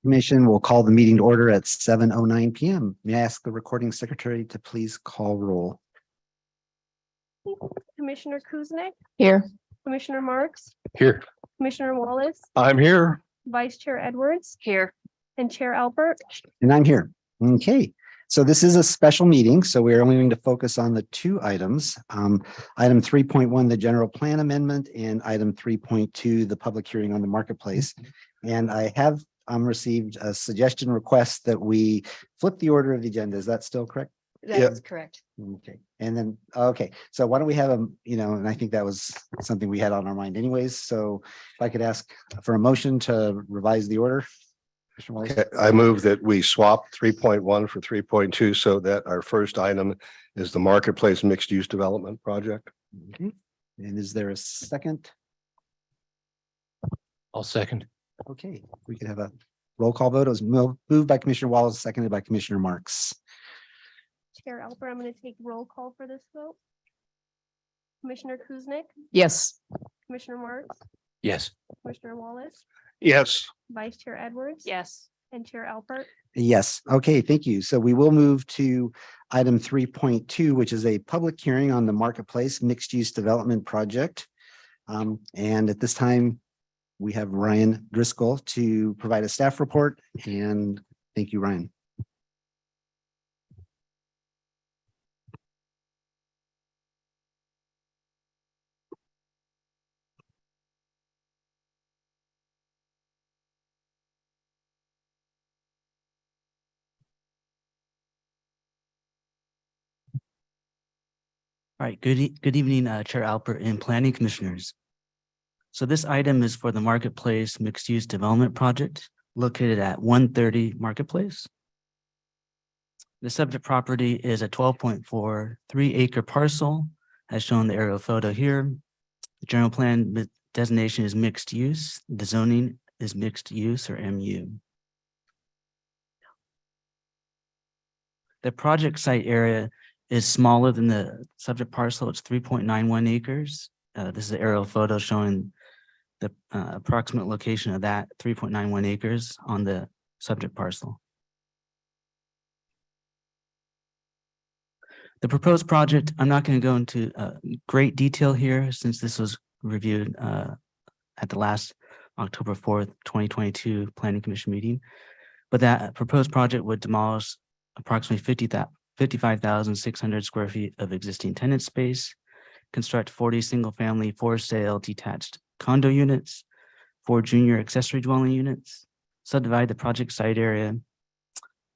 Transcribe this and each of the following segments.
Commission will call the meeting to order at 7:09 p.m. May I ask the recording secretary to please call roll? Commissioner Kuznick, Here. Commissioner Marks, Here. Commissioner Wallace, I'm here. Vice Chair Edwards, Here. and Chair Alpert. And I'm here. Okay, so this is a special meeting, so we're only going to focus on the two items. Item 3.1, the general plan amendment, and item 3.2, the public hearing on the marketplace. And I have received a suggestion request that we flip the order of the agenda. Is that still correct? That Yep. is correct. Okay, and then, okay, so why don't we have and I think that was something we had on our mind anyways. So if I could ask for a motion to revise the order. Commissioner Wallace? Okay, I move that we swap 3.1 for 3.2 so that our first item is the marketplace mixed use development project. Okay. And is there a second? I'll second. Okay, we could have a roll call vote. It was moved by Commissioner Wallace, seconded by Commissioner Marks. Chair Alpert, I'm going to take roll call for this vote. Commissioner Kuznick, Yes. Commissioner Marks, Yes. Commissioner Wallace, Yes. Vice Chair Edwards. Yes. And Chair Alpert. Yes, okay, thank you. So we will move to item 3.2, which is a public hearing on the marketplace mixed use development project. And at this time, we have Ryan Driscoll to provide a staff report, and thank you, Ryan. All right, good evening, Chair Alpert and Planning Commissioners. So this item is for the Marketplace Mixed Use Development Project located at 130 Marketplace. The subject property is a 12.43 acre parcel, as shown in the aerial photo here. The general plan designation is mixed use. The zoning is mixed use or MU. The project site area is smaller than the subject parcel. It's 3.91 acres. This is an aerial photo showing the approximate location of that 3.91 acres on the subject parcel. The proposed project, I'm not going to go into great detail here since this was reviewed at the last October 4th, 2022 Planning Commission meeting, but that proposed project would demolish approximately 55,600 square feet of existing tenant space, construct 40 single-family for sale detached condo units, 4 junior accessory dwelling units, subdivide the project site area.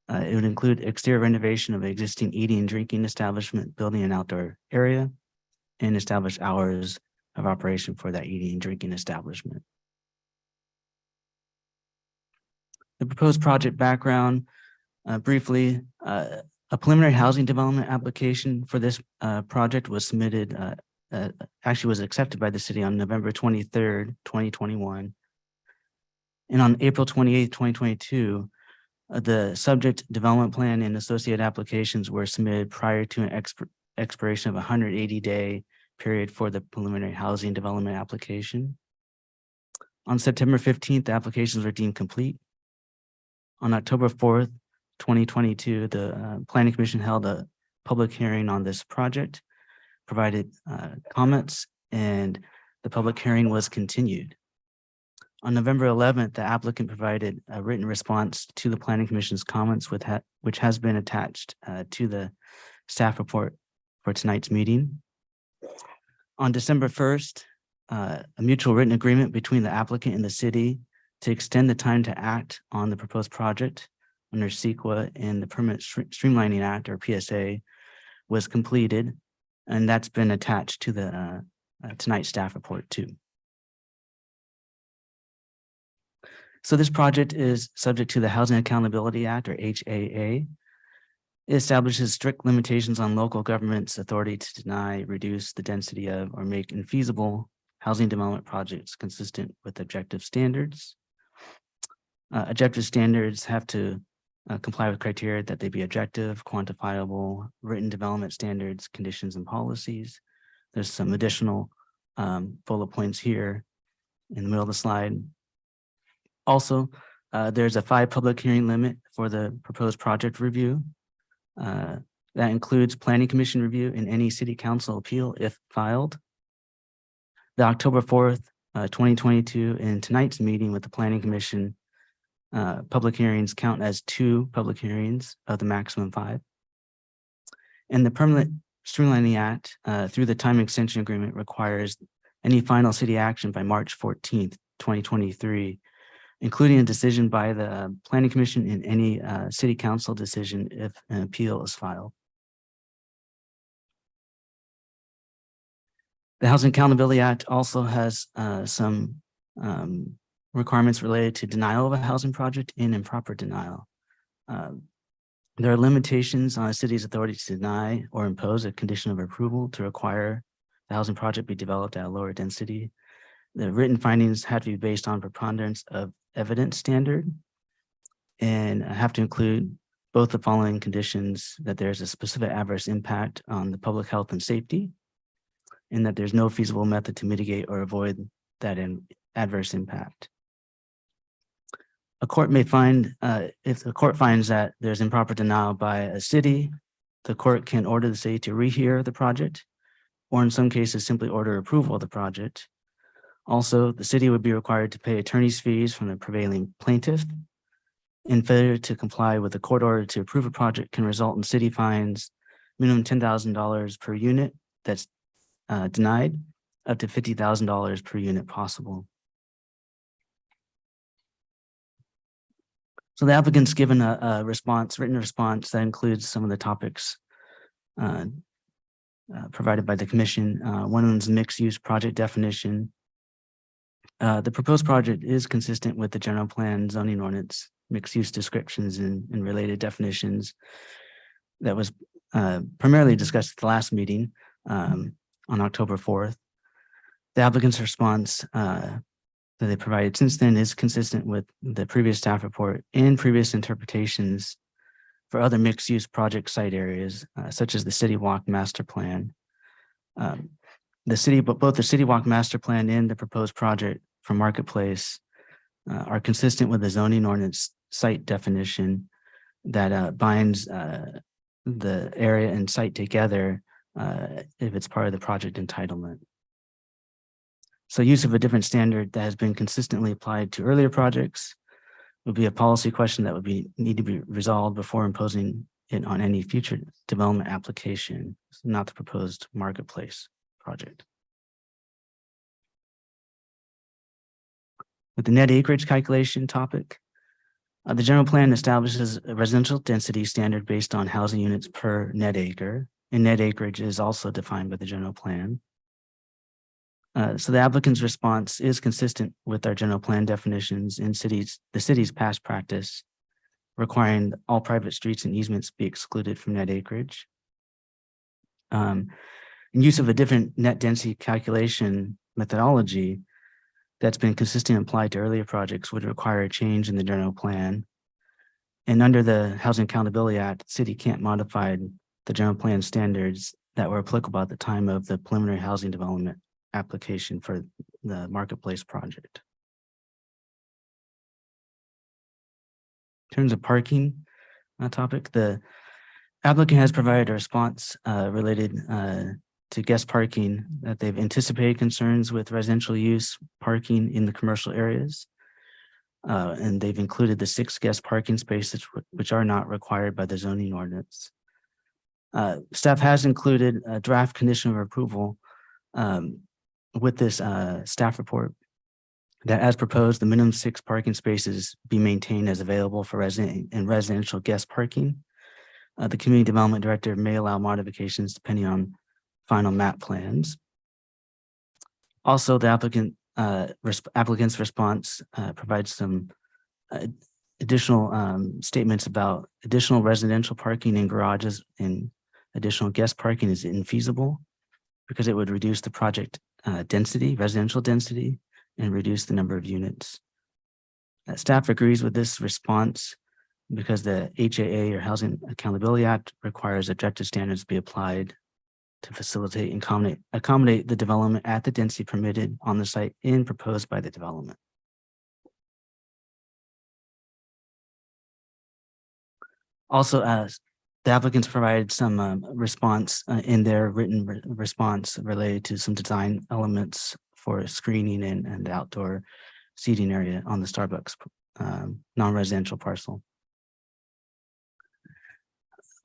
It would include exterior renovation of existing eating and drinking establishment, building and outdoor area, and establish hours of operation for that eating and drinking establishment. The proposed project background, briefly, a preliminary housing development application for this project was submitted, actually was accepted by the city on November 23rd, 2021. And on April 28th, 2022, the subject development plan and associated applications were submitted prior to an expiration of a 180-day period for the preliminary housing development application. On September 15th, the applications were deemed complete. On October 4th, 2022, the Planning Commission held a public hearing on this project, provided comments, and the public hearing was continued. On November 11th, the applicant provided a written response to the Planning Commission's comments, which has been attached to the staff report for tonight's meeting. On December 1st, a mutual written agreement between the applicant and the city to extend the time to act on the proposed project under CEQA and the Permit Streamlining Act, or PSA, was completed, and that's been attached to the tonight's staff report too. So this project is subject to the Housing Accountability Act, or HAA. It establishes strict limitations on local government's authority to deny, reduce the density of, or make infeasible housing development projects consistent with objective standards. Objective standards have to comply with criteria that they be objective, quantifiable, written development standards, conditions, and policies. There's some additional bullet points here in the middle of the slide. Also, there's a 5 public hearing limit for the proposed project review. That includes planning commission review and any city council appeal if filed. The October 4th, 2022 and tonight's meeting with the planning commission public hearings count as 2 public hearings of the maximum 5. And the Permanent Streamlining Act through the time extension agreement requires any final city action by March 14th, 2023, including a decision by the planning commission and any city council decision if an appeal is filed. The Housing Accountability Act also has some requirements related to denial of a housing project and improper denial. There are limitations on a city's authority to deny or impose a condition of approval to require the housing project be developed at a lower density. The written findings have to be based on preponderance of evidence standard and have to include both the following conditions: that there's a specific adverse impact on the public health and safety, and that there's no feasible method to mitigate or avoid that adverse impact. A court may find, if the court finds that there's improper denial by a city, the court can order the city to rehear the project, or in some cases simply order approval of the project. Also, the city would be required to pay attorney's fees from the prevailing plaintiff. And failure to comply with the court order to approve a project can result in city fines, minimum $10,000 per unit that's denied, up to $50,000 per unit possible. So the applicant's given a response, written response that includes some of the topics provided by the commission. One of them is mixed use project definition. The proposed project is consistent with the general plan zoning ordinance, mixed use descriptions and related definitions that was primarily discussed at the last meeting on October 4th. The applicant's response that they provided since then is consistent with the previous staff report and previous interpretations for other mixed use project site areas, such as the City Walk Master Plan. Both the City Walk Master Plan and the proposed project for Marketplace are consistent with the zoning ordinance site definition that binds the area and site together if it's part of the project entitlement. So use of a different standard that has been consistently applied to earlier projects would be a policy question that would need to be resolved before imposing it on any future development application, not the proposed Marketplace project. With the net acreage calculation topic, the general plan establishes a residential density standard based on housing units per net acre, and net acreage is also defined by the general plan. So the applicant's response is consistent with our general plan definitions in the city's past practice, requiring all private streets and easements be excluded from net acreage. And use of a different net density calculation methodology that's been consistently applied to earlier projects would require a change in the general plan. And under the Housing Accountability Act, the city can't modify the general plan standards that were applicable at the time of the preliminary housing development application for the Marketplace project. In terms of parking topic, the applicant has provided a response related to guest parking, that they've anticipated concerns with residential use parking in the commercial areas. And they've included the 6 guest parking spaces, which are not required by the zoning ordinance. Staff has included a draft condition of approval with this staff report that, as proposed, the minimum 6 parking spaces be maintained as available for resident and residential guest parking. The community development director may allow modifications depending on final map plans. Also, the applicant's response provides some additional statements about additional residential parking in garages and additional guest parking is infeasible because it would reduce the project density, residential density, and reduce the number of units. Staff agrees with this response because the HAA, or Housing Accountability Act, requires objective standards to be applied to facilitate and accommodate the development at the density permitted on the site and proposed by the development. Also, the applicants provided some response in their written response related to some design elements for screening and outdoor seating area on the Starbucks non-residential parcel.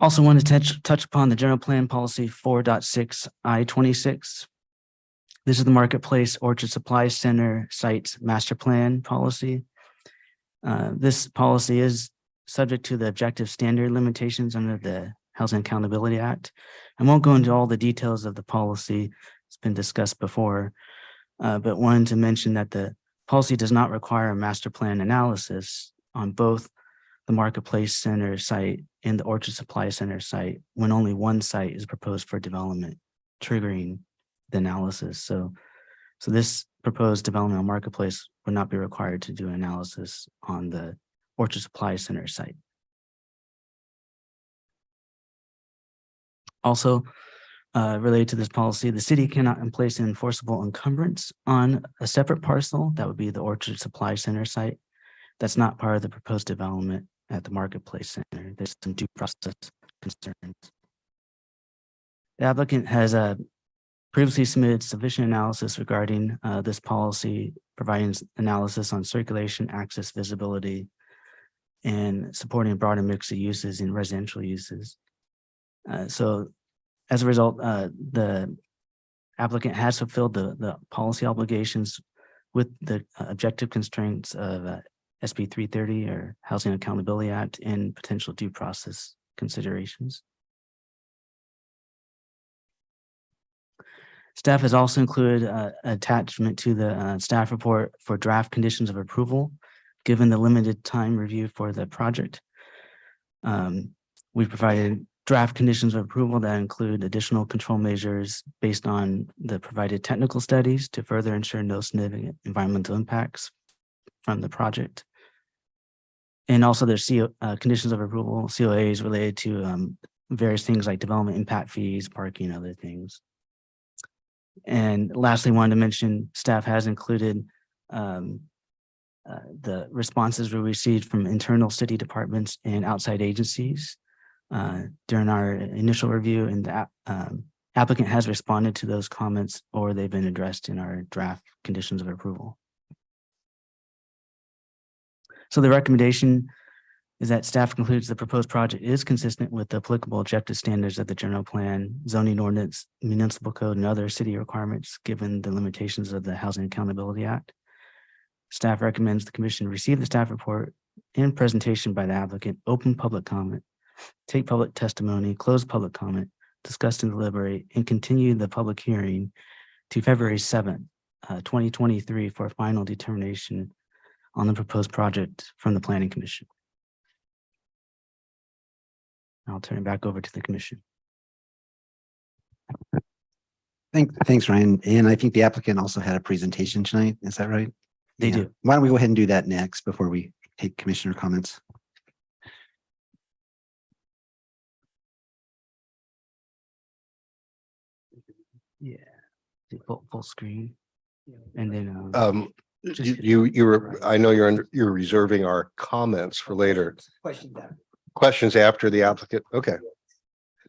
Also wanted to touch upon the general plan policy 4.6 I-26. This is the Marketplace Orchard Supply Center Sites Master Plan policy. This policy is subject to the objective standard limitations under the Housing Accountability Act. I won't go into all the details of the policy. It's been discussed before, but wanted to mention that the policy does not require a master plan analysis on both the Marketplace Center site and the Orchard Supply Center site when only one site is proposed for development, triggering the analysis. So this proposed development on Marketplace would not be required to do an analysis on the Orchard Supply Center site. Also, related to this policy, the city cannot place an enforceable encumbrance on a separate parcel. That would be the Orchard Supply Center site. That's not part of the proposed development at the Marketplace Center. There's some due process concerns. The applicant has previously submitted sufficient analysis regarding this policy, providing analysis on circulation, access, visibility, and supporting broader mix of uses in residential uses. So as a result, the applicant has fulfilled the policy obligations with the objective constraints of SB 330 or Housing Accountability Act and potential due process considerations. Staff has also included attachment to the staff report for draft conditions of approval, given the limited time review for the project. We provided draft conditions of approval that include additional control measures based on the provided technical studies to further ensure no significant environmental impacts from the project. And also there's conditions of approval, COAs related to various things like development impact fees, parking, other things. And lastly, wanted to mention staff has included the responses we received from internal city departments and outside agencies during our initial review, and the applicant has responded to those comments or they've been addressed in our draft conditions of approval. So the recommendation is that staff concludes the proposed project is consistent with the applicable objective standards of the general plan, zoning ordinance, municipal code, and other city requirements, given the limitations of the Housing Accountability Act. Staff recommends the commission receive the staff report and presentation by the applicant, open public comment, take public testimony, close public comment, discuss and deliberate, and continue the public hearing to February 7th, 2023 for final determination on the proposed project from the Planning Commission. I'll turn it back over to the commission. Thanks, Ryan. And I think the applicant also had a presentation tonight. Is that right? They Yeah. do. Why don't we go ahead and do that next before we take commissioner comments? Yeah. Full screen. And then You were, I know you're reserving our comments for later. Questions after the applicant. Okay.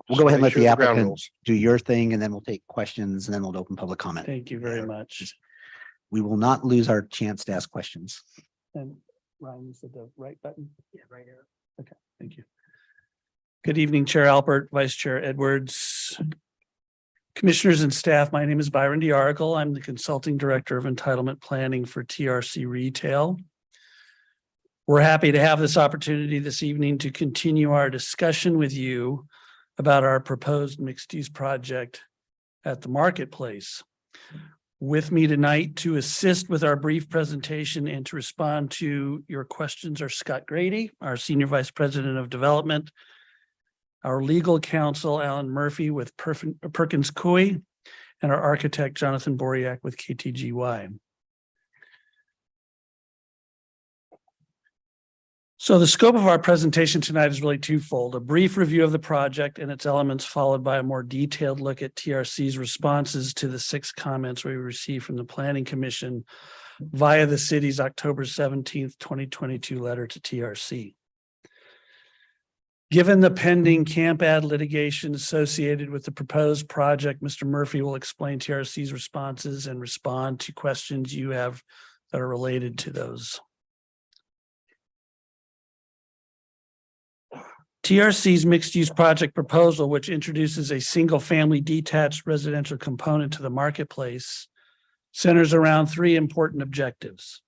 We'll go ahead and let Make sure the ground applicant rules. do your thing, and then we'll take questions, and then we'll open public comment. Thank you very much. We will not lose our chance to ask questions. And Ryan, you said the right button? Yeah, right here. Okay, thank you. Good evening, Chair Alpert, Vice Chair Edwards. Commissioners and staff, my name is Byron DeArcle. I'm the Consulting Director of Entitlement Planning for TRC Retail. We're happy to have this opportunity this evening to continue our discussion with you about our proposed mixed-use project at the Marketplace. With me tonight to assist with our brief presentation and to respond to your questions are Scott Grady, our Senior Vice President of Development, our legal counsel, Alan Murphy with Perkins Coie, and our architect, Jonathan Boriak with KTGY. So the scope of our presentation tonight is really twofold: a brief review of the project and its elements, followed by a more detailed look at TRC's responses to the 6 comments we received from the Planning Commission via the city's October 17th, 2022 letter to TRC. Given the pending camp ad litigation associated with the proposed project, Mr. Murphy will explain TRC's responses and respond to questions you have that are related to those. TRC's mixed-use project proposal, which introduces a single-family detached residential component to the marketplace, centers around three important objectives.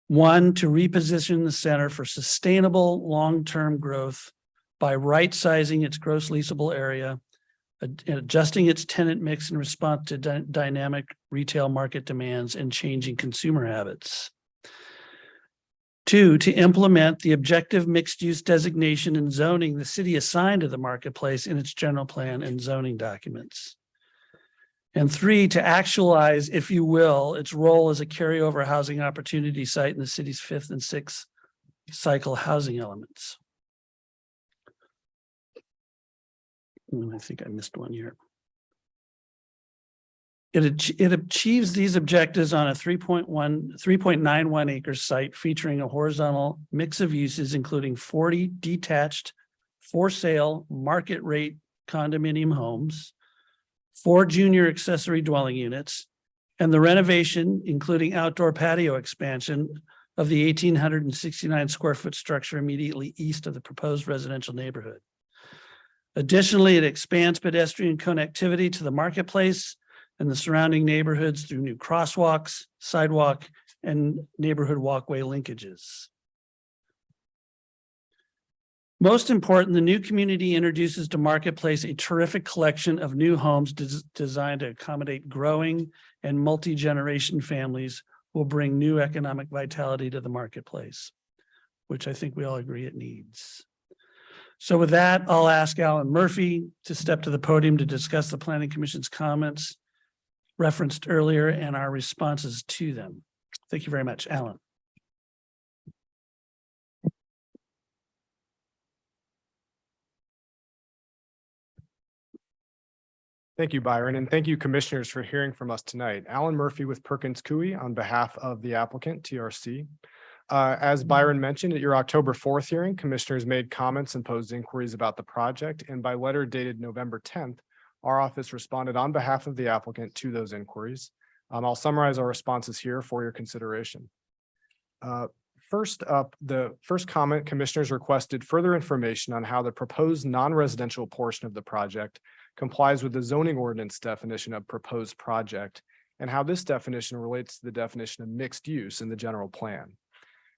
One, to reposition the center for sustainable long-term growth by right-sizing its gross leasable area, adjusting its tenant mix in response to dynamic retail market demands and changing consumer habits. Two, to implement the objective mixed-use designation and zoning the city assigned to the marketplace in its general plan and zoning documents. And three, to actualize, if you will, its role as a carryover housing opportunity site in the city's fifth and sixth cycle housing elements. I think I missed one here. It achieves these objectives on a 3.91 acre site featuring a horizontal mix of uses, including 40 detached for sale market rate condominium homes, 4 junior accessory dwelling units, and the renovation, including outdoor patio expansion of the 1,869 square foot structure immediately east of the proposed residential neighborhood. Additionally, it expands pedestrian connectivity to the marketplace and the surrounding neighborhoods through new crosswalks, sidewalk, and neighborhood walkway linkages. Most important, the new community introduces to marketplace a terrific collection of new homes designed to accommodate growing and multi-generation families who will bring new economic vitality to the marketplace, which I think we all agree it needs. So with that, I'll ask Alan Murphy to step to the podium to discuss the Planning Commission's comments referenced earlier and our responses to them. Thank you very much, Alan. Thank you, Byron, and thank you, commissioners, for hearing from us tonight. Alan Murphy with Perkins Coie on behalf of the applicant, TRC. As Byron mentioned, at your October 4th hearing, commissioners made comments and posed inquiries about the project, and by letter dated November 10th, our office responded on behalf of the applicant to those inquiries. I'll summarize our responses here for your consideration. First up, the first comment, commissioners requested further information on how the proposed non-residential portion of the project complies with the zoning ordinance definition of proposed project and how this definition relates to the definition of mixed use in the general plan.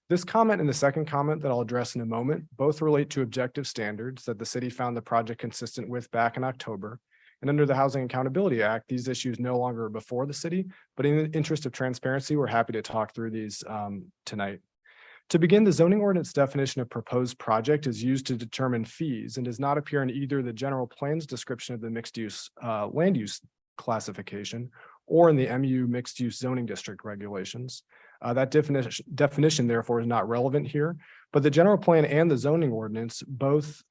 This comment and the second comment that I'll address in a moment both relate to objective standards that the city found the project consistent with back in October. And under the Housing Accountability Act, these issues no longer are before the city, but in the interest of transparency, we're happy to talk through these tonight. To begin, the zoning ordinance definition of proposed project is used to determine fees and does not appear in either the general plan's description of the mixed use land use classification or in the MU mixed use zoning district regulations. That definition therefore is not relevant here, but the general plan and the zoning ordinance both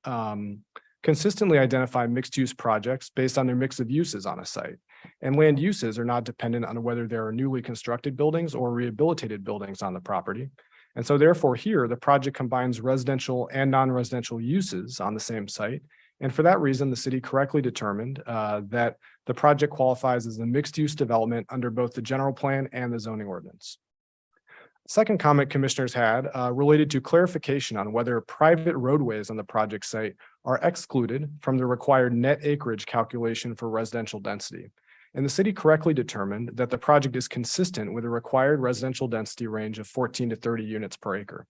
consistently identify mixed use projects based on their mix of uses on a site. And land uses are not dependent on whether there are newly constructed buildings or rehabilitated buildings on the property. And so therefore here, the project combines residential and non-residential uses on the same site. And for that reason, the city correctly determined that the project qualifies as a mixed use development under both the general plan and the zoning ordinance. Second comment commissioners had related to clarification on whether private roadways on the project site are excluded from the required net acreage calculation for residential density. And the city correctly determined that the project is consistent with a required residential density range of 14 to 30 units per acre.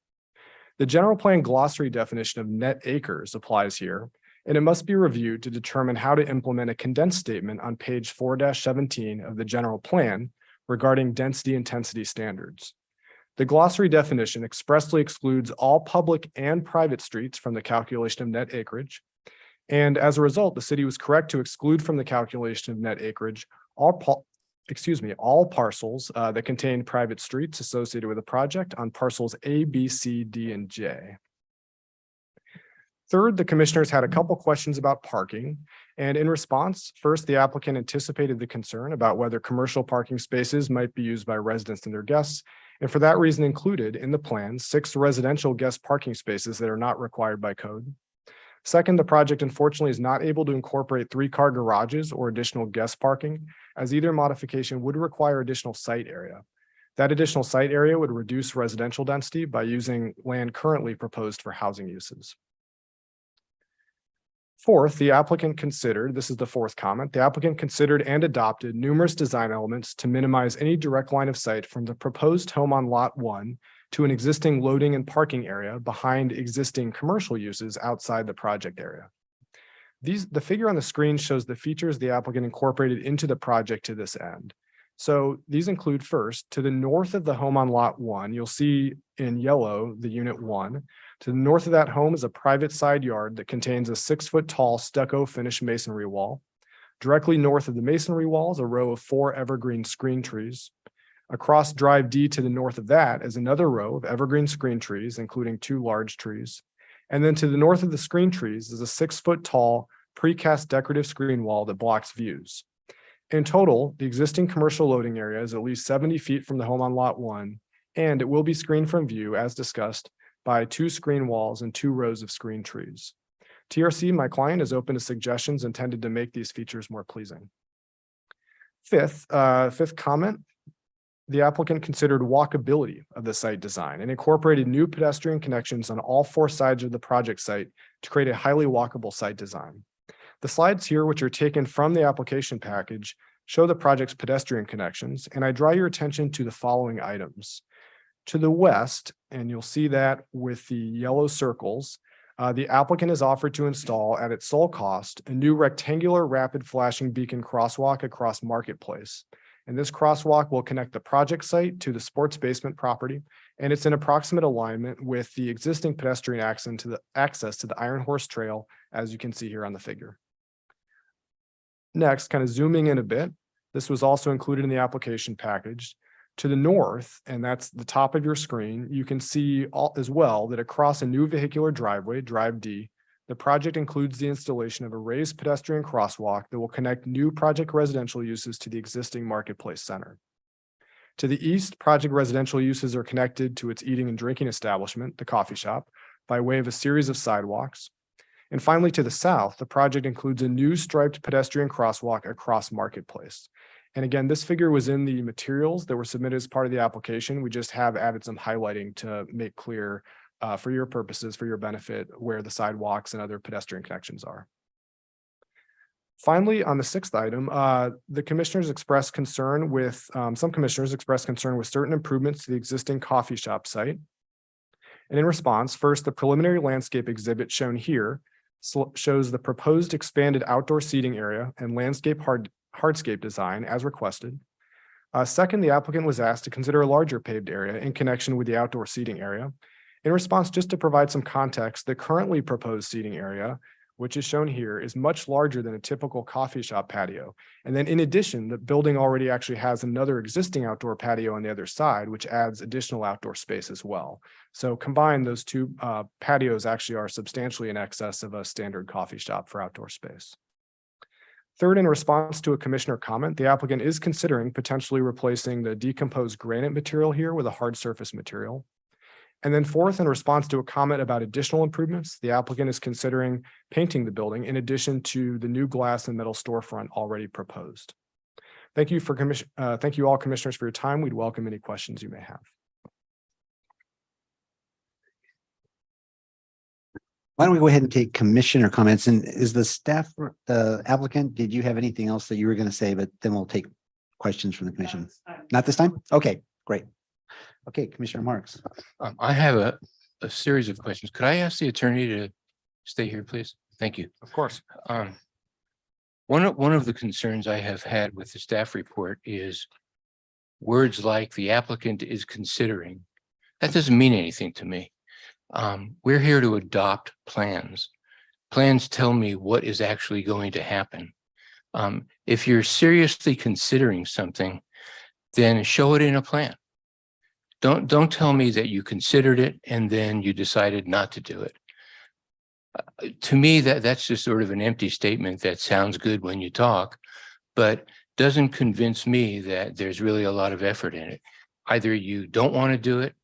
The general plan glossary definition of net acres applies here, and it must be reviewed to determine how to implement a condensed statement on page 4-17 of the general plan regarding density intensity standards. The glossary definition expressly excludes all public and private streets from the calculation of net acreage. And as a result, the city was correct to exclude from the calculation of net acreage all parcels that contain private streets associated with a project on parcels A, B, C, D, and J. Third, the commissioners had a couple questions about parking. And in response, first, the applicant anticipated the concern about whether commercial parking spaces might be used by residents and their guests. And for that reason included in the plan 6 residential guest parking spaces that are not required by code. Second, the project unfortunately is not able to incorporate 3-car garages or additional guest parking, as either modification would require additional site area. That additional site area would reduce residential density by using land currently proposed for housing uses. Fourth, the applicant considered, this is the fourth comment, the applicant considered and adopted numerous design elements to minimize any direct line of sight from the proposed home on lot 1 to an existing loading and parking area behind existing commercial uses outside the project area. The figure on the screen shows the features the applicant incorporated into the project to this end. So these include, first, to the north of the home on lot 1, you'll see in yellow the unit 1. To the north of that home is a private side yard that contains a 6-foot tall stucco finished masonry wall. Directly north of the masonry wall is a row of 4 evergreen screen trees. Across Drive D to the north of that is another row of evergreen screen trees, including 2 large trees. And then to the north of the screen trees is a 6-foot tall precast decorative screen wall that blocks views. In total, the existing commercial loading area is at least 70 feet from the home on lot 1, and it will be screened from view, as discussed, by 2 screen walls and 2 rows of screen trees. TRC, my client, is open to suggestions intended to make these features more pleasing. Fifth comment, the applicant considered walkability of the site design and incorporated new pedestrian connections on all 4 sides of the project site to create a highly walkable site design. The slides here, which are taken from the application package, show the project's pedestrian connections, and I draw your attention to the following items. To the west, and you'll see that with the yellow circles, the applicant has offered to install at its sole cost a new rectangular rapid flashing beacon crosswalk across Marketplace. And this crosswalk will connect the project site to the sports basement property, and it's in approximate alignment with the existing pedestrian access to the Iron Horse Trail, as you can see here on the figure. Next, kind of zooming in a bit, this was also included in the application package. To the north, and that's the top of your screen, you can see as well that across a new vehicular driveway, Drive D, the project includes the installation of a raised pedestrian crosswalk that will connect new project residential uses to the existing Marketplace Center. To the east, project residential uses are connected to its eating and drinking establishment, the coffee shop, by way of a series of sidewalks. And finally, to the south, the project includes a new striped pedestrian crosswalk across Marketplace. And again, this figure was in the materials that were submitted as part of the application. We just have added some highlighting to make clear for your purposes, for your benefit, where the sidewalks and other pedestrian connections are. Finally, on the 6th item, the commissioners expressed concern with, some commissioners expressed concern with certain improvements to the existing coffee shop site. And in response, first, the preliminary landscape exhibit shown here shows the proposed expanded outdoor seating area and landscape hardscape design as requested. Second, the applicant was asked to consider a larger paved area in connection with the outdoor seating area. In response, just to provide some context, the currently proposed seating area, which is shown here, is much larger than a typical coffee shop patio. And then in addition, the building already actually has another existing outdoor patio on the other side, which adds additional outdoor space as well. So combined, those 2 patios actually are substantially in excess of a standard coffee shop for outdoor space. Third, in response to a commissioner comment, the applicant is considering potentially replacing the decomposed granite material here with a hard surface material. And then fourth, in response to a comment about additional improvements, the applicant is considering painting the building in addition to the new glass and metal storefront already proposed. Thank you all commissioners for your time. We'd welcome any questions you may have. Why don't we go ahead and take commissioner comments? And is the staff, the applicant, did you have anything else that you were going to say, but then we'll take questions from the commission? Not this time? Okay, great. Okay, Commissioner Marks. I have a series of questions. Could I ask the attorney to stay here, please? Thank you. Of course. One of the concerns I have had with the staff report is words like the applicant is considering. That doesn't mean anything to me. We're here to adopt plans. Plans tell me what is actually going to happen. If you're seriously considering something, then show it in a plan. Don't tell me that you considered it and then you decided not to do it. To me, that's just sort of an empty statement that sounds good when you talk, but doesn't convince me that there's really a lot of effort in it. Either you don't want to do it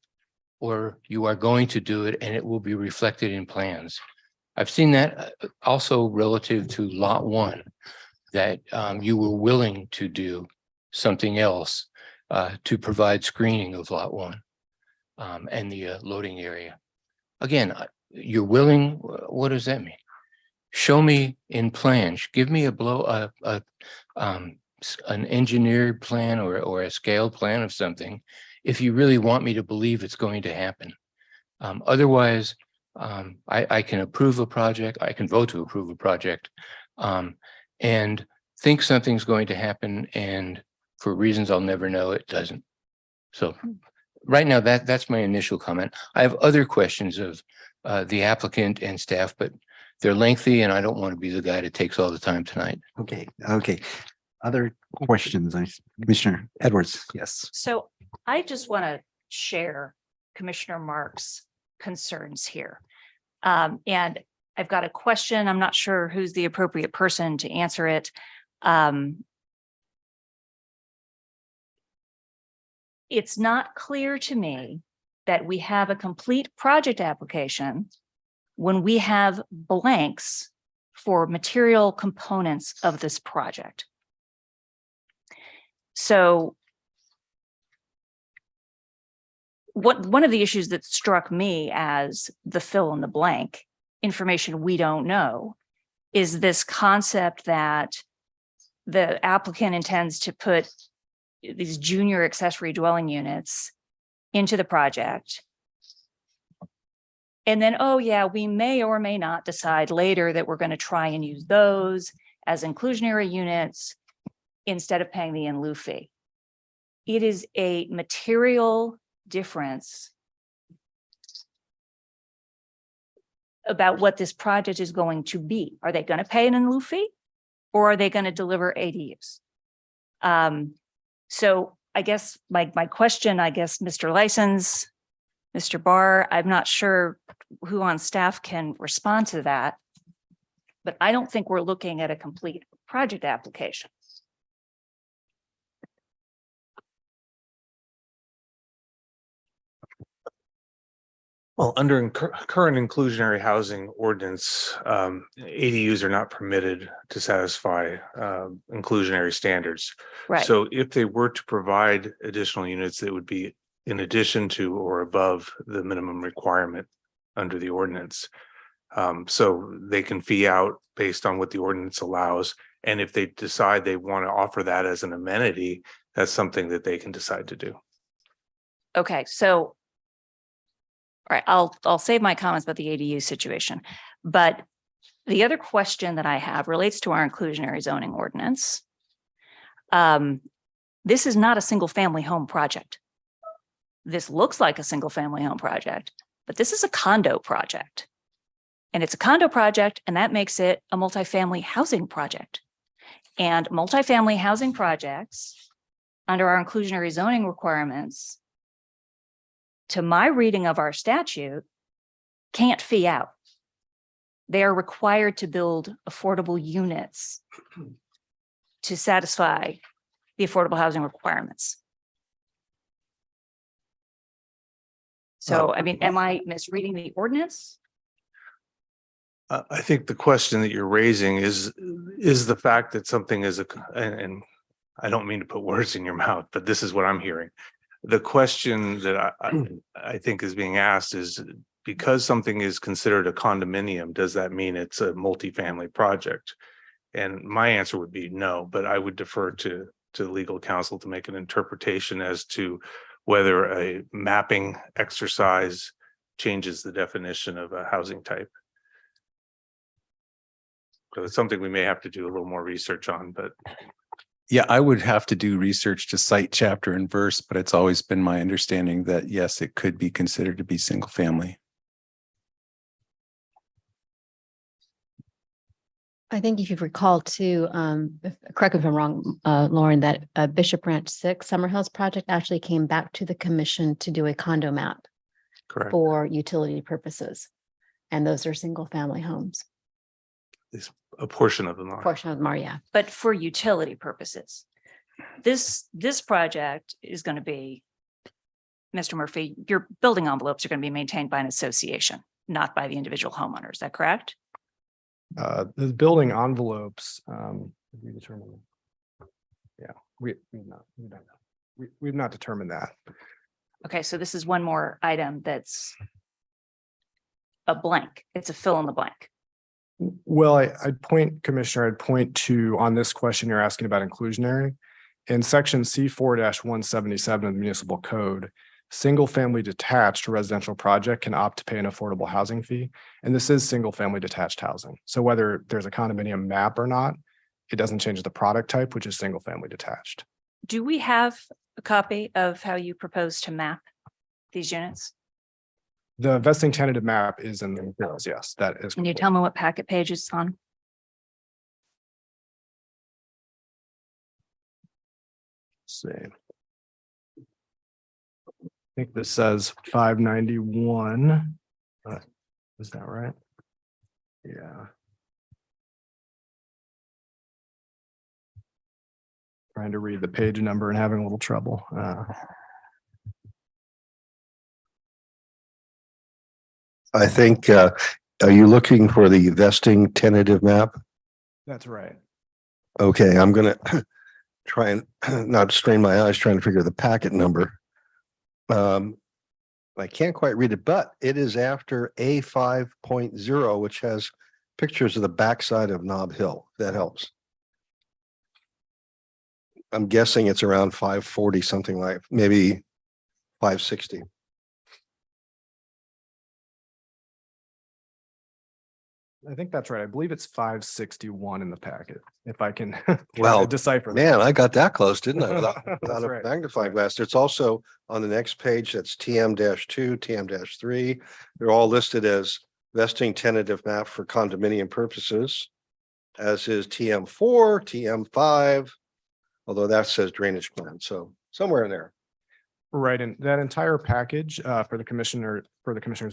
or you are going to do it and it will be reflected in plans. I've seen that also relative to lot one, that you were willing to do something else to provide screening of lot one and the loading area. Again, you're willing, what does that mean? Show me in plans, give me an engineered plan or a scale plan of something if you really want me to believe it's going to happen. Otherwise, I can approve a project, I can vote to approve a project and think something's going to happen, and for reasons I'll never know, it doesn't. So right now, that's my initial comment. I have other questions of the applicant and staff, but they're lengthy and I don't want to be the guy that takes all the time tonight. Okay, okay. Other questions? Commissioner Edwards, yes. So I just want to share Commissioner Mark's concerns here. And I've got a question. I'm not sure who's the appropriate person to answer it. It's not clear to me that we have a complete project application when we have blanks for material components of this project. So one of the issues that struck me as the fill in the blank information we don't know is this concept that the applicant intends to put these junior accessory dwelling units into the project. And then, oh yeah, we may or may not decide later that we're going to try and use those as inclusionary units instead of paying the in lieu fee. It is a material difference about what this project is going to be. Are they going to pay an in lieu fee or are they going to deliver ADUs? So I guess my question, Mr. License, Mr. Barr, I'm not sure who on staff can respond to that, but I don't think we're looking at a complete project application. Well, under current inclusionary housing ordinance, ADUs are not permitted to satisfy inclusionary standards. Right. So if they were to provide additional units, it would be in addition to or above the minimum requirement under the ordinance. So they can fee out based on what the ordinance allows. And if they decide they want to offer that as an amenity, that's something that they can decide to do. Okay, so all right, I'll save my comments about the ADU situation, but the other question that I have relates to our inclusionary zoning ordinance. This is not a single family home project. This looks like a single family home project, but this is a condo project. And it's a condo project, and that makes it a multifamily housing project. And multifamily housing projects under our inclusionary zoning requirements, to my reading of our statute, can't fee out. They are required to build affordable units to satisfy the affordable housing requirements. So, I mean, am I misreading the ordinance? I think the question that you're raising is the fact that something is and I don't mean to put words in your mouth, but this is what I'm hearing. The question that I think is being asked is, because something is considered a condominium, does that mean it's a multifamily project? And my answer would be no, but I would defer to legal counsel to make an interpretation as to whether a mapping exercise changes the definition of a housing type. So it's something we may have to do a little more research on, but. Yeah, I would have to do research to cite chapter and verse, but it's always been my understanding that yes, it could be considered to be single family. I think if you recall too, correct me if I'm wrong, Lauren, that Bishop Ranch 6 Summer Hills project actually came back to the commission to do a condo map Correct. for utility purposes. And those are single family homes. A portion of them are. Portion of them are, yeah. But for utility purposes. This project is going to be, Mr. Murphy, your building envelopes are going to be maintained by an association, not by the individual homeowner. Is that correct? The building envelopes, we determined. Yeah, we've not determined that. Okay, so this is one more item that's a blank. It's a fill in the blank. Well, I'd point, Commissioner, I'd point to, on this question you're asking about inclusionary. In section C4-177 of the municipal code, single-family detached residential project can opt to pay an affordable housing fee. And this is single-family detached housing. So whether there's a condominium map or not, it doesn't change the product type, which is single-family detached. Do we have a copy of how you propose to map these units? The vesting tentative map is in the materials. Yes, that is. Can you tell me what packet page it's on? See. I think this says 591. Is that right? Yeah. Trying to read the page number and having a little trouble. I think, are you looking for the vesting tentative map? That's right. Okay, I'm gonna try and not strain my eyes trying to figure the packet number. I can't quite read it, but it is after A 5.0, which has pictures of the backside of Nob Hill. That helps. I'm guessing it's around 540, something like maybe 560. I think that's right. I believe it's 561 in the packet, if I can Well, decipher. Man, I got that close, didn't I? Without That's a right. magnifying glass. It's also on the next page, that's TM-2, TM-3. They're all listed as vesting tentative map for condominium purposes, as is TM4, TM5, although that says drainage plan. So somewhere in there. Right, and that entire package for the commissioner's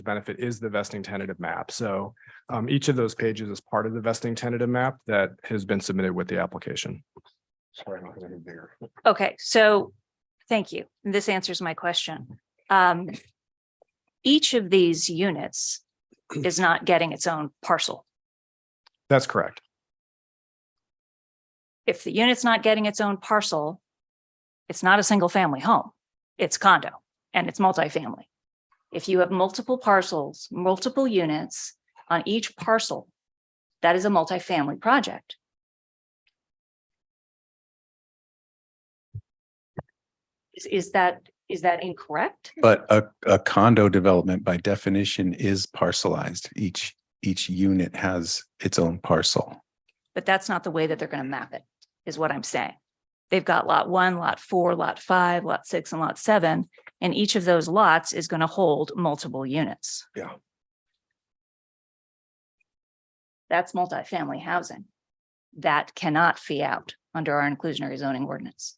benefit is the vesting tentative map. So each of those pages is part of the vesting tentative map that has been submitted with the application. Sorry, I don't have any bigger. Okay, so thank you. This answers my question. Each of these units is not getting its own parcel. That's correct. If the unit's not getting its own parcel, it's not a single family home. It's condo and it's multifamily. If you have multiple parcels, multiple units on each parcel, that is a multifamily project. Is that incorrect? But a condo development by definition is parcelized. Each unit has its own parcel. But that's not the way that they're going to map it, is what I'm saying. They've got lot 1, lot 4, lot 5, lot 6, and lot 7, and each of those lots is going to hold multiple units. Yeah. That's multifamily housing. That cannot fee out under our inclusionary zoning ordinance.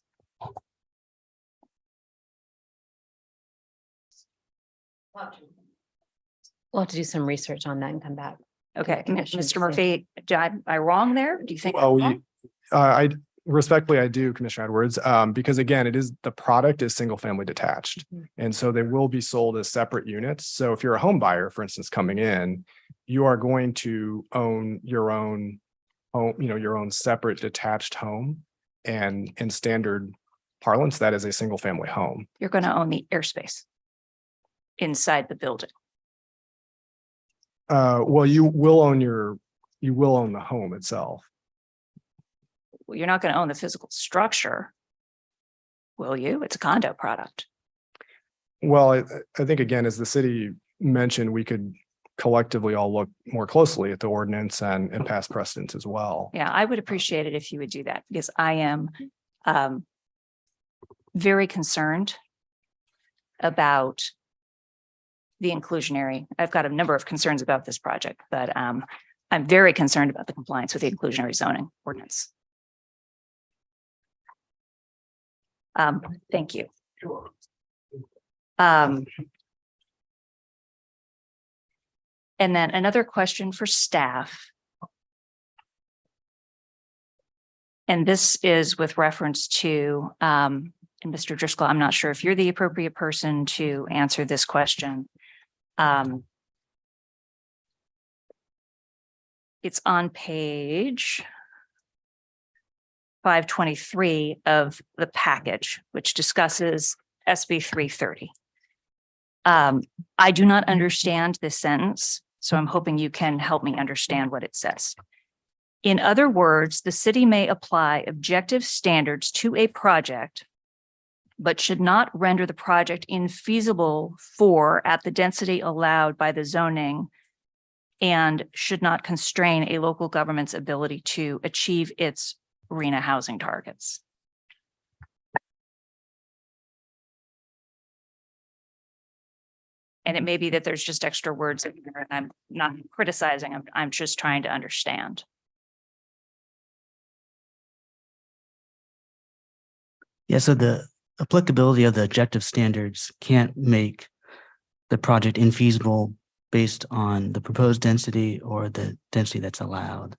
We'll have to do some research on that and come back. Okay, Commissioner Mr. Murphy, am I wrong there? Do you think? I'm Well, wrong? I respectfully, I do, Commissioner Edwards, because again, the product is single family detached. And so they will be sold as separate units. So if you're a home buyer, for instance, coming in, you are going to own your own home, your own separate detached home. And in standard parlance, that is a single family home. You're going to own the airspace inside the building. Well, you will own the home itself. Well, you're not going to own the physical structure, will you? It's a condo product. Well, I think again, as the city mentioned, we could collectively all look more closely at the ordinance and past precedents as well. Yeah, I would appreciate it if you would do that because I am very concerned about the inclusionary. I've got a number of concerns about this project, but I'm very concerned about the compliance with the inclusionary zoning ordinance. Thank you. And then another question for staff. And this is with reference to, and Mr. Driscoll, I'm not sure if you're the appropriate person to answer this question. It's on page 523 of the package, which discusses SB 330. I do not understand this sentence, so I'm hoping you can help me understand what it says. In other words, the city may apply objective standards to a project, but should not render the project infeasible for at the density allowed by the zoning, and should not constrain a local government's ability to achieve its RHNA housing targets. And it may be that there's just extra words in there, and I'm not criticizing, I'm just trying to understand. Yeah, so the applicability of the objective standards can't make the project infeasible based on the proposed density or the density that's allowed.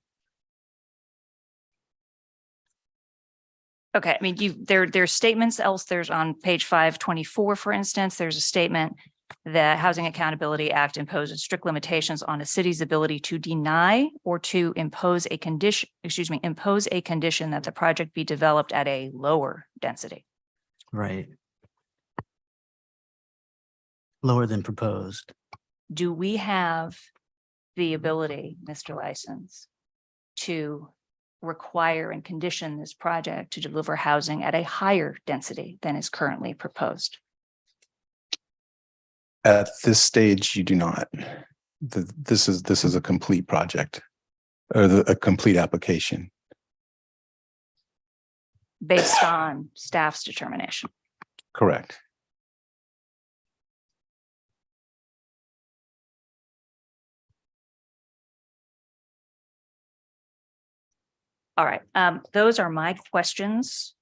Okay, I mean, there's statements else, there's on page 524, for instance, there's a statement that Housing Accountability Act imposes strict limitations on a city's ability to deny or to impose a condition, impose a condition that the project be developed at a lower density. Right. Lower than proposed. Do we have the ability, Mr. License, to require and condition this project to deliver housing at a higher density than is currently proposed? At this stage, you do not. This is a complete project or a complete application. Based on staff's determination. Correct. All right, those are my questions.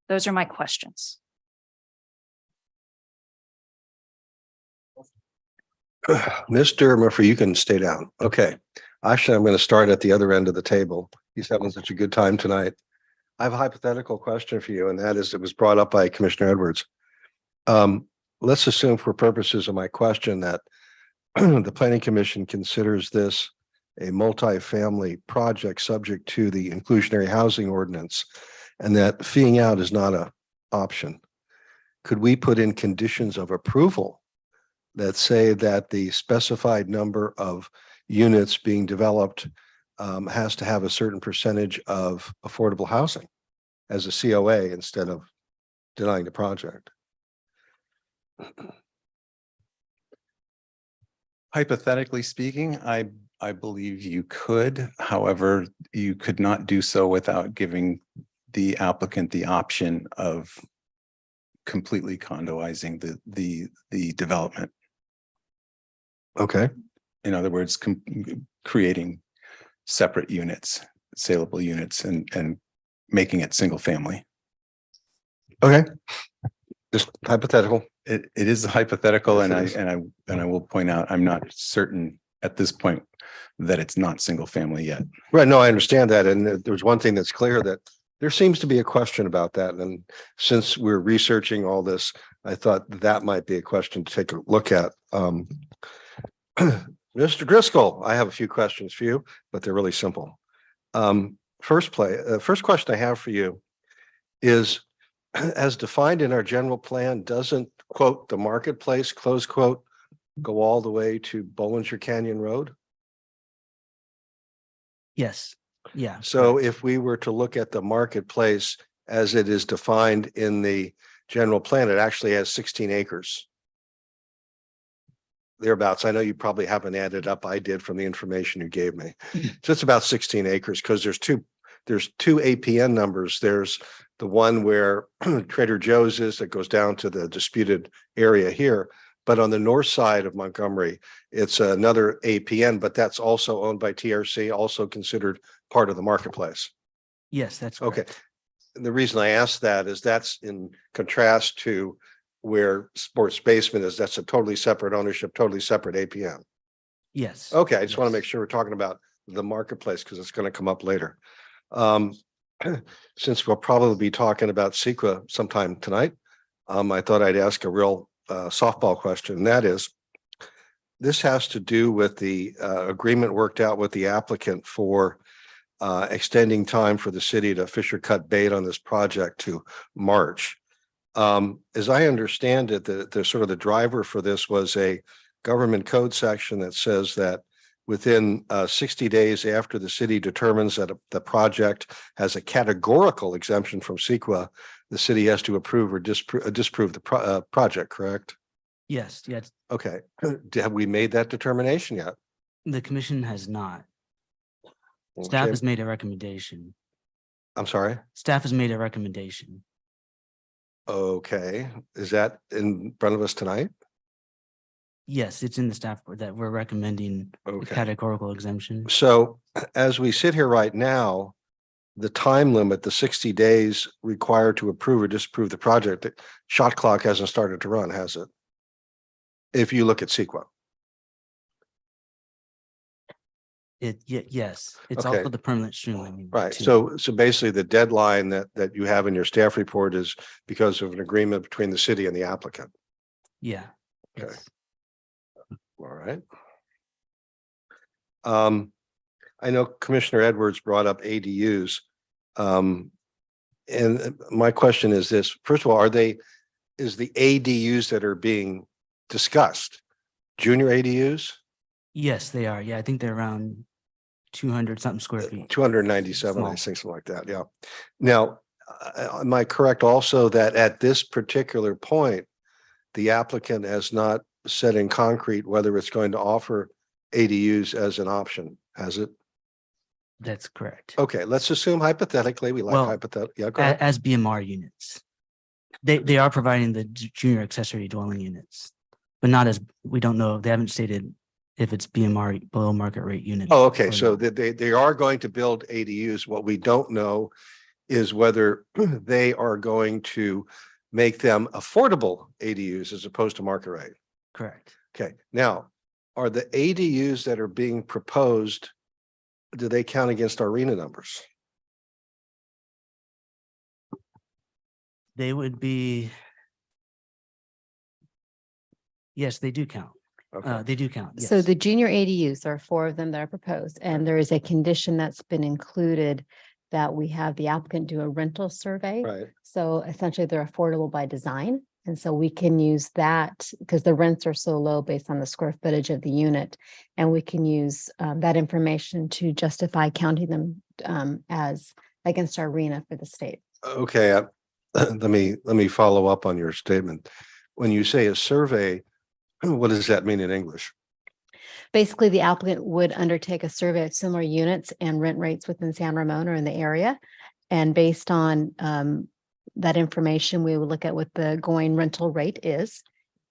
Those are my questions. Mr. Murphy, you can stay down. Okay. Actually, I'm going to start at the other end of the table. He's having such a good time tonight. I have a hypothetical question for you, and that is, it was brought up by Commissioner Edwards. Let's assume for purposes of my question that the Planning Commission considers this a multifamily project subject to the inclusionary housing ordinance, and that feeing out is not an option. Could we put in conditions of approval that say that the specified number of units being developed has to have a certain percentage of affordable housing as a COA instead of denying the project? Hypothetically speaking, I believe you could. However, you could not do so without giving the applicant the option of completely condoizing the development. Okay. In other words, creating separate units, saleable units, and making it single family. Okay. Just hypothetical. It is hypothetical, and Yes, I will point out, I'm not certain at this point that it's not single family yet. Right. No, I understand that. And there's one thing that's clear, that there seems to be a question about that. And since we're researching all this, I thought that might be a question to take a look at. Mr. Driscoll, I have a few questions for you, but they're really simple. First question I have for you is, as defined in our general plan, doesn't, quote, the marketplace, close quote, go all the way to Bollinger Canyon Road? Yes. Yeah. So correct. if we were to look at the marketplace as it is defined in the general plan, it actually has 16 acres. Thereabouts. I know you probably haven't added up. I did from the information you gave me. So it's about 16 acres, because there's two APN numbers. There's the one where Trader Joe's is, that goes down to the disputed area here. But on the north side of Montgomery, it's another APN, but that's also owned by TRC, also considered part of the marketplace. Yes, that's Okay. correct. And the reason I ask that is that's in contrast to where Sports Basement is. That's a totally separate ownership, totally separate APN. Yes. Okay, I just want to Yes. make sure we're talking about the marketplace, because it's going to come up later. Since we'll probably be talking about CEQA sometime tonight, I thought I'd ask a real softball question, and that is, this has to do with the agreement worked out with the applicant for extending time for the city to fish or cut bait on this project to March. As I understand it, the sort of the driver for this was a government code section that says that within 60 days after the city determines that the project has a categorical exemption from CEQA, the city has to approve or disprove the project, correct? Yes, yes, Okay, have we made that determination yet? the commission has not. Well, Staff Jay- has made a recommendation. I'm sorry. Staff has made a recommendation. Okay, is that in front of us tonight? Yes, it's in the staff report that we're recommending a Okay. categorical exemption. So as we sit here right now, the time limit, the 60 days required to approve or disapprove the project, the shot clock hasn't started to run, has it? If you look at CEQA. Yes, it's Okay. also the permanent streamlining. Right, too. so basically the deadline that you have in your staff report is because of an agreement between the city and the applicant. Yeah. Okay. yes. All right. I know Commissioner Edwards brought up ADUs. And my question is this, first of all, is the ADUs that are being discussed junior ADUs? Yes, they are. Yeah, I think they're around 200 something square feet. 297, I Small. think, something like that, yeah. Now, am I correct also that at this particular point, the applicant has not said in concrete whether it's going to offer ADUs as an option, has it? That's correct. Okay, let's assume hypothetically, we like Well, hypothetical, yeah, go ahead. As BMR units. They are providing the junior accessory dwelling units, but not as, we don't know, they haven't stated if it's BMR below market rate units. Oh, okay, or so not. they are going to build ADUs. What we don't know is whether they are going to make them affordable ADUs as opposed to market rate. Correct. Okay, now, are the ADUs that are being proposed, do they count against our RENA numbers? They would be. Yes, they do count. Okay, They do count. So yes. the junior ADUs, there are 4 of them that are proposed, and there is a condition that's been included that we have the applicant do a rental survey. right, So essentially they're affordable by design. And so we can use that because the rents are so low based on the square footage of the unit. And we can use that information to justify counting them as against our RENA for the state. okay, let me follow up on your statement. When you say a survey, what does that mean in English? Basically, the applicant would undertake a survey of similar units and rent rates within San Ramon or in the area. And based on that information, we will look at what the going rental rate is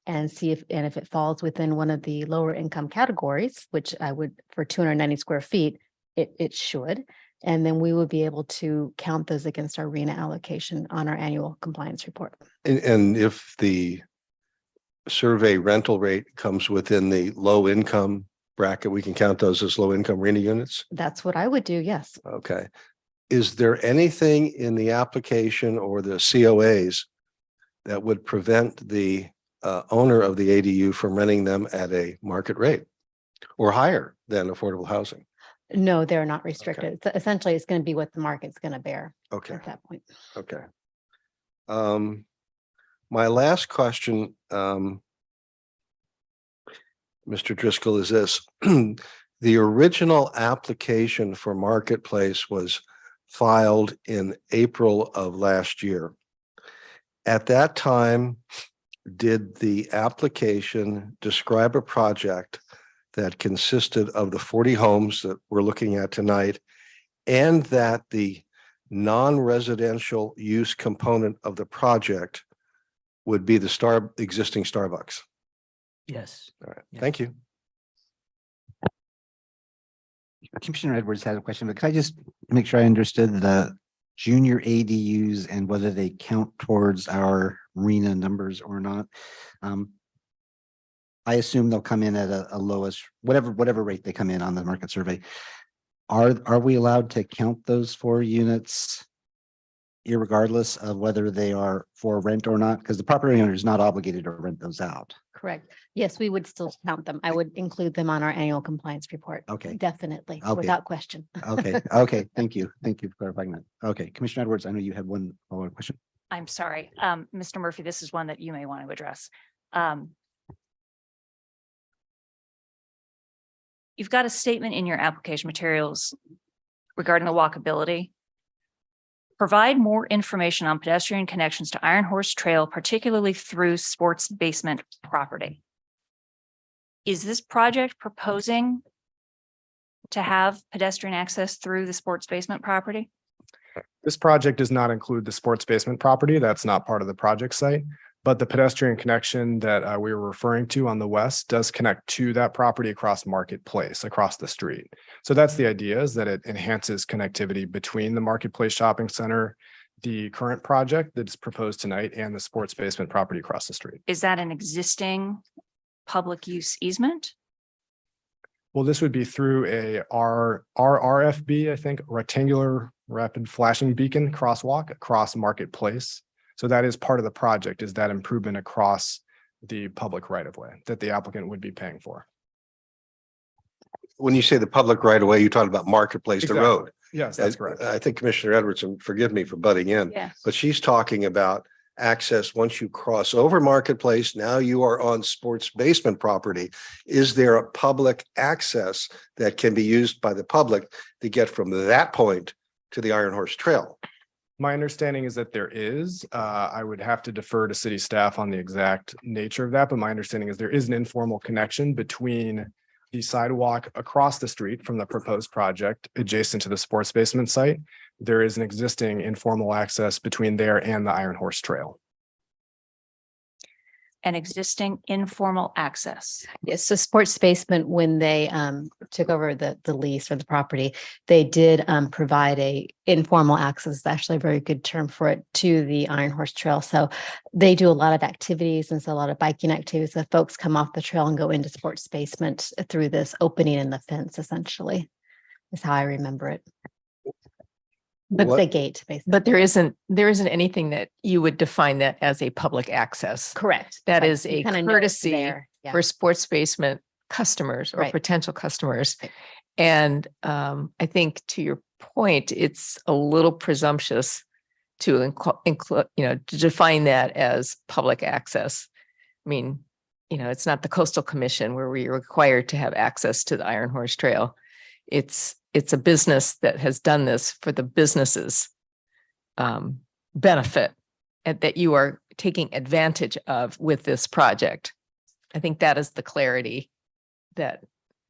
and see if it falls within one of the lower income categories, which I would, for 290 square feet, it should. And then we would be able to count those against our RENA allocation on our annual compliance report. And if the survey rental rate comes within the low income bracket, we can count those as low income RENA units? That's what I would do, yes. Okay. Is there anything in the application or the COAs that would prevent the owner of the ADU from renting them at a market rate or higher than affordable housing? No, they're not restricted. So essentially, it's going to be what the market's going to bear Okay, at that point. okay. My last question, Mr. Driscoll, is this. The original application for Marketplace was filed in April of last year. At that time, did the application describe a project that consisted of the 40 homes that we're looking at tonight, and that the non-residential use component of the project would be the existing Starbucks? Yes. All right, Yeah. thank you. Commissioner Edwards had a question, but could I just make sure I understood the junior ADUs and whether they count towards our RENA numbers or not? I assume they'll come in at a lowest, whatever rate they come in on the market survey. Are we allowed to count those 4 units irregardless of whether they are for rent or not? Because the property owner is not obligated to rent those out. Correct. Yes, we would still count them. I would include them on our annual compliance report. Okay. Definitely, Okay. without question. Okay, okay, thank you. Thank you for clarifying that. Okay, Commissioner Edwards, I know you had one follow-up question. I'm sorry, Mr. Murphy, this is one that you may want to address. You've got a statement in your application materials regarding the walkability. Provide more information on pedestrian connections to Iron Horse Trail, particularly through sports basement property. Is this project proposing to have pedestrian access through the sports basement property? This project does not include the sports basement property. That's not part of the project site. But the pedestrian connection that we were referring to on the west does connect to that property across Marketplace, across the street. So that's the idea, is that it enhances connectivity between the Marketplace Shopping Center, the current project that's proposed tonight, and the sports basement property across the street. Is that an existing public use easement? Well, this would be through a RFB, I think, rectangular rapid flashing beacon crosswalk across Marketplace. So that is part of the project, is that improvement across the public right of way that the applicant would be paying for. When you say the public right of way, you talk about Marketplace, the Exactly. road. Yes, that's correct. I think Commissioner Edwards, and forgive me for butting in, Yes. but she's talking about access once you cross over Marketplace. Now you are on sports basement property. Is there a public access that can be used by the public to get from that point to the Iron Horse Trail? My understanding is that there is. I would have to defer to city staff on the exact nature of that, but my understanding is there is an informal connection between the sidewalk across the street from the proposed project adjacent to the sports basement site. There is an existing informal access between there and the Iron Horse Trail. An existing informal access. Yes, so sports basement, when they took over the lease or the property, they did provide a informal access, actually a very good term for it, to the Iron Horse Trail. So they do a lot of activities, and so a lot of biking activities. The folks come off the trail and go into sports basement through this opening in the fence, essentially, is how I remember it. But What- the gate, basically. But there isn't anything that you would define that as a public access. Correct. That Right. is You a kinda know it's courtesy there. Yeah. for sports basement customers or Right. potential customers. Right. And I think to your point, it's a little presumptuous to include, to define that as public access. I mean, it's not the Coastal Commission where we're required to have access to the Iron Horse Trail. It's a business that has done this for the business's benefit, and that you are taking advantage of with this project. I think that is the clarity that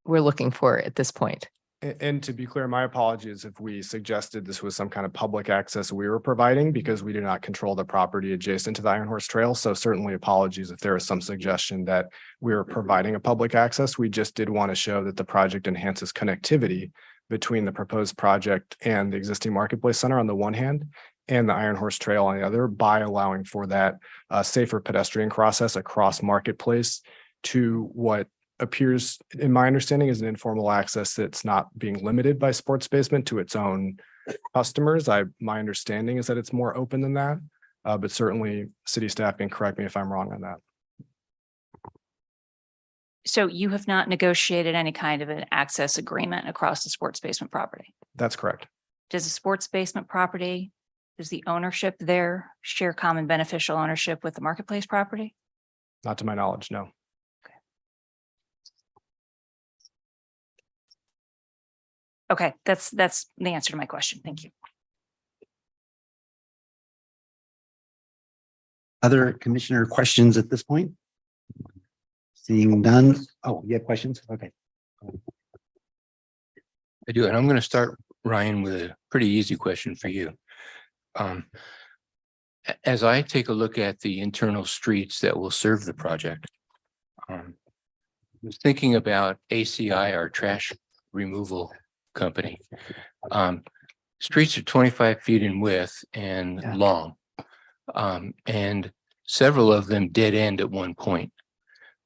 we're looking for at this point. And to be clear, my apologies if we suggested this was some kind of public access we were providing, because we do not control the property adjacent to the Iron Horse Trail. So certainly apologies if there is some suggestion that we were providing a public access. We just did want to show that the project enhances connectivity between the proposed project and the existing Marketplace Center on the one hand, and the Iron Horse Trail on the other, by allowing for that safer pedestrian process across Marketplace to what appears, in my understanding, is an informal access that's not being limited by sports basement to its own customers. My understanding is that it's more open than that, but certainly city staff can correct me if I'm wrong on that. So you have not negotiated any kind of an access agreement across the sports basement property? That's correct. Does the sports basement property, does the ownership there share common beneficial ownership with the Marketplace property? Not to my knowledge, no. Okay, that's the answer to my question. Thank you. Other commissioner questions at this point? Seeing none. Oh, you have questions? Okay. I do, and I'm going to start, Ryan, with a pretty easy question for you. As I take a look at the internal streets that will serve the project, I was thinking about ACI, our trash removal company. Streets are 25 feet in width and Yeah. long, and several of them dead end at one point.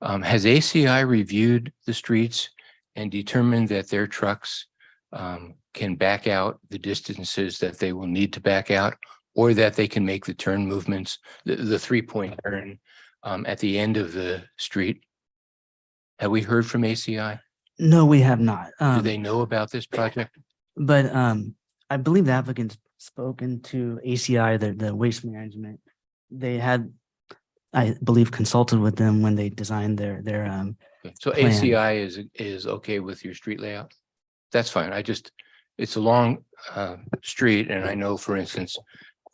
Has ACI reviewed the streets and determined that their trucks can back out the distances that they will need to back out, or that they can make the turn movements, the 3-point turn at the end of the street. Have we heard from ACI? No, we have not. Do they know about this project? But I believe the applicant's spoken to ACI, the waste management. They had, I believe, consulted with them when they designed their Okay, so plan. ACI is okay with your street layout? That's fine. It's a long street, and I know, for instance,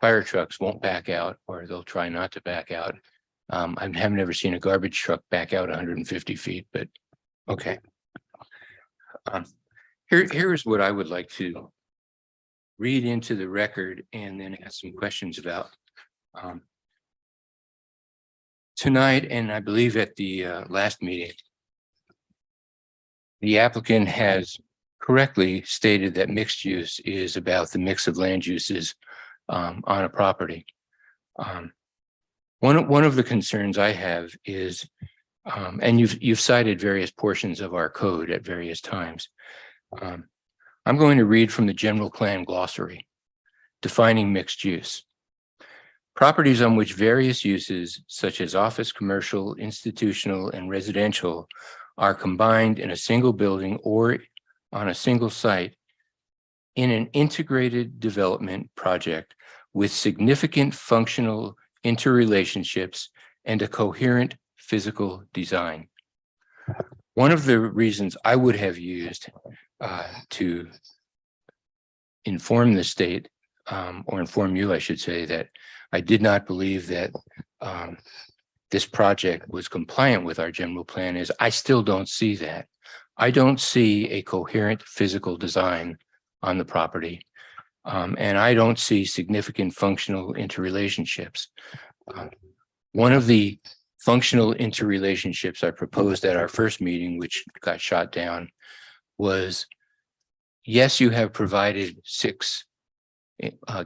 fire trucks won't back out, or they'll try not to back out. I have never seen a garbage truck back out 150 feet, but okay. Here's what I would like to read into the record and then ask some questions about. Tonight, and I believe at the last meeting, the applicant has correctly stated that mixed use is about the mix of land uses on a property. One of the concerns I have is, and you've cited various portions of our code at various times. I'm going to read from the general plan glossary defining mixed use. Properties on which various uses such as office, commercial, institutional, and residential are combined in a single building or on a single site in an integrated development project with significant functional interrelationships and a coherent physical design. One of the reasons I would have used to inform the state, or inform you, I should say, that I did not believe that this project was compliant with our general plan is I still don't see that. I don't see a coherent physical design on the property. And I don't see significant functional interrelationships. One of the functional interrelationships I proposed at our first meeting, which got shot down, was yes, you have provided 6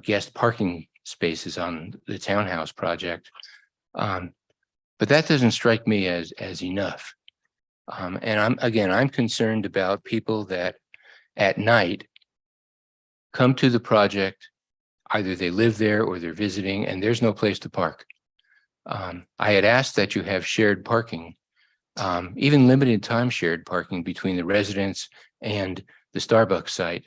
guest parking spaces on the townhouse project. But that doesn't strike me as enough. And I'm concerned about people that at night come to the project, either they live there or they're visiting, and there's no place to park. I had asked that you have shared parking, even limited time shared parking between the residents and the Starbucks site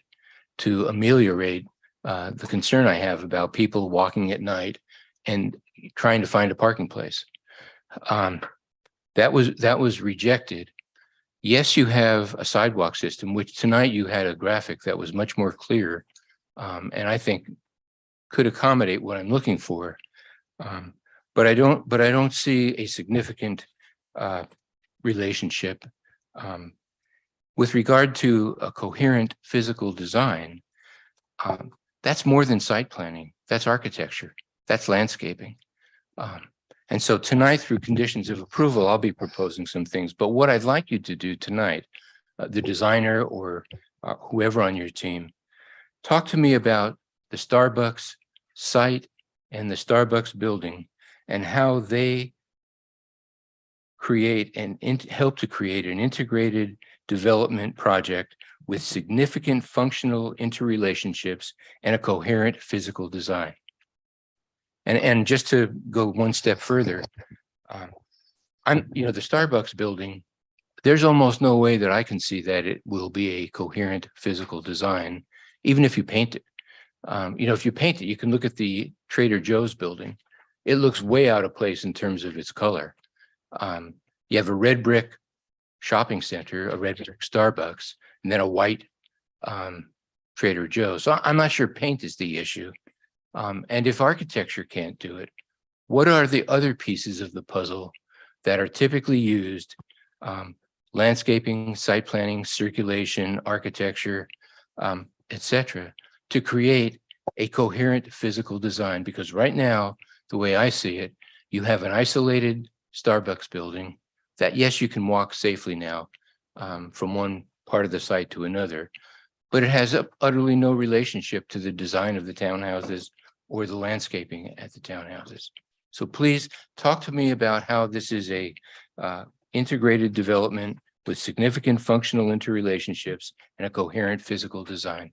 to ameliorate the concern I have about people walking at night and trying to find a parking place. That was rejected. Yes, you have a sidewalk system, which tonight you had a graphic that was much more clear, and I think could accommodate what I'm looking for. But I don't see a significant relationship with regard to a coherent physical design. That's more than site planning. That's architecture. That's landscaping. And so tonight, through conditions of approval, I'll be proposing some things. But what I'd like you to do tonight, the designer or whoever on your team, talk to me about the Starbucks site and the Starbucks building and how they create and help to create an integrated development project with significant functional interrelationships and a coherent physical design. And just to go one step further, the Starbucks building, there's almost no way that I can see that it will be a coherent physical design, even if you paint it. If you paint it, you can look at the Trader Joe's building. It looks way out of place in terms of its color. You have a red brick shopping center, a red brick Starbucks, and then a white Trader Joe's. So I'm not sure paint is the issue. And if architecture can't do it, what are the other pieces of the puzzle that are typically used? Landscaping, site planning, circulation, architecture, etc., to create a coherent physical design. Because right now, the way I see it, you have an isolated Starbucks building that, yes, you can walk safely now from one part of the site to another, but it has utterly no relationship to the design of the townhouses or the landscaping at the townhouses. So please talk to me about how this is a integrated development with significant functional interrelationships and a coherent physical design.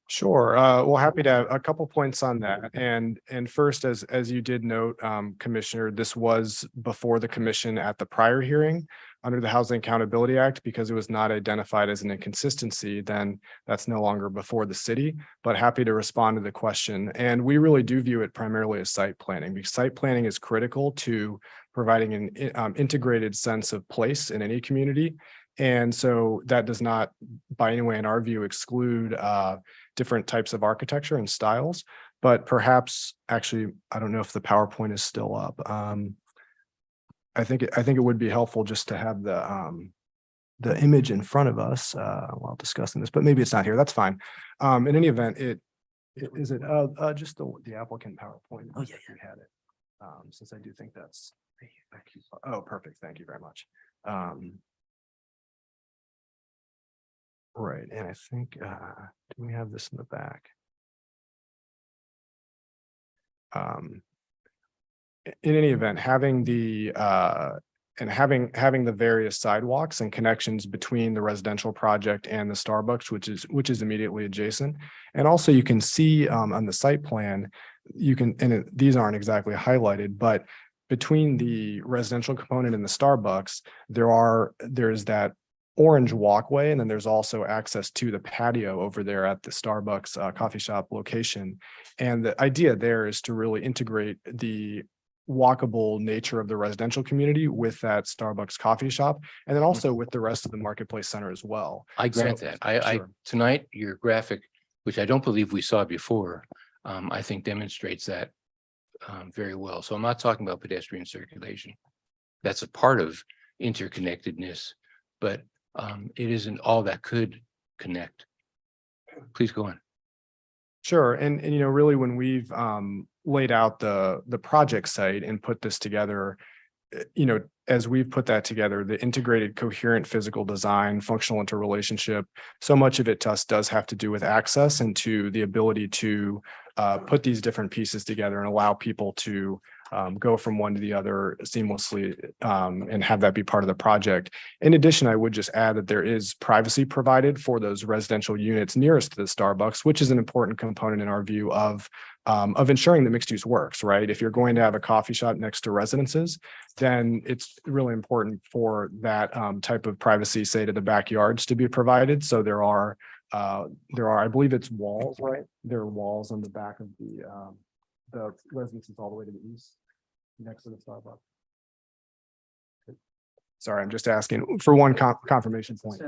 Sure. Well, happy to have a couple points on that. And first, as you did note, Commissioner, this was before the commission at the prior hearing under the Housing Accountability Act, because it was not identified as an inconsistency, then that's no longer before the city, but happy to respond to the question. And we really do view it primarily as site planning, because site planning is critical to providing an integrated sense of place in any community. And so that does not, by any way, in our view, exclude different types of architecture and styles, but perhaps actually, I don't know if the PowerPoint is still up. I think it would be helpful just to have the image in front of us while discussing this, but maybe it's not here. That's fine. In any event, is it just the applicant PowerPoint? Oh, yeah, We had it. Since I do think that's, oh, perfect. Thank you very much. Right, and I think, do we have this in the back? In any event, having the having the various sidewalks and connections between the residential project and the Starbucks, which is immediately adjacent. And also you can see on the site plan, these aren't exactly highlighted, but between the residential component and the Starbucks, there's that orange walkway, and then there's also access to the patio over there at the Starbucks coffee shop location. And the idea there is to really integrate the walkable nature of the residential community with that Starbucks coffee shop, and then also with the rest of the marketplace center as well. I grant that. Sure. Tonight, your graphic, which I don't believe we saw before, I think demonstrates that very well. So I'm not talking about pedestrian circulation. That's a part of interconnectedness, but it isn't all that could connect. Please go on. Sure. And really when we've laid out the project site and put this together, as we've put that together, the integrated coherent physical design, functional interrelationship, so much of it to us does have to do with access and to the ability to put these different pieces together and allow people to go from one to the other seamlessly and have that be part of the project. In addition, I would just add that there is privacy provided for those residential units nearest to the Starbucks, which is an important component in our view of ensuring that mixed use works, right? If you're going to have a coffee shop next to residences, then it's really important for that type of privacy, say to the backyards, to be provided. So there are, I believe it's walls, right? There are walls on the back of the residences all the way to the east, next to the Starbucks. Sorry, I'm just asking for one confirmation point.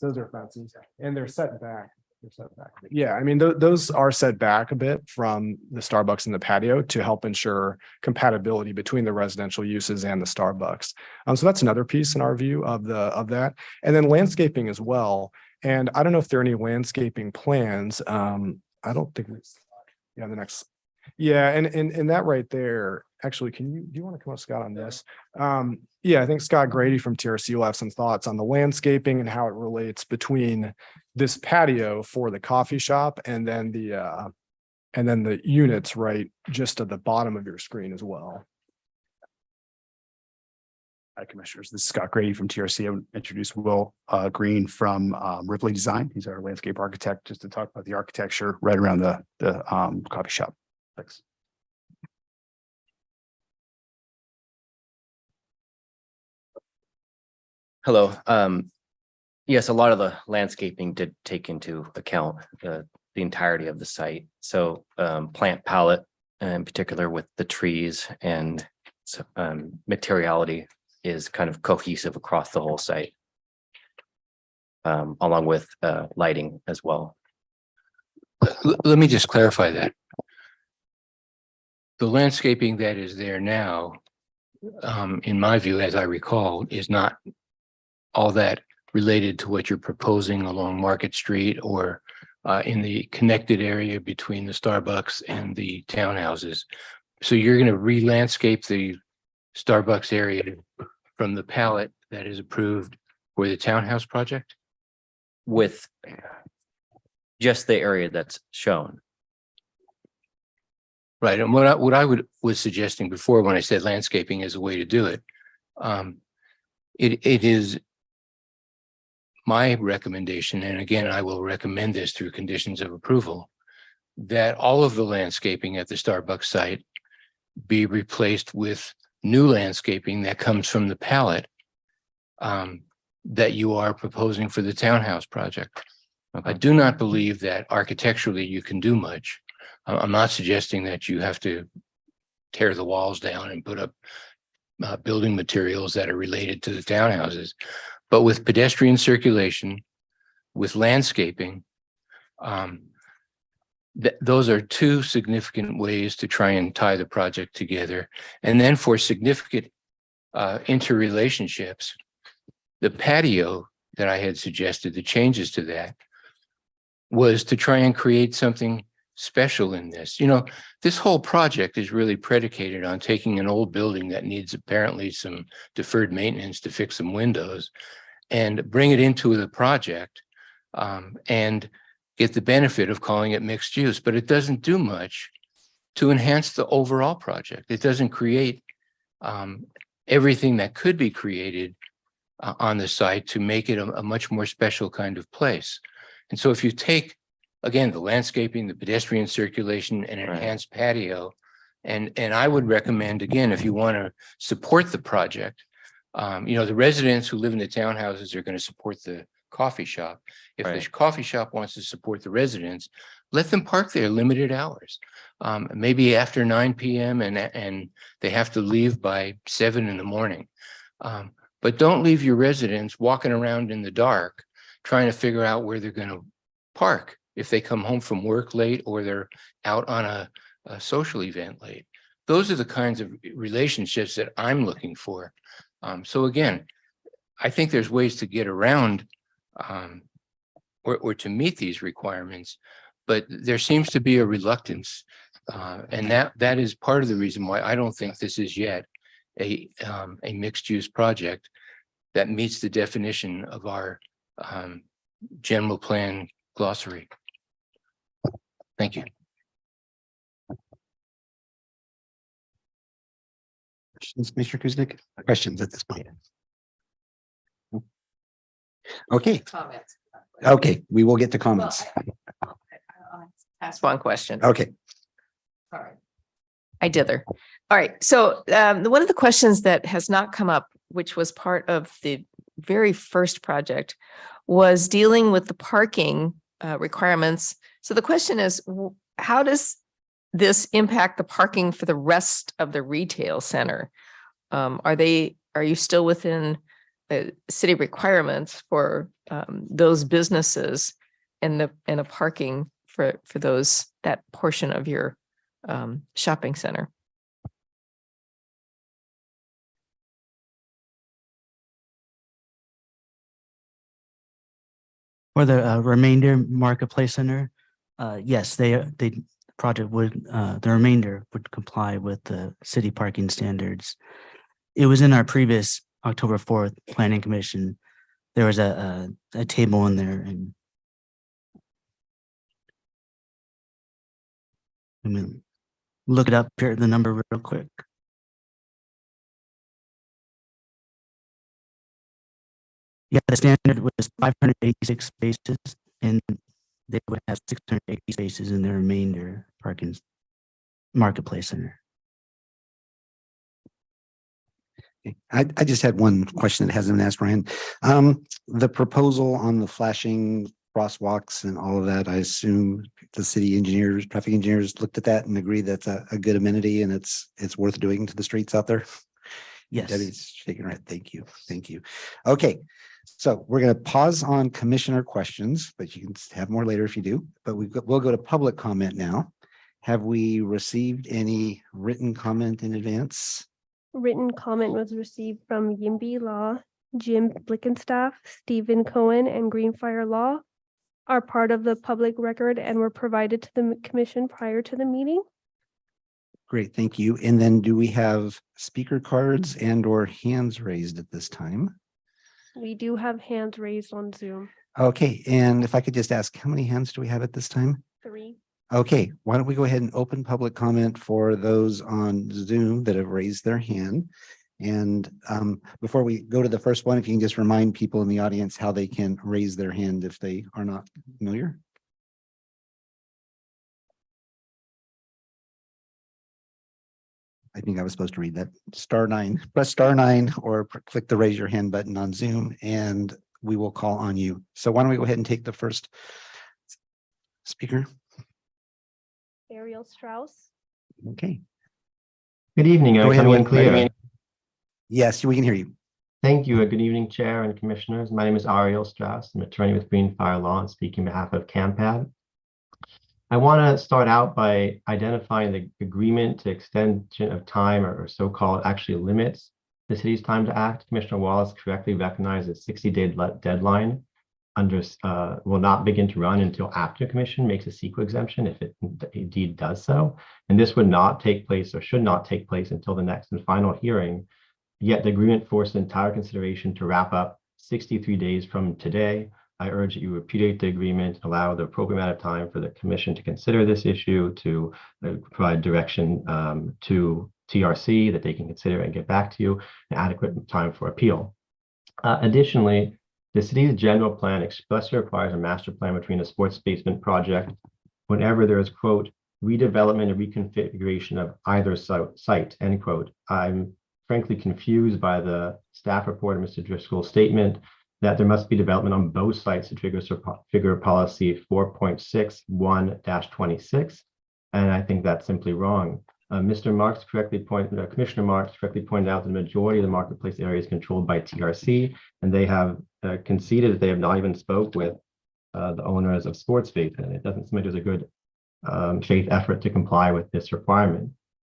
Those are fences and they're set back. They're set back. Yeah, I mean, those are set back a bit from the Starbucks and the patio to help ensure compatibility between the residential uses and the Starbucks. So that's another piece in our view of that. And then landscaping as well. And I don't know if there are any landscaping plans. I don't think the next. Yeah, and that right there, actually, do you want to come up, Scott, on this? Yeah, I think Scott Grady from TRC will have some thoughts on the landscaping and how it relates between this patio for the coffee shop and then the units right just at the bottom of your screen as well. Hi, Commissioners. This is Scott Grady from TRC. I would introduce Will Green from Ripley Design. He's our landscape architect, just to talk about the architecture right around the coffee shop. Thanks. Hello. Yes, a lot of the landscaping did take into account the entirety of the site. So plant palette, in particular with the trees and materiality, is kind of cohesive across the whole site, along with lighting as well. Let me just clarify that. The landscaping that is there now, in my view, as I recall, is not all that related to what you're proposing along Market Street or in the connected area between the Starbucks and the townhouses. So you're going to re-landscape the Starbucks area from the palette that is approved for the townhouse project? With just the area that's shown. Right. And what I was suggesting before when I said landscaping is a way to do it, it is my recommendation, and again, I will recommend this through conditions of approval, that all of the landscaping at the Starbucks site be replaced with new landscaping that comes from the palette that you are proposing for the townhouse project. I do not believe that architecturally you can do much. I'm not suggesting that you have to tear the walls down and put up building materials that are related to the townhouses, but with pedestrian circulation, with landscaping, those are two significant ways to try and tie the project together. And then for significant interrelationships, the patio that I had suggested, the changes to that, was to try and create something special in this. You know, this whole project is really predicated on taking an old building that needs apparently some deferred maintenance to fix some windows and bring it into the project and get the benefit of calling it mixed use, but it doesn't do much to enhance the overall project. It doesn't create everything that could be created on the site to make it a much more special kind of place. And so if you take, again, the landscaping, the pedestrian circulation, and enhanced patio, and I would recommend, again, if you want to support the project, you know, the residents who live in the townhouses are going to support the coffee shop. If the coffee shop wants to support the residents, let them park there limited hours. Maybe after 9 p.m. and they have to leave by 7 in the morning. But don't leave your residents walking around in the dark trying to figure out where they're going to park if they come home from work late or they're out on a social event late. Those are the kinds of relationships that I'm looking for. So again, I think there's ways to get around or to meet these requirements, but there seems to be a reluctance. And that is part of the reason why I don't think this is yet a mixed use project that meets the definition of our general plan glossary. Thank you. Questions, Commissioner Kuznick? Questions at this point? Okay, Comments. okay, we will get to comments. Ask one question. Okay, Sorry. I dither. All right. So one of the questions that has not come up, which was part of the very first project, was dealing with the parking requirements. So the question is, how does this impact the parking for the rest of the retail center? Are you still within city requirements for those businesses and the parking for that portion of your shopping center? For the remainder marketplace center, yes, the project would, the remainder would comply with the city parking standards. It was in our previous October 4th Planning Commission. There was a table in there, and let me look it up here, the number real quick. Yeah, the standard was 586 spaces, and they would have 680 spaces in the remainder parking marketplace center. I just had one question that hasn't been asked, Brian. The proposal on the flashing crosswalks and all of that, I assume the city engineers, traffic engineers looked at that and agreed that's a good amenity and it's worth doing to the streets out there. Yes. Debbie's shaking her head. Thank you. Thank you. Okay. So we're going to pause on commissioner questions, but you can have more later if you do, but we'll go to public comment now. Have we received any written comment in advance? Written comment was received from Yimby Law, Jim Blickenstaff, Stephen Cohen, and Greenfire Law are part of the public record and were provided to the commission prior to the meeting. Great, thank you. And then do we have speaker cards and or hands raised at this time? We do have hands raised on Zoom. Okay, and if I could just ask, how many hands do we have at this time? 3. Okay, why don't we go ahead and open public comment for those on Zoom that have raised their hand? And before we go to the first one, if you can just remind people in the audience how they can raise their hand if they are not familiar. I think I was supposed to read that. *9, press *9 or click the raise your hand button on Zoom and we will call on you. So why don't we go ahead and take the first speaker? Ariel Strauss. Okay. Good evening. Go ahead, Coming in with- clear. Yes, we can hear you. Thank you. Good evening, Chair and Commissioners. My name is Ariel Strauss. I'm an attorney with Greenfire Law and speaking on behalf of CAMPAD. I want to start out by identifying the agreement to extension of time or so-called actually limits the city's time to act. Commissioner Wallace correctly recognized a 60-day deadline will not begin to run until after commission makes a CEQA exemption if it indeed does so. And this would not take place or should not take place until the next and final hearing. Yet the agreement forced entire consideration to wrap up 63 days from today. I urge that you repudiate the agreement, allow the appropriate amount of time for the commission to consider this issue, to provide direction to TRC that they can consider and get back to you, and adequate time for appeal. Additionally, the city's general plan expressly requires a master plan between a sports basement project whenever there is, quote, redevelopment and reconfiguration of either site, end quote. I'm frankly confused by the staff report of Mr. Driscoll's statement that there must be development on both sites to trigger policy 4.61-26. And I think that's simply wrong. Commissioner Marks correctly pointed out that the majority of the marketplace area is controlled by TRC, and they have conceded that they have not even spoke with the owners of Sports Faith, and it doesn't seem like there's a good faith effort to comply with this requirement.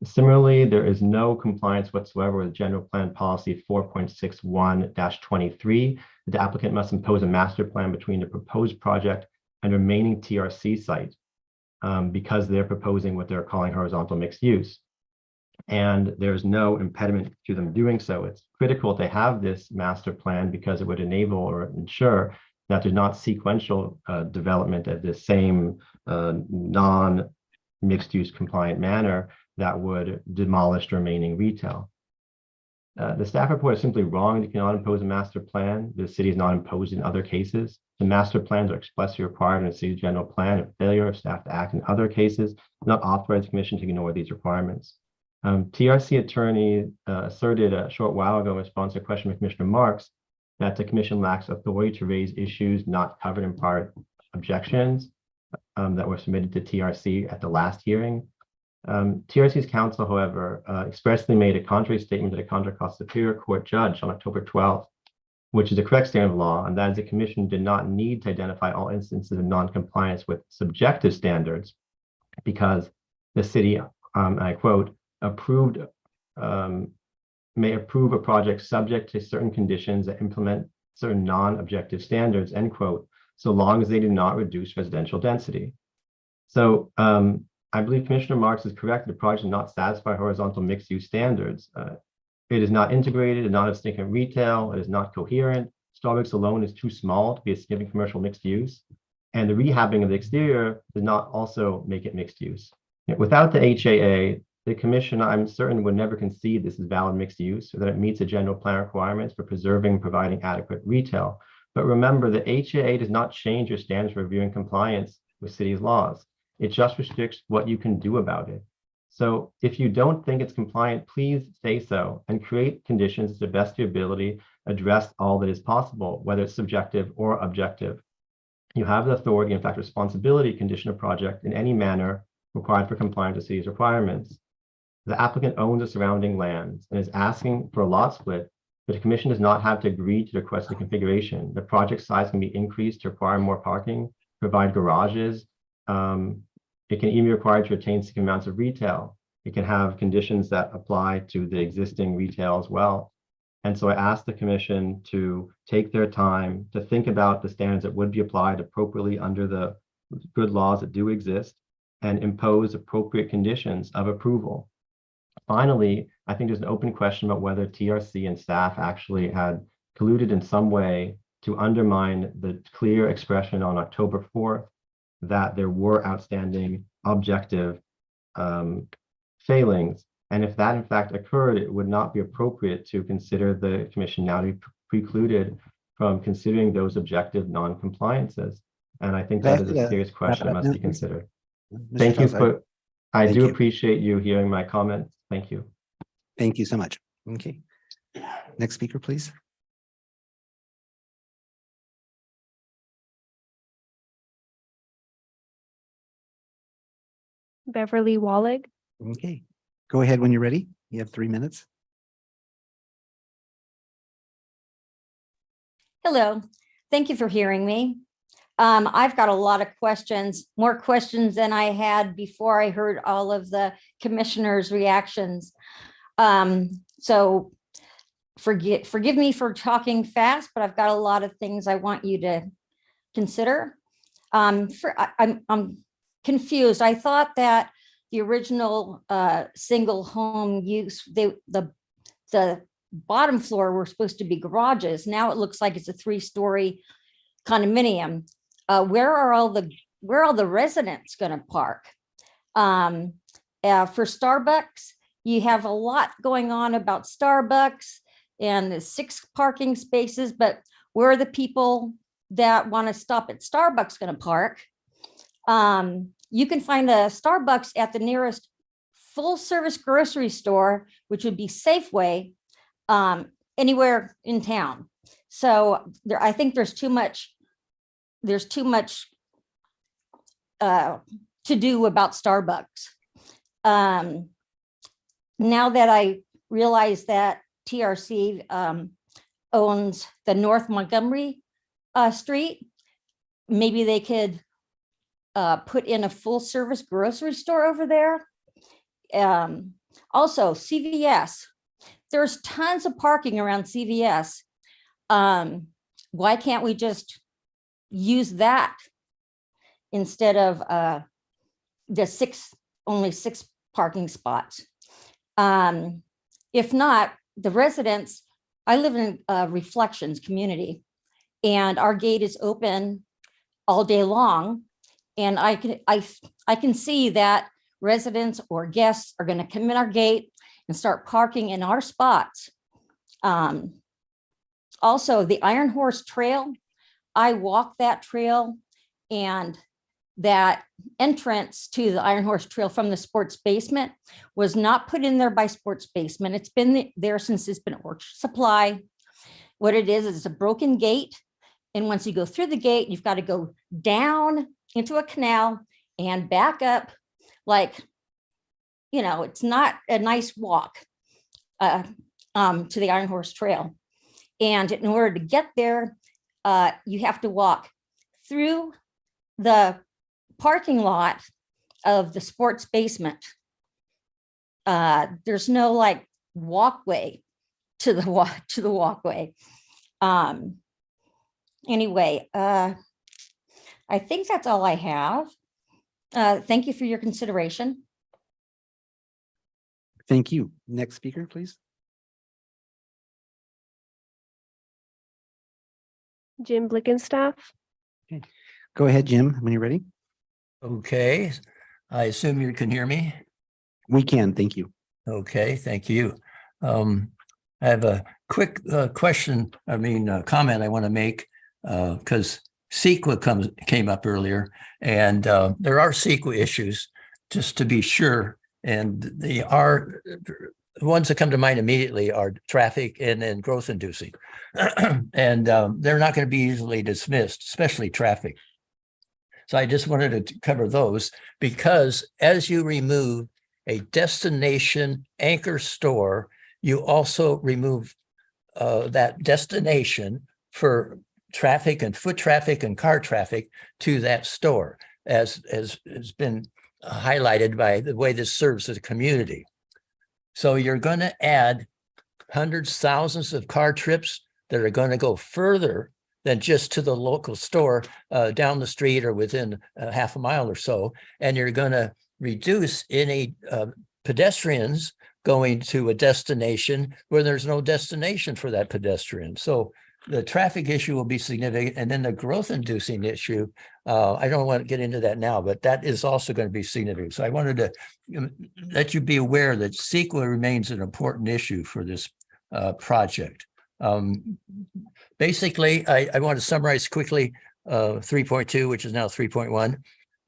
Similarly, there is no compliance whatsoever with General Plan Policy 4.61-23. The applicant must impose a master plan between the proposed project and remaining TRC site because they're proposing what they're calling horizontal mixed use. And there's no impediment to them doing so. It's critical to have this master plan because it would enable or ensure that there's not sequential development of the same non-mixed use compliant manner that would demolish the remaining retail. The staff report is simply wrong. You cannot impose a master plan. The city is not imposed in other cases. The master plans are expressly required in the city's general plan. And failure of staff to act in other cases does not authorize the commission to ignore these requirements. TRC attorney asserted a short while ago in response to a question from Commissioner Marks that the commission lacks authority to raise issues not covered in prior objections that were submitted to TRC at the last hearing. TRC's counsel, however, expressly made a contrary statement to the Contra Costa Superior Court judge on October 12th, which is a correct standard of law, and that is the commission did not need to identify all instances of non-compliance with subjective standards because the city, I quote, may approve a project subject to certain conditions that implement certain non-objective standards, end quote, so long as they do not reduce residential density. So I believe Commissioner Marks is correct. The project does not satisfy horizontal mixed use standards. It is not integrated, it does not have significant retail, it is not coherent. Starbucks alone is too small to be a significant commercial mixed use. And the rehabbing of the exterior does not also make it mixed use. Without the HAA, the commission, I'm certain, would never concede this is valid mixed use or that it meets the general plan requirements for preserving and providing adequate retail. But remember, the HAA does not change your standards for reviewing compliance with city's laws. It just restricts what you can do about it. So if you don't think it's compliant, please say so and create conditions to the best of your ability, address all that is possible, whether it's subjective or objective. You have the authority, in fact, responsibility to condition a project in any manner required for compliance with city's requirements. The applicant owns the surrounding lands and is asking for a lot split, but the commission does not have to agree to the requested configuration. The project size can be increased to require more parking, provide garages. It can even be required to retain significant amounts of retail. It can have conditions that apply to the existing retail as well. And so I asked the commission to take their time to think about the standards that would be applied appropriately under the good laws that do exist and impose appropriate conditions of approval. Finally, I think there's an open question about whether TRC and staff actually had colluded in some way to undermine the clear expression on October 4th that there were outstanding objective failings And if that in fact occurred, it would not be appropriate to consider the commission now to be precluded from considering those objective non-compliances. And I think Could I that ask is you a to serious wrap question it that up must now, be please? considered. Mr. Thank you Strauss, for, I thank do you. appreciate you hearing my comments. Thank you. Thank you so much. Okay. Next speaker, please. Beverly Wallig. Okay. Go ahead when you're ready. You have 3 minutes. Hello, thank you for hearing me. I've got a lot of questions, more questions than I had before I heard all of the commissioners' reactions. So forgive me for talking fast, but I've got a lot of things I want you to consider. I'm confused. I thought that the original single home use, the bottom floor were supposed to be garages. Now it looks like it's a 3-story condominium. Where are all the residents going to park? For Starbucks, you have a lot going on about Starbucks and the 6 parking spaces, but where are the people that want to stop at Starbucks going to park? You can find a Starbucks at the nearest full service grocery store, which would be Safeway, anywhere in town. So I think there's too much to do about Starbucks. Now that I realize that TRC owns the North Montgomery Street, maybe they could put in a full service grocery store over there. Also CVS, there's tons of parking around CVS. Why can't we just use that instead of the only 6 parking spots? If not, the residents, I live in Reflections community, and our gate is open all day long. And I can see that residents or guests are going to come in our gate and start parking in our spots. Also, the Iron Horse Trail, I walk that trail, and that entrance to the Iron Horse Trail from the sports basement was not put in there by Sports Basement. It's been there since it's been Orchard Supply. What it is a broken gate. And once you go through the gate, you've got to go down into a canal and back up. Like, you know, it's not a nice walk to the Iron Horse Trail. And in order to get there, you have to walk through the parking lot of the Sports Basement. There's no like walkway to the walkway. Anyway, I think that's all I have. Thank you for your consideration. Thank you. Next speaker, please. Jim Blickenstaff. Go ahead, Jim, when you're ready. Okay, I assume you can hear me? We can, thank you. Okay, thank you. I have a quick comment I want to make because CEQA came up earlier, and there are CEQA issues, just to be sure, and the ones that come to mind immediately are traffic and then growth inducing. And they're not going to be easily dismissed, especially traffic. So I just wanted to cover those, because as you remove a destination anchor store, you also remove that destination for traffic and foot traffic and car traffic to that store, as has been highlighted by the way this serves the community. So you're going to add hundreds, thousands of car trips that are going to go further than just to the local store down the street or within half a mile or so. And you're going to reduce any pedestrians going to a destination where there's no destination for that pedestrian. So the traffic issue will be significant, and then the growth inducing issue. I don't want to get into that now, but that is also going to be significant. So I wanted to let you be aware that CEQA remains an important issue for this project. Basically, I want to summarize quickly 3.2, which is now 3.1.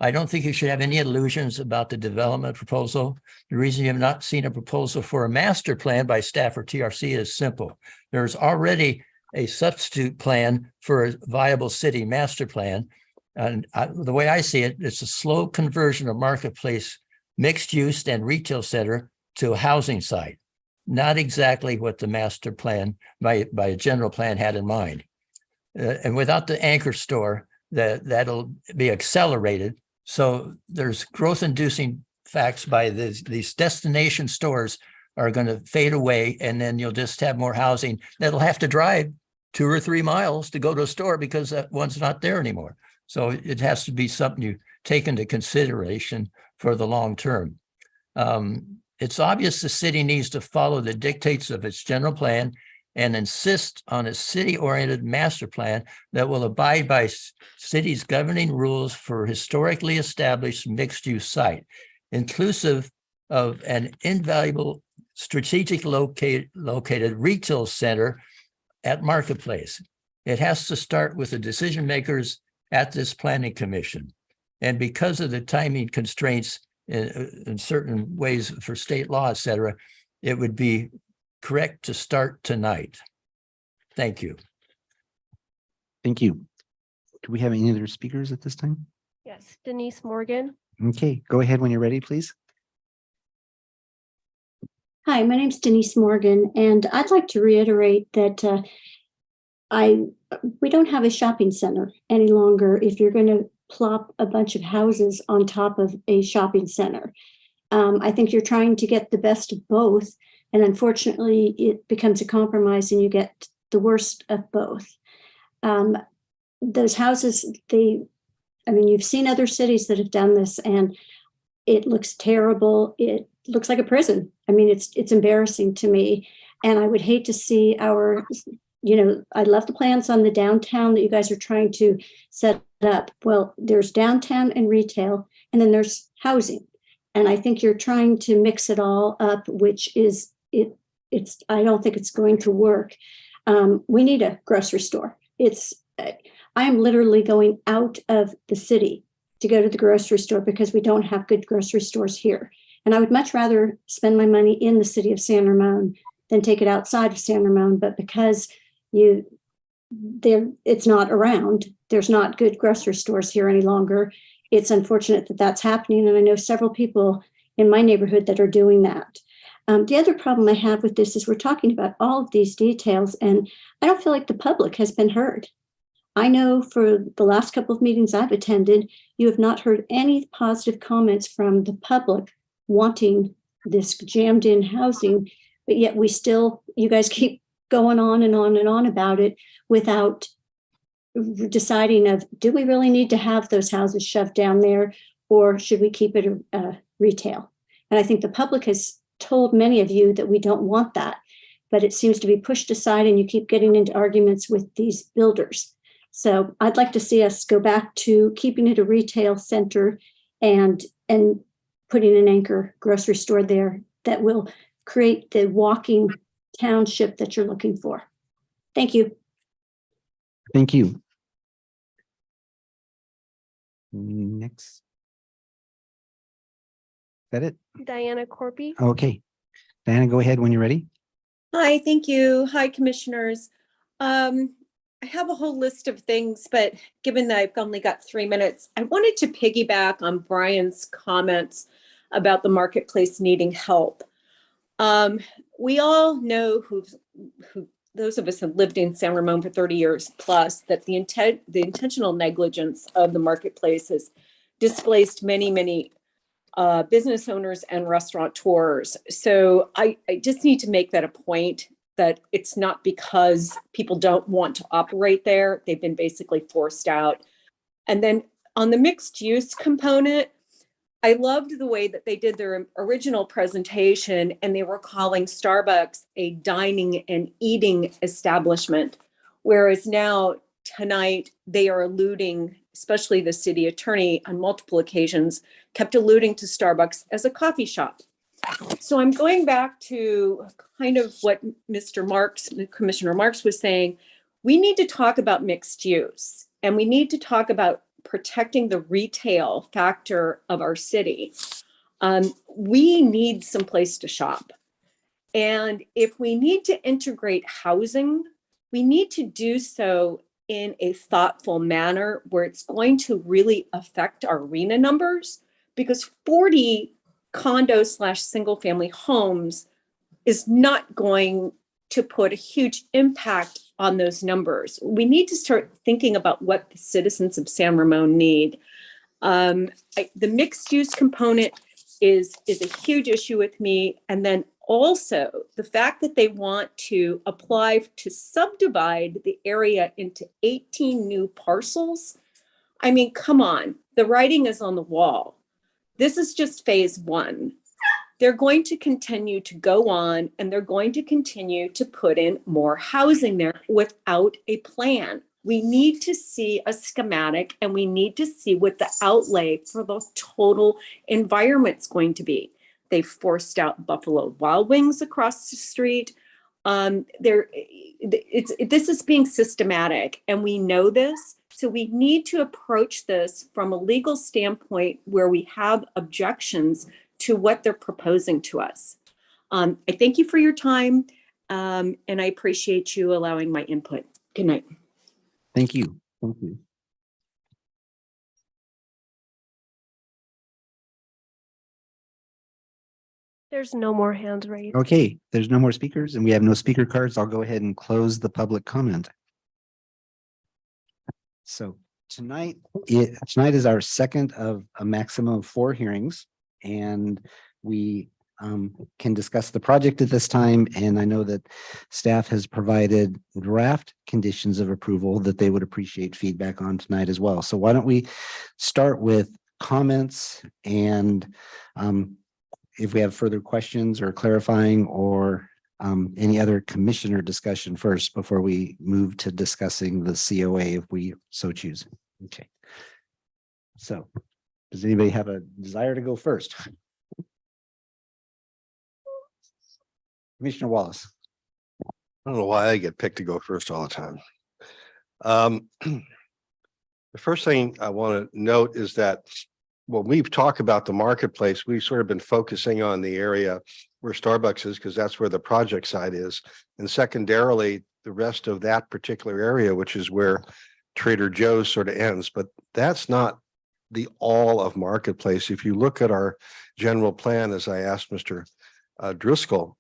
I don't think you should have any illusions about the development proposal. The reason you have not seen a proposal for a master plan by staff or TRC is simple. There's already a substitute plan for a viable city master plan. And the way I see it, it's a slow conversion of marketplace, mixed use and retail center to a housing site. Not exactly what the master plan by a general plan had in mind. And without the anchor store, that'll be accelerated. So there's growth inducing facts by these destination stores are going to fade away, and then you'll just have more housing that'll have to drive 2 or 3 miles to go to a store because that one's not there anymore. So it has to be something you take into consideration for the long term. It's obvious the city needs to follow the dictates of its general plan and insist on a city-oriented master plan that will abide by city's governing rules for historically established mixed-use site, inclusive of an invaluable strategic located retail center at Marketplace. It has to start with the decision makers at this planning commission. And because of the timing constraints in certain ways for state law, et cetera, it would be correct to start tonight. Thank you. Thank you. Do we have any other speakers at this time? Yes, Denise Morgan. Okay, go ahead when you're ready, please. Hi, my name's Denise Morgan, and I'd like to reiterate that we don't have a shopping center any longer if you're going to plop a bunch of houses on top of a shopping center. I think you're trying to get the best of both, and unfortunately, it becomes a compromise and you get the worst of both. Those houses, you've seen other cities that have done this, and it looks terrible. It looks like a prison. It's embarrassing to me. And I would hate to see I love the plans on the downtown that you guys are trying to set up. Well, there's downtown and retail, and then there's housing. And I think you're trying to mix it all up, which is, I don't think it's going to work. We need a grocery store. I am literally going out of the city to go to the grocery store because we don't have good grocery stores here. And I would much rather spend my money in the city of San Ramon than take it outside of San Ramon. But because it's not around, there's not good grocery stores here any longer. It's unfortunate that that's happening. And I know several people in my neighborhood that are doing that. The other problem I have with this is we're talking about all of these details, and I don't feel like the public has been heard. I know for the last couple of meetings I've attended, you have not heard any positive comments from the public wanting this jammed in housing, but yet you guys keep going on and on and on about it without deciding of, do we really need to have those houses shoved down there, or should we keep it retail? And I think the public has told many of you that we don't want that, but it seems to be pushed aside and you keep getting into arguments with these builders. So I'd like to see us go back to keeping it a retail center and putting an anchor grocery store there that will create the walking township that you're looking for. Thank you. Thank you. Next. Is that it? Diana Corby. Okay. Diana, go ahead when you're ready. Hi, thank you. Hi, commissioners. I have a whole list of things, but given that I've only got 3 minutes, I wanted to piggyback on Brian's comments about the marketplace needing help. We all know those of us who have lived in San Ramon for 30 years plus, that the intentional negligence of the marketplace has displaced many business owners and restaurateurs. So I just need to make that a point, that it's not because people don't want to operate there. They've been basically forced out. And then on the mixed use component, I loved the way that they did their original presentation and they were calling Starbucks a dining and eating establishment. Whereas now, tonight, they are alluding, especially the city attorney on multiple occasions, kept alluding to Starbucks as a coffee shop. So I'm going back to kind of what Mr. Marks, Commissioner Marks was saying. We need to talk about mixed use, and we need to talk about protecting the retail factor of our city. We need some place to shop. And if we need to integrate housing, we need to do so in a thoughtful manner where it's going to really affect our RENA numbers, because 40 condo/single family homes is not going to put a huge impact on those numbers. We need to start thinking about what the citizens of San Ramon need. The mixed use component is a huge issue with me. And then also the fact that they want to apply to subdivide the area into 18 new parcels. I mean, come on, the writing is on the wall. This is just phase one. They're going to continue to go on, and they're going to continue to put in more housing there without a plan. We need to see a schematic, and we need to see what the outlay for the total environment's going to be. They forced out Buffalo Wild Wings across the street. This is being systematic, and we know this. So we need to approach this from a legal standpoint where we have objections to what they're proposing to us. I thank you for your time, and I appreciate you allowing my input. Good night. Thank you. Thank you. There's no more hands raised. Okay, there's no more speakers and we have no speaker cards. I'll go ahead and close the public comment. So tonight is our second of a maximum of 4 hearings, and we can discuss the project at this time. And I know that staff has provided draft conditions of approval that they would appreciate feedback on tonight as well. So why don't we start with comments, and if we have further questions or clarifying or any other commissioner discussion first before we move to discussing the COA if we so choose. Okay. So does anybody have a desire to go first? Commissioner Wallace. I don't know why I get picked to go first all the time. The first thing I want to note is that when we've talked about the marketplace, we've sort of been focusing on the area where Starbucks is, because that's where the project site is. And secondarily, the rest of that particular area, which is where Trader Joe's sort of ends. But that's not the all of marketplace. If you look at our general plan, as I asked Mr. Driscoll,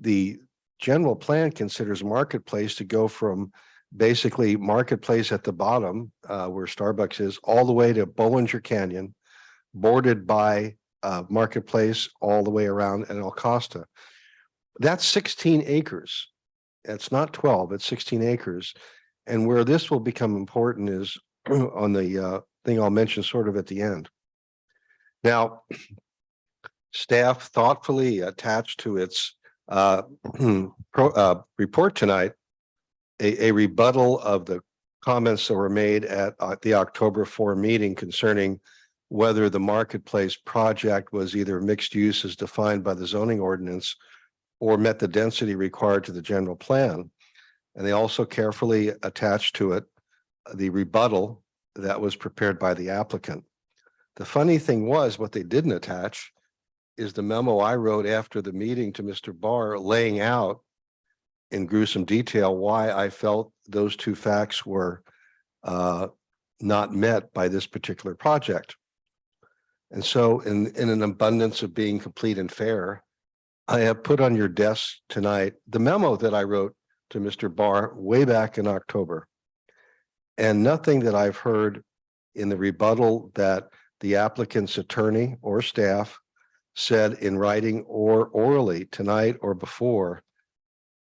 the general plan considers marketplace to go from basically marketplace at the bottom where Starbucks is all the way to Bollinger Canyon, bordered by marketplace all the way around and El Costa. That's 16 acres. It's not 12, it's 16 acres. And where this will become important is on the thing I'll mention sort of at the end. Now, staff thoughtfully attached to its report tonight a rebuttal of the comments that were made at the October 4 meeting concerning whether the marketplace project was either mixed use as defined by the zoning ordinance or met the density required to the general plan. And they also carefully attached to it the rebuttal that was prepared by the applicant. The funny thing was, what they didn't attach is the memo I wrote after the meeting to Mr. Barr, laying out in gruesome detail why I felt those two facts were not met by this particular project. And so in an abundance of being complete and fair, I have put on your desk tonight the memo that I wrote to Mr. Barr way back in October. And nothing that I've heard in the rebuttal that the applicant's attorney or staff said in writing or orally tonight or before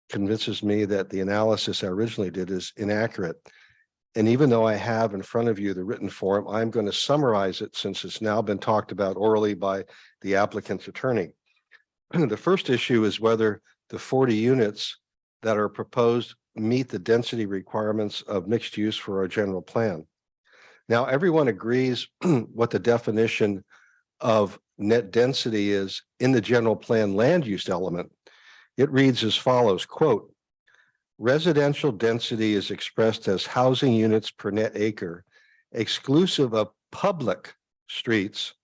convinces me that the analysis I originally did is inaccurate. And even though I have in front of you the written form, I'm going to summarize it since it's now been talked about orally by the applicant's attorney. The first issue is whether the 40 units that are proposed meet the density requirements of mixed use for our general plan. Now, everyone agrees what the definition of net density is in the general plan land use element. It reads as follows, quote, residential density is expressed as housing units per net acre, exclusive of public streets,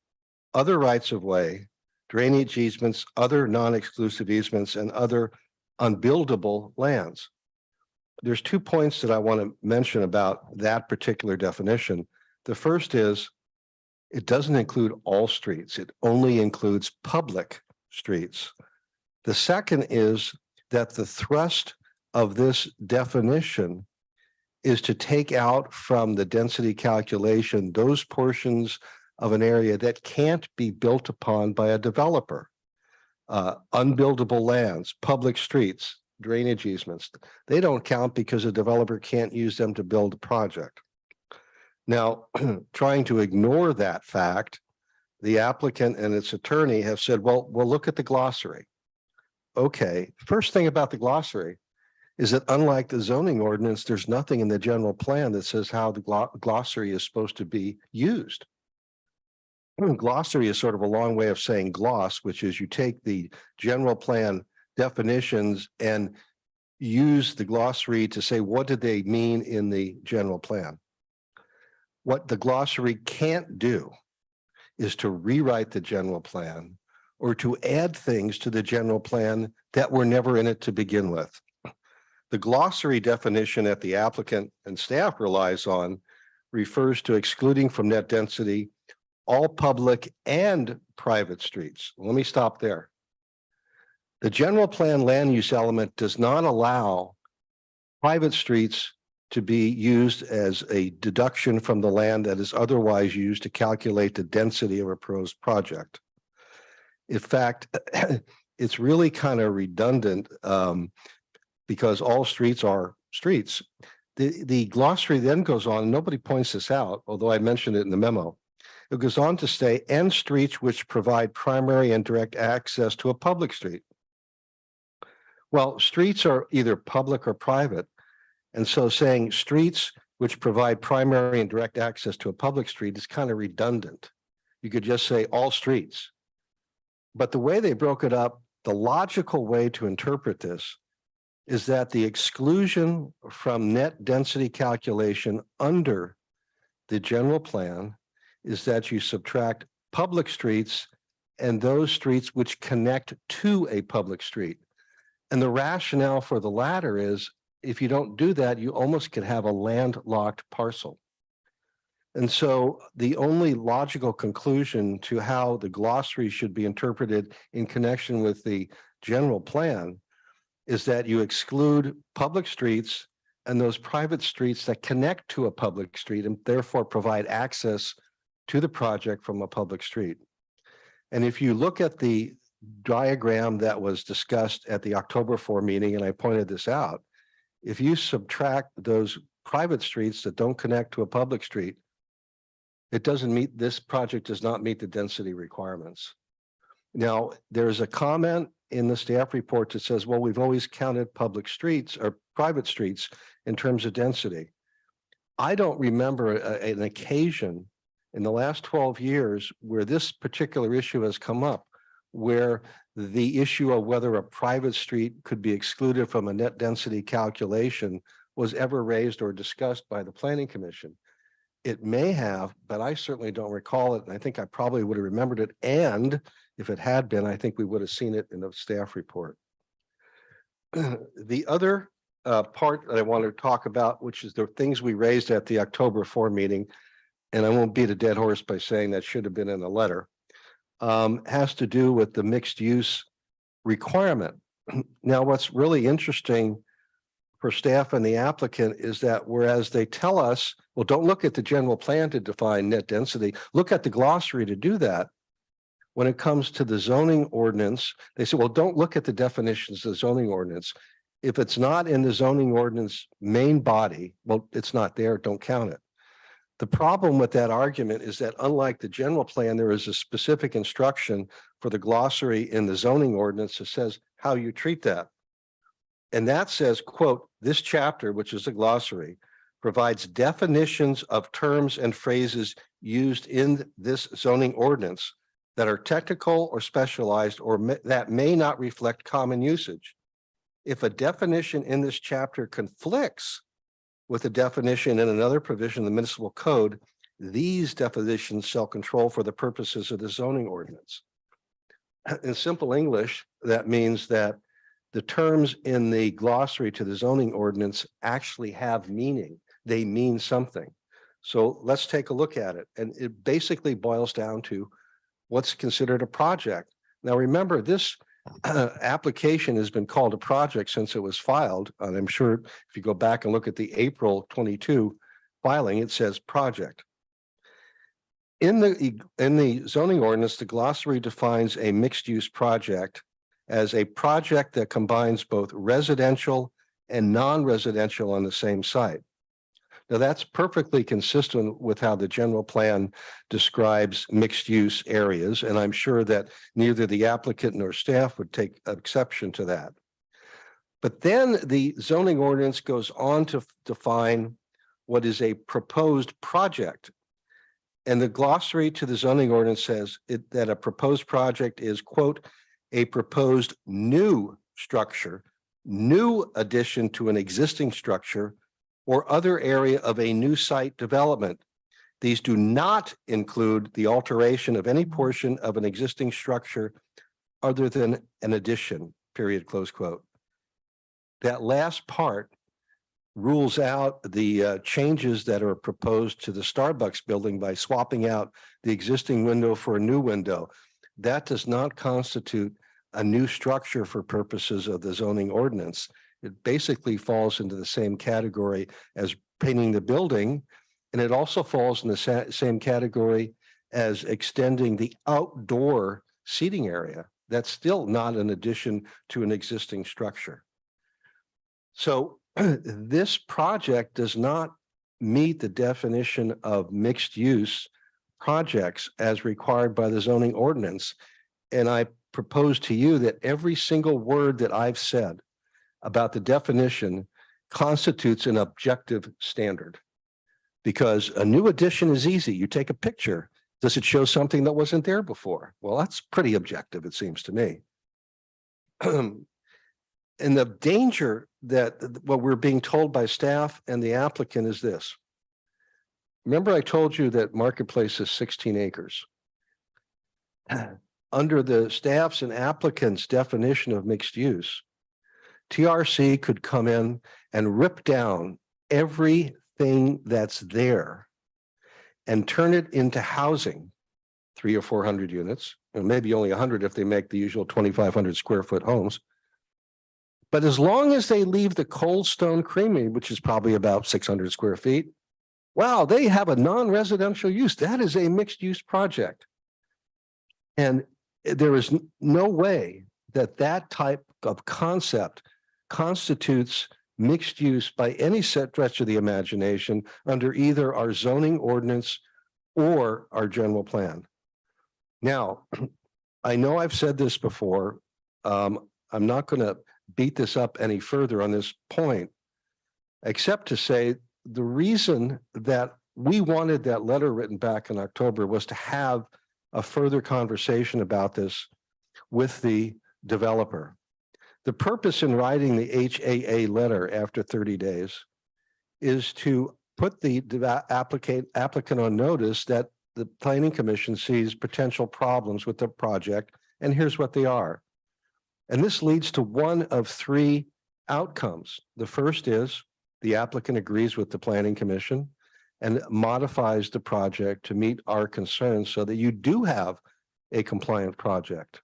other rights of way, drainage easements, other non-exclusive easements, and other unbuildable lands. There's 2 points that I want to mention about that particular definition. The first is it doesn't include all streets. It only includes public streets. The second is that the thrust of this definition is to take out from the density calculation those portions of an area that can't be built upon by a developer. Unbuildable lands, public streets, drainage easements, they don't count because a developer can't use them to build a project. Now, trying to ignore that fact, the applicant and its attorney have said, well, we'll look at the glossary. Okay, first thing about the glossary is that unlike the zoning ordinance, there's nothing in the general plan that says how the glossary is supposed to be used. Glossary is sort of a long way of saying gloss, which is you take the general plan definitions and use the glossary to say, what did they mean in the general plan? What the glossary can't do is to rewrite the general plan or to add things to the general plan that were never in it to begin with. The glossary definition that the applicant and staff relies on refers to excluding from net density all public and private streets. Let me stop there. The general plan land use element does not allow private streets to be used as a deduction from the land that is otherwise used to calculate the density of a proposed project. In fact, it's really kind of redundant because all streets are streets. The glossary then goes on, and nobody points this out, although I mentioned it in the memo. It goes on to say, and streets which provide primary and direct access to a public street. Well, streets are either public or private. And so saying streets which provide primary and direct access to a public street is kind of redundant. You could just say all streets. But the way they broke it up, the logical way to interpret this is that the exclusion from net density calculation under the general plan is that you subtract public streets and those streets which connect to a public street. And the rationale for the latter is if you don't do that, you almost could have a landlocked parcel. And so the only logical conclusion to how the glossary should be interpreted in connection with the general plan is that you exclude public streets and those private streets that connect to a public street and therefore provide access to the project from a public street. And if you look at the diagram that was discussed at the October 4 meeting, and I pointed this out, if you subtract those private streets that don't connect to a public street, it doesn't meet, this project does not meet the density requirements. Now, there's a comment in the staff report that says, well, we've always counted public streets or private streets in terms of density. I don't remember an occasion in the last 12 years where this particular issue has come up, where the issue of whether a private street could be excluded from a net density calculation was ever raised or discussed by the Planning Commission. It may have, but I certainly don't recall it. And I think I probably would have remembered it. And if it had been, I think we would have seen it in the staff report. The other part that I want to talk about, which is the things we raised at the October 4 meeting, and I won't beat a dead horse by saying that should have been in the letter, has to do with the mixed use requirement. Now, what's really interesting for staff and the applicant is that whereas they tell us, well, don't look at the general plan to define net density, look at the glossary to do that. When it comes to the zoning ordinance, they say, well, don't look at the definitions of the zoning ordinance. If it's not in the zoning ordinance main body, well, it's not there, don't count it. The problem with that argument is that unlike the general plan, there is a specific instruction for the glossary in the zoning ordinance that says how you treat that. And that says, quote, "This chapter, which is a glossary, provides definitions of terms and phrases used in this zoning ordinance that are technical or specialized or that may not reflect common usage. If a definition in this chapter conflicts with a definition in another provision of the municipal code, these definitions shall control for the purposes of the zoning ordinance." In simple English, that means that the terms in the glossary to the zoning ordinance actually have meaning. They mean something. So let's take a look at it. And it basically boils down to what's considered a project. Now, remember, this application has been called a project since it was filed. And I'm sure if you go back and look at the April 22 filing, it says project. In the zoning ordinance, the glossary defines a mixed-use project as a project that combines both residential and non-residential on the same site. Now, that's perfectly consistent with how the general plan describes mixed-use areas, and I'm sure that neither the applicant nor staff would take exception to that. But then the zoning ordinance goes on to define what is a proposed project. And the glossary to the zoning ordinance says that a proposed project is, quote, "a proposed new structure, new addition to an existing structure, or other area of a new site development. These do not include the alteration of any portion of an existing structure other than an addition," period, close quote. That last part rules out the changes that are proposed to the Starbucks building by swapping out the existing window for a new window. That does not constitute a new structure for purposes of the zoning ordinance. It basically falls into the same category as painting the building, and it also falls in the same category as extending the outdoor seating area. That's still not an addition to an existing structure. So this project does not meet the definition of mixed use projects as required by the zoning ordinance. And I propose to you that every single word that I've said about the definition constitutes an objective standard. Because a new addition is easy. You take a picture. Does it show something that wasn't there before? Well, that's pretty objective, it seems to me. And the danger that what we're being told by staff and the applicant is this. Remember, I told you that Marketplace is 16 acres. Under the staff's and applicant's definition of mixed use, TRC could come in and rip down everything that's there and turn it into housing, 300 or 400 units, and maybe only 100 if they make the usual 2,500 square foot homes. But as long as they leave the Cold Stone Creamery, which is probably about 600 square feet, wow, they have a non-residential use. That is a mixed use project. And there is no way that that type of concept constitutes mixed use by any stretch of the imagination under either our zoning ordinance or our general plan. Now, I know I've said this before. I'm not going to beat this up any further on this point, except to say the reason that we wanted that letter written back in October was to have a further conversation about this with the developer. The purpose in writing the HAA letter after 30 days is to put the applicant on notice that the Planning Commission sees potential problems with the project, and here's what they are. And this leads to one of three outcomes. The first is the applicant agrees with the Planning Commission and modifies the project to meet our concerns so that you do have a compliant project.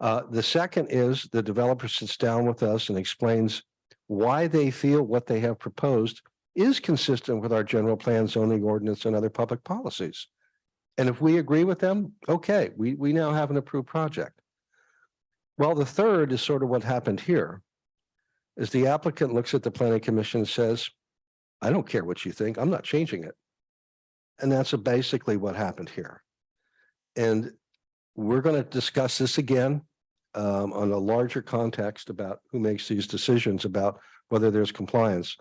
The second is the developer sits down with us and explains why they feel what they have proposed is consistent with our general plan, zoning ordinance, and other public policies. And if we agree with them, okay, we now have an approved project. Well, the third is sort of what happened here, is the applicant looks at the Planning Commission and says, I don't care what you think, I'm not changing it. And that's basically what happened here. And we're going to discuss this again on a larger context about who makes these decisions about whether there's compliance.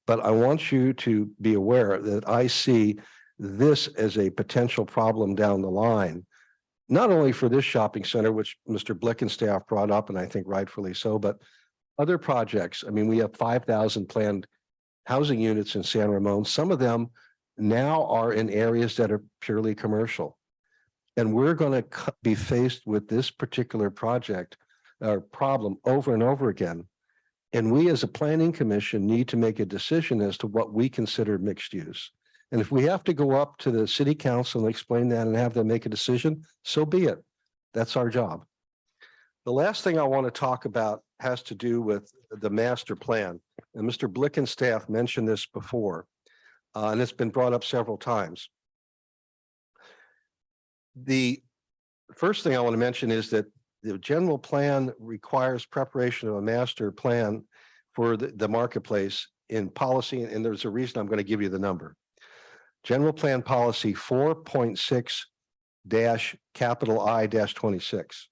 But I want you to be aware that I see this as a potential problem down the line, not only for this shopping center, which Mr. Blickenstaff brought up, and I think rightfully so, but other projects. I mean, we have 5,000 planned housing units in San Ramon. Some of them now are in areas that are purely commercial. And we're going to be faced with this particular project or problem over and over again. And we as a planning commission need to make a decision as to what we consider mixed use. And if we have to go up to the city council and explain that and have them make a decision, so be it. That's our job. The last thing I want to talk about has to do with the master plan. And Mr. Blickenstaff mentioned this before, and it's been brought up several times. The first thing I want to mention is that the general plan requires preparation of a master plan for the marketplace in policy, and there's a reason I'm going to give you the number. General Plan Policy 4.6-I-26.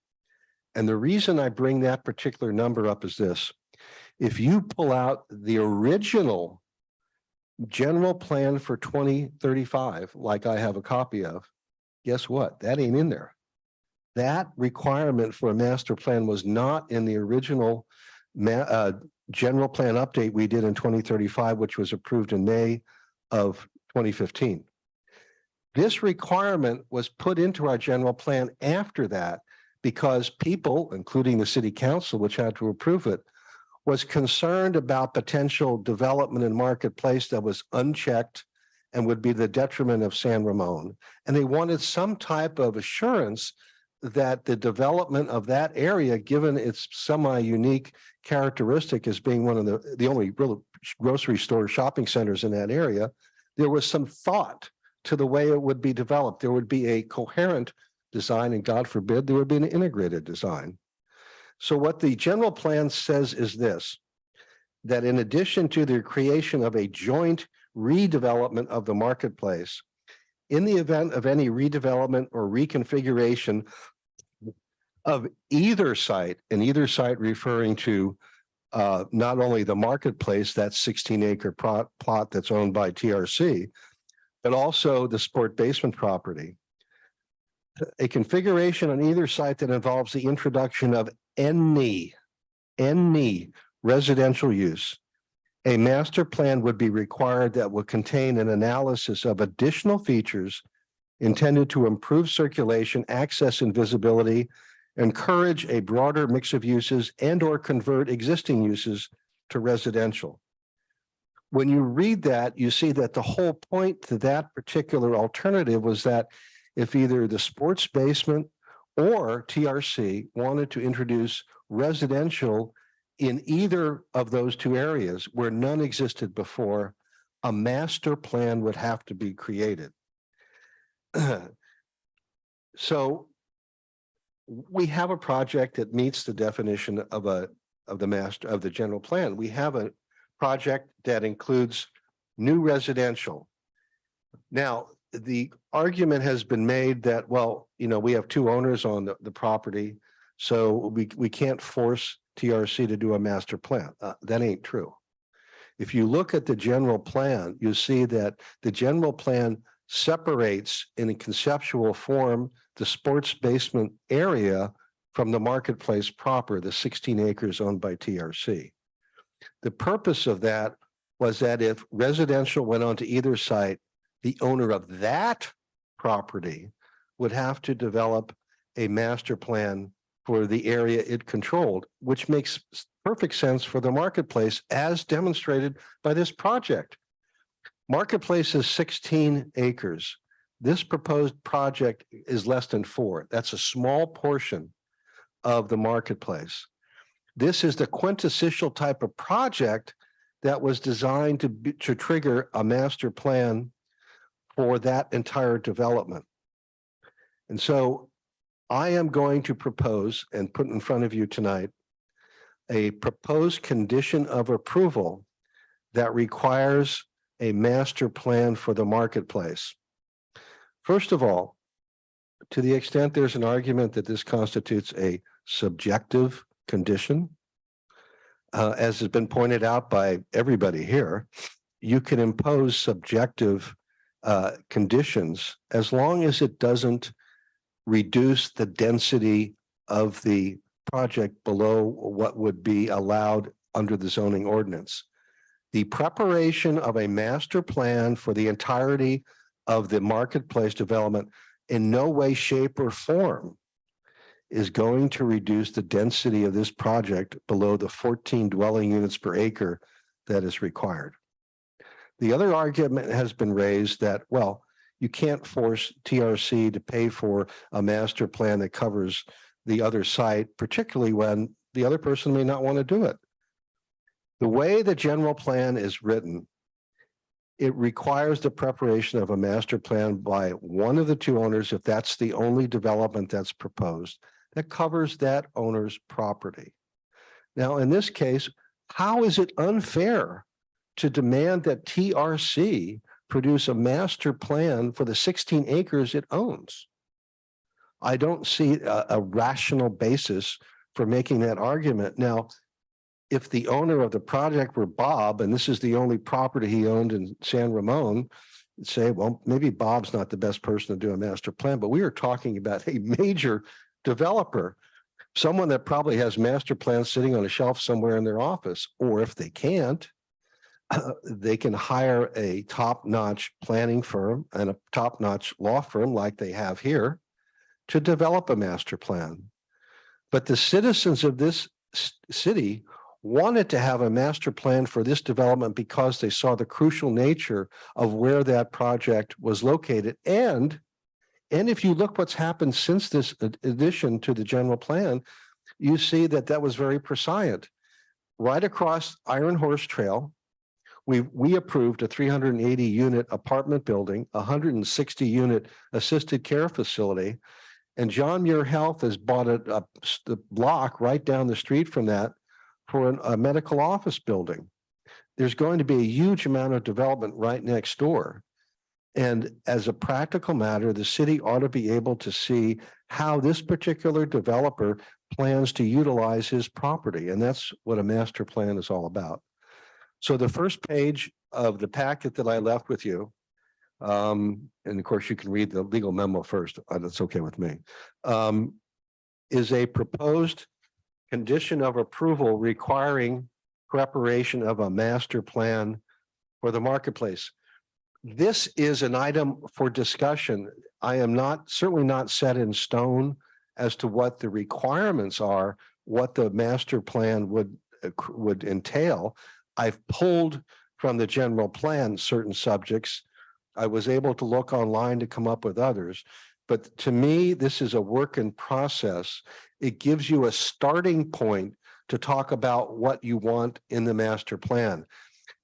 And the reason I bring that particular number up is this. If you pull out the original general plan for 2035, like I have a copy of, guess what? That ain't in there. That requirement for a master plan was not in the original general plan update we did in 2035, which was approved in May of 2015. This requirement was put into our general plan after that because people, including the city council, which had to approve it, was concerned about potential development in marketplace that was unchecked and would be the detriment of San Ramon. And they wanted some type of assurance that the development of that area, given its semi-unique characteristic as being one of the only real grocery store shopping centers in that area, there was some thought to the way it would be developed. There would be a coherent design, and God forbid, there would be an integrated design. So what the general plan says is this, that in addition to the creation of a joint redevelopment of the marketplace, in the event of any redevelopment or reconfiguration of either site, and either site referring to not only the marketplace, that 16-acre plot that's owned by TRC, but also the sport basement property. A configuration on either site that involves the introduction of any residential use, a master plan would be required that would contain an analysis of additional features intended to improve circulation, access, and visibility, encourage a broader mix of uses, and or convert existing uses to residential. When you read that, you see that the whole point to that particular alternative was that if either the sports basement or TRC wanted to introduce residential in either of those two areas where none existed before, a master plan would have to be created. So we have a project that meets the definition of the general plan. We have a project that includes new residential. Now, the argument has been made that, well, you know, we have two owners on the property, so we can't force TRC to do a master plan. That ain't true. If you look at the general plan, you see that the general plan separates in a conceptual form the sports basement area from the marketplace proper, the 16 acres owned by TRC. The purpose of that was that if residential went onto either site, the owner of that property would have to develop a master plan for the area it controlled, which makes perfect sense for the marketplace as demonstrated by this project. Marketplace is 16 acres. This proposed project is less than 4. That's a small portion of the marketplace. This is the quintessential type of project that was designed to trigger a master plan for that entire development. And so I am going to propose and put in front of you tonight a proposed condition of approval that requires a master plan for the marketplace. First of all, to the extent there's an argument that this constitutes a subjective condition. As has been pointed out by everybody here, you can impose subjective conditions as long as it doesn't reduce the density of the project below what would be allowed under the zoning ordinance. The preparation of a master plan for the entirety of the marketplace development in no way, shape, or form is going to reduce the density of this project below the 14 dwelling units per acre that is required. The other argument has been raised that, well, you can't force TRC to pay for a master plan that covers the other site, particularly when the other person may not want to do it. The way the general plan is written, it requires the preparation of a master plan by one of the two owners, if that's the only development that's proposed, that covers that owner's property. Now, in this case, how is it unfair to demand that TRC produce a master plan for the 16 acres it owns? I don't see a rational basis for making that argument. Now, if the owner of the project were Bob, and this is the only property he owned in San Ramon, you'd say, well, maybe Bob's not the best person to do a master plan, but we are talking about a major developer, someone that probably has master plans sitting on a shelf somewhere in their office, or if they can't, they can hire a top-notch planning firm and a top-notch law firm like they have here to develop a master plan. But the citizens of this city wanted to have a master plan for this development because they saw the crucial nature of where that project was located. And if you look what's happened since this addition to the general plan, you see that that was very prescient. Right across Iron Horse Trail, we approved a 380 unit apartment building, 160 unit assisted care facility, and John Muir Health has bought a block right down the street from that for a medical office building. There's going to be a huge amount of development right next door. And as a practical matter, the city ought to be able to see how this particular developer plans to utilize his property. And that's what a master plan is all about. So the first page of the packet that I left with you, and of course you can read the legal memo first, that's okay with me, is a proposed condition of approval requiring preparation of a master plan for the marketplace. This is an item for discussion. I am certainly not set in stone as to what the requirements are, what the master plan would entail. I've pulled from the general plan certain subjects. I was able to look online to come up with others. But to me, this is a work in process. It gives you a starting point to talk about what you want in the master plan.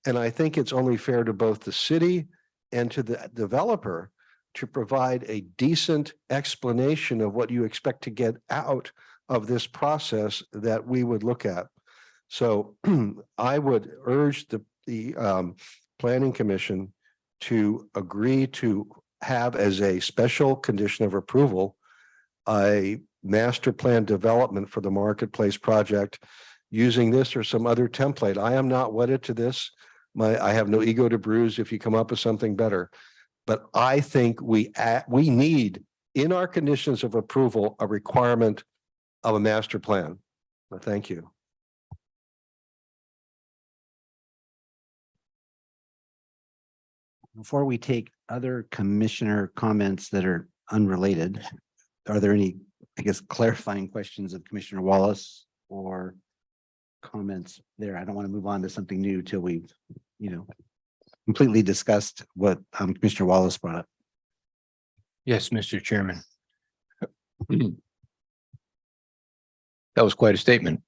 And I think it's only fair to both the city and to the developer to provide a decent explanation of what you expect to get out of this process that we would look at. So I would urge the Planning Commission to agree to have as a special condition of approval a master plan development for the marketplace project using this or some other template. I am not wedded to this. I have no ego to bruise if you come up with something better. But I think we need in our conditions of approval a requirement of a master plan. Thank you. Before we take other commissioner comments that are unrelated, are there any, I guess, clarifying questions of Commissioner Wallace or comments there? I don't want to move on to something new till we've, completely discussed what Commissioner Wallace brought up. Yes, Mr. Chairman. That was quite a statement.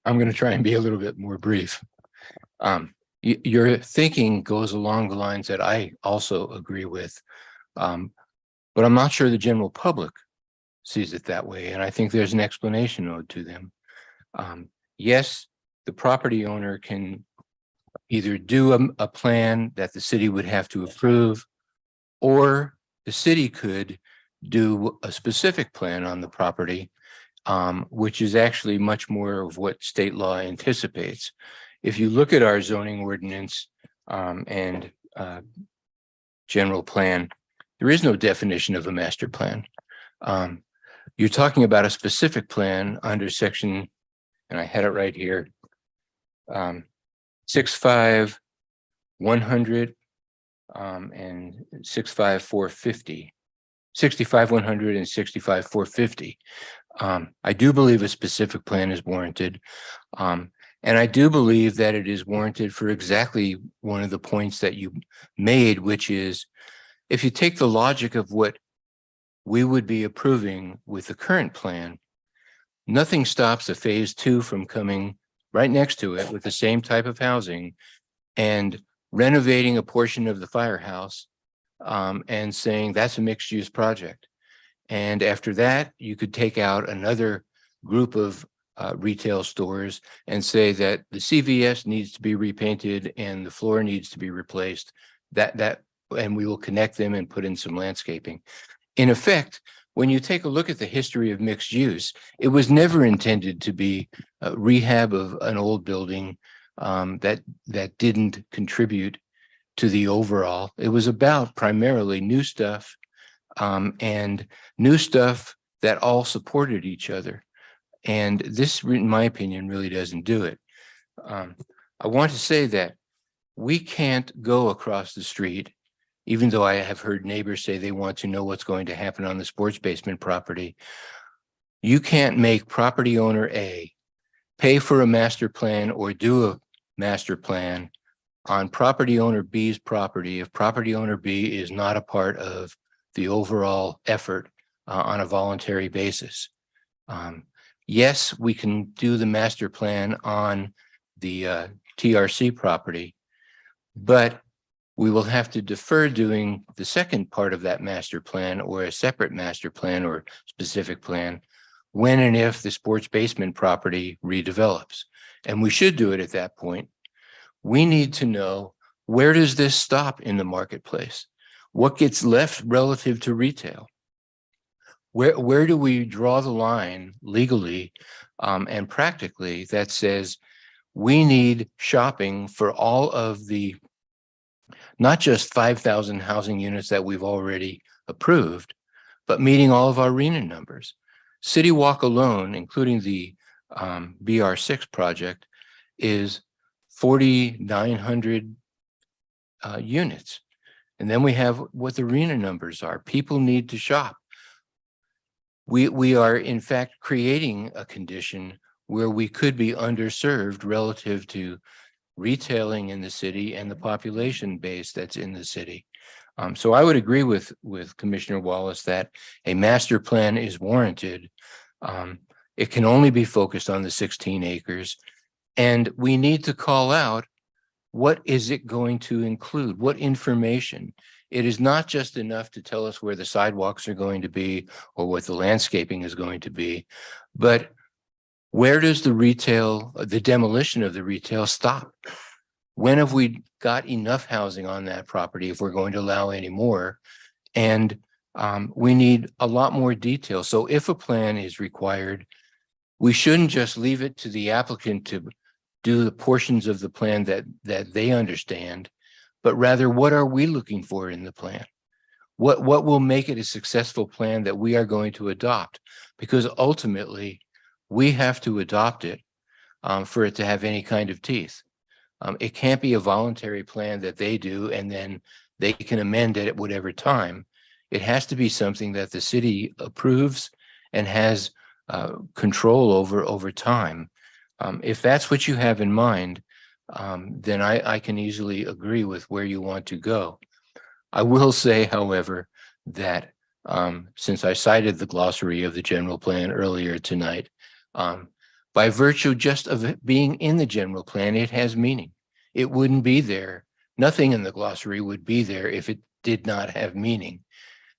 I'm going to try and be a little bit more brief. Your thinking goes along the lines that I also agree with, but I'm not sure the general public sees it that way. And I think there's an explanation owed to them. Yes, the property owner can either do a plan that the city would have to approve, or the city could do a specific plan on the property which is actually much more of what state law anticipates. If you look at our zoning ordinance and general plan, there is no definition of a master plan. You're talking about a specific plan under section, and I had it right here, 65-100 and 65-450, 65-100 and 65-450. I do believe a specific plan is warranted. And I do believe that it is warranted for exactly one of the points that you made, which is if you take the logic of what we would be approving with the current plan, nothing stops a phase 2 from coming right next to it with the same type of housing and renovating a portion of the firehouse and saying that's a mixed use project. And after that, you could take out another group of retail stores and say that the CVS needs to be repainted and the floor needs to be replaced. And we will connect them and put in some landscaping. In effect, when you take a look at the history of mixed use, it was never intended to be a rehab of an old building that didn't contribute to the overall. It was about primarily new stuff and new stuff that all supported each other. And this, in my opinion, really doesn't do it. I want to say that we can't go across the street, even though I have heard neighbors say they want to know what's going to happen on the sports basement property. You can't make property owner A pay for a master plan or do a master plan on property owner B's property if property owner B is not a part of the overall effort on a voluntary basis. Yes, we can do the master plan on the TRC property, but we will have to defer doing the second part of that master plan or a separate master plan or specific plan when and if the sports basement property redevelops. And we should do it at that point. We need to know, where does this stop in the marketplace? What gets left relative to retail? Where do we draw the line legally and practically that says we need shopping for all of the, not just 5,000 housing units that we've already approved, but meeting all of our RHNA numbers. City Walk alone, including the BR6 project, is 4,900 units. And then we have what the RHNA numbers are. People need to shop. We are in fact creating a condition where we could be underserved relative to retailing in the city and the population base that's in the city. So I would agree with Commissioner Wallace that a master plan is warranted. It can only be focused on the 16 acres. And we need to call out, what is it going to include? What information? It is not just enough to tell us where the sidewalks are going to be or what the landscaping is going to be, but where does the retail, the demolition of the retail stop? When have we got enough housing on that property if we're going to allow any more? And we need a lot more detail. So if a plan is required, we shouldn't just leave it to the applicant to do the portions of the plan that they understand, but rather, what are we looking for in the plan? What will make it a successful plan that we are going to adopt? Because ultimately, we have to adopt it for it to have any kind of teeth. It can't be a voluntary plan that they do and then they can amend it at whatever time. It has to be something that the city approves and has control over time. If that's what you have in mind, then I can easily agree with where you want to go. I will say, however, that since I cited the glossary of the general plan earlier tonight, by virtue just of it being in the general plan, it has meaning. It wouldn't be there. Nothing in the glossary would be there if it did not have meaning.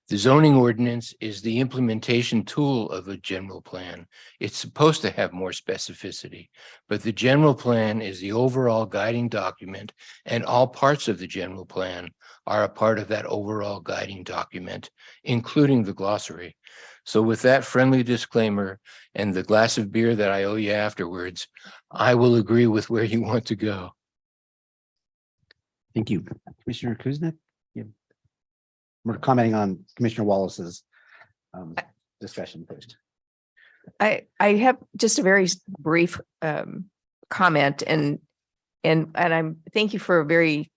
The zoning ordinance is the implementation tool of a general plan. It's supposed to have more specificity, but the general plan is the overall guiding document, and all parts of the general plan are a part of that overall guiding document, including the glossary. So with that friendly disclaimer and the glass of beer that I owe you afterwards, I will agree with where you want to go. Thank you. Commissioner Kuznick? Yeah. We're commenting on Commissioner Wallace's discussion first. I have just a very brief comment and thank you for a very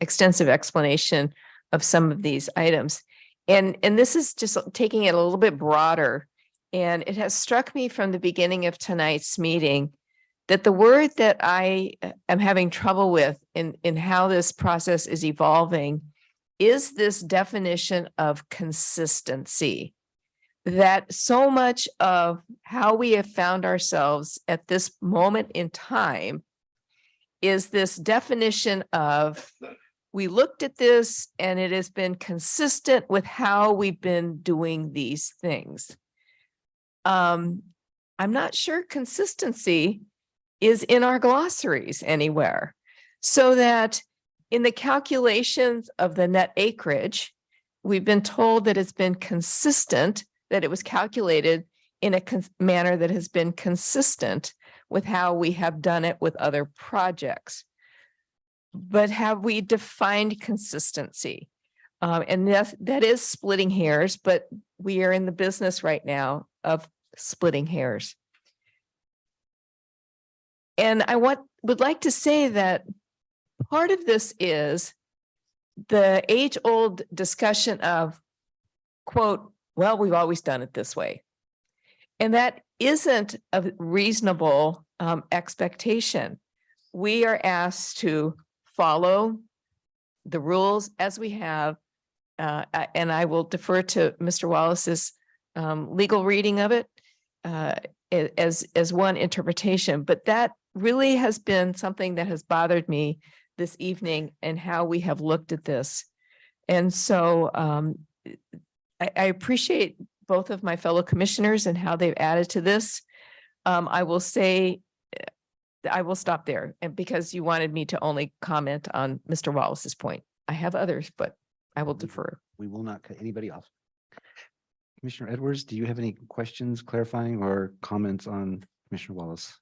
extensive explanation of some of these items. And this is just taking it a little bit broader. And it has struck me from the beginning of tonight's meeting that the word that I am having trouble with in how this process is evolving is this definition of consistency. That so much of how we have found ourselves at this moment in time is this definition of, we looked at this and it has been consistent with how we've been doing these things. I'm not sure consistency is in our glossaries anywhere, so that in the calculations of the net acreage, we've been told that it's been consistent, that it was calculated in a manner that has been consistent with how we have done it with other projects. But have we defined consistency? And that is splitting hairs, but we are in the business right now of splitting hairs. And I would like to say that part of this is the age-old discussion of, quote, well, we've always done it this way. And that isn't a reasonable expectation. We are asked to follow the rules as we have, and I will defer to Mr. Wallace's legal reading of it as one interpretation, but that really has been something that has bothered me this evening and how we have looked at this. And so I appreciate both of my fellow commissioners and how they've added to this. I will say, I will stop there, and because you wanted me to only comment on Mr. Wallace's point. I have others, but I will defer. We will not cut anybody off. Commissioner Edwards, do you have any questions, clarifying, or comments on Commissioner Wallace?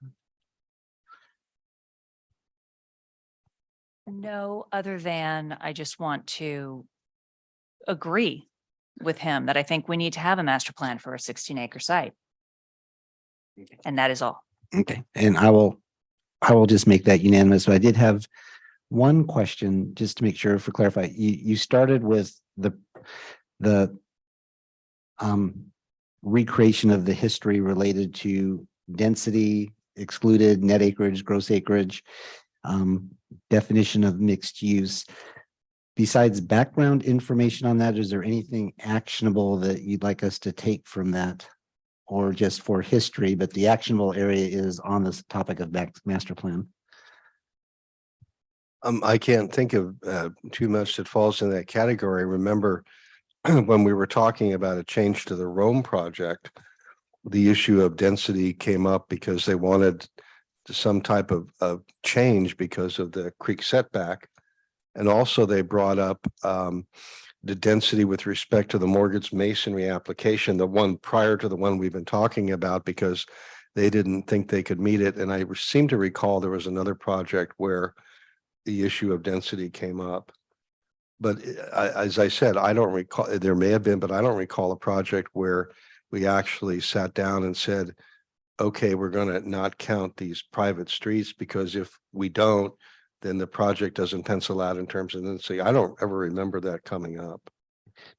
No, other than I just want to agree with him that I think we need to have a master plan for a 16-acre site. And that is all. Okay, and I will just make that unanimous, but I did have one question just to make sure for clarify. You started with the recreation of the history related to density, excluded, net acreage, gross acreage, definition of mixed use. Besides background information on that, is there anything actionable that you'd like us to take from that? Or just for history, but the actionable area is on this topic of master plan? I can't think of too much that falls in that category. Remember, when we were talking about a change to the Rome project, the issue of density came up because they wanted some type of change because of the creek setback. And also they brought up the density with respect to the mortgage masonry application, the one prior to the one we've been talking about, because they didn't think they could meet it. And I seem to recall there was another project where the issue of density came up. But as I said, I don't recall, there may have been, but I don't recall a project where we actually sat down and said, okay, we're going to not count these private streets, because if we don't, then the project doesn't pencil out in terms of density. I don't ever remember that coming up.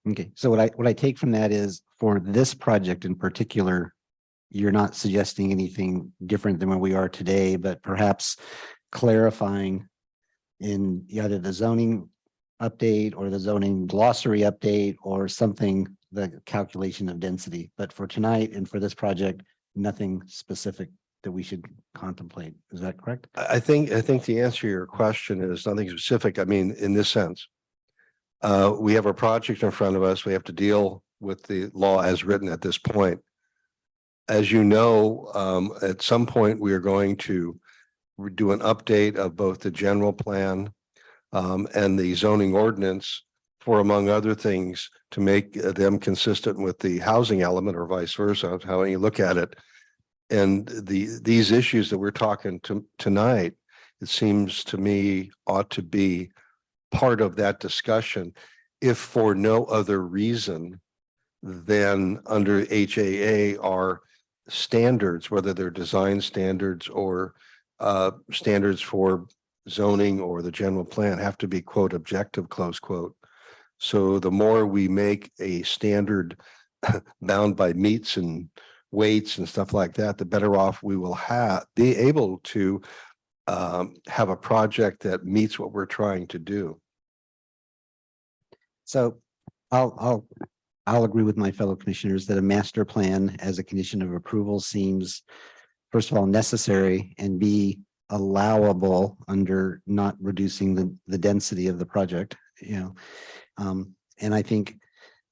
Okay, so what I take from that is, for this project in particular, you're not suggesting anything different than where we are today, but perhaps clarifying in either the zoning update or the zoning glossary update or something, the calculation of density. But for tonight and for this project, nothing specific that we should contemplate. Is that correct? I think the answer to your question is nothing specific. I mean, in this sense, We have a project in front of us. We have to deal with the law as written at this point. As you know, at some point, we are going to do an update of both the general plan and the zoning ordinance for, among other things, to make them consistent with the housing element or vice versa, how you look at it. And these issues that we're talking tonight, it seems to me ought to be part of that discussion, if for no other reason than under HAA are standards, whether they're design standards or standards for zoning or the general plan, have to be, quote, objective, close quote. So the more we make a standard bound by meets and weights and stuff like that, the better off we will be able to have a project that meets what we're trying to do. So I'll agree with my fellow commissioners that a master plan as a condition of approval seems, first of all, necessary, and B, allowable under not reducing the density of the project, and I think,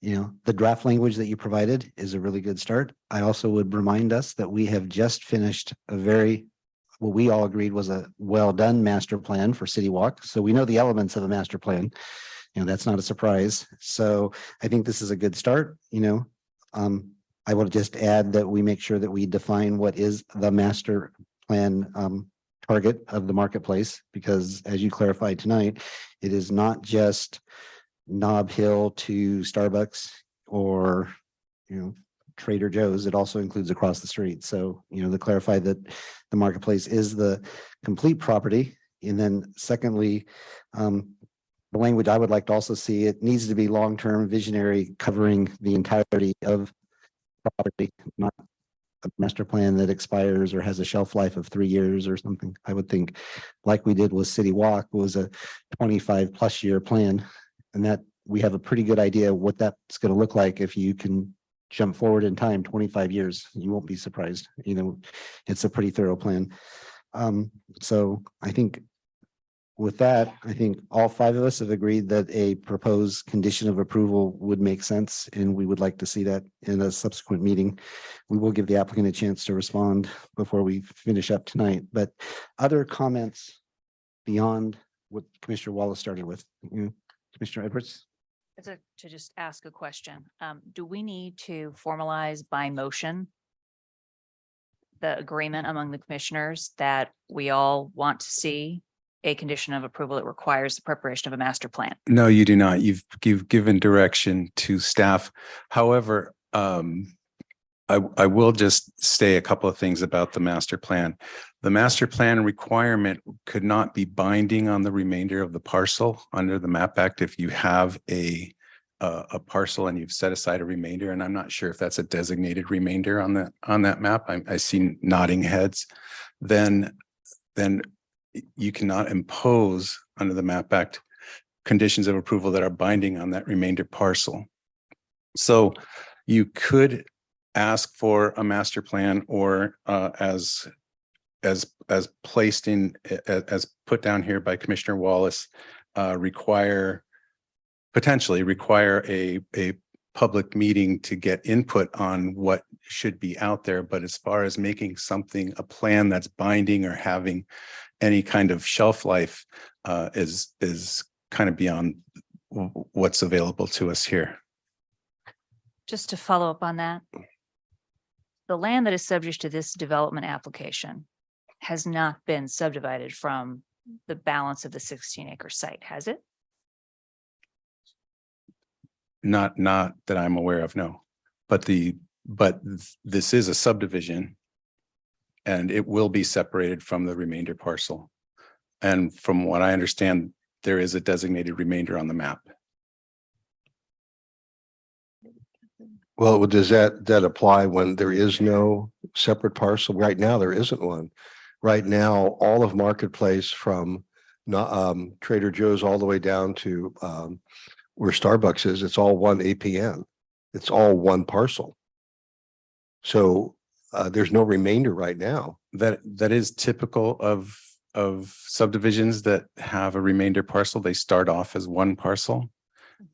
the draft language that you provided is a really good start. I also would remind us that we have just finished what we all agreed was a well-done master plan for City Walk. So we know the elements of a master plan. That's not a surprise. So I think this is a good start. I will just add that we make sure that we define what is the master plan target of the marketplace, because as you clarified tonight, it is not just Nob Hill to Starbucks or, Trader Joe's. It also includes across the street. So, to clarify that the marketplace is the complete property. And then secondly, the language I would like to also see, it needs to be long-term visionary, covering the entirety of property, not a master plan that expires or has a shelf life of 3 years or something. I would think, like we did with City Walk, was a 25+ year plan, and that we have a pretty good idea what that's going to look like. If you can jump forward in time 25 years, you won't be surprised. It's a pretty thorough plan. So I think with that, I think all 5 of us have agreed that a proposed condition of approval would make sense, and we would like to see that in a subsequent meeting. We will give the applicant a chance to respond before we finish up tonight, but other comments beyond what Commissioner Wallace started with? Commissioner Edwards? To just ask a question, do we need to formalize by motion the agreement among the commissioners that we all want to see a condition of approval that requires the preparation of a master plan? No, you do not. You've given direction to staff. However, I will just say a couple of things about the master plan. The master plan requirement could not be binding on the remainder of the parcel under the MAP Act if you have a parcel and you've set aside a remainder. And I'm not sure if that's a designated remainder on that map. I see nodding heads. Then you cannot impose under the MAP Act conditions of approval that are binding on that remainder parcel. So you could ask for a master plan, or as placed in, as put down here by Commissioner Wallace, potentially require a public meeting to get input on what should be out there. But as far as making something a plan that's binding or having any kind of shelf life is kind of beyond what's available to us here. Just to follow up on that, the land that is subject to this development application has not been subdivided from the balance of the 16-acre site, has it? Not that I'm aware of, no. But this is a subdivision, and it will be separated from the remainder parcel. And from what I understand, there is a designated remainder on the map. Well, does that apply when there is no separate parcel? Right now, there isn't one. Right now, all of Marketplace from Trader Joe's all the way down to where Starbucks is, it's all one APN. It's all one parcel. So there's no remainder right now. That is typical of subdivisions that have a remainder parcel. They start off as one parcel,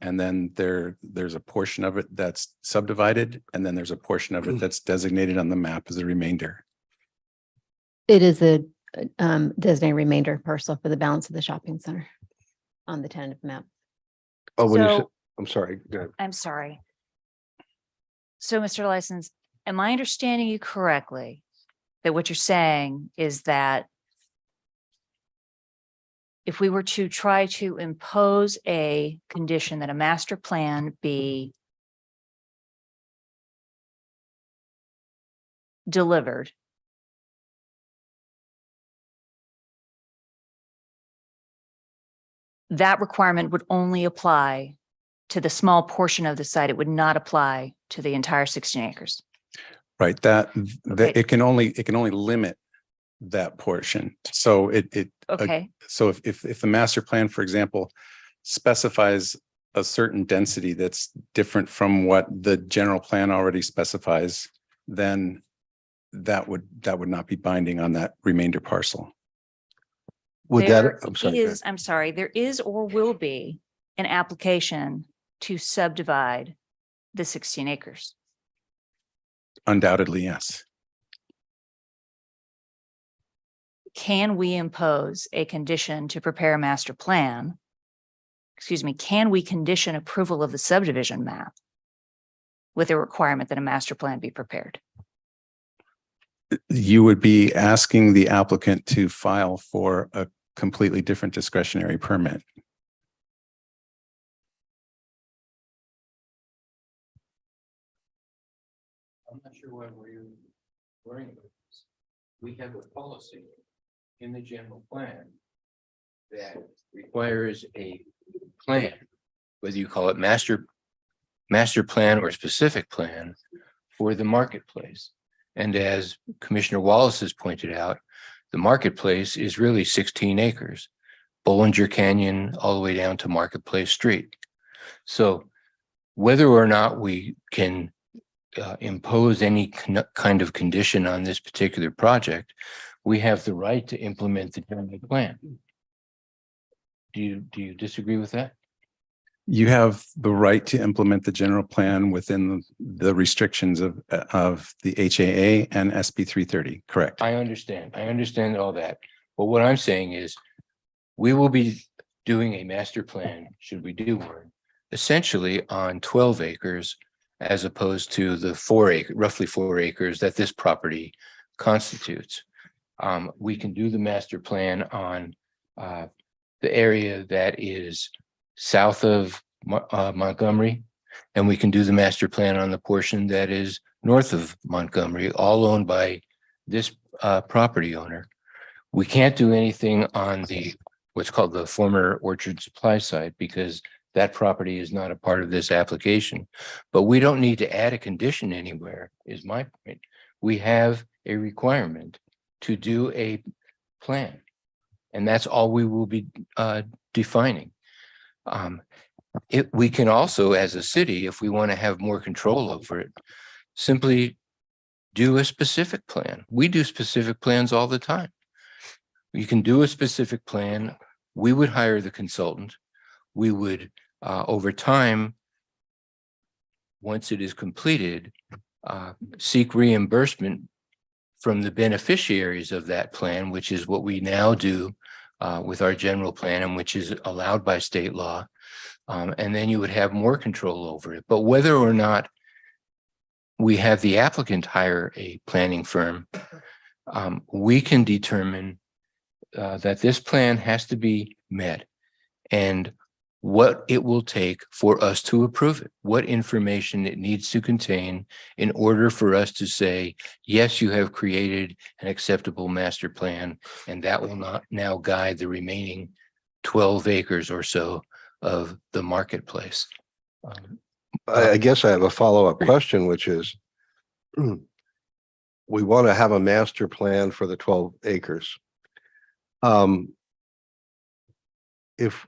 And then there's a portion of it that's subdivided, and then there's a portion of it that's designated on the map as a remainder. It is a designated remainder parcel for the balance of the shopping center on the tentative map. Oh, when you said, So- I'm sorry, go ahead. I'm sorry. So, Mr. License, am I understanding you correctly? That what you're saying is that if we were to try to impose a condition that a master plan be delivered, that requirement would only apply to the small portion of the site. It would not apply to the entire 16 acres. Right, that Okay. it can only limit that portion. So Okay, so if the master plan, for example, specifies a certain density that's different from what the general plan already specifies, then that would not be binding on that remainder parcel. Would there that, I'm sorry. go ahead. is, I'm sorry, there is or will be an application to subdivide the 16 acres. Undoubtedly, yes. Can we impose a condition to prepare a master plan? Excuse me, can we condition approval of the subdivision map with a requirement that a master plan be prepared? You would be asking the applicant to file for a completely different discretionary permit. I'm not sure why we're worrying about this. We have a policy in the general plan that requires a plan, whether you call it master plan or specific plan for the marketplace. And as Commissioner Wallace has pointed out, the marketplace is really 16 acres, Bollinger Canyon all the way down to Marketplace Street. So whether or not we can impose any kind of condition on this particular project, we have the right to implement the general plan. Do you disagree with that? You have the right to implement the general plan within the restrictions of the HAA and SB 330, correct? I understand all that. But what I'm saying is we will be doing a master plan, should we do one, essentially on 12 acres as opposed to the roughly 4 acres that this property constitutes. We can do the master plan on the area that is south of Montgomery, and we can do the master plan on the portion that is north of Montgomery, all owned by this property owner. We can't do anything on the what's called the former Orchard Supply site because that property is not a part of this application. But we don't need to add a condition anywhere, is my point. We have a requirement to do a plan, and that's all we will be defining. We can also, as a city, if we want to have more control over it, simply do a specific plan. We do specific plans all the time. You can do a specific plan. We would hire the consultant. We would, over time, once it is completed, seek reimbursement from the beneficiaries of that plan, which is what we now do with our general plan and which is allowed by state law. And then you would have more control over it. But whether or not we have the applicant hire a planning firm, we can determine that this plan has to be met and what it will take for us to approve it, what information it needs to contain in order for us to say, yes, you have created an acceptable master plan, and that will not now guide the remaining 12 acres or so of the marketplace. I guess I have a follow-up question, which is we want to have a master plan for the 12 acres. If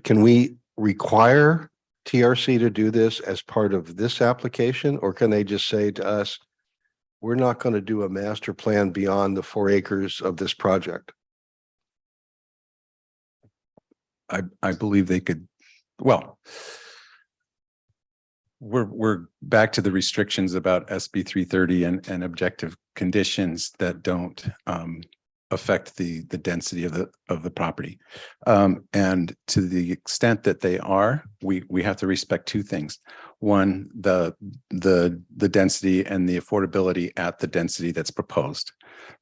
can we require TRC to do this as part of this application, or can they just say to us, we're not going to do a master plan beyond the 4 acres of this project? I believe they could, well, we're back to the restrictions about SB 330 and objective conditions that don't affect the density of the property. And to the extent that they are, we have to respect two things. One, the density and the affordability at the density that's proposed.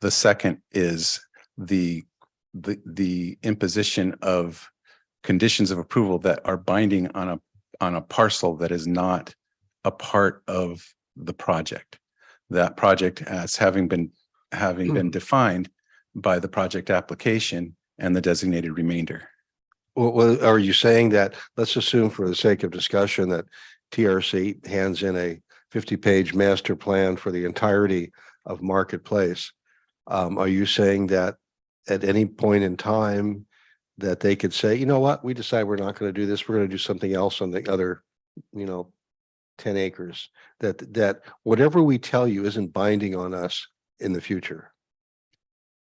The second is the imposition of conditions of approval that are binding on a parcel that is not a part of the project. That project as having been defined by the project application and the designated remainder. Well, are you saying that, let's assume for the sake of discussion that TRC hands in a 50-page master plan for the entirety of Marketplace. Are you saying that at any point in time that they could say, you know what, we decide we're not going to do this, we're going to do something else on the other, 10 acres, that whatever we tell you isn't binding on us in the future?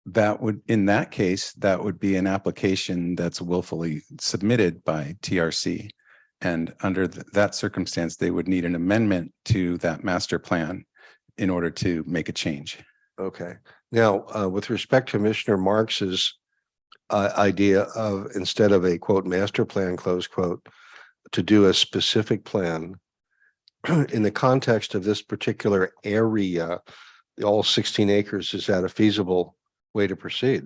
That would, in that case, that would be an application that's willfully submitted by TRC. And under that circumstance, they would need an amendment to that master plan in order to make a change. Okay. Now, with respect to Commissioner Marks's idea of, instead of a quote master plan, close quote, to do a specific plan in the context of this particular area, all 16 acres, is that a feasible way to proceed?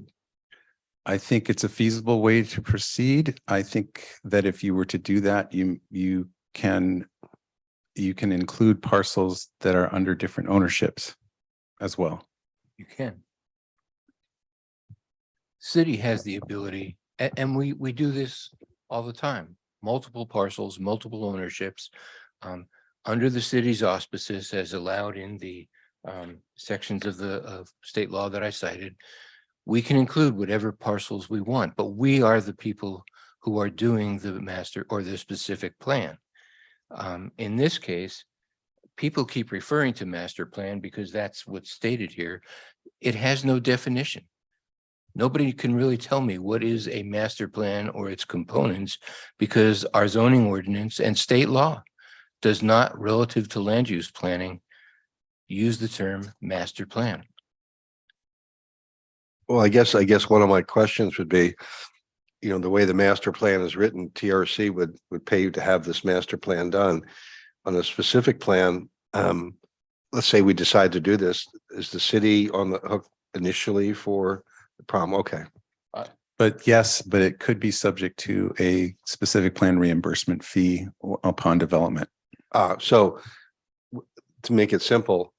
I think it's a feasible way to proceed. I think that if you were to do that, you can include parcels that are under different ownerships as well. You can. City has the ability, and we do this all the time, multiple parcels, multiple ownerships, under the city's auspices as allowed in the sections of state law that I cited. We can include whatever parcels we want, but we are the people who are doing the master or the specific plan. In this case, people keep referring to master plan because that's what's stated here. It has no definition. Nobody can really tell me what is a master plan or its components, because our zoning ordinance and state law does not, relative to land use planning, use the term master plan. Well, I guess one of my questions would be, the way the master plan is written, TRC would pay you to have this master plan done. On a specific plan, let's say we decide to do this, is the city on the hook initially for the problem? Okay. But yes, but it could be subject to a specific plan reimbursement fee upon development. So to make it simple,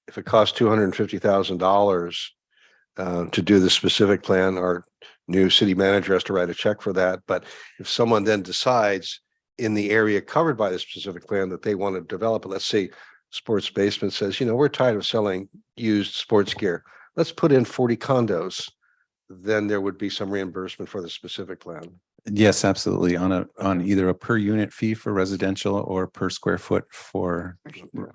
if it costs $250,000 to do the specific plan, our new city manager has to write a check for that. But if someone then decides in the area covered by the specific plan that they want to develop it, let's say Sports Basement says, we're tired of selling used sports gear, let's put in 40 condos, then there would be some reimbursement for the specific plan. Yes, absolutely. On either a per unit fee for residential or per square foot for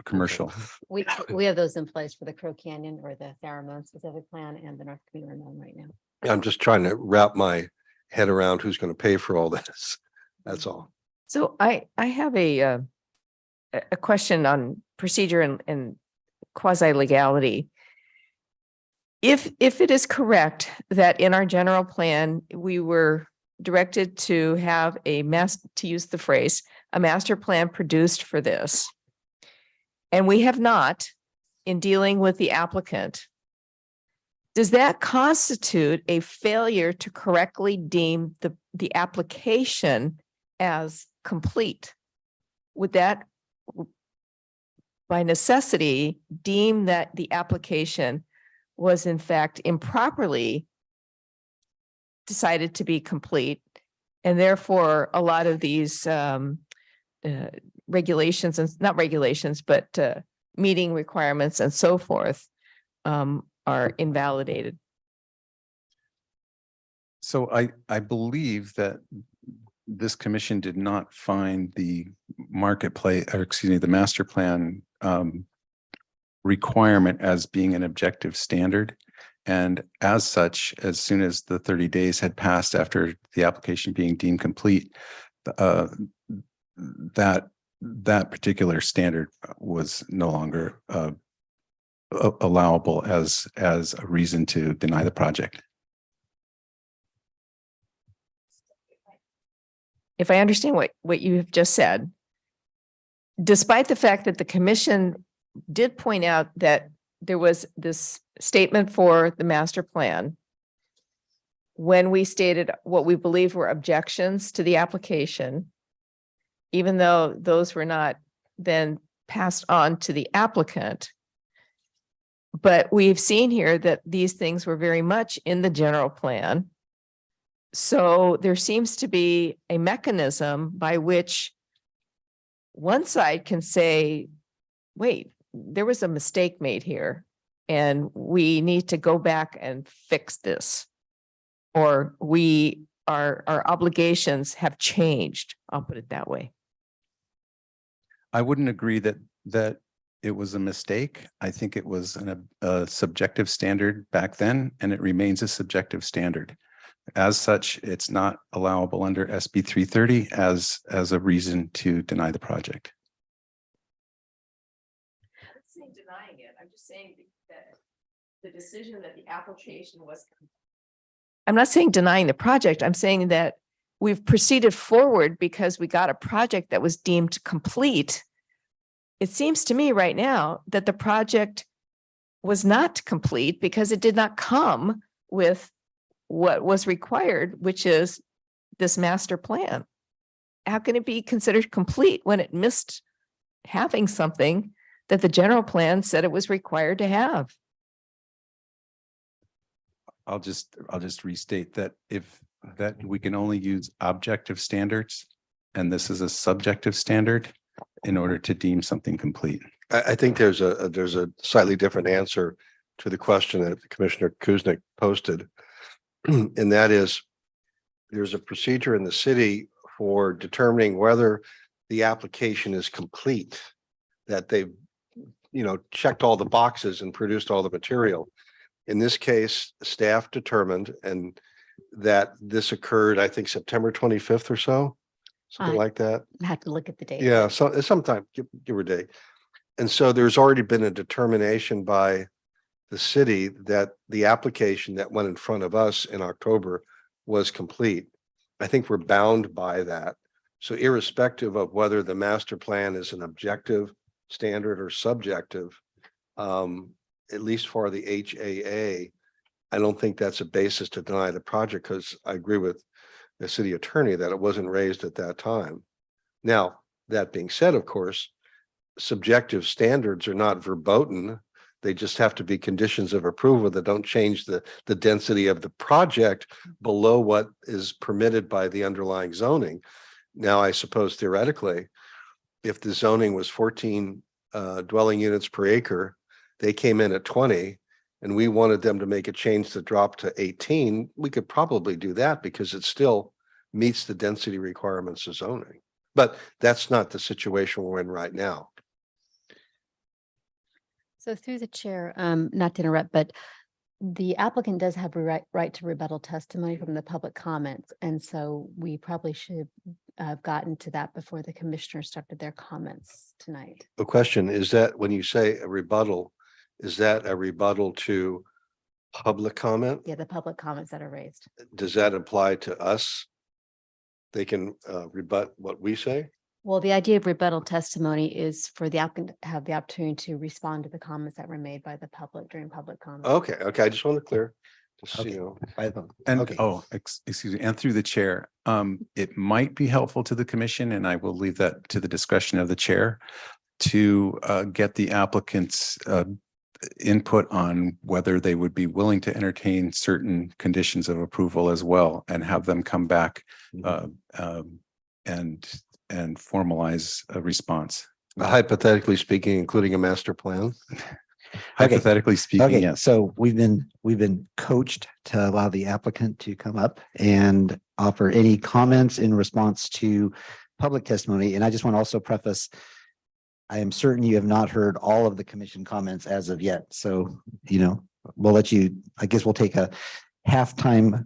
commercial. We have those in place for the Crow Canyon or the Theramone specific plan and the North Community Ramon right now. I'm just trying to wrap my head around who's going to pay for all this. That's all. So I have a question on procedure and quasi legality. If it is correct that in our general plan, we were directed to have to use the phrase, a master plan produced for this, and we have not in dealing with the applicant, does that constitute a failure to correctly deem the application as complete? Would that by necessity deem that the application was in fact improperly decided to be complete, and therefore a lot of these regulations and not regulations, but meeting requirements and so forth are invalidated? So I believe that this commission did not find the the master plan requirement as being an objective standard. And as such, as soon as the 30 days had passed after the application being deemed complete, that particular standard was no longer allowable as a reason to deny the project. If I understand what you have just said, despite the fact that the commission did point out that there was this statement for the master plan, when we stated what we believe were objections to the application, even though those were not then passed on to the applicant, but we've seen here that these things were very much in the general plan. So there seems to be a mechanism by which one side can say, wait, there was a mistake made here and we need to go back and fix this. Or our obligations have changed. I'll put it that way. I wouldn't agree that it was a mistake. I think it was a subjective standard back then, and it remains a subjective standard. As such, it's not allowable under SB 330 as a reason to deny the project. I'm not saying denying it. I'm just saying that the decision that the application was. I'm not saying denying the project. I'm saying that we've proceeded forward because we got a project that was deemed complete. It seems to me right now that the project was not complete because it did not come with what was required, which is this master plan. How can it be considered complete when it missed having something that the general plan said it was required to have? I'll just restate that that we can only use objective standards, and this is a subjective standard in order to deem something complete. I think there's a slightly different answer to the question that Commissioner Kuznick posted. And that is, there's a procedure in the city for determining whether the application is complete, that they've, checked all the boxes and produced all the material. In this case, staff determined and that this occurred, I think, September 25th or so, something like that. I have to look at the date. Yeah, so sometime, give or take. And so there's already been a determination by the city that the application that went in front of us in October was complete. I think we're bound by that. So irrespective of whether the master plan is an objective standard or subjective, at least for the HAA, I don't think that's a basis to deny the project, because I agree with the city attorney that it wasn't raised at that time. Now, that being said, of course, subjective standards are not verboten. They just have to be conditions of approval that don't change the density of the project below what is permitted by the underlying zoning. Now, I suppose theoretically, if the zoning was 14 dwelling units per acre, they came in at 20, and we wanted them to make a change to drop to 18, we could probably do that because it still meets the density requirements of zoning. But that's not the situation we're in right now. So through the chair, not to interrupt, but the applicant does have a right to rebuttal testimony from the public comments. And so we probably should have gotten to that before the commissioners started their comments tonight. The question is that when you say a rebuttal, is that a rebuttal to public comment? Yeah, the public comments that are raised. Does that apply to us? They can rebut what we say? Well, the idea of rebuttal testimony is for the applicant to have the opportunity to respond to the comments that were made by the public during public comment. Okay, I just want to clear. Just, Okay. And Okay. excuse me, and through the chair, it might be helpful to the commission, and I will leave that to the discretion of the chair, to get the applicant's input on whether they would be willing to entertain certain conditions of approval as well, and have them come back and formalize a response. Hypothetically speaking, including a master plan. Hypothetically speaking, Okay, yes. so we've been coached to allow the applicant to come up and offer any comments in response to public testimony. And I just want to also preface, I am certain you have not heard all of the commission comments as of yet. So, we'll let you, I guess we'll take a halftime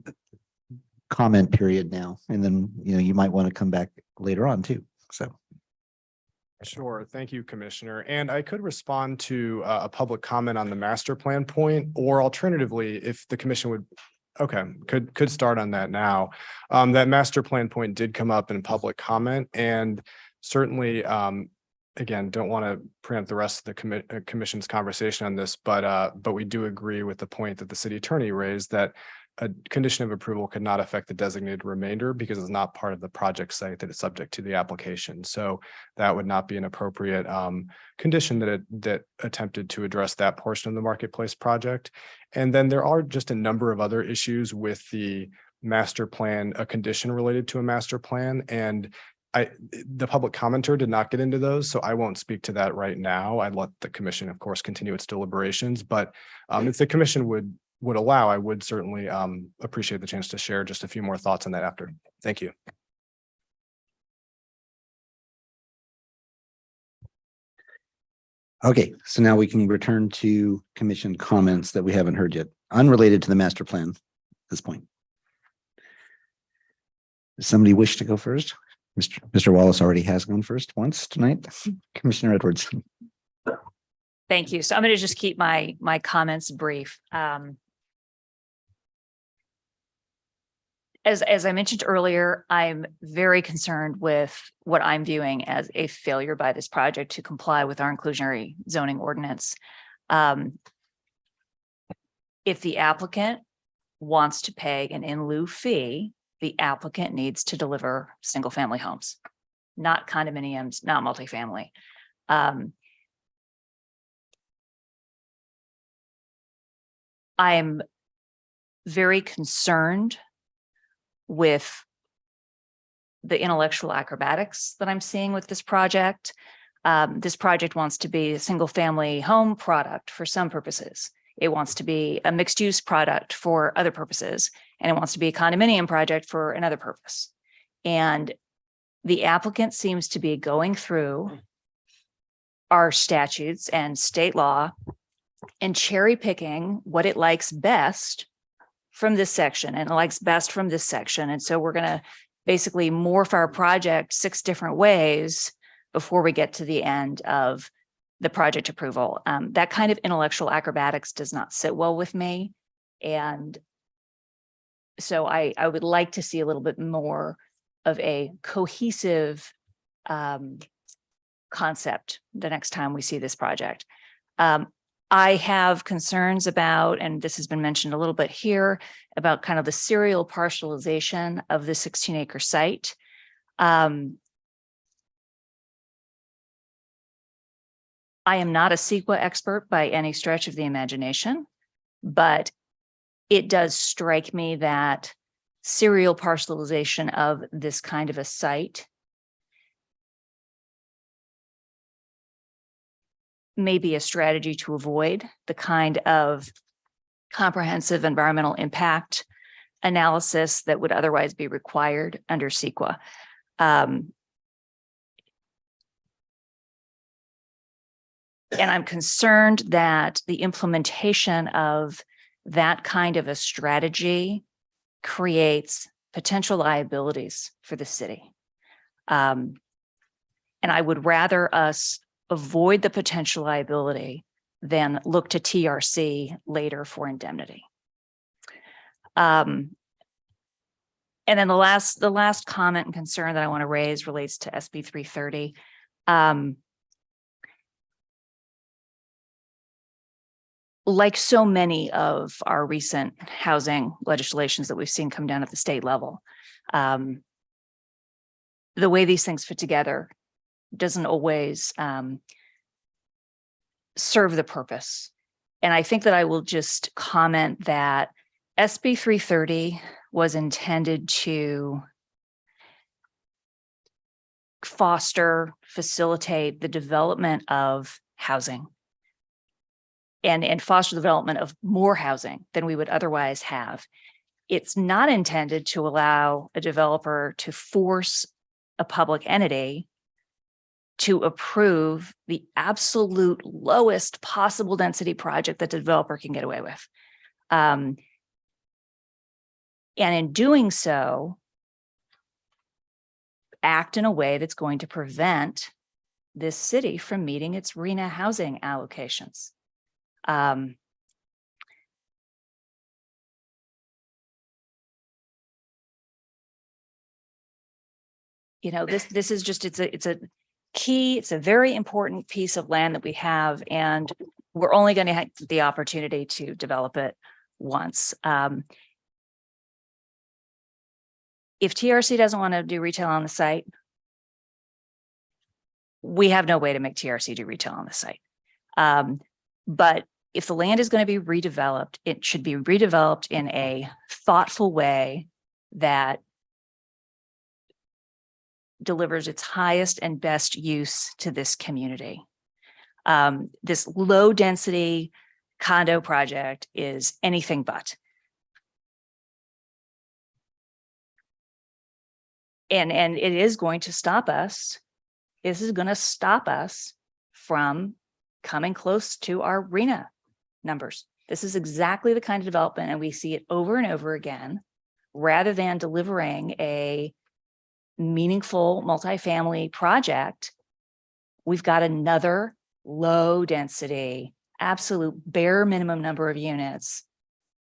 comment period now, and then, you might want to come back later on too. So. Sure. Thank you, Commissioner. And I could respond to a public comment on the master plan point, or alternatively, if the commission would, okay, could start on that now. That master plan point did come up in public comment, and certainly, again, don't want to preempt the rest of the commission's conversation on this, but we do agree with the point that the city attorney raised, that a condition of approval could not affect the designated remainder because it's not part of the project site that is subject to the application. So that would not be an appropriate condition that attempted to address that portion of the marketplace project. And then there are just a number of other issues with the master plan, a condition related to a master plan. And the public commenter did not get into those, so I won't speak to that right now. I'd let the commission, of course, continue its deliberations, but if the commission would allow, I would certainly appreciate the chance to share just a few more thoughts on that after. Thank you. Okay, so now we can return to commission comments that we haven't heard yet, unrelated to the master plan at this point. Does somebody wish to go first? Mr. Wallace already has gone first once tonight. Commissioner Edwards. Thank you. So I'm going to just keep my comments brief. As I mentioned earlier, I'm very concerned with what I'm viewing as a failure by this project to comply with our inclusionary zoning ordinance. If the applicant wants to pay an in lieu fee, the applicant needs to deliver single family homes, not condominiums, not multifamily. I'm very concerned with the intellectual acrobatics that I'm seeing with this project. This project wants to be a single family home product for some purposes. It wants to be a mixed use product for other purposes, and it wants to be a condominium project for another purpose. And the applicant seems to be going through our statutes and state law and cherry picking what it likes best from this section, and it likes best from this section. And so we're going to basically morph our project 6 different ways before we get to the end of the project approval. That kind of intellectual acrobatics does not sit well with me. And so I would like to see a little bit more of a cohesive concept the next time we see this project. I have concerns about, and this has been mentioned a little bit here, about kind of the serial parcelization of the 16-acre site. I am not a CEQA expert by any stretch of the imagination, but it does strike me that serial parcelization of this kind of a site may be a strategy to avoid the kind of comprehensive environmental impact analysis that would otherwise be required under CEQA. And I'm concerned that the implementation of that kind of a strategy creates potential liabilities for the city. And I would rather us avoid the potential liability than look to TRC later for indemnity. And then the last comment and concern that I want to raise relates to SB 330. Like so many of our recent housing legislations that we've seen come down at the state level, the way these things fit together doesn't always serve the purpose. And I think that I will just comment that SB 330 was intended to facilitate the development of housing and foster the development of more housing than we would otherwise have. It's not intended to allow a developer to force a public entity to approve the absolute lowest possible density project that the developer can get away with. And in doing so, act in a way that's going to prevent this city from meeting its RHNA housing allocations. You know, this is just, it's a key, it's a very important piece of land that we have, and we're only going to have the opportunity to develop it once. If TRC doesn't want to do retail on the site, we have no way to make TRC do retail on the site. But if the land is going to be redeveloped, it should be redeveloped in a thoughtful way that delivers its highest and best use to this community. This low density condo project is anything but. And it is going to stop us. This is going to stop us from coming close to our RHNA numbers. This is exactly the kind of development, and we see it over and over again, rather than delivering a meaningful multifamily project. We've got another low density, absolute bare minimum number of units,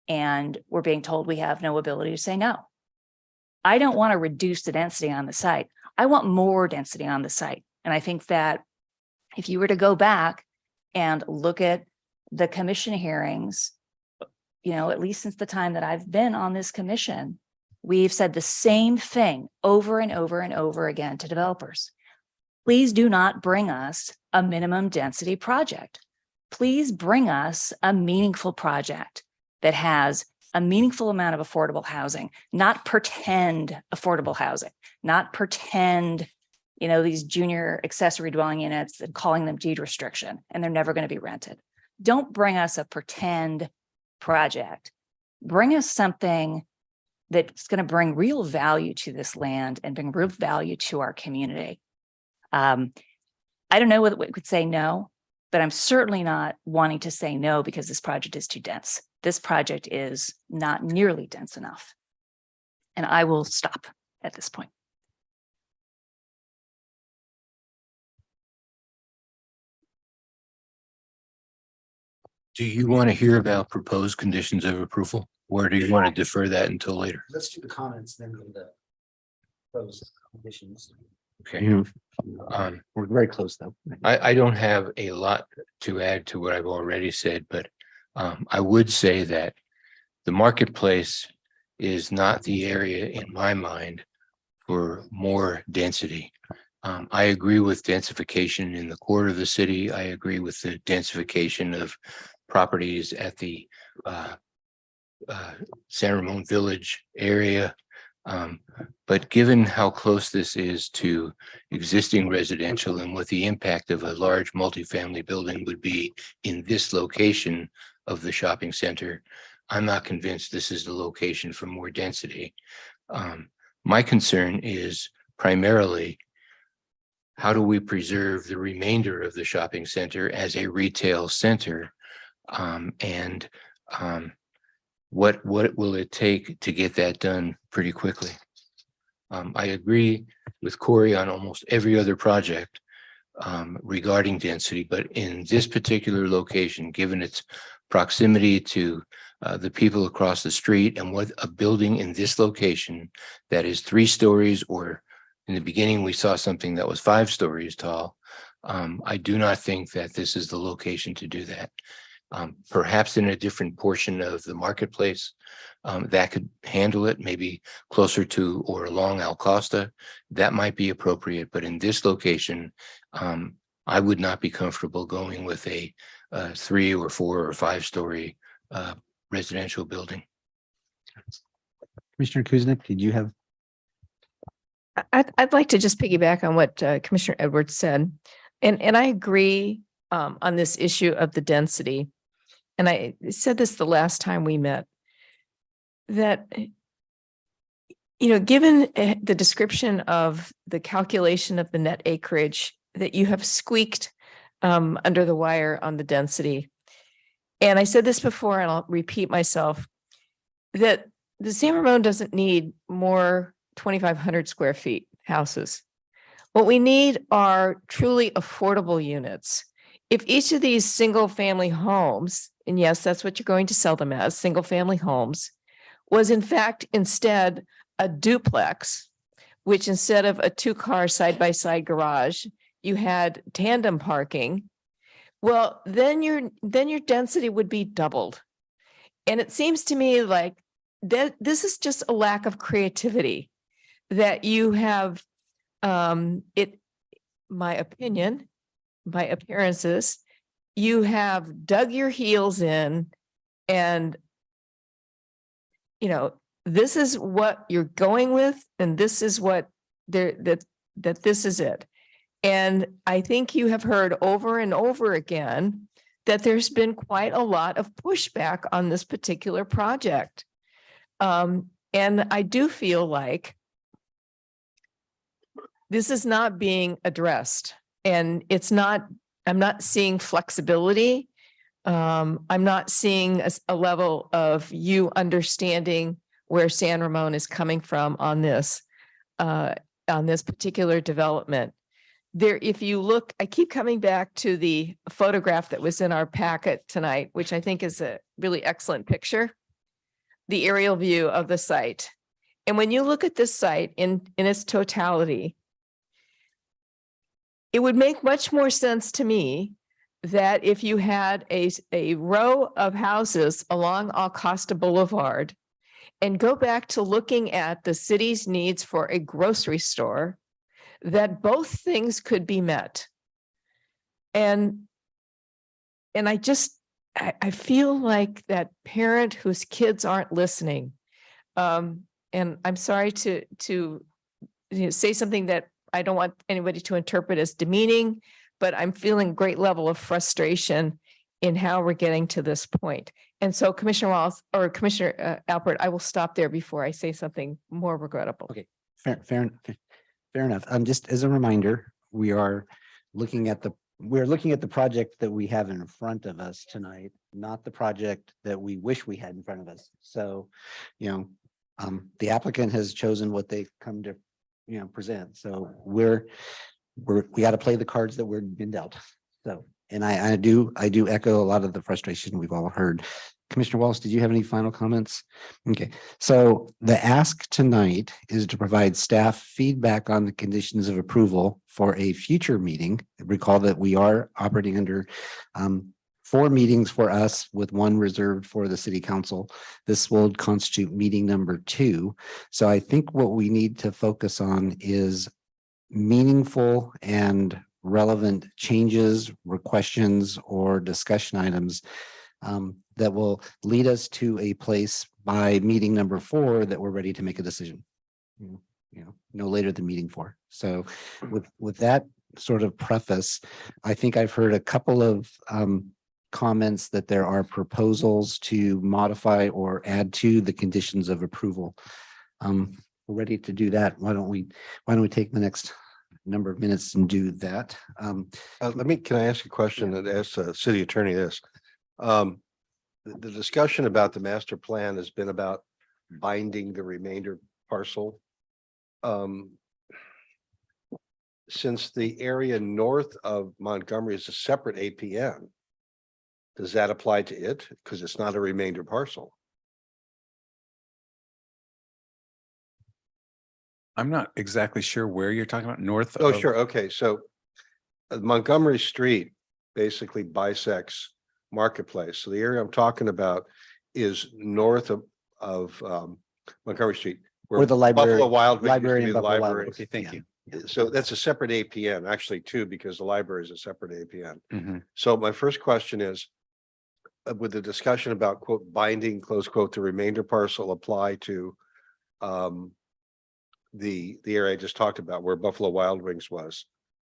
and we're being told we have no ability to say no. I don't want to reduce the density on the site. I want more density on the site. And I think that if you were to go back and look at the commission hearings, you know, at least since the time that I've been on this commission, we've said the same thing over and over and over again to developers. Please do not bring us a minimum density project. Please bring us a meaningful project that has a meaningful amount of affordable housing, not pretend affordable housing, not pretend, you know, these junior accessory dwelling units and calling them deed restriction, and they're never going to be rented. Don't bring us a pretend project. Bring us something that's going to bring real value to this land and bring real value to our community. I don't know whether we could say no, but I'm certainly not wanting to say no because this project is too dense. This project is not nearly dense enough. And I will stop at this point. Do you want to hear about proposed conditions of approval, or do you want to defer that until later? Let's do the comments, then the proposed conditions. Okay. We're very close though. I don't have a lot to add to what I've already said, but I would say that the marketplace is not the area in my mind for more density. I agree with densification in the core of the city. I agree with the densification of properties at the San Ramon Village area. But given how close this is to existing residential and what the impact of a large multifamily building would be in this location of the shopping center, I'm not convinced this is the location for more density. My concern is primarily, how do we preserve the remainder of the shopping center as a retail center? What will it take to get that done pretty quickly? I agree with Corey on almost every other project regarding density, but in this particular location, given its proximity to the people across the street, and what a building in this location that is 3 stories, or in the beginning, we saw something that was 5 stories tall. I do not think that this is the location to do that. Perhaps in a different portion of the marketplace that could handle it, maybe closer to or along Al Costa, that might be appropriate. But in this location, I would not be comfortable going with a 3 or 4 or 5 story residential building. Commissioner Kuznick, did you have? I'd like to just piggyback on what Commissioner Edwards said. And I agree on this issue of the density. And I said this the last time we met, that, you know, given the description of the calculation of the net acreage that you have squeaked under the wire on the density. And I said this before, and I'll repeat myself, that the San Ramon doesn't need more 2,500 square feet houses. What we need are truly affordable units. If each of these single family homes, and yes, that's what you're going to sell them as, single family homes, was in fact instead a duplex, which instead of a 2-car side-by-side garage, you had tandem parking, well, then your density would be doubled. And it seems to me like that this is just a lack of creativity that you have, my opinion, my appearances, you have dug your heels in and, you know, this is what you're going with, and this is what that this is it. And I think you have heard over and over again that there's been quite a lot of pushback on this particular project. And I do feel like this is not being addressed, and I'm not seeing flexibility. I'm not seeing a level of you understanding where San Ramon is coming from on this particular development. There, if you look, I keep coming back to the photograph that was in our packet tonight, which I think is a really excellent picture, the aerial view of the site. And when you look at this site in its totality, it would make much more sense to me that if you had a row of houses along Acosta Boulevard and go back to looking at the city's needs for a grocery store, that both things could be met. And I feel like that parent whose kids aren't listening. And I'm sorry to say something that I don't want anybody to interpret as demeaning, but I'm feeling a great level of frustration in how we're getting to this point. And so Commissioner Wallace or Commissioner Alpert, I will stop there before I say something more regrettable. Okay, fair enough. Just as a reminder, we're looking at the project that we have in front of us tonight, not the project that we wish we had in front of us. So, you know, the applicant has chosen what they come to, you know, present. So we got to play the cards that we're been dealt. So, and I do echo a lot of the frustration we've all heard. Commissioner Wallace, did you have any final comments? Okay, so the ask tonight is to provide staff feedback on the conditions of approval for a future meeting. Recall that we are operating under 4 meetings for us with 1 reserved for the city council. This will constitute meeting number 2. So I think what we need to focus on is meaningful and relevant changes or questions or discussion items that will lead us to a place by meeting number 4 that we're ready to make a decision. You know, no later than meeting 4. So with that sort of preface, I think I've heard a couple of comments that there are proposals to modify or add to the conditions of approval. We're ready to do that. Why don't we take the next number of minutes and do that? Can I ask a question that asks the city attorney this? The discussion about the master plan has been about binding the remainder parcel. Since the area north of Montgomery is a separate APN, does that apply to it? Because it's not a remainder parcel. I'm not exactly sure where you're talking about, north. Oh, sure. Okay, so Montgomery Street basically bisects Marketplace. So the area I'm talking about is north of Montgomery Street, where the library, Buffalo Wild Wings used to library be and the Buffalo Wild library. Wings. Okay, thank you. So that's a separate APN, actually, too, because the library is a separate APN. Mhm. So my first question is, would the discussion about quote binding, close quote, the remainder parcel apply to the area I just talked about where Buffalo Wild Wings was?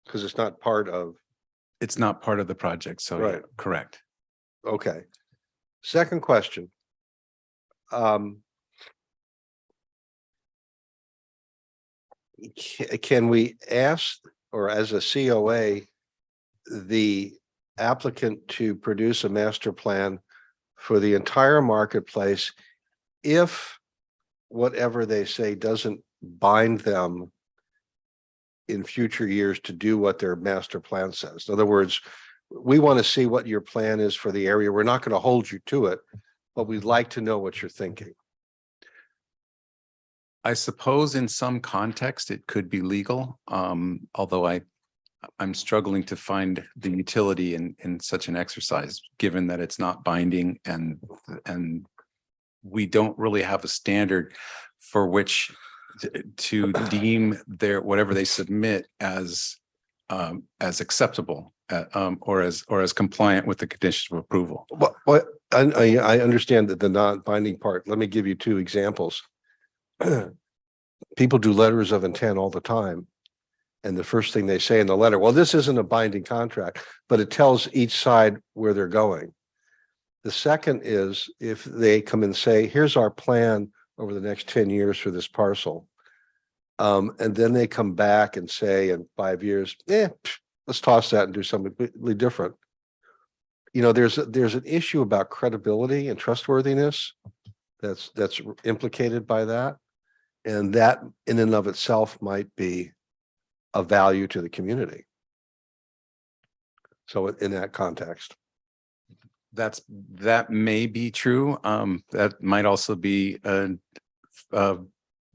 Because it's not part of. It's not part of the project, so yeah, Right. correct. Okay. Second question. Can we ask or as a COA, the applicant to produce a master plan for the entire marketplace if whatever they say doesn't bind them in future years to do what their master plan says. In other words, we want to see what your plan is for the area. We're not going to hold you to it, but we'd like to know what you're thinking. I suppose in some context it could be legal, although I'm struggling to find the utility in such an exercise, given that it's not binding and we don't really have a standard for which to deem their whatever they submit as acceptable or as compliant with the conditions of approval. What I understand that the non-binding part. Let me give you two examples. People do letters of intent all the time. And the first thing they say in the letter, well, this isn't a binding contract, but it tells each side where they're going. The second is if they come and say, here's our plan over the next 10 years for this parcel. And then they come back and say in 5 years, let's toss that and do something completely different. You know, there's an issue about credibility and trustworthiness that's implicated by that. And that in and of itself might be of value to the community. So in that context. That may be true. That might also be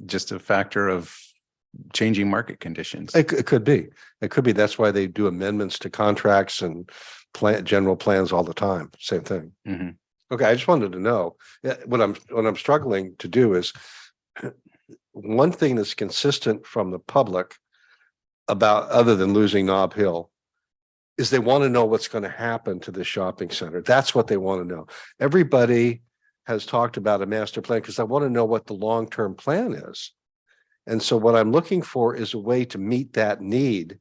just a factor of changing market conditions. It could be. It could be. That's why they do amendments to contracts and general plans all the time. Same thing. Mm-hmm. Okay, I just wanted to know what I'm struggling to do is one thing that's consistent from the public about other than losing Nob Hill is they want to know what's going to happen to the shopping center. That's what they want to know. Everybody has talked about a master plan because I want to know what the long-term plan is. And so what I'm looking for is a way to meet that need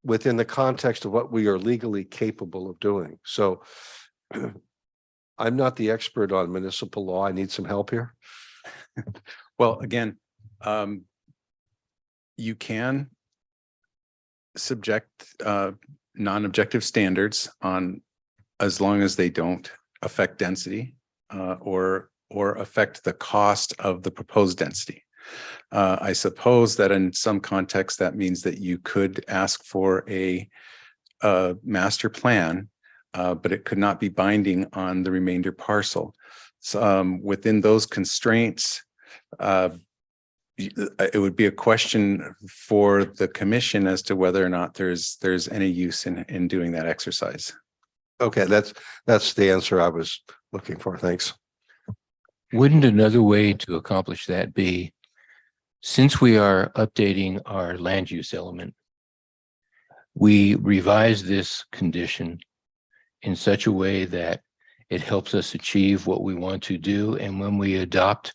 within the context of what we are legally capable of doing. So I'm not the expert on municipal law. I need some help here. Well, again, you can subject non-objective standards on as long as they don't affect density or affect the cost of the proposed density. I suppose that in some context that means that you could ask for a master plan, but it could not be binding on the remainder parcel. So within those constraints, it would be a question for the commission as to whether or not there's any use in doing that exercise. Okay, that's the answer I was looking for. Thanks. Wouldn't another way to accomplish that be, since we are updating our land use element, we revise this condition in such a way that it helps us achieve what we want to do, and when we adopt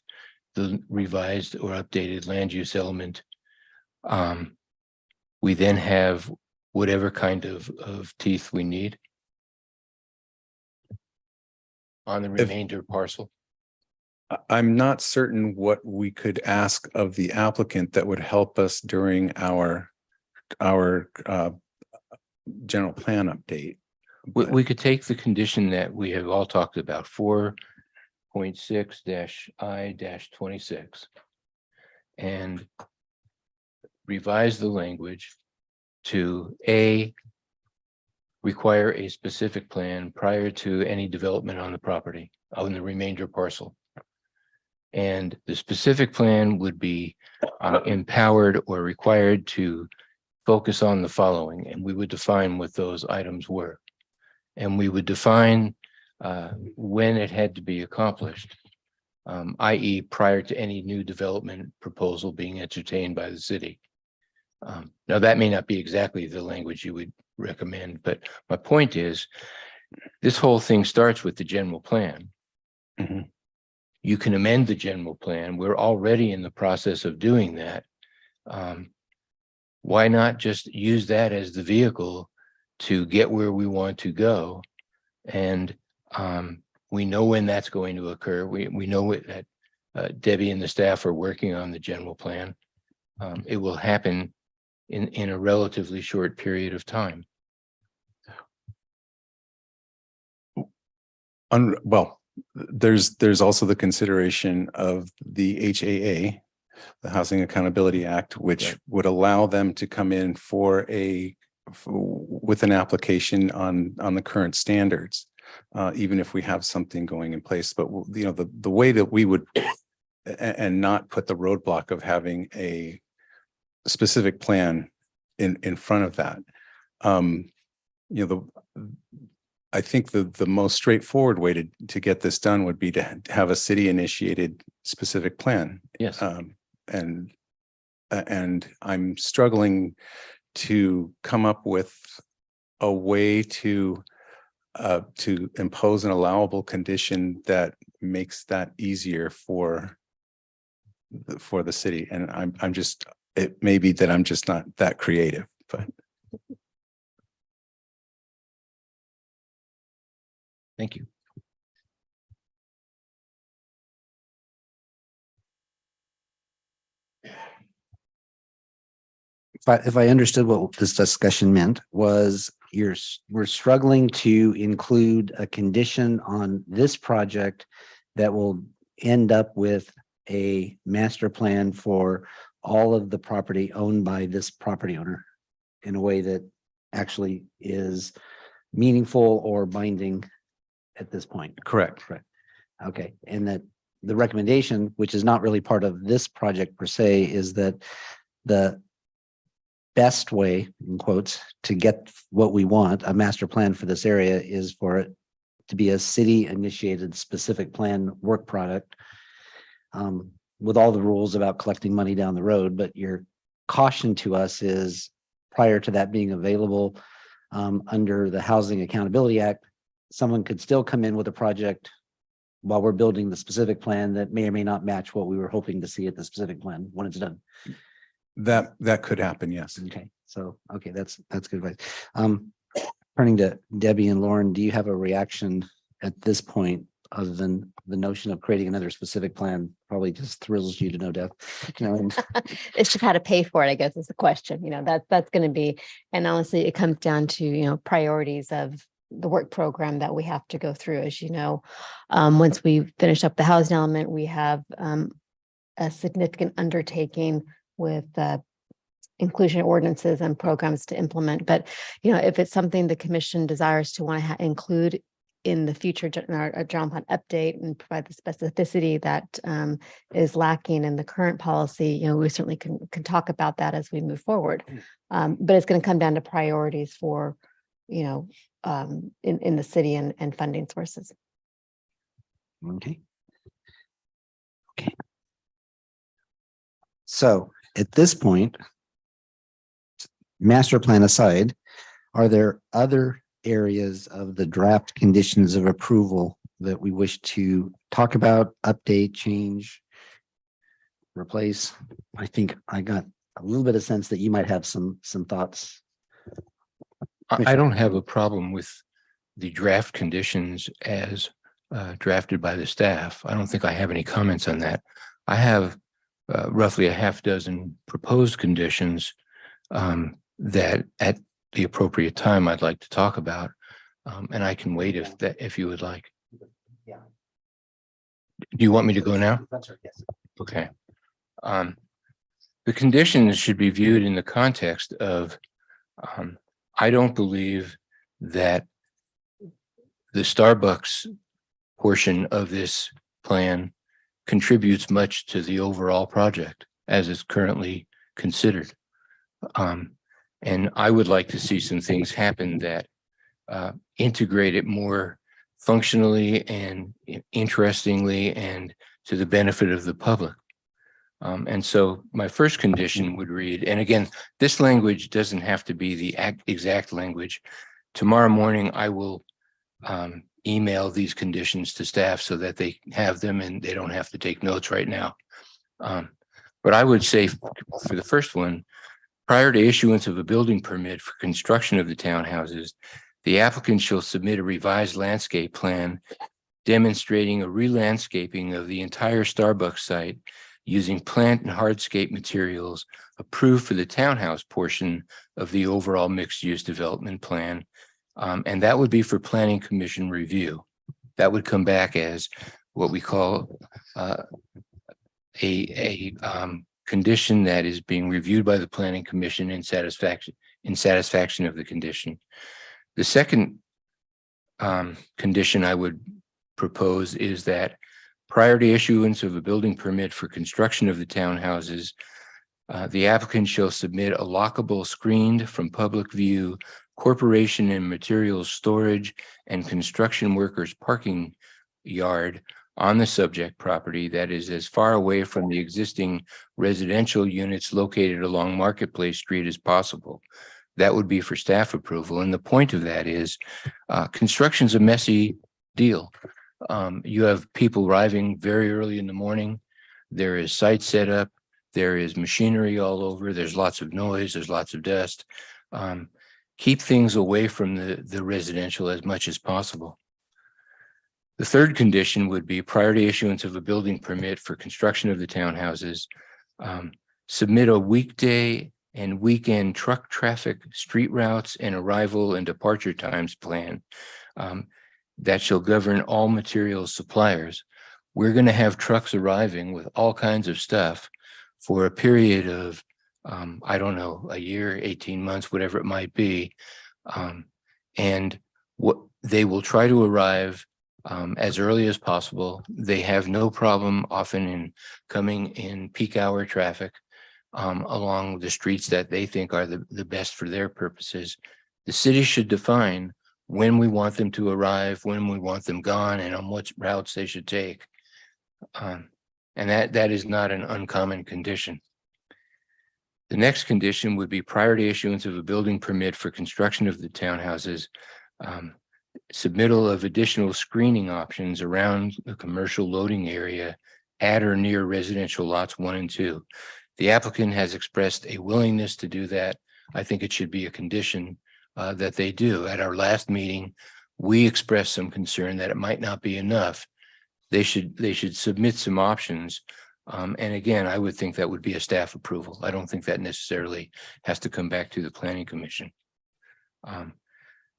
the revised or updated land use element, we then have whatever kind of teeth we need on the remainder parcel. I'm not certain what we could ask of the applicant that would help us during our general plan update. We could take the condition that we have all talked about, 4.6-I-26, and revise the language to A, require a specific plan prior to any development on the property, on the remainder parcel. And the specific plan would be empowered or required to focus on the following, and we would define what those items were. And we would define when it had to be accomplished, i.e. prior to any new development proposal being entertained by the city. Now, that may not be exactly the language you would recommend, but my point is, this whole thing starts with the general plan. Mm-hmm. You can amend the general plan. We're already in the process of doing that. Why not just use that as the vehicle to get where we want to go? And we know when that's going to occur. We know that Debbie and the staff are working on the general plan. It will happen in a relatively short period of time. Well, there's also the consideration of the HAA, the Housing Accountability Act, which would allow them to come in with an application on the current standards, even if we have something going in place. But the way that we would and not put the roadblock of having a specific plan in front of that. I think the most straightforward way to get this done would be to have a city initiated specific plan. Yes. And I'm struggling to come up with a way to impose an allowable condition that makes that easier for the city. And it may be that I'm just not that creative, but. Thank you. If I understood what this discussion meant was we're struggling to include a condition on this project that will end up with a master plan for all of the property owned by this property owner in a way that actually is meaningful or binding at this point. Correct. Okay, and that the recommendation, which is not really part of this project per se, is that the best way, in quotes, to get what we want, a master plan for this area, is for it to be a city-initiated specific plan work product with all the rules about collecting money down the road. But your caution to us is prior to that being available under the Housing Accountability Act, someone could still come in with a project while we're building the specific plan that may or may not match what we were hoping to see at the specific plan when it's done. That could happen, yes. Okay, so, okay, that's good advice. Turning to Debbie and Lauren, do you have a reaction at this point other than the notion of creating another specific plan? Probably just thrills you to no death. It's just how to pay for it, I guess, is the question. That's going to be, and honestly, it comes down to, priorities of the work program that we have to go through. As you know, once we finish up the housing element, we have a significant undertaking with inclusion ordinances and programs to implement. But, if it's something the commission desires to want to include in the future in our John Pond update and provide the specificity that is lacking in the current policy, we certainly can talk about that as we move forward. But it's going to come down to priorities for, in the city and funding sources. Okay. So at this point, master plan aside, are there other areas of the draft conditions of approval that we wish to talk about, update, change, replace? I think I got a little bit of sense that you might have some thoughts. I don't have a problem with the draft conditions as drafted by the staff. I don't think I have any comments on that. I have roughly a half dozen proposed conditions that at the appropriate time I'd like to talk about. And I can wait if you would like. Yeah. Do you want me to go now? That's right, yes. Okay. The conditions should be viewed in the context of, I don't believe that the Starbucks portion of this plan contributes much to the overall project as it's currently considered. And I would like to see some things happen that integrate it more functionally and interestingly and to the benefit of the public. And so my first condition would read, and again, this language doesn't have to be the exact language. Tomorrow morning, I will email these conditions to staff so that they have them and they don't have to take notes right now. But I would say for the first one, prior to issuance of a building permit for construction of the townhouses, the applicant shall submit a revised landscape plan demonstrating a re-landscaping of the entire Starbucks site using plant and hardscape materials approved for the townhouse portion of the overall mixed-use development plan. And that would be for planning commission review. That would come back as what we call a condition that is being reviewed by the planning commission in satisfaction of the condition. The second condition I would propose is that prior to issuance of a building permit for construction of the townhouses, the applicant shall submit a lockable, screened from public view corporation and materials storage and construction workers parking yard on the subject property that is as far away from the existing residential units located along Marketplace Street as possible. That would be for staff approval. And the point of that is construction's a messy deal. You have people arriving very early in the morning. There is site set up. There is machinery all over. There's lots of noise. There's lots of dust. Keep things away from the residential as much as possible. The third condition would be prior to issuance of a building permit for construction of the townhouses, submit a weekday and weekend truck traffic, street routes, and arrival and departure times plan that shall govern all materials suppliers. We're going to have trucks arriving with all kinds of stuff for a period of, I don't know, a year, 18 months, whatever it might be. And what they will try to arrive as early as possible. They have no problem often in coming in peak hour traffic along the streets that they think are the best for their purposes. The city should define when we want them to arrive, when we want them gone, and on what routes they should take. And that is not an uncommon condition. The next condition would be prior to issuance of a building permit for construction of the townhouses, submittal of additional screening options around the commercial loading area at or near residential lots 1 and 2. The applicant has expressed a willingness to do that. I think it should be a condition that they do. At our last meeting, we expressed some concern that it might not be enough. They should submit some options. And again, I would think that would be a staff approval. I don't think that necessarily has to come back to the planning commission.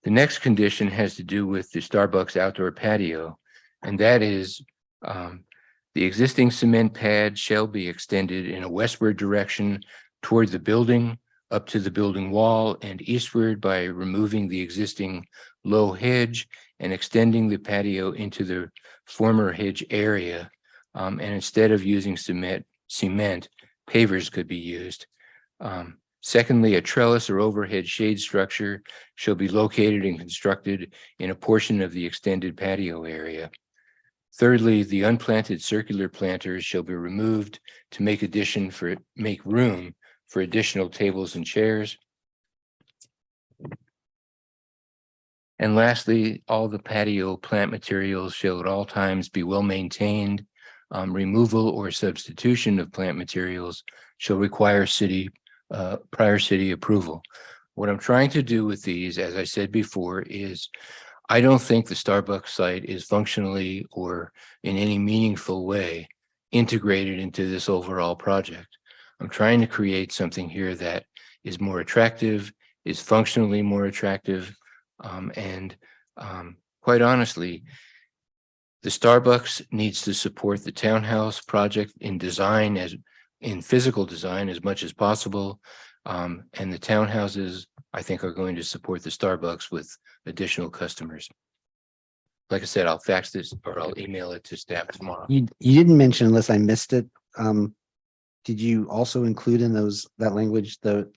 The next condition has to do with the Starbucks outdoor patio, and that is the existing cement pad shall be extended in a westward direction toward the building, up to the building wall, and eastward by removing the existing low hedge and extending the patio into the former hedge area. And instead of using cement, pavers could be used. Secondly, a trellis or overhead shade structure shall be located and constructed in a portion of the extended patio area. Thirdly, the unplanted circular planters shall be removed to make room for additional tables and chairs. And lastly, all the patio plant materials shall at all times be well maintained. Removal or substitution of plant materials shall require prior city approval. What I'm trying to do with these, as I said before, is I don't think the Starbucks site is functionally or in any meaningful way integrated into this overall project. I'm trying to create something here that is more attractive, is functionally more attractive, and quite honestly, the Starbucks needs to support the townhouse project in physical design as much as possible. And the townhouses, I think, are going to support the Starbucks with additional customers. Like I said, I'll fax this or I'll email it to staff tomorrow. You didn't mention, unless I missed it, did you also include in that language the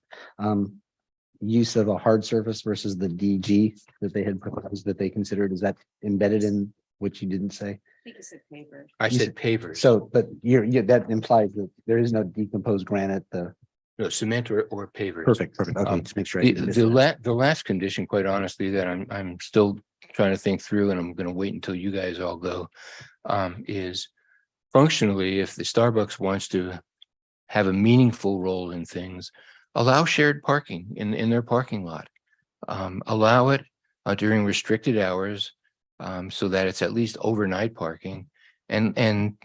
use of a hard surface versus the DG that they had proposed that they considered? Is that embedded in what you didn't say? I said pavers. So, but that implies that there is no decomposed granite. No, cement or pavers. Perfect. Okay, just make sure. I didn't miss that. The last condition, quite honestly, that I'm still trying to think through, and I'm going to wait until you guys all go, is functionally, if the Starbucks wants to have a meaningful role in things, allow shared parking in their parking lot. Allow it during restricted hours so that it's at least overnight parking, and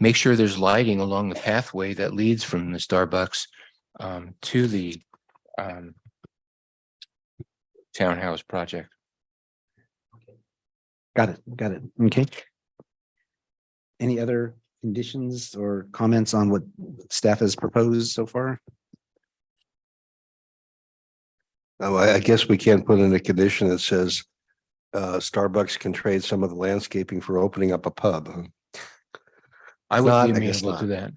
make sure there's lighting along the pathway that leads from the Starbucks to the townhouse project. Got it. Got it. Okay. Any other conditions or comments on what staff has proposed so far? Oh, I guess we can't put in a condition that says Starbucks can trade some of the landscaping for opening up a pub. I would Not, be I guess amenable to not.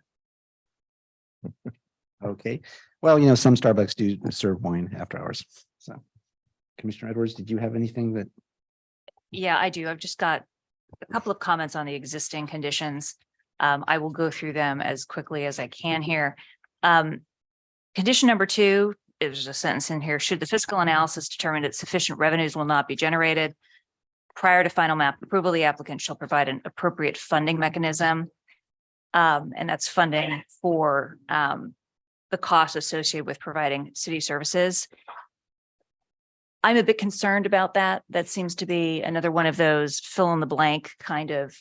that. Okay. Well, you know, some Starbucks do serve wine after hours. So Commissioner Edwards, did you have anything that? Yeah, I do. I've just got a couple of comments on the existing conditions. I will go through them as quickly as I can here. Condition number 2, there's a sentence in here, should the fiscal analysis determine that sufficient revenues will not be generated prior to final map approval, the applicant shall provide an appropriate funding mechanism. And that's funding for the costs associated with providing city services. I'm a bit concerned about that. That seems to be another one of those fill in the blank kind of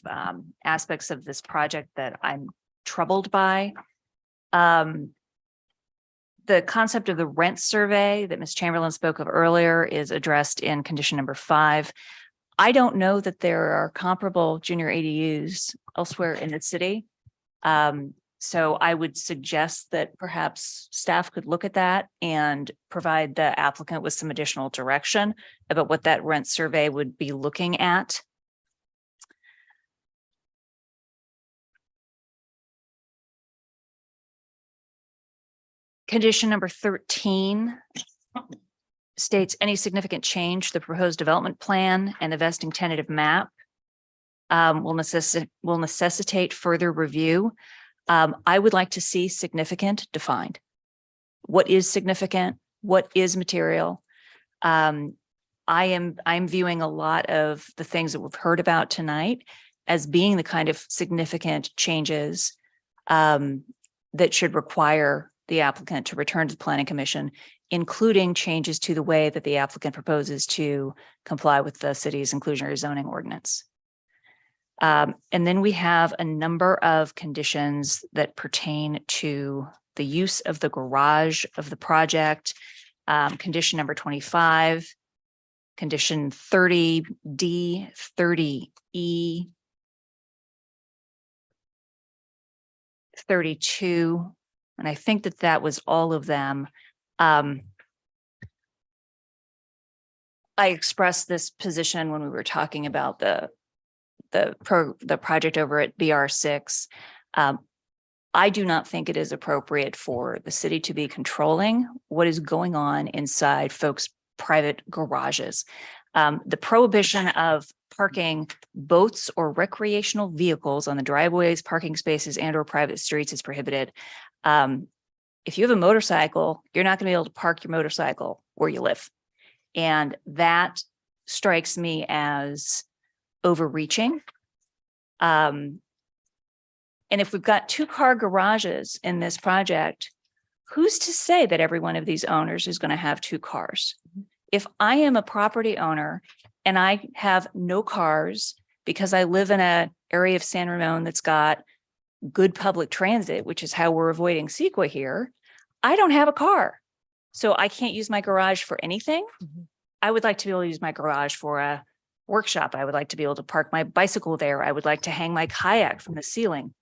aspects of this project that I'm troubled by. The concept of the rent survey that Ms. Chamberlain spoke of earlier is addressed in condition number 5. I don't know that there are comparable junior ADUs elsewhere in the city. So I would suggest that perhaps staff could look at that and provide the applicant with some additional direction about what that rent survey would be looking at. Condition number 13 states any significant change to the proposed development plan and the vesting tentative map will necessitate further review. I would like to see significant defined. What is significant? What is material? I'm viewing a lot of the things that we've heard about tonight as being the kind of significant changes that should require the applicant to return to the Planning Commission, including changes to the way that the applicant proposes to comply with the city's inclusionary zoning ordinance. And then we have a number of conditions that pertain to the use of the garage of the project. Condition number 25, condition 30D, 30E, 32, and I think that that was all of them. I expressed this position when we were talking about the project over at BR6. I do not think it is appropriate for the city to be controlling what is going on inside folks' private garages. The prohibition of parking boats or recreational vehicles on the driveways, parking spaces, and or private streets is prohibited. If you have a motorcycle, you're not going to be able to park your motorcycle where you live. And that strikes me as overreaching. And if we've got 2-car garages in this project, who's to say that every one of these owners is going to have 2 cars? If I am a property owner and I have no cars because I live in an area of San Ramon that's got good public transit, which is how we're avoiding CEQA here, I don't have a car. So I can't use my garage for anything. I would like to be able to use my garage for a workshop. I would like to be able to park my bicycle there. I would like to hang my kayak from the ceiling.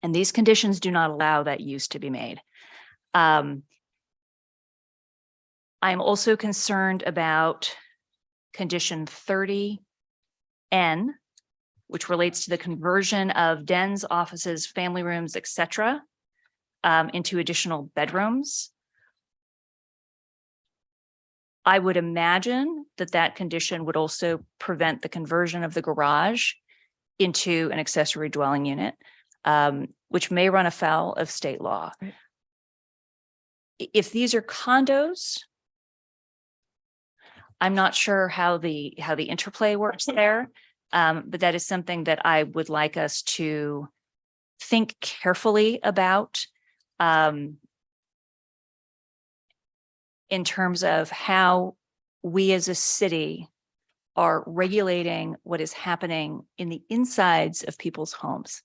And these conditions do not allow that use to be made. I'm also concerned about condition 30N, which relates to the conversion of dens, offices, family rooms, etc., into additional bedrooms. I would imagine that that condition would also prevent the conversion of the garage into an accessory dwelling unit, which may run afoul of state law. Right. If these are condos, I'm not sure how the interplay works there, but that is something that I would like us to think carefully about in terms of how we as a city are regulating what is happening in the insides of people's homes.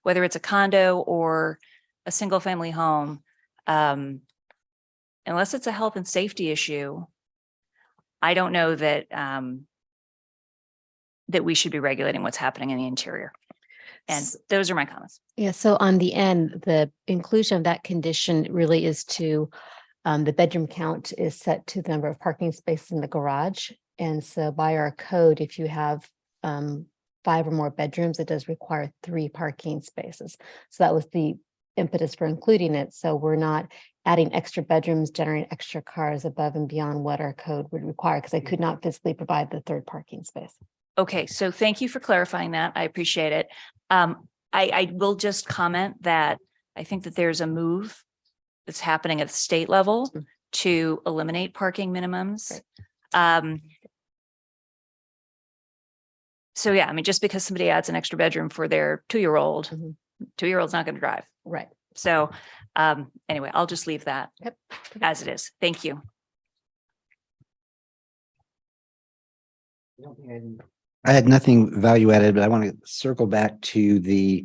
whether it's a condo or a single family home, unless it's a health and safety issue, I don't know that that we should be regulating what's happening in the interior. And those are my comments. Yeah, so on the end, the inclusion of that condition really is to, the bedroom count is set to the number of parking spaces in the garage. And so by our code, if you have 5 or more bedrooms, it does require 3 parking spaces. So that was the impetus for including it. So we're not adding extra bedrooms, generating extra cars above and beyond what our code would require, because I could not physically provide the 3rd parking space. Okay, so thank you for clarifying that. I appreciate it. I will just comment that I think that there's a move that's happening at the state level to eliminate parking minimums. So yeah, I mean, just because somebody adds an extra bedroom for their 2-year-old, 2-year-old's not going to drive. Right. So anyway, I'll just leave that as it is. Thank you. I had nothing value added, but I want to circle back to the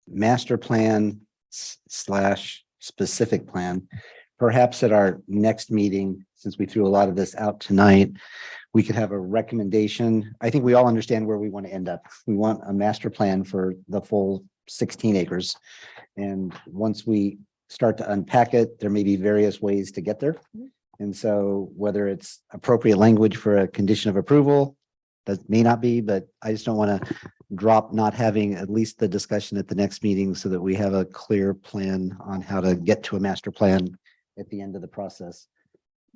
master plan slash specific plan. Perhaps at our next meeting, since we threw a lot of this out tonight, we could have a recommendation. I think we all understand where we want to end up. We want a master plan for the full 16 acres. And once we start to unpack it, there may be various ways to get there. And so whether it's appropriate language for a condition of approval, that may not be, but I just don't want to drop not having at least the discussion at the next meeting so that we have a clear plan on how to get to a master plan at the end of the process.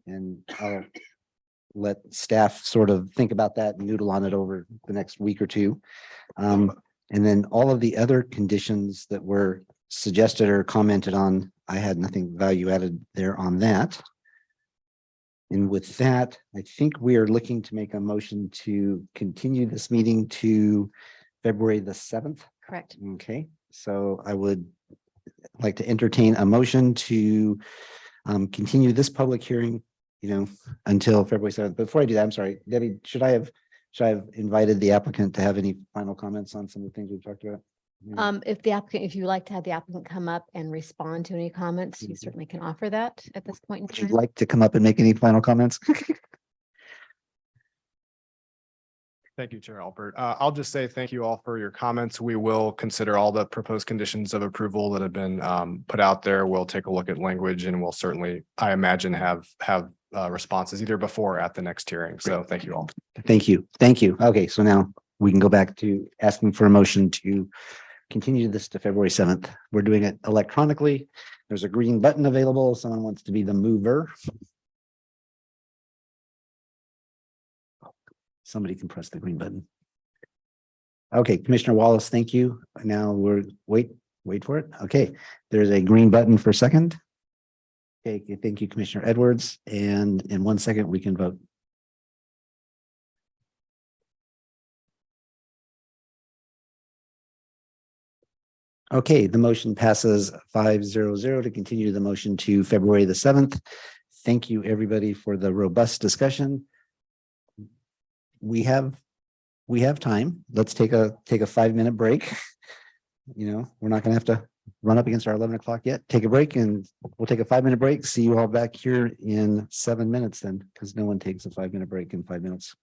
And I'll let staff sort of think about that and noodle on it over the next week or two. And then all of the other conditions that were suggested or commented on, I had nothing value added there on that. And with that, I think we are looking to make a motion to continue this meeting to February the 7th. Correct. Okay, so I would like to entertain a motion to continue this public hearing, until February 7th. Before I do that, I'm sorry, Debbie, should I have invited the applicant to have any final comments on some of the things we've talked about? If you like to have the applicant come up and respond to any comments, you certainly can offer that at this point in Would you time. like to come up and make any final comments? Thank you, Chair Alpert. I'll just say thank you all for your comments. We will consider all the proposed conditions of approval that have been put out there. We'll take a look at language and we'll certainly, I imagine, have responses either before or at the next hearing. So thank you all. Thank you. Thank you. Okay, so now we can go back to asking for a motion to continue this to February 7th. We're doing it electronically. There's a green button available. Someone wants to be the mover. Somebody can press the green button. Okay, Commissioner Wallace, thank you. Now wait for it. Okay, there's a green button for second. Okay, thank you, Commissioner Edwards. And in 1 second, we can vote. Okay, the motion passes 5-0-0 to continue the motion to February the 7th. Thank you, everybody, for the robust discussion. We have time. Let's take a 5-minute break. We're not gonna have to run up against our 11 o'clock yet. Take a break and we'll take a 5-minute break. See you all back here in 7 minutes then, because no one takes a 5-minute break in 5 minutes.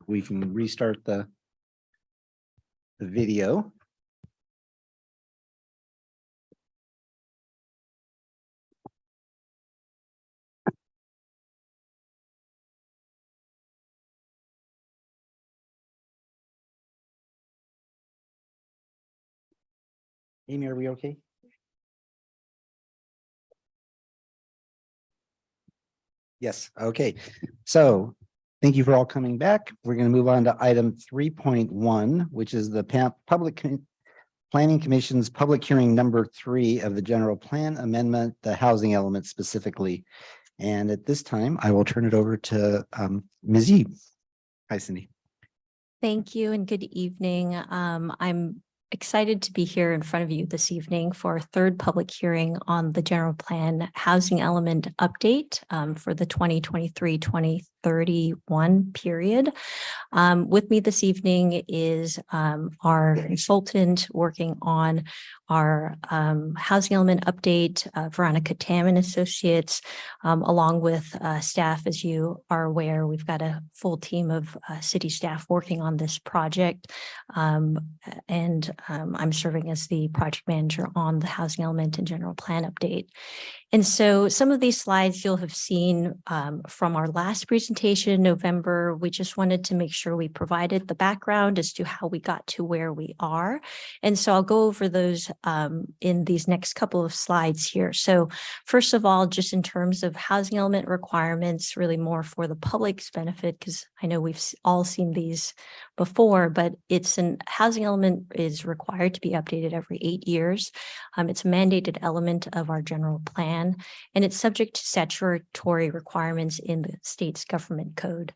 We can restart the video. Amy, are we okay? Yes, okay. So thank you for all coming back. We're going to move on to item 3.1, which is the Planning Commission's public hearing number 3 of the general plan amendment, the housing element specifically. And at this time, I will turn it over to Ms. Yee. Hi, Cindy. Thank you and good evening. I'm excited to be here in front of you this evening for our third public hearing on the general plan housing element update for the 2023-2031 period. With me this evening is our consultant working on our housing element update, Veronica Tam and Associates, along with staff. As you are aware, we've got a full team of city staff working on this project. I'm serving as the project manager on the housing element and general plan update. And so some of these slides you'll have seen from our last presentation in November. We just wanted to make sure we provided the background as to how we got to where we are. And so I'll go over those in these next couple of slides here. So first of all, just in terms of housing element requirements, really more for the public's benefit, because I know we've all seen these before, but it's an housing element is required to be updated every 8 years. It's a mandated element of our general plan, and it's subject to statutory requirements in the state's government code.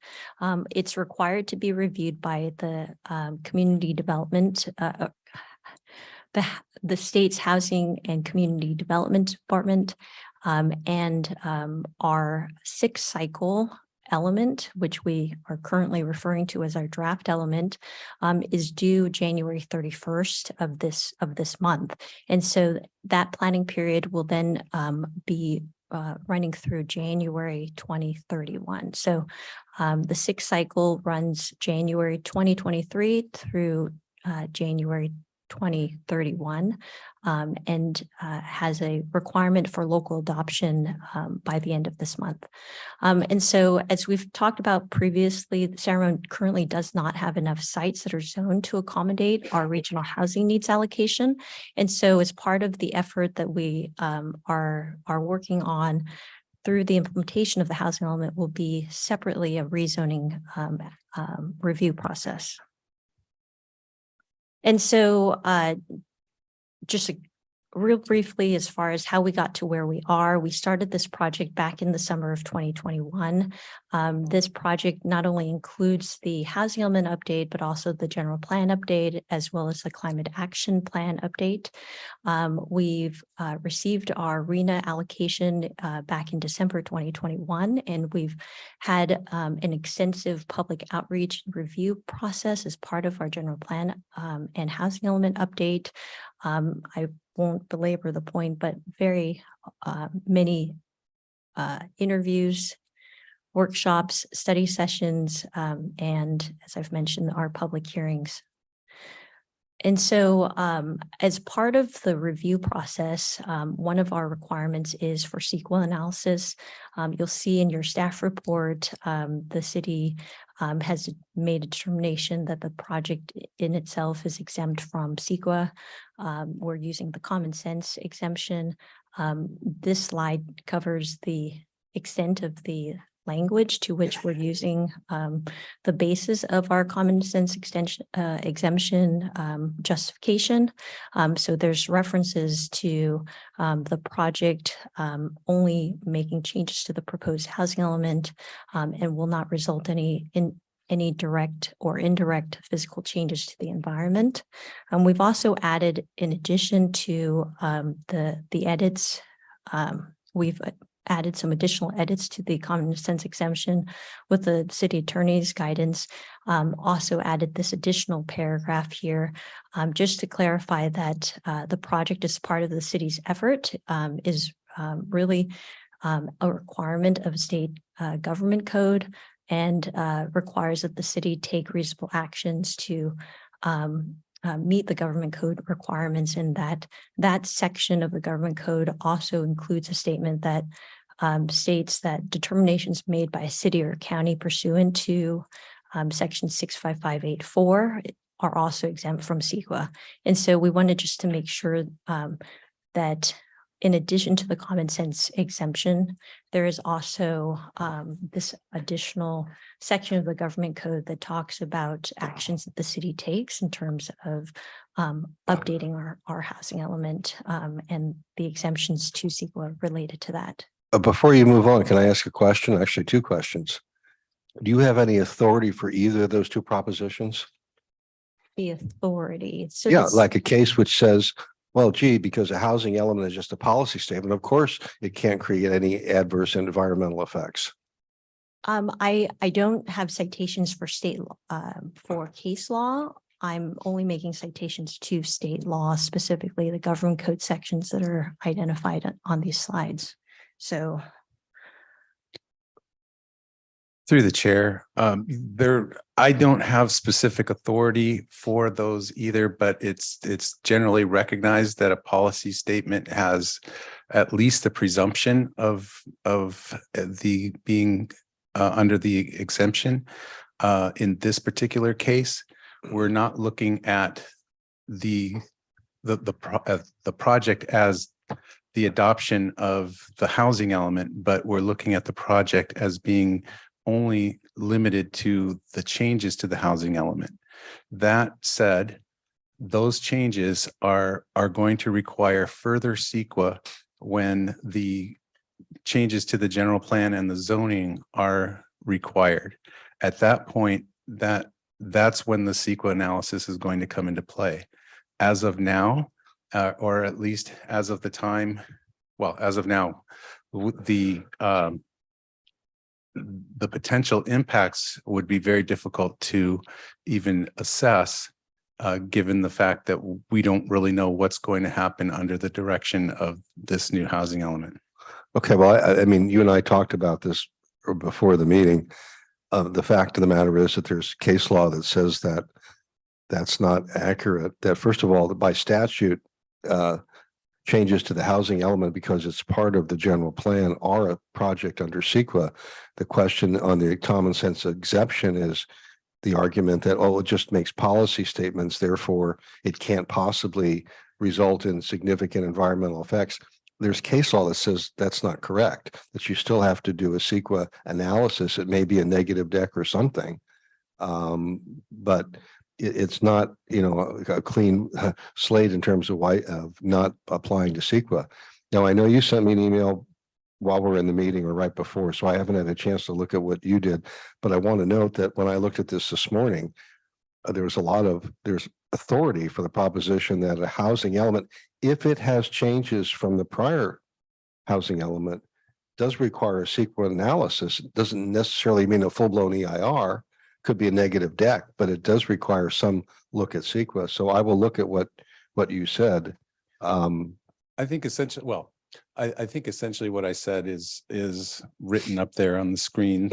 It's required to be reviewed by the community development, the state's housing and community development department, and our 6th cycle element, which we are currently referring to as our draft element, is due January 31st of this month. And so that planning period will then be running through January 2031. So the 6th cycle runs January 2023 through January 2031, and has a requirement for local adoption by the end of this month. And so, as we've talked about previously, San Ramon currently does not have enough sites that are zoned to accommodate our regional housing needs allocation. And so, as part of the effort that we are working on through the implementation of the housing element, will be separately a rezoning review process. And so just real briefly, as far as how we got to where we are, we started this project back in the summer of 2021. This project not only includes the housing element update, but also the general plan update, as well as the climate action plan update. We've received our RHNA allocation back in December 2021, and we've had an extensive public outreach review process as part of our general plan and housing element update. I won't belabor the point, but very many interviews, workshops, study sessions, and as I've mentioned, our public hearings. And so as part of the review process, one of our requirements is for CEQA analysis. You'll see in your staff report, the city has made a determination that the project in itself is exempt from CEQA. We're using the common sense exemption. This slide covers the extent of the language to which we're using the basis of our common sense exemption justification. So there's references to the project only making changes to the proposed housing element and will not result in any direct or indirect physical changes to the environment. We've also added, in addition to the edits, we've added some additional edits to the common sense exemption with the city attorney's guidance, also added this additional paragraph here, just to clarify that the project as part of the city's effort is really a requirement of state government code. and requires that the city take reasonable actions to meet the government code requirements, and that section of the government code also includes a statement that states that determinations made by a city or county pursuant to section 65584 are also exempt from CEQA. And so we wanted just to make sure that in addition to the common sense exemption, there is also this additional section of the government code that talks about actions that the city takes in terms of updating our housing element and the exemptions to CEQA related to that. Before you move on, can I ask a question? Actually, two questions. Do you have any authority for either of those two propositions? The authority. So Yeah, this- like a case which says, well, gee, because a housing element is just a policy statement, of course, it can't create any adverse environmental effects. I don't have citations for state for case law. I'm only making citations to state law, specifically the government code sections that are identified on these slides. So Through the chair, I don't have specific authority for those either, but it's generally recognized that a policy statement has at least the presumption of the being under the exemption. In this particular case, we're not looking at the project as the adoption of the housing element, but we're looking at the project as being only limited to the changes to the housing element. That said, those changes are going to require further CEQA when the changes to the general plan and the zoning are required. At that point, that's when the CEQA analysis is going to come into play. As of now, or at least as of the time, well, as of now, the potential impacts would be very difficult to even assess, given the fact that we don't really know what's going to happen under the direction of this new housing element. Okay, well, I mean, you and I talked about this before the meeting. The fact of the matter is that there's case law that says that that's not accurate. That first of all, by statute, changes to the housing element because it's part of the general plan are a project under CEQA. The question on the common sense exemption is the argument that, oh, it just makes policy statements, therefore it can't possibly result in significant environmental effects. There's case law that says that's not correct, that you still have to do a CEQA analysis. It may be a negative deck or something, but it's not, a clean slate in terms of not applying to CEQA. Now, I know you sent me an email while we're in the meeting or right before, so I haven't had a chance to look at what you did, but I want to note that when I looked at this morning, there's authority for the proposition that a housing element, if it has changes from the prior housing element, does require a CEQA analysis. It doesn't necessarily mean a full-blown EIR. Could be a negative deck, but it does require some look at CEQA. So I will look at what you said. I think essentially, well, I think essentially what I said is written up there on the screen.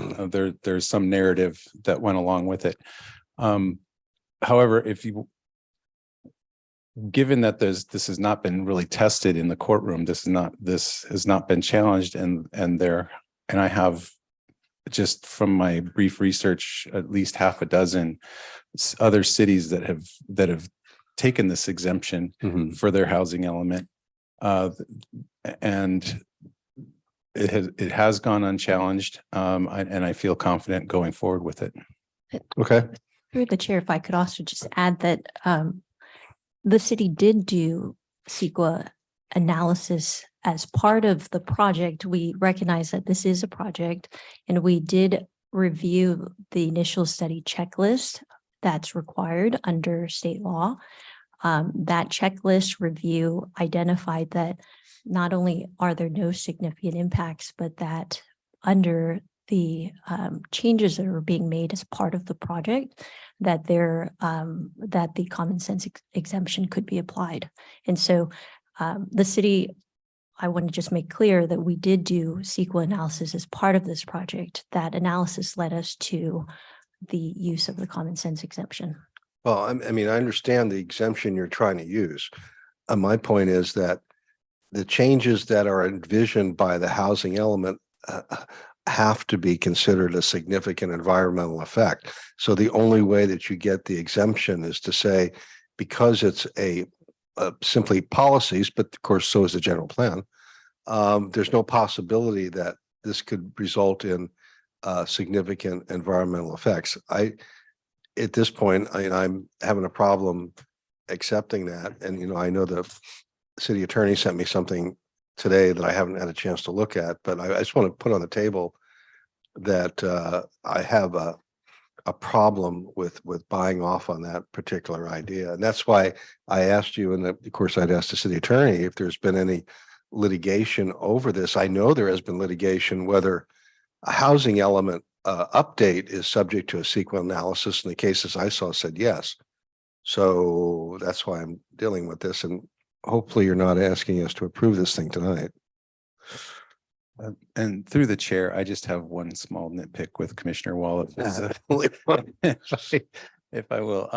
There's some narrative that went along with it. However, given that this has not been really tested in the courtroom, this has not been challenged, and I have, just from my brief research, at least half a dozen other cities that have taken this exemption for their housing element, and it has gone unchallenged, and I feel confident going forward with it. Okay. Through the chair, if I could also just add that the city did do CEQA analysis as part of the project. We recognize that this is a project, and we did review the initial study checklist that's required under state law. That checklist review identified that not only are there no significant impacts, but that under the changes that are being made as part of the project, that the common sense exemption could be applied. And so the city I want to just make clear that we did do CEQA analysis as part of this project. That analysis led us to the use of the common sense exemption. Well, I mean, I understand the exemption you're trying to use. My point is that the changes that are envisioned by the housing element have to be considered a significant environmental effect. So the only way that you get the exemption is to say, because it's simply policies, but of course, so is the general plan. There's no possibility that this could result in significant environmental effects. At this point, I'm having a problem accepting that. And, I know the city attorney sent me something today that I haven't had a chance to look at, but I just want to put on the table that I have a problem with buying off on that particular idea. And that's why I asked you, and of course I'd asked the city attorney if there's been any litigation over this. I know there has been litigation whether a housing element update is subject to a CEQA analysis, and the cases I saw said yes. So that's why I'm dealing with this, and hopefully you're not asking us to approve this thing tonight. And through the chair, I just have one small nitpick with Commissioner Wallace. If I will,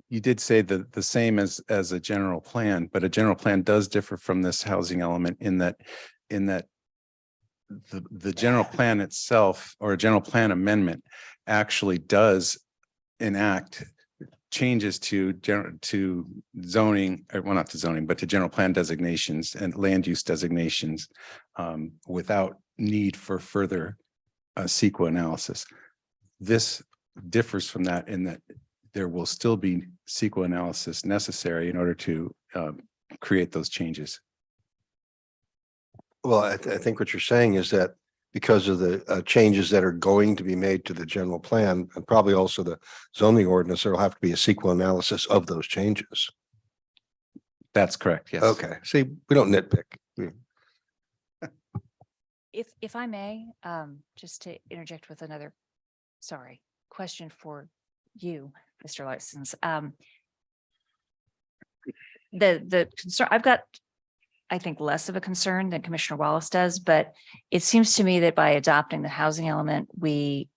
you did say that the same as a general plan, but a general plan does differ from this housing element in that the general plan itself, or a general plan amendment, actually does enact changes to zoning, or well, not to zoning, but to general plan designations and land use designations without need for further CEQA analysis. This differs from that in that there will still be CEQA analysis necessary in order to create those changes. Well, I think what you're saying is that because of the changes that are going to be made to the general plan and probably also the zoning ordinance, there will have to be a CEQA analysis of those changes. That's correct. Yes. Okay. See, we don't nitpick. If I may, just to interject with another, question for you, Mr. License. The concern I've got, I think, less of a concern than Commissioner Wallace does, but it seems to me that by adopting the housing element, we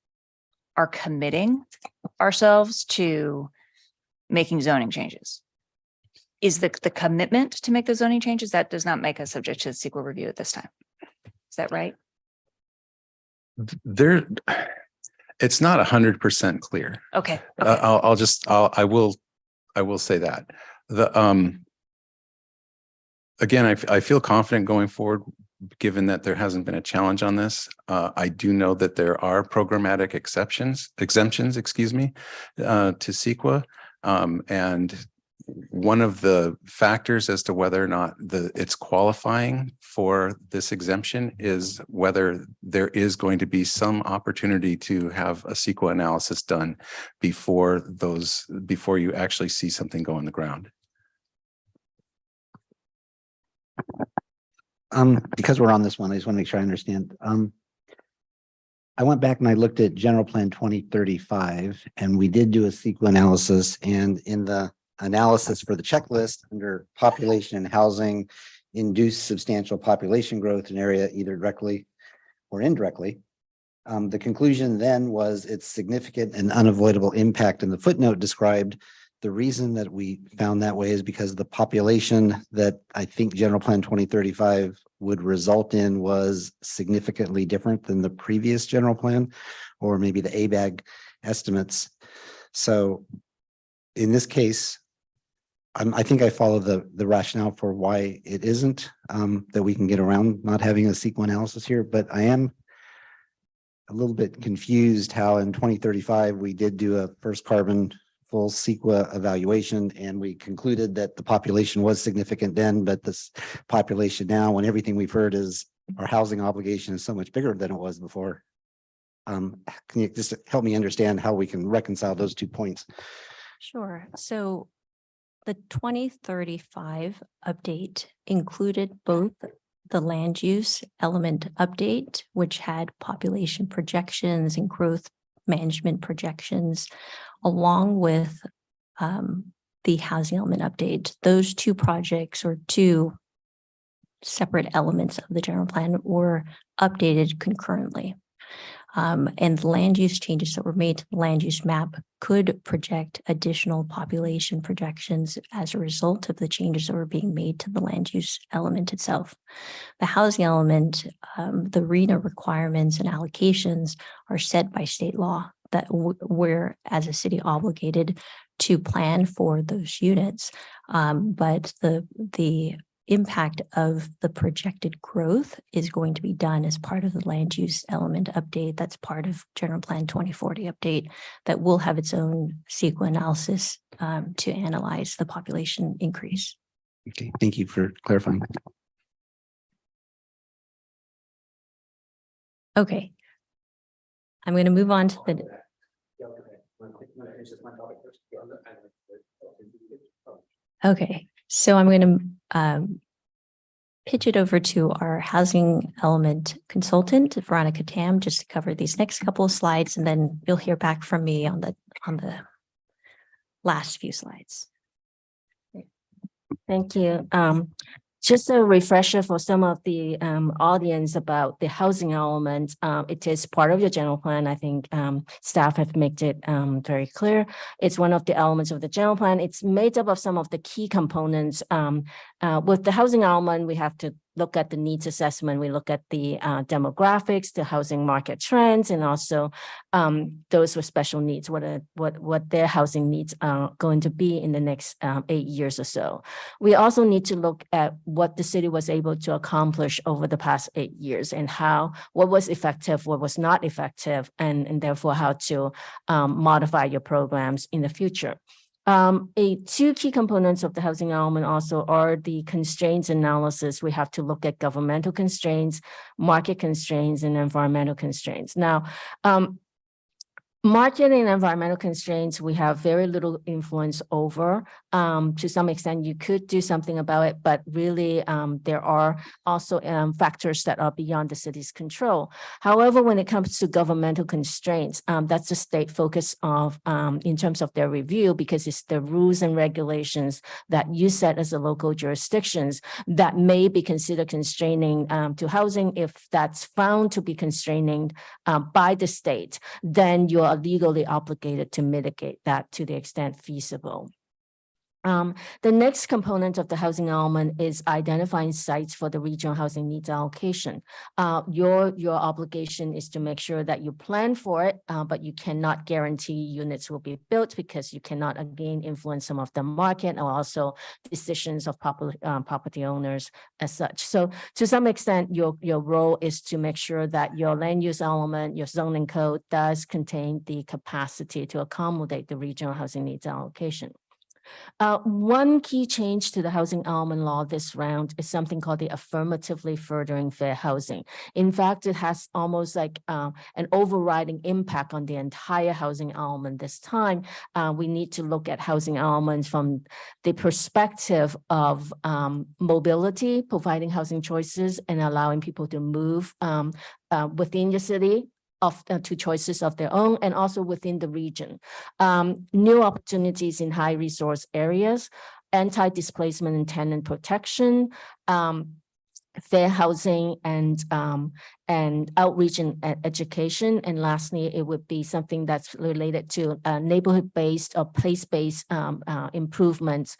are committing ourselves to making zoning changes. Is the commitment to make those zoning changes, that does not make us subject to the CEQA review at this time? Is that right? It's not 100% clear. Okay. I will say that again, I feel confident going forward, given that there hasn't been a challenge on this. I do know that there are programmatic exemptions, to CEQA. And one of the factors as to whether or not it's qualifying for this exemption is whether there is going to be some opportunity to have a CEQA analysis done before you actually see something go on the ground. Because we're on this one, I just want to make sure I understand. I went back and I looked at General Plan 2035, and we did do a CEQA analysis, and in the analysis for the checklist under population and housing induced substantial population growth in area either directly or indirectly. The conclusion then was its significant and unavoidable impact, and the footnote described the reason that we found that way is because the population that I think General Plan 2035 would result in was significantly different than the previous general plan, or maybe the ABAG estimates. So in this case, I think I follow the rationale for why it isn't, that we can get around not having a CEQA analysis here, but I am a little bit confused how in 2035 we did do a first carbon full CEQA evaluation, and we concluded that the population was significant then, but this population now, when everything we've heard is our housing obligation is so much bigger than it was before. Can you just help me understand how we can reconcile those 2 points? Sure. So the 2035 update included both the land use element update, which had population projections and growth management projections, along with the housing element update. Those two projects, or two separate elements of the general plan were updated concurrently. And the land use changes that were made to the land use map could project additional population projections as a result of the changes that were being made to the land use element itself. The housing element, the RENA requirements and allocations are set by state law that we're as a city obligated to plan for those units. But the impact of the projected growth is going to be done as part of the land use element update. That's part of General Plan 2040 update that will have its own CEQA analysis to analyze the population increase. Okay, thank you for clarifying. Okay. I'm going to move on to the. Okay, so I'm going to pitch it over to our housing element consultant, Veronica Tam, just to cover these next couple of slides, and then you'll hear back from me on the last few slides. Thank you. Just a refresher for some of the audience about the housing element. It is part of your general plan. I think staff have made it very clear. It's one of the elements of the general plan. It's made up of some of the key components. With the housing element, we have to look at the needs assessment. We look at the demographics, the housing market trends, and also those with special needs, what their housing needs are going to be in the next 8 years or so. We also need to look at what the city was able to accomplish over the past 8 years and what was effective, what was not effective, and therefore how to modify your programs in the future. Two key components of the housing element also are the constraints analysis. We have to look at governmental constraints, market constraints, and environmental constraints. Now, market and environmental constraints, we have very little influence over. To some extent, you could do something about it, but really there are also factors that are beyond the city's control. However, when it comes to governmental constraints, that's the state focus of in terms of their review, because it's the rules and regulations that you set as a local jurisdictions that may be considered constraining to housing. If that's found to be constraining by the state, then you are legally obligated to mitigate that to the extent feasible. The next component of the housing element is identifying sites for the regional housing needs allocation. Your obligation is to make sure that you plan for it, but you cannot guarantee units will be built because you cannot again influence some of the market or also decisions of property owners as such. So to some extent, your role is to make sure that your land use element, your zoning code does contain the capacity to accommodate the regional housing needs allocation. One key change to the housing element law this round is something called the affirmatively furthering fair housing. In fact, it has almost like an overriding impact on the entire housing element this time. We need to look at housing elements from the perspective of mobility, providing housing choices and allowing people to move within your city to choices of their own, and also within the region. New opportunities in high resource areas, anti-displacement and tenant protection, fair housing, and outreach and education. And lastly, it would be something that's related to neighborhood-based or place-based improvements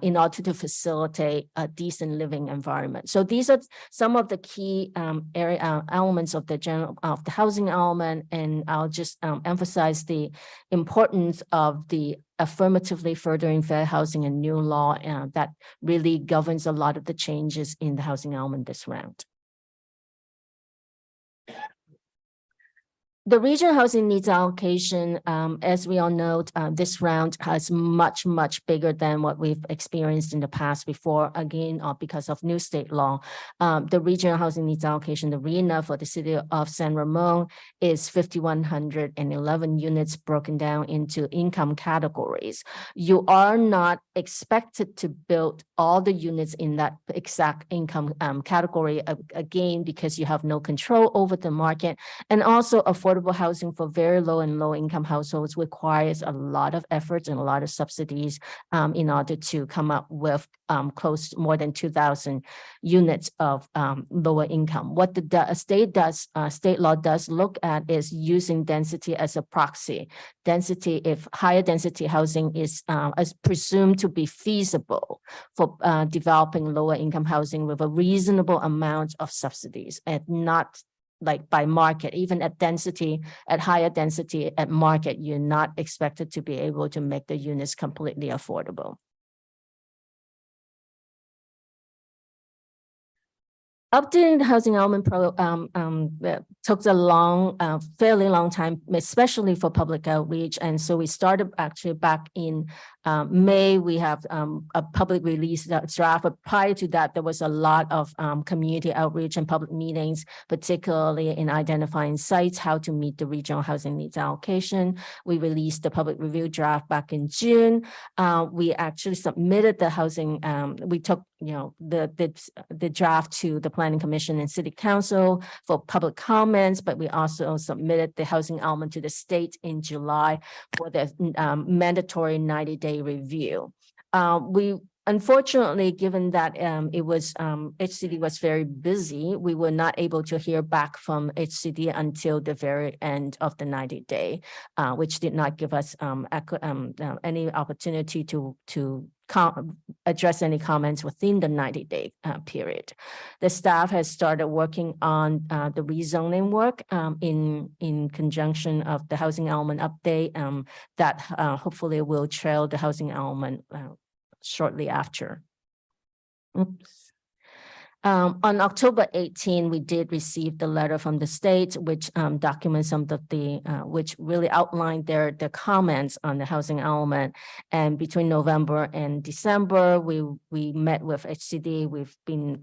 in order to facilitate a decent living environment. So these are some of the key elements of the housing element, and I'll just emphasize the importance of the affirmatively furthering fair housing and new law that really governs a lot of the changes in the housing element this round. The regional housing needs allocation, as we all know, this round is much, much bigger than what we've experienced in the past before, again, because of new state law. The regional housing needs allocation, the RENA for the city of San Ramon is 5,111 units broken down into income categories. You are not expected to build all the units in that exact income category, again, because you have no control over the market, and also affordable affordable housing for very low and low income households requires a lot of efforts and a lot of subsidies in order to come up with close to more than 2,000 units of lower income. What the state law does look at is using density as a proxy. Density, if higher density housing is presumed to be feasible for developing lower income housing with a reasonable amount of subsidies and not like by market. Even at density, at higher density at market, you're not expected to be able to make the units completely affordable. Updating the housing element took a fairly long time, especially for public outreach. And so we started actually back in May. We have a public release draft, but prior to that, there was a lot of community outreach and public meetings, particularly in identifying sites, how to meet the regional housing needs allocation. We released the public review draft back in June. We actually submitted the housing, we took the draft to the Planning Commission and City Council for public comments, but we also submitted the housing element to the state in July for the mandatory 90-day review. We unfortunately, given that HCD was very busy, we were not able to hear back from HCD until the very end of the 90-day, which did not give us any opportunity to address any comments within the 90-day period. The staff has started working on the rezoning work in conjunction of the housing element update that hopefully will trail the housing element shortly after. Oops. On October 18, we did receive the letter from the state, which documents some of the, which really outlined their comments on the housing element. And between November and December, we met with HCD. We've been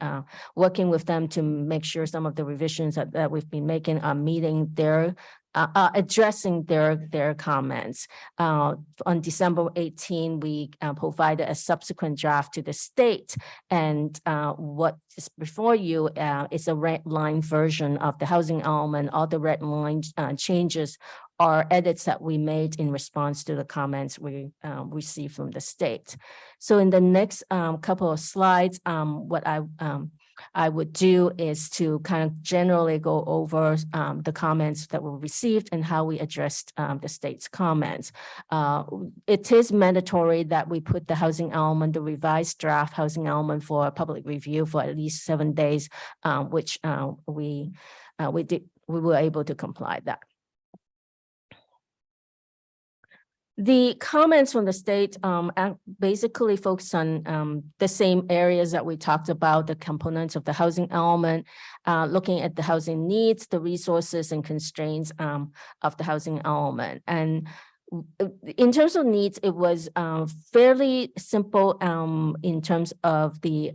working with them to make sure some of the revisions that we've been making are meeting their addressing their comments. On December 18, we provided a subsequent draft to the state, and what is before you is a red line version of the housing element. All the red line changes are edits that we made in response to the comments we received from the state. So in the next couple of slides, what I would do is to kind of generally go over the comments that were received and how we addressed the state's comments. It is mandatory that we put the housing element, the revised draft housing element, for public review for at least 7 days, which we were able to comply with that. The comments from the state basically focus on the same areas that we talked about, the components of the housing element, looking at the housing needs, the resources and constraints of the housing element. And in terms of needs, it was fairly simple in terms of the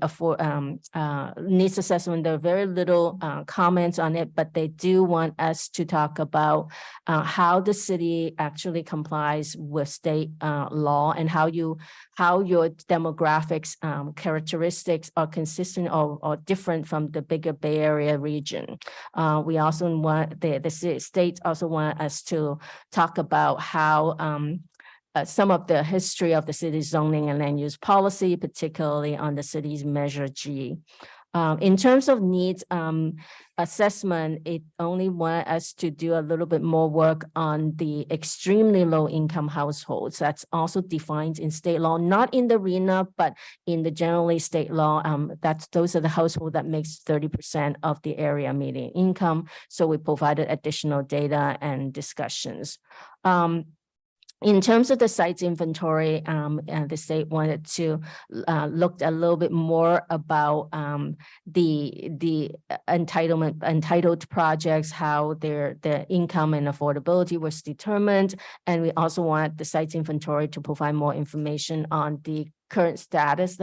needs assessment. There are very little comments on it, but they do want us to talk about how the city actually complies with state law and how your demographics characteristics are consistent or different from the bigger Bay Area region. We also want the state also want us to talk about how some of the history of the city's zoning and land use policy, particularly on the city's Measure G. In terms of needs assessment, it only wanted us to do a little bit more work on the extremely low income households. That's also defined in state law, not in the RHNA, but in the generally state law. Those are the households that makes 30% of the area median income. So we provided additional data and discussions. In terms of the sites inventory, the state wanted to look a little bit more about the entitled projects, how their income and affordability was determined. And we also wanted the sites inventory to provide more information on the current status,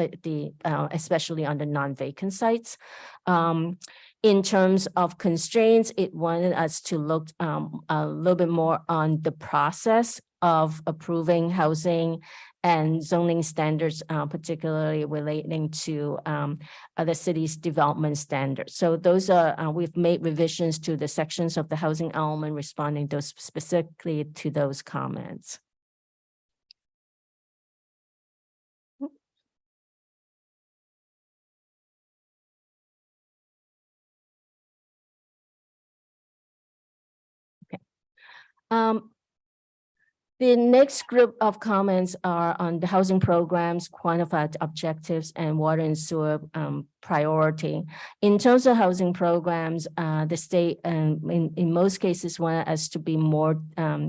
especially on the non-vacant sites. In terms of constraints, it wanted us to look a little bit more on the process of approving housing and zoning standards, particularly relating to the city's development standards. So those are, we've made revisions to the sections of the housing element responding those specifically to those comments. The next group of comments are on the housing programs, quantified objectives, and water and sewer priority. In terms of housing programs, the state in most cases want us to be more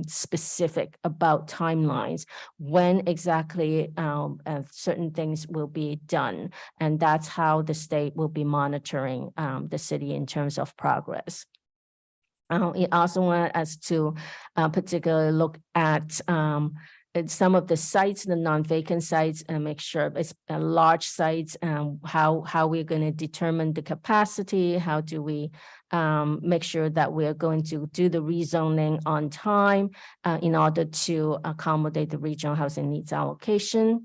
specific about timelines, when exactly certain things will be done. And that's how the state will be monitoring the city in terms of progress. It also want us to particularly look at some of the sites, the non-vacant sites, and make sure it's large sites, how we're going to determine the capacity, how do we make sure that we're going to do the rezoning on time in order to accommodate the regional housing needs allocation.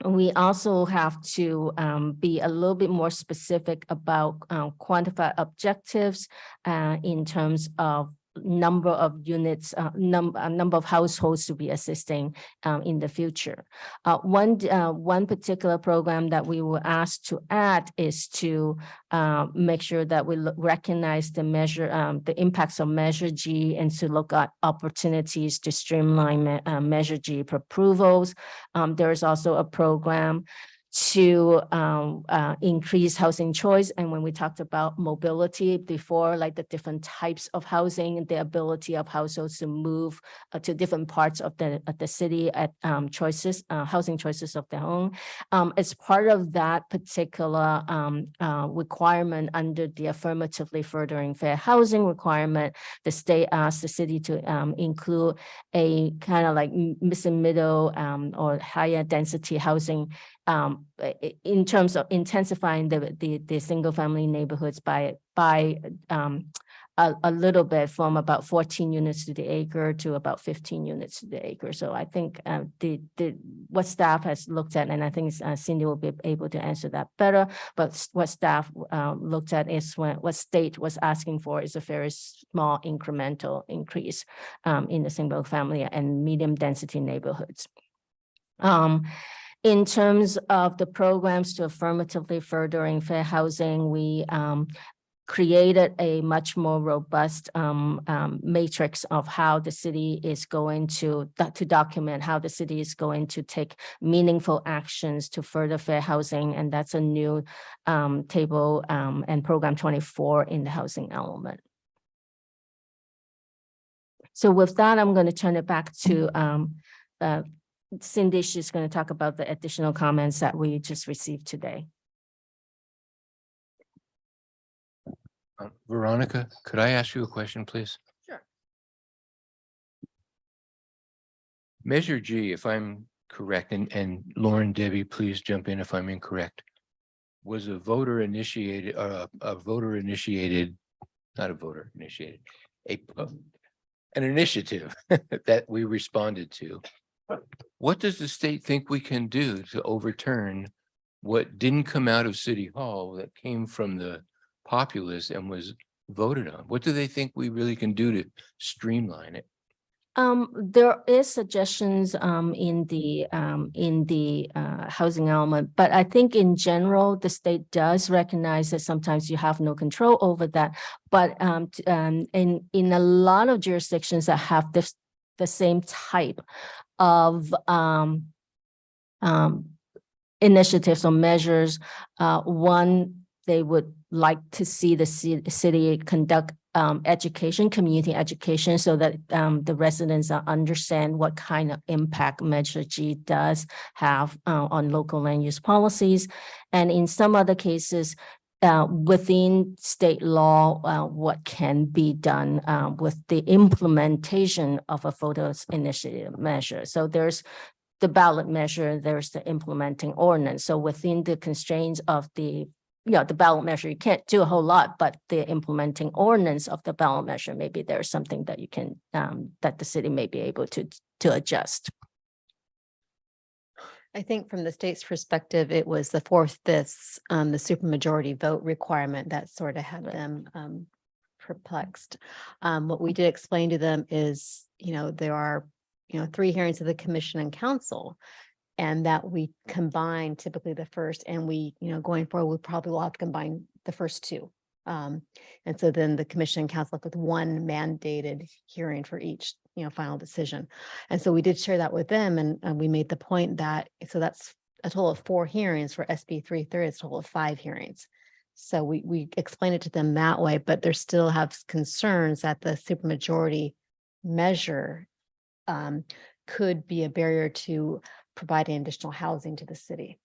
We also have to be a little bit more specific about quantified objectives in terms of number of units, number of households to be assisting in the future. One particular program that we were asked to add is to make sure that we recognize the the impacts of Measure G, and to look at opportunities to streamline Measure G approvals. There is also a program to increase housing choice. And when we talked about mobility before, like the different types of housing and the ability of households to move to different parts of the city at choices, housing choices of their own. As part of that particular requirement under the affirmatively furthering fair housing requirement, the state asked the city to include a kind of like missing middle or higher density housing in terms of intensifying the single family neighborhoods by a little bit, from about 14 units to the acre to about 15 units to the acre. So I think what staff has looked at, and I think Cindy will be able to answer that better, but what staff looked at is what state was asking for is a very small incremental increase in the single family and medium density neighborhoods. In terms of the programs to affirmatively furthering fair housing, we created a much more robust matrix of how the city is going to document how the city is going to take meaningful actions to further fair housing. And that's a new table and program 24 in the housing element. So with that, I'm going to turn it back to Cindy. She's going to talk about the additional comments that we just received today. Veronica, could I ask you a question, please? Sure. Measure G, if I'm correct, and Lauren, Debbie, please jump in if I'm incorrect, was a voter initiated, not a voter initiated, an initiative that we responded to. What does the state think we can do to overturn what didn't come out of City Hall, that came from the populace and was voted on? What do they think we really can do to streamline it? There is suggestions in the housing element, but I think in general, the state does recognize that sometimes you have no control over that. But in a lot of jurisdictions that have the same type of initiatives or measures, one, they would like to see the city conduct community education, so that the residents understand what kind of impact Measure G does have on local land use policies. And in some other cases, within state law, what can be done with the implementation of a photos initiative measure. So there's the ballot measure, there's the implementing ordinance. So within the constraints of the yeah, the ballot measure, you can't do a whole lot, but the implementing ordinance of the ballot measure, maybe there's something that you can, that the city may be able to adjust. I think from the state's perspective, it was the 4/5, the supermajority vote requirement that sort of had them perplexed. What we did explain to them is, there are, 3 hearings of the commission and council, and that we combine typically the first, and we, going forward, we probably will have to combine the first 2. And so then the commission and council with one mandated hearing for each, final decision. And so we did share that with them, and we made the point that, so that's a total of 4 hearings for SB 330, it's a total of 5 hearings. So we explained it to them that way, but they still have concerns that the supermajority measure could be a barrier to providing additional housing to the city.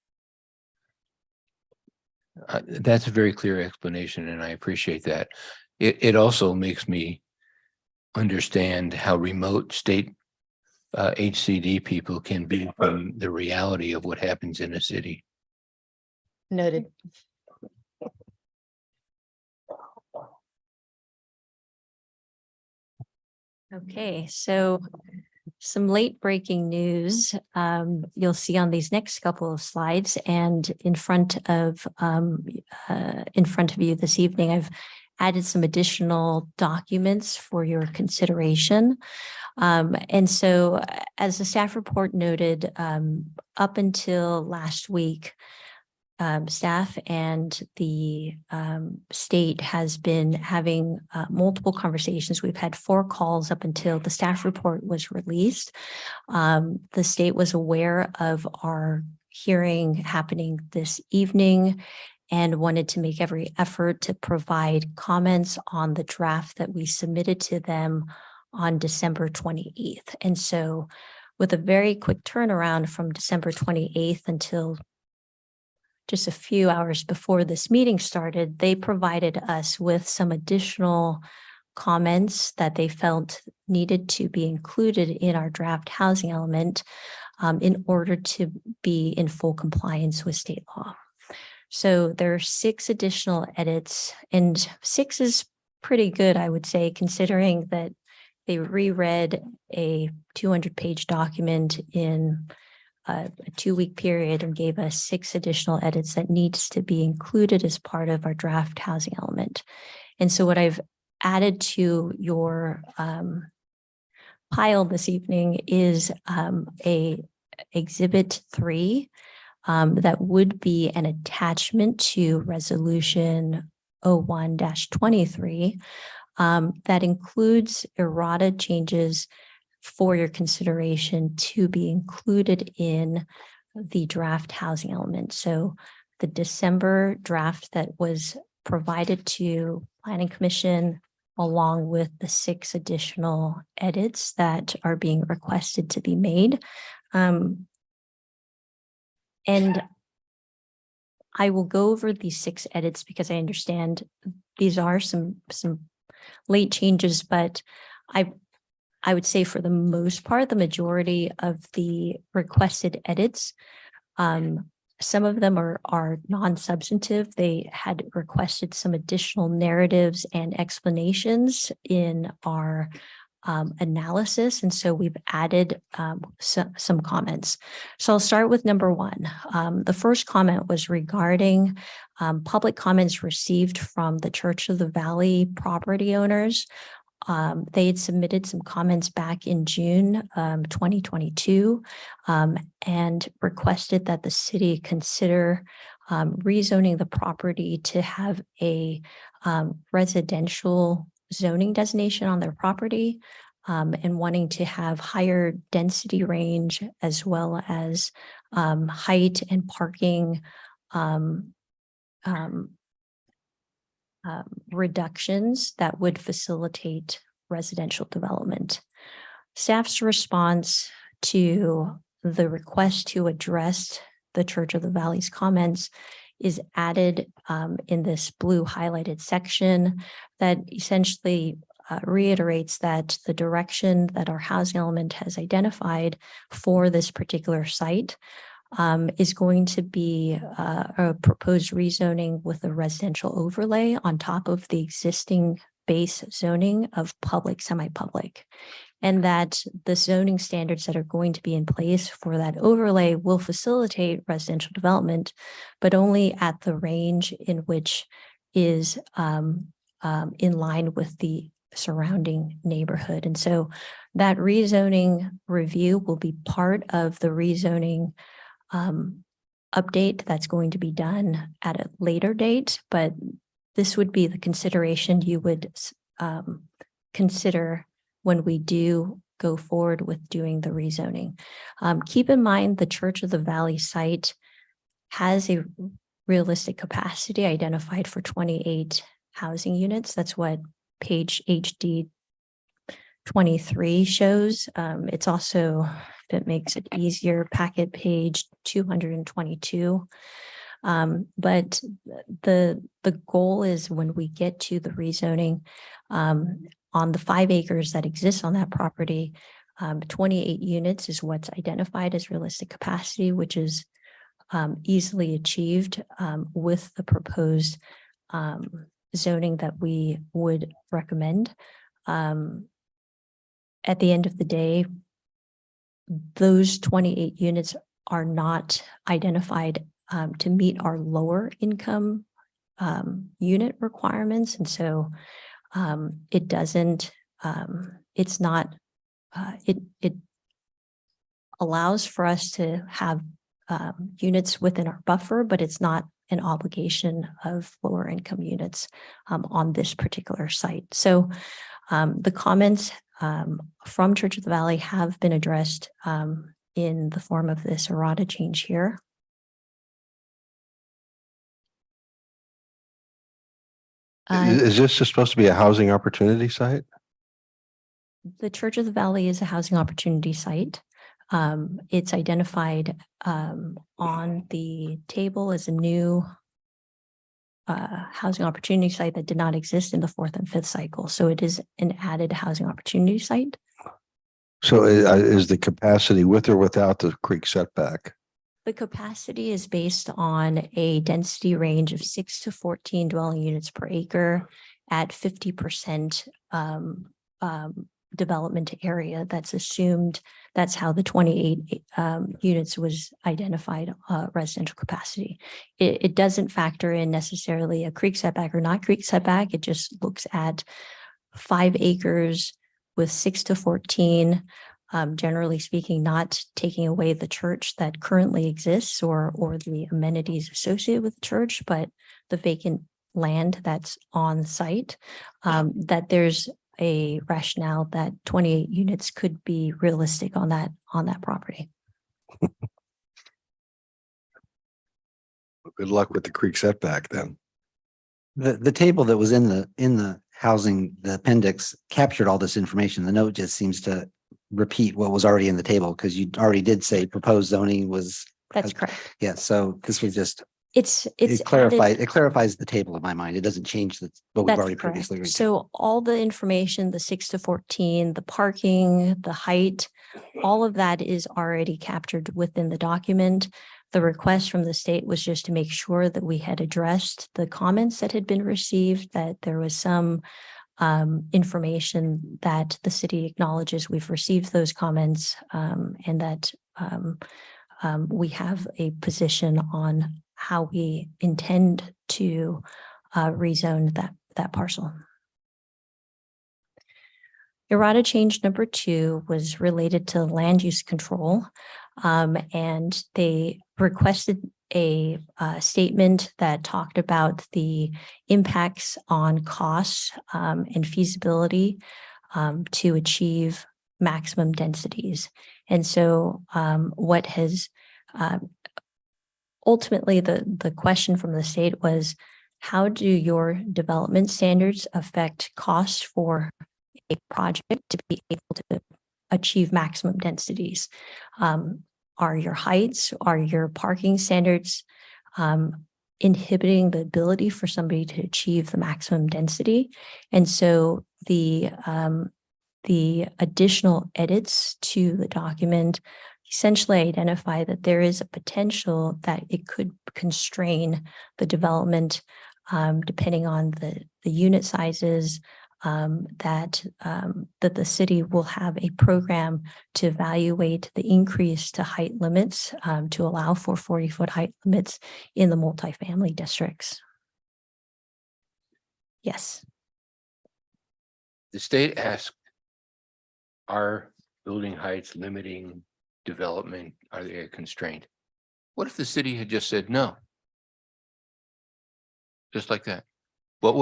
That's a very clear explanation, and I appreciate that. It also makes me understand how remote state HCD people can be from the reality of what happens in a city. Noted. Okay, so some late breaking news you'll see on these next couple of slides, and in front of you this evening, I've added some additional documents for your consideration. And so, as the staff report noted, up until last week, staff and the state has been having multiple conversations. We've had 4 calls up until the staff report was released. The state was aware of our hearing happening this evening and wanted to make every effort to provide comments on the draft that we submitted to them on December 28th. And so with a very quick turnaround from December 28th until just a few hours before this meeting started, they provided us with some additional comments that they felt needed to be included in our draft housing element in order to be in full compliance with state law. So there are 6 additional edits, and 6 is pretty good, I would say, considering that they reread a 200-page document in a 2-week period and gave us 6 additional edits that needs to be included as part of our draft housing element. And so what I've added to your pile this evening is a exhibit 3 that would be an attachment to resolution 01-23 that includes errata changes for your consideration to be included in the draft housing element. So the December draft that was provided to Planning Commission, along with the 6 additional edits that are being requested to be made. And I will go over these 6 edits because I understand these are some late changes, but I would say for the most part, the majority of the requested edits, some of them are non-substantive. They had requested some additional narratives and explanations in our analysis. And so we've added some comments. So I'll start with number 1. The first comment was regarding public comments received from the Church of the Valley property owners. They had submitted some comments back in June 2022 and requested that the city consider rezoning the property to have a residential zoning designation on their property and wanting to have higher density range as well as height and parking reductions that would facilitate residential development. Staff's response to the request to address the Church of the Valley's comments is added in this blue highlighted section that essentially reiterates that the direction that our housing element has identified for this particular site is going to be a proposed rezoning with a residential overlay on top of the existing base zoning of public, semi-public. And that the zoning standards that are going to be in place for that overlay will facilitate residential development, but only at the range in which is in line with the surrounding neighborhood. And so that rezoning review will be part of the rezoning update that's going to be done at a later date, but this would be the consideration you would consider when we do go forward with doing the rezoning. Keep in mind the Church of the Valley site has a realistic capacity identified for 28 housing units. That's what page HD 23 shows. It's also, if it makes it easier, packet page 222. But the goal is when we get to the rezoning, on the 5 acres that exists on that property, 28 units is what's identified as realistic capacity, which is easily achieved with the proposed zoning that we would recommend. At the end of the day, those 28 units are not identified to meet our lower income unit requirements. And so it doesn't, it's not, it allows for us to have units within our buffer, but it's not an obligation of lower income units on this particular site. So the comments from Church of the Valley have been addressed in the form of this errata change here. Is this just supposed to be a housing opportunity site? The Church of the Valley is a housing opportunity site. It's identified on the table as a new housing opportunity site that did not exist in the 4th and 5th cycle. So it is an added housing opportunity site. So is the capacity with or without the creek setback? The capacity is based on a density range of 6 to 14 dwelling units per acre at 50% development area. That's assumed. That's how the 28 units was identified residential capacity. It doesn't factor in necessarily a creek setback or not creek setback. It just looks at 5 acres with 6 to 14. Generally speaking, not taking away the church that currently exists or the amenities associated with the church, but the vacant land that's on site, that there's a rationale that 28 units could be realistic on that property. Good luck with the creek setback then. The table that was in the housing, the appendix captured all this information. The note just seems to repeat what was already in the table because you already did say proposed zoning was. That's correct. Yeah, so this was just, It clarifies the table in my mind. It doesn't change what we've That's already correct. previously read. So all the information, the 6 to 14, the parking, the height, all of that is already captured within the document. The request from the state was just to make sure that we had addressed the comments that had been received, that there was some information that the city acknowledges we've received those comments, and that we have a position on how we intend to rezone that parcel. Errata change number 2 was related to land use control, and they requested a statement that talked about the impacts on costs and feasibility to achieve maximum densities. And so what has ultimately the question from the state was, how do your development standards affect costs for a project to be able to achieve maximum densities? Are your heights, are your parking standards inhibiting the ability for somebody to achieve the maximum density? And so the additional edits to the document essentially identify that there is a potential that it could constrain the development depending on the unit sizes, that the city will have a program to evaluate the increase to height limits to allow for 40-foot height limits in the multifamily districts. Yes. The state asked, are building heights limiting development? Are they a constraint? What if the city had just said no? Just like that. What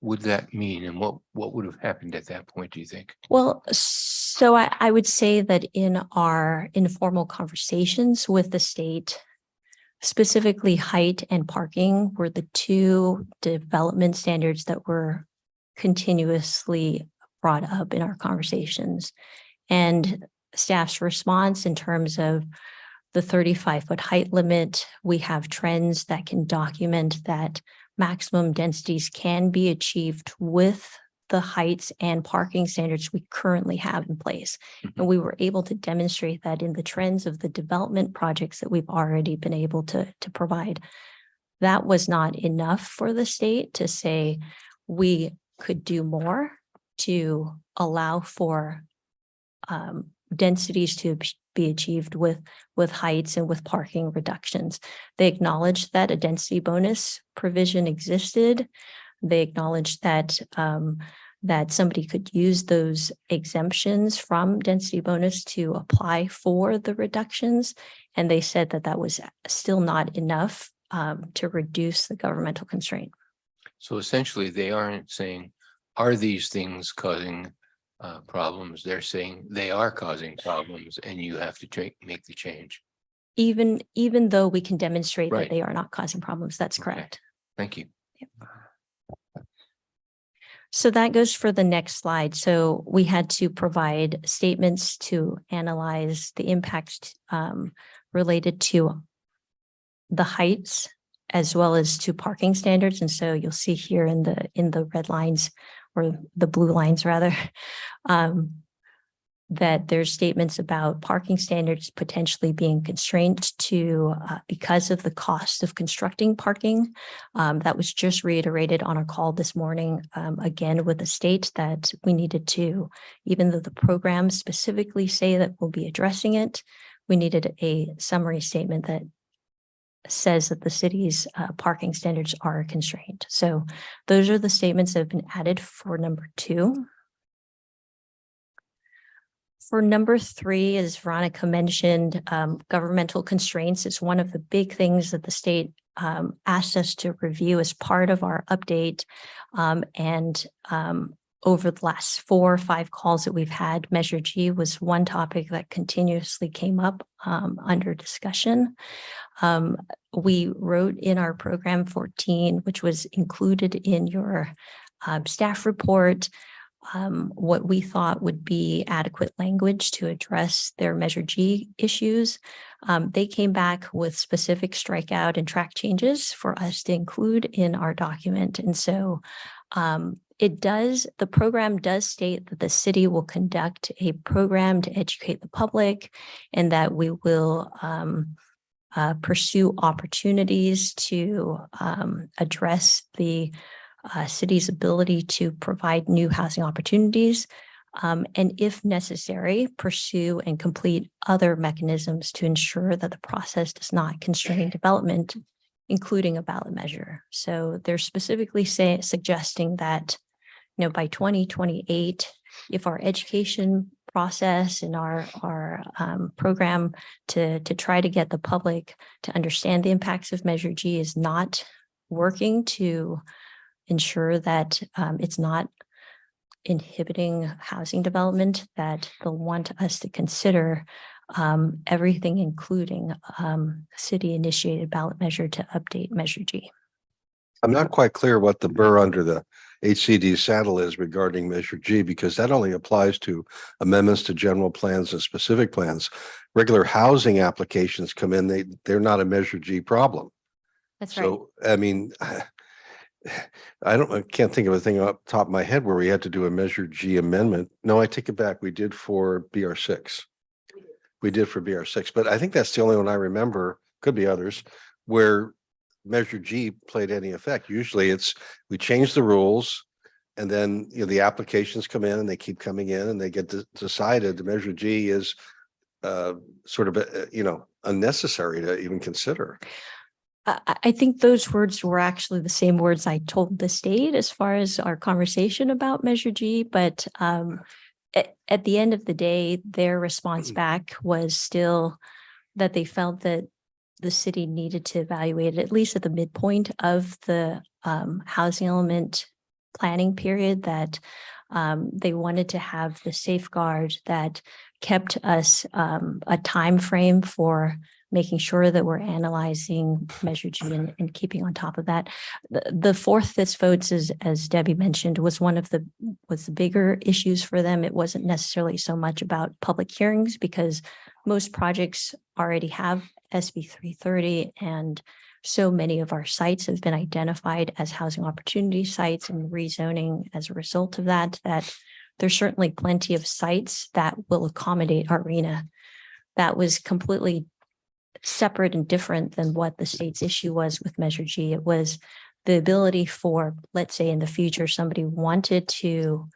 would that mean? And what would have happened at that point, do you think? Well, so I would say that in our informal conversations with the state, specifically height and parking were the two development standards that were continuously brought up in our conversations. And staff's response in terms of the 35-foot height limit, we have trends that can document that maximum densities can be achieved with the heights and parking standards we currently have in place. And we were able to demonstrate that in the trends of the development projects that we've already been able to provide. That was not enough for the state to say we could do more to allow for densities to be achieved with heights and with parking reductions. They acknowledged that a density bonus provision existed. They acknowledged that that somebody could use those exemptions from density bonus to apply for the reductions. And they said that that was still not enough to reduce the governmental constraint. So essentially, they aren't saying, are these things causing problems? They're saying they are causing problems and you have to make the change. Even though we can demonstrate Right. that they are not causing problems, that's correct. Thank you. So that goes for the next slide. So we had to provide statements to analyze the impacts related to the heights as well as to parking standards. And so you'll see here in the red lines, or the blue lines rather, that there's statements about parking standards potentially being constrained to because of the cost of constructing parking. That was just reiterated on our call this morning, again with the state, that we needed to, even though the programs specifically say that we'll be addressing it, we needed a summary statement that says that the city's parking standards are constrained. So those are the statements that have been added for number 2. For number 3, as Veronica mentioned, governmental constraints is one of the big things that the state asked us to review as part of our update. Over the last 4 or 5 calls that we've had, Measure G was one topic that continuously came up under discussion. We wrote in our program 14, which was included in your staff report, what we thought would be adequate language to address their Measure G issues. They came back with specific strikeout and track changes for us to include in our document. And so the program does state that the city will conduct a program to educate the public and that we will pursue opportunities to address the city's ability to provide new housing opportunities, and if necessary, pursue and complete other mechanisms to ensure that the process does not constrain development, including a ballot measure. So they're specifically suggesting that, by 2028, if our education process and our program to try to get the public to understand the impacts of Measure G is not working to ensure that it's not inhibiting housing development, that they'll want us to consider everything, including city-initiated ballot measure to update Measure G. I'm not quite clear what the burr under the HCD saddle is regarding Measure G, because that only applies to amendments to general plans and specific plans. Regular housing applications come in, they're not a Measure G problem. That's right. So, I mean, I can't think of a thing off the top of my head where we had to do a Measure G amendment. No, I take it back. We did for BR6. we did for BR6, but I think that's the only one I remember, could be others, where Measure G played any effect. Usually it's, we change the rules and then, you know, the applications come in and they keep coming in and they get decided. The Measure G is sort of, you know, unnecessary to even consider. I think those words were actually the same words I told the state as far as our conversation about Measure G, but at the end of the day, their response back was still that they felt that the city needed to evaluate it, at least at the midpoint of the housing element planning period, that they wanted to have the safeguard that kept us a time frame for making sure that we're analyzing Measure G and keeping on top of that. The fourth fifth votes, as Debbie mentioned, was the bigger issues for them. It wasn't necessarily so much about public hearings because most projects already have SB 330, and so many of our sites have been identified as housing opportunity sites and rezoning as a result of that, that there's certainly plenty of sites that will accommodate our RENA. That was completely separate and different than what the state's issue was with Measure G. It was the ability for, let's say in the future, somebody wanted to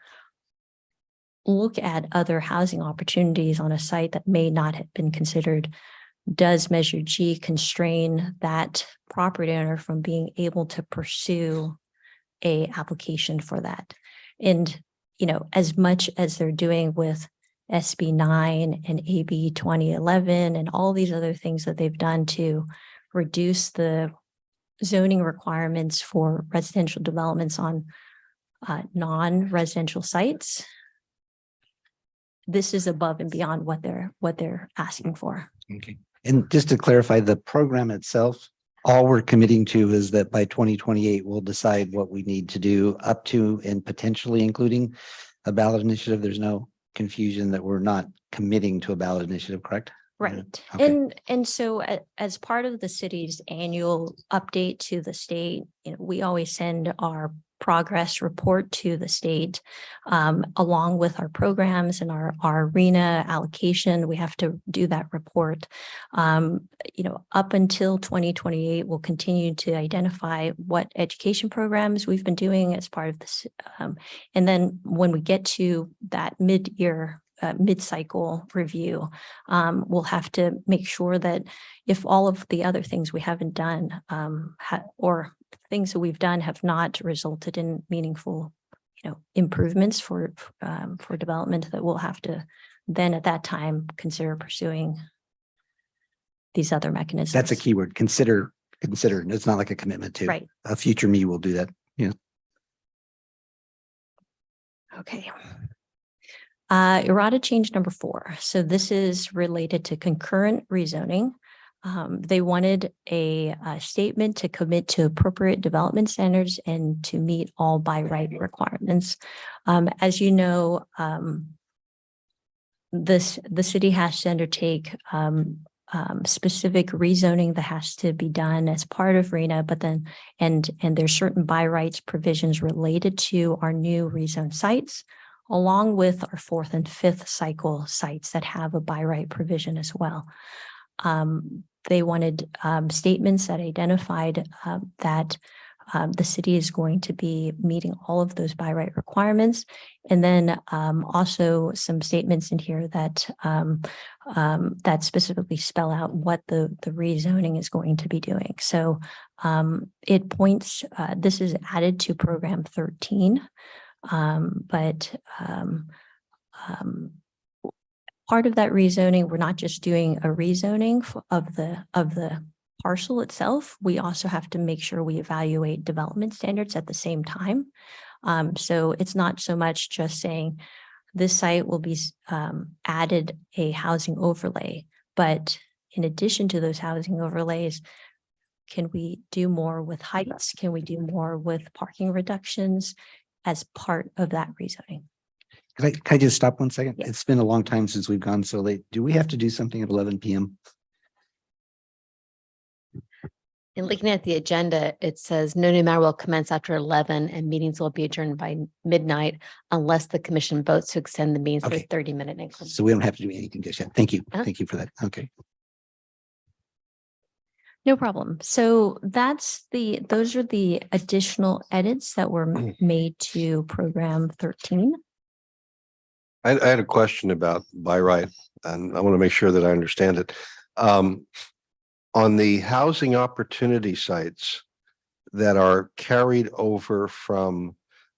look at other housing opportunities on a site that may not have been considered. Does Measure G constrain that property owner from being able to pursue a application for that? And, you know, as much as they're doing with SB 9 and AB 2011 and all these other things that they've done to reduce the zoning requirements for residential developments on non-residential sites, this is above and beyond what they're asking for. Okay. And just to clarify, the program itself, all we're committing to is that by 2028, we'll decide what we need to do up to and potentially including a ballot initiative. There's no confusion that we're not committing to a ballot initiative, correct? Right. Okay. And so as part of the city's annual update to the state, you know, we always send our progress report to the state along with our programs and our RENA allocation. We have to do that report. You know, up until 2028, we'll continue to identify what education programs we've been doing as part of this. And then when we get to that mid-cycle review, we'll have to make sure that if all of the other things we haven't done or things that we've done have not resulted in meaningful, you know, improvements for development, that we'll have to then at that time consider pursuing these other mechanisms. That's a key word. Consider. It's not like a commitment to. Right. A future me will do that. Yeah. Okay. Errata change number 4. So this is related to concurrent rezoning. They wanted a statement to commit to appropriate development standards and to meet all by right requirements. As you know, the city has to undertake specific rezoning that has to be done as part of RENA, but then and there's certain by rights provisions related to our new rezone sites, along with our 4th and 5th cycle sites that have a by right provision as well. They wanted statements that identified that the city is going to be meeting all of those by right requirements. And then also some statements in here that that specifically spell out what the rezoning is going to be doing. So it points, this is added to program 13, but part of that rezoning, we're not just doing a rezoning of the parcel itself. We also have to make sure we evaluate development standards at the same time. So it's not so much just saying this site will be added a housing overlay, but in addition to those housing overlays, can we do more with heights? Can we do more with parking reductions as part of that rezoning? Can I just stop 1 second? Yeah. It's been a long time since we've gone so late. Do we have to do something at 11 p.m.? In looking at the agenda, it says no new matter will commence after 11 and meetings will be adjourned by midnight unless the commission votes to extend the meetings for Okay. 30-minute increments. So we don't have to do anything just yet. Thank you. Uh-huh. Thank you for that. Okay. No problem. So those are the additional edits that were made to program 13. I had a question about by right, and I want to make sure that I understand it. On the housing opportunity sites that are carried over from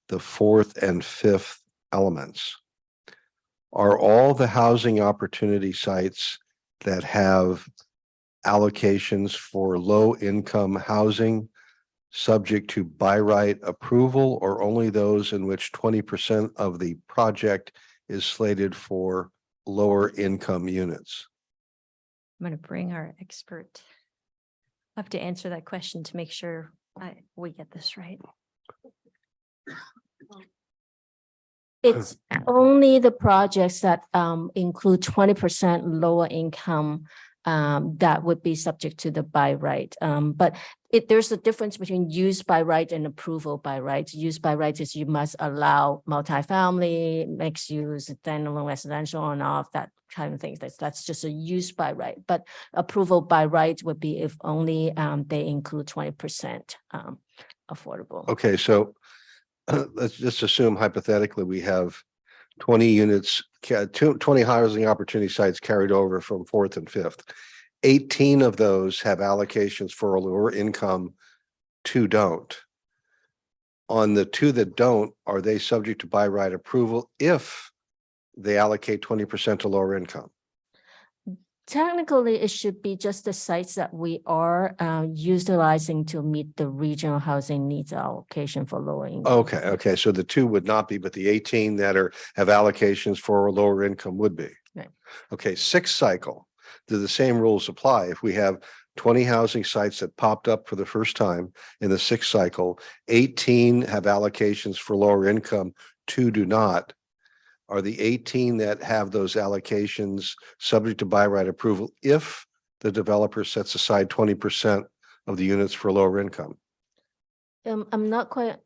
the fourth and fifth elements, are all the housing opportunity sites that have allocations for low income housing subject to by right approval, or only those in which 20% of the project is slated for lower income units? I'm going to bring our expert up to answer that question to make sure we get this right. It's only the projects that include 20% lower income that would be subject to the by right. But there's a difference between use by right and approval by right. Use by right is you must allow multifamily, mixed use, standalone residential and all of that kind of things. That's just a use by right. But approval by right would be if only they include 20% affordable. Okay, so let's just assume hypothetically we have 20 units, 20 housing opportunity sites carried over from fourth and fifth. 18 of those have allocations for a lower income, 2 don't. On the 2 that don't, are they subject to by right approval if they allocate 20% to lower income? Technically, it should be just the sites that we are utilizing to meet the regional housing needs allocation for lower income. Okay, so the 2 would not be, but the 18 that have allocations for a lower income would be. Right. Okay, 6th cycle, do the same rules apply? If we have 20 housing sites that popped up for the first time in the 6th cycle, 18 have allocations for lower income, 2 do not. Are the 18 that have those allocations subject to by right approval if the developer sets aside 20% of the units for lower income? I'm not quite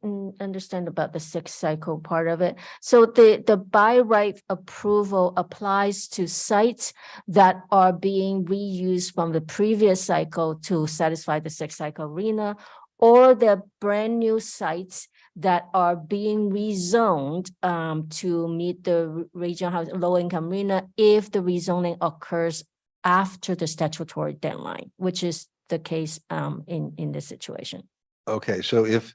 understand about the 6th cycle part of it. So the by right approval applies to sites that are being reused from the previous cycle to satisfy the 6th cycle arena, or the brand new sites that are being rezoned to meet the regional housing low income arena if the rezoning occurs after the statutory deadline, which is the case in this situation. Okay, so if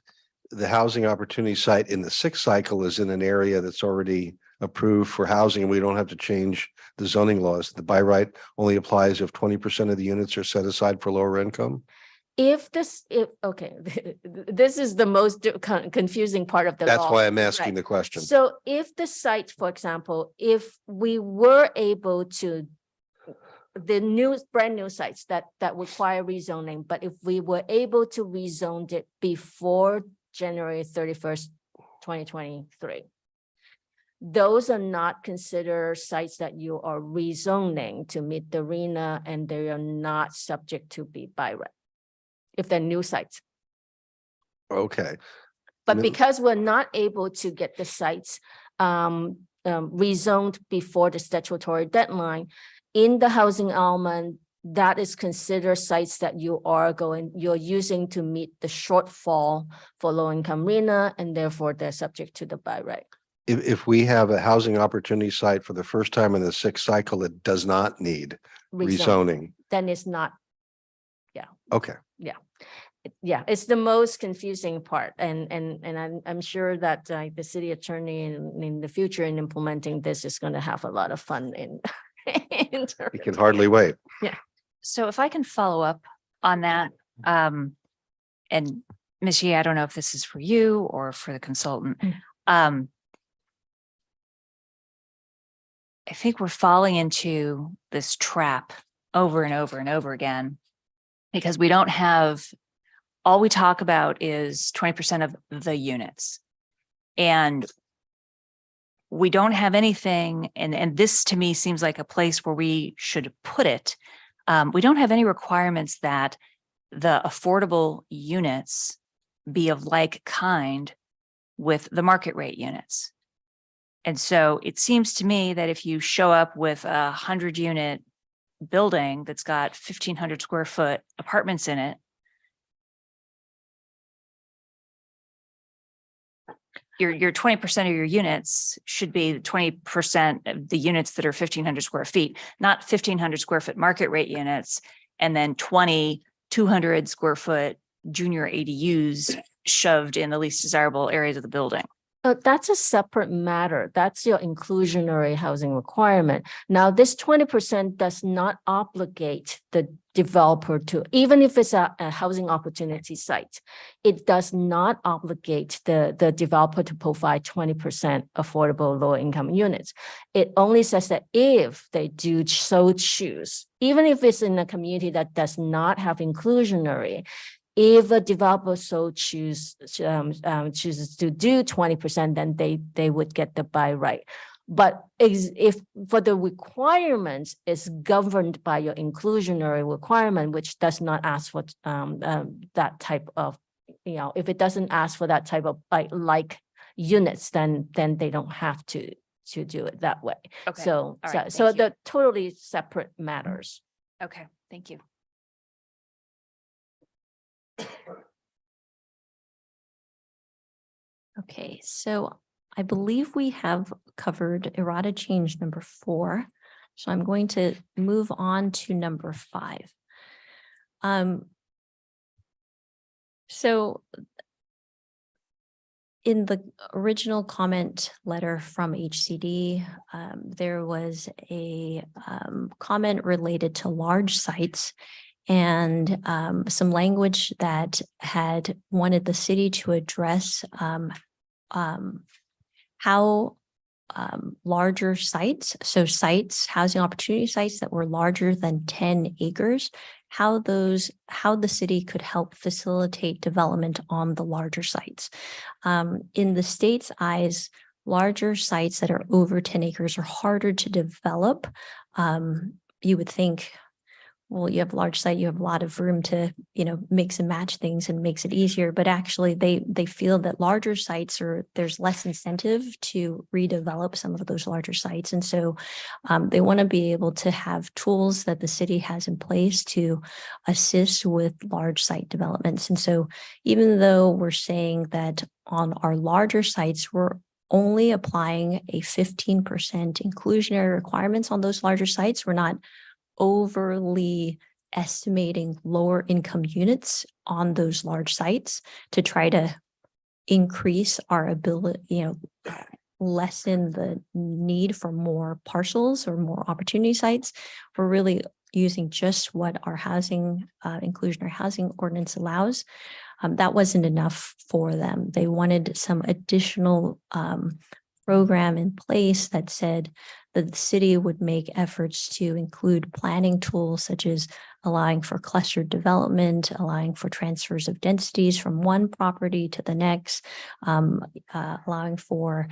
the housing opportunity site in the 6th cycle is in an area that's already approved for housing and we don't have to change the zoning laws, the by right only applies if 20% of the units are set aside for lower income? This is the most confusing part of the law. That's why I'm asking Right. the question. So if the site, for example, if we were able to, the brand new sites that require rezoning, but if we were able to rezone it before January 31st, 2023, those are not considered sites that you are rezoning to meet the RENA, and they are not subject to be by right if they're new sites. Okay. But No- because we're not able to get the sites rezoned before the statutory deadline, in the housing element, that is considered sites that you're using to meet the shortfall for low income RENA, and therefore they're subject to the by right. If we have a housing opportunity site for the first time in the 6th cycle that does not need rezoning, Then it's not, okay. yeah, it's the most confusing part. And I'm sure that the city attorney in the future in implementing this is going to have a lot of fun in. You can hardly wait. So if I can follow up on that, and Ms. Yee, I don't know if this is for you or for the consultant. I think we're falling into this trap over and over and over again because we don't have, all we talk about is 20% of the units. And we don't have anything, and this to me seems like a place where we should put it. We don't have any requirements that the affordable units be of like kind with the market rate units. And so it seems to me that if you show up with a 100-unit building that's got 1,500 square foot apartments in it, your 20% of your units should be 20% of the units that are 1,500 square feet, not 1,500 square foot market rate units, and then 20 200 square foot junior ADUs shoved in the least desirable areas of the building. That's a separate matter. That's your inclusionary housing requirement. Now, this 20% does not obligate the developer to, even if it's a housing opportunity site, it does not obligate the developer to provide 20% affordable low income units. It only says that if they do so choose, even if it's in a community that does not have inclusionary, if a developer so chooses to do 20%, then they would get the by right. But if for the requirements is governed by your inclusionary requirement, which does not ask for that type of, if it doesn't ask for that type of like units, then they don't have to do it that way. Okay. So All right. so Thank you. the totally separate matters. Okay, thank you. Okay, so I believe we have covered errata change number 4. So I'm going to move on to number 5. So in the original comment letter from HCD, there was a comment related to large sites and some language that had wanted the city to address how larger sites, so sites, housing opportunity sites that were larger than 10 acres, how the city could help facilitate development on the larger sites. In the state's eyes, larger sites that are over 10 acres are harder to develop. You would think, well, you have a large site, you have a lot of room to, mix and match things and makes it easier. But actually they feel that larger sites there's less incentive to redevelop some of those larger sites. And so they want to be able to have tools that the city has in place to assist with large site developments. And so even though we're saying that on our larger sites, we're only applying a 15% inclusionary requirements on those larger sites, we're not overly estimating lower income units on those large sites to try to increase our ability, lessen the need for more parcels or more opportunity sites. We're really using just what our housing, inclusionary housing ordinance allows. That wasn't enough for them. They wanted some additional program in place that said that the city would make efforts to include planning tools such as allowing for clustered development, allowing for transfers of densities from one property to the next, allowing for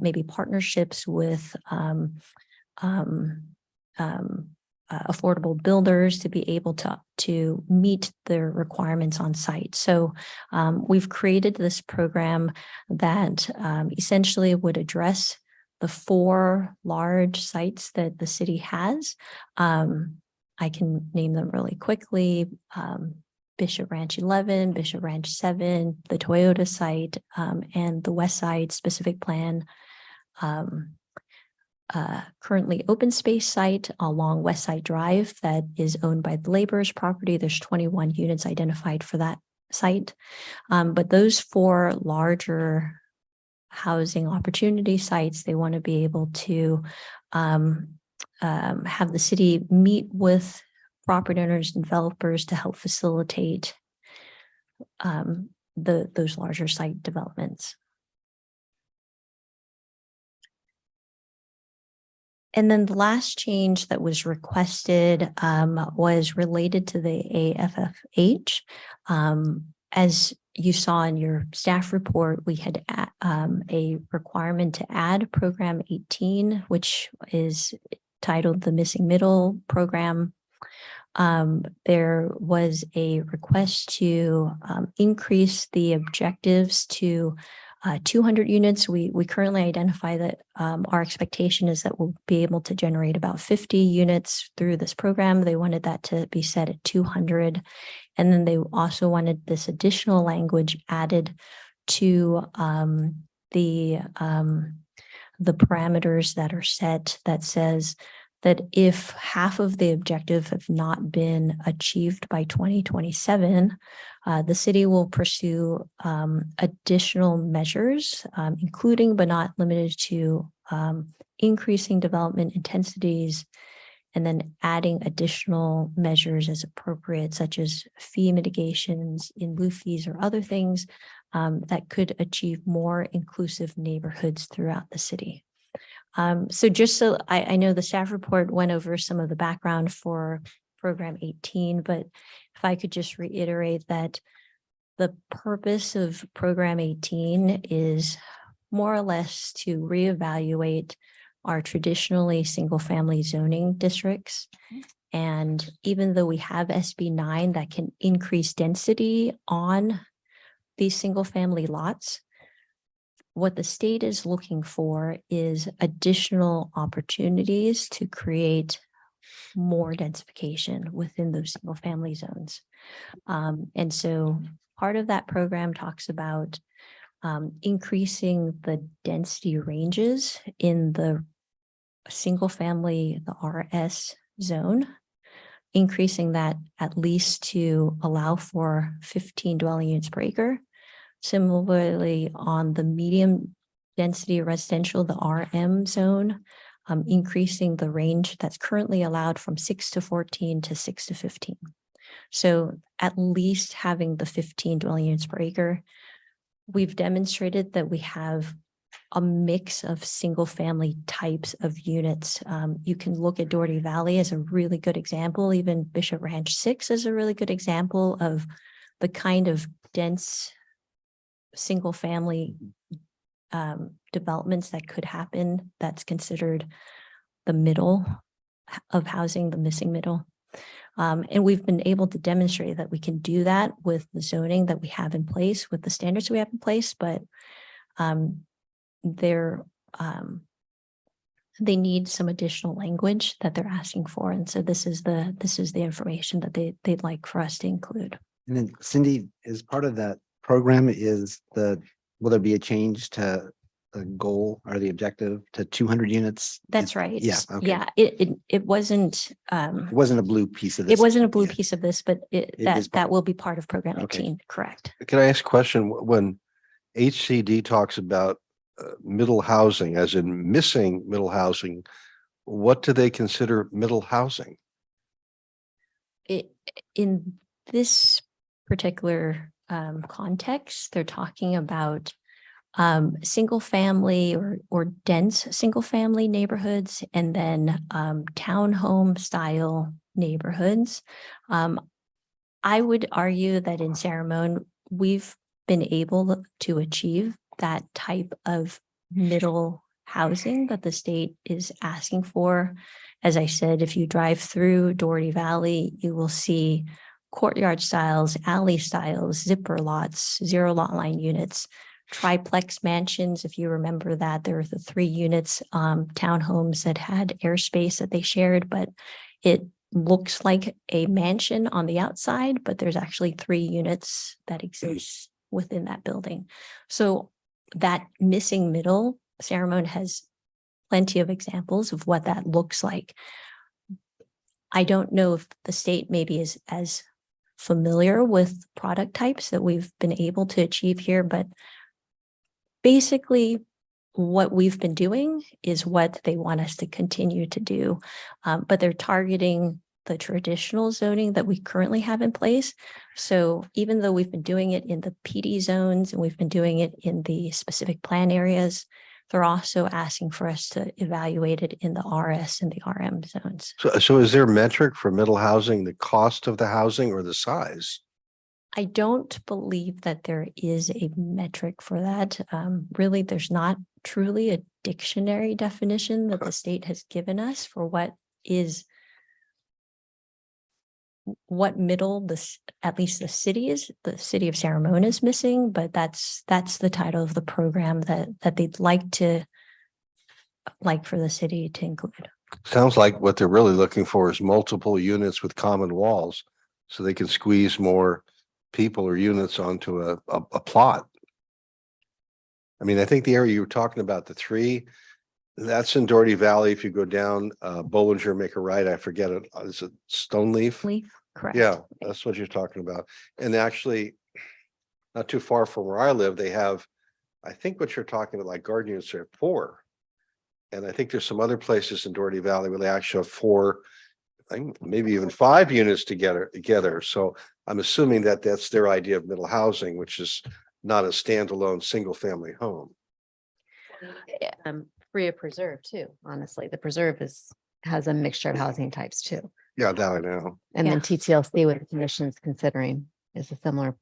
maybe partnerships with affordable builders to be able to meet their requirements on site. So we've created this program that essentially would address the 4 large sites that the city has. I can name them really quickly. Bishop Ranch 11, Bishop Ranch 7, the Toyota site, and the West Side specific plan. Currently open space site along West Side Drive that is owned by the laborers property. There's 21 units identified for that site. But those 4 larger housing opportunity sites, they want to be able to have the city meet with property owners and developers to help facilitate those larger site developments. And then the last change that was requested was related to the AFFH. As you saw in your staff report, we had a requirement to add program 18, which is titled the Missing Middle Program. There was a request to increase the objectives to 200 units. We currently identify that our expectation is that we'll be able to generate about 50 units through this program. They wanted that to be set at 200. And then they also wanted this additional language added to the parameters that are set that says that if half of the objective have not been achieved by 2027, the city will pursue additional measures, including but not limited to increasing development intensities, and then adding additional measures as appropriate, such as fee mitigations in lieu fees or other things that could achieve more inclusive neighborhoods throughout the city. So just so I know the staff report went over some of the background for Program 18, but if I could just reiterate that the purpose of Program 18 is more or less to reevaluate our traditionally single-family zoning districts. And even though we have SB 9 that can increase density on these single-family lots, what the state is looking for is additional opportunities to create more densification within those single-family zones. And so part of that program talks about increasing the density ranges in the single-family, the RS zone, increasing that at least to allow for 15 dwelling units per acre. Similarly, on the medium density residential, the RM zone, increasing the range that's currently allowed from 6 to 14 to 6 to 15. So at least having the 15 dwelling units per acre. We've demonstrated that we have a mix of single family types of units. You can look at Doherty Valley as a really good example. Even Bishop Ranch 6 is a really good example of the kind of dense single family developments that could happen. That's considered the middle of housing, the missing middle. And we've been able to demonstrate that we can do that with the zoning that we have in place, with the standards we have in place, but they need some additional language that they're asking for. And so this is the information that they'd like for us to include. And then Cindy, as part of that program will there be a change to the goal or the objective to 200 units? That's right. Yeah. Okay. Yeah, it wasn't. It wasn't a blue piece of this. It wasn't a blue Yeah. piece of this, but is that will be part of Program Okay. 18, correct? Can I ask a question? When HCD talks about middle housing, as in missing middle housing, what do they consider middle housing? In this particular context, they're talking about single family or dense single family neighborhoods, and then townhome style neighborhoods. I would argue that in San Ramon, we've been able to achieve that type of middle housing that the state is asking for. As I said, if you drive through Doherty Valley, you will see courtyard styles, alley styles, zipper lots, zero lot line units, triplex mansions. If you remember that, there were the 3 units, townhomes that had airspace that they shared, but it looks like a mansion on the outside, but there's actually 3 units that exist within that building. So that missing middle, San Ramon has plenty of examples of what that looks like. I don't know if the state maybe is as familiar with product types that we've been able to achieve here, but basically what we've been doing is what they want us to continue to do. But they're targeting the traditional zoning that we currently have in place. So even though we've been doing it in the PD zones and we've been doing it in the specific plan areas, they're also asking for us to evaluate it in the RS and the RM zones. So is there a metric for middle housing, the cost of the housing or the size? I don't believe that there is a metric for that. Really, there's not truly a dictionary definition that the state has given us for what is what middle this, at least the city of San Ramon is missing, but that's the title of the program that they'd like for the city to include. Sounds like what they're really looking for is multiple units with common walls, so they can squeeze more people or units onto a plot. I mean, I think the area you were talking about, the 3, that's in Doherty Valley. If you go down Bollinger, make a right, I forget it. Is it Stoneleaf? Leaf, correct. Yeah, that's what you're talking about. And actually, not too far from where I live, they have, I think what you're talking about, like garden units are 4. And I think there's some other places in Doherty Valley where they actually have 4, I think maybe even 5 units together. So I'm assuming that that's their idea of middle housing, which is not a standalone single family home. Brea Preserve too, honestly. The preserve has a mixture of housing types too. Yeah, that I know. And then Yeah. TTLC, what the commission's considering is a similar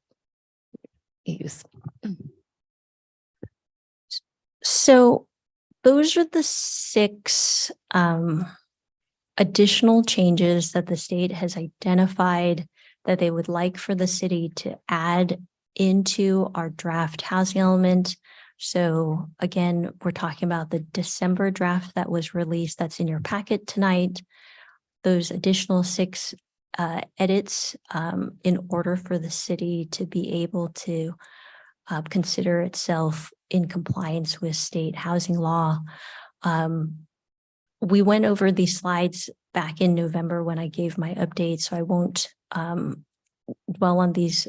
use. So those are the 6 additional changes that the state has identified that they would like for the city to add into our draft housing element. So again, we're talking about the December draft that was released, that's in your packet tonight. Those additional 6 edits in order for the city to be able to consider itself in compliance with state housing law. We went over these slides back in November when I gave my update, so I won't dwell on these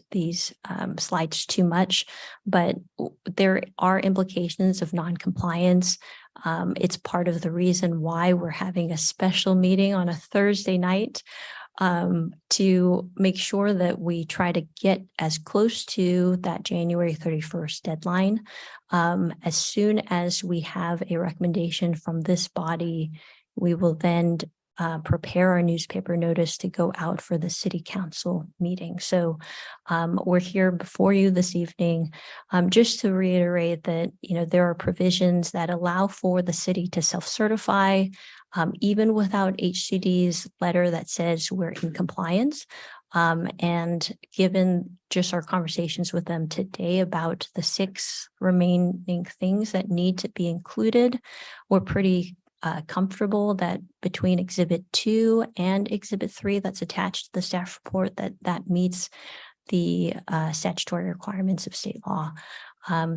slides too much, but there are implications of non-compliance. It's part of the reason why we're having a special meeting on a Thursday night to make sure that we try to get as close to that January 31st deadline. As soon as we have a recommendation from this body, we will then prepare our newspaper notice to go out for the city council meeting. So we're here before you this evening just to reiterate that, there are provisions that allow for the city to self-certify even without HCD's letter that says we're in compliance. And given just our conversations with them today about the 6 remaining things that need to be included, we're pretty comfortable that between Exhibit 2 and Exhibit 3 that's attached to the staff report that meets the statutory requirements of state law.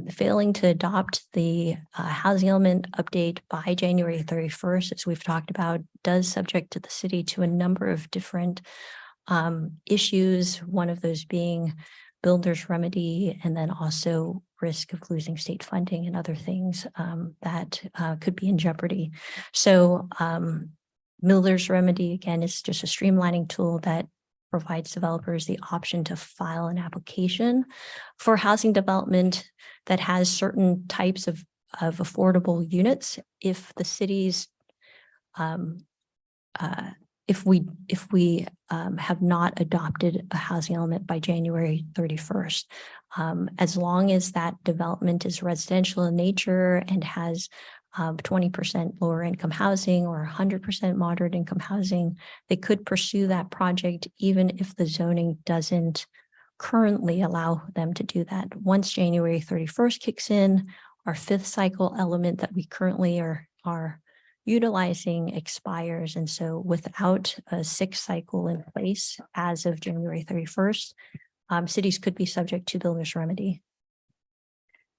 Failing to adopt the housing element update by January 31st, as we've talked about, does subject to the city to a number of different issues, one of those being builder's remedy, and then also risk of losing state funding and other things that could be in jeopardy. So builder's remedy, again, is just a streamlining tool that provides developers the option to file an application for housing development that has certain types of affordable units if the city's if we have not adopted a housing element by January 31st, as long as that development is residential in nature and has 20% lower income housing or 100% moderate income housing, they could pursue that project even if the zoning doesn't currently allow them to do that. Once January 31st kicks in, our 5th cycle element that we currently are utilizing expires. And so without a 6th cycle in place as of January 31st, cities could be subject to builder's remedy.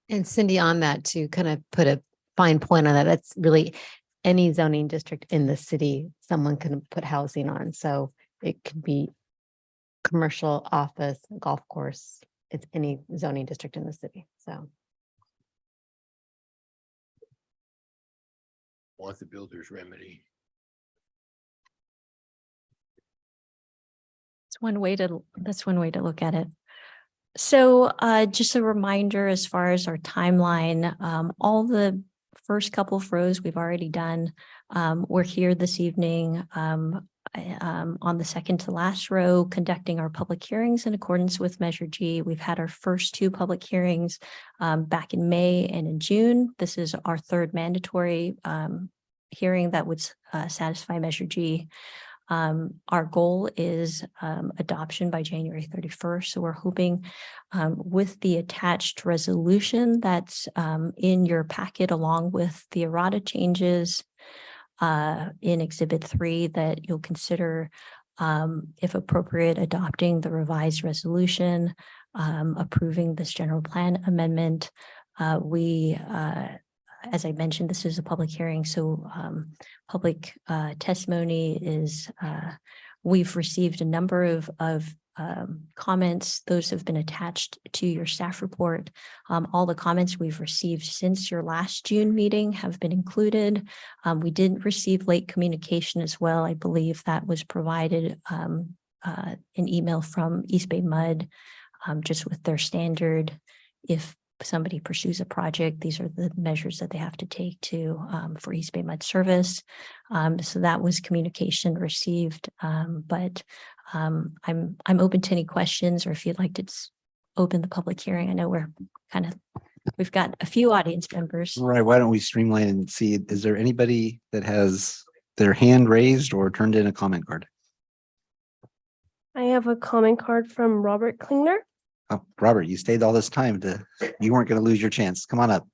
And Cindy, on that, to kind of put a fine point on that, that's really any zoning district in the city, someone can put housing on. So it could be commercial, office, golf course. It's any zoning district in the city. So. Want the builder's remedy. That's one way to look at it. So just a reminder, as far as our timeline, all the first couple of rows we've already done. We're here this evening on the second to last row, conducting our public hearings in accordance with Measure G. We've had our first 2 public hearings back in May and in June. This is our 3rd mandatory hearing that would satisfy Measure G. Our goal is adoption by January 31st. So we're hoping with the attached resolution that's in your packet along with the errata changes in Exhibit 3 that you'll consider, if appropriate, adopting the revised resolution, approving this general plan amendment. As I mentioned, this is a public hearing, so public testimony is, we've received a number of comments. Those have been attached to your staff report. All the comments we've received since your last June meeting have been included. We did receive late communication as well. I believe that was provided an email from East Bay Mud, just with their standard, if somebody pursues a project, these are the measures that they have to take to for East Bay Mud Service. So that was communication received, but I'm open to any questions, or if you'd like to just open the public hearing. I know we've got a few audience members. Right, why don't we streamline and see, is there anybody that has their hand raised or turned in a comment card? I have a comment card from Robert Klingner. Oh, Robert, you stayed all this time you weren't going to lose your chance. Come on up.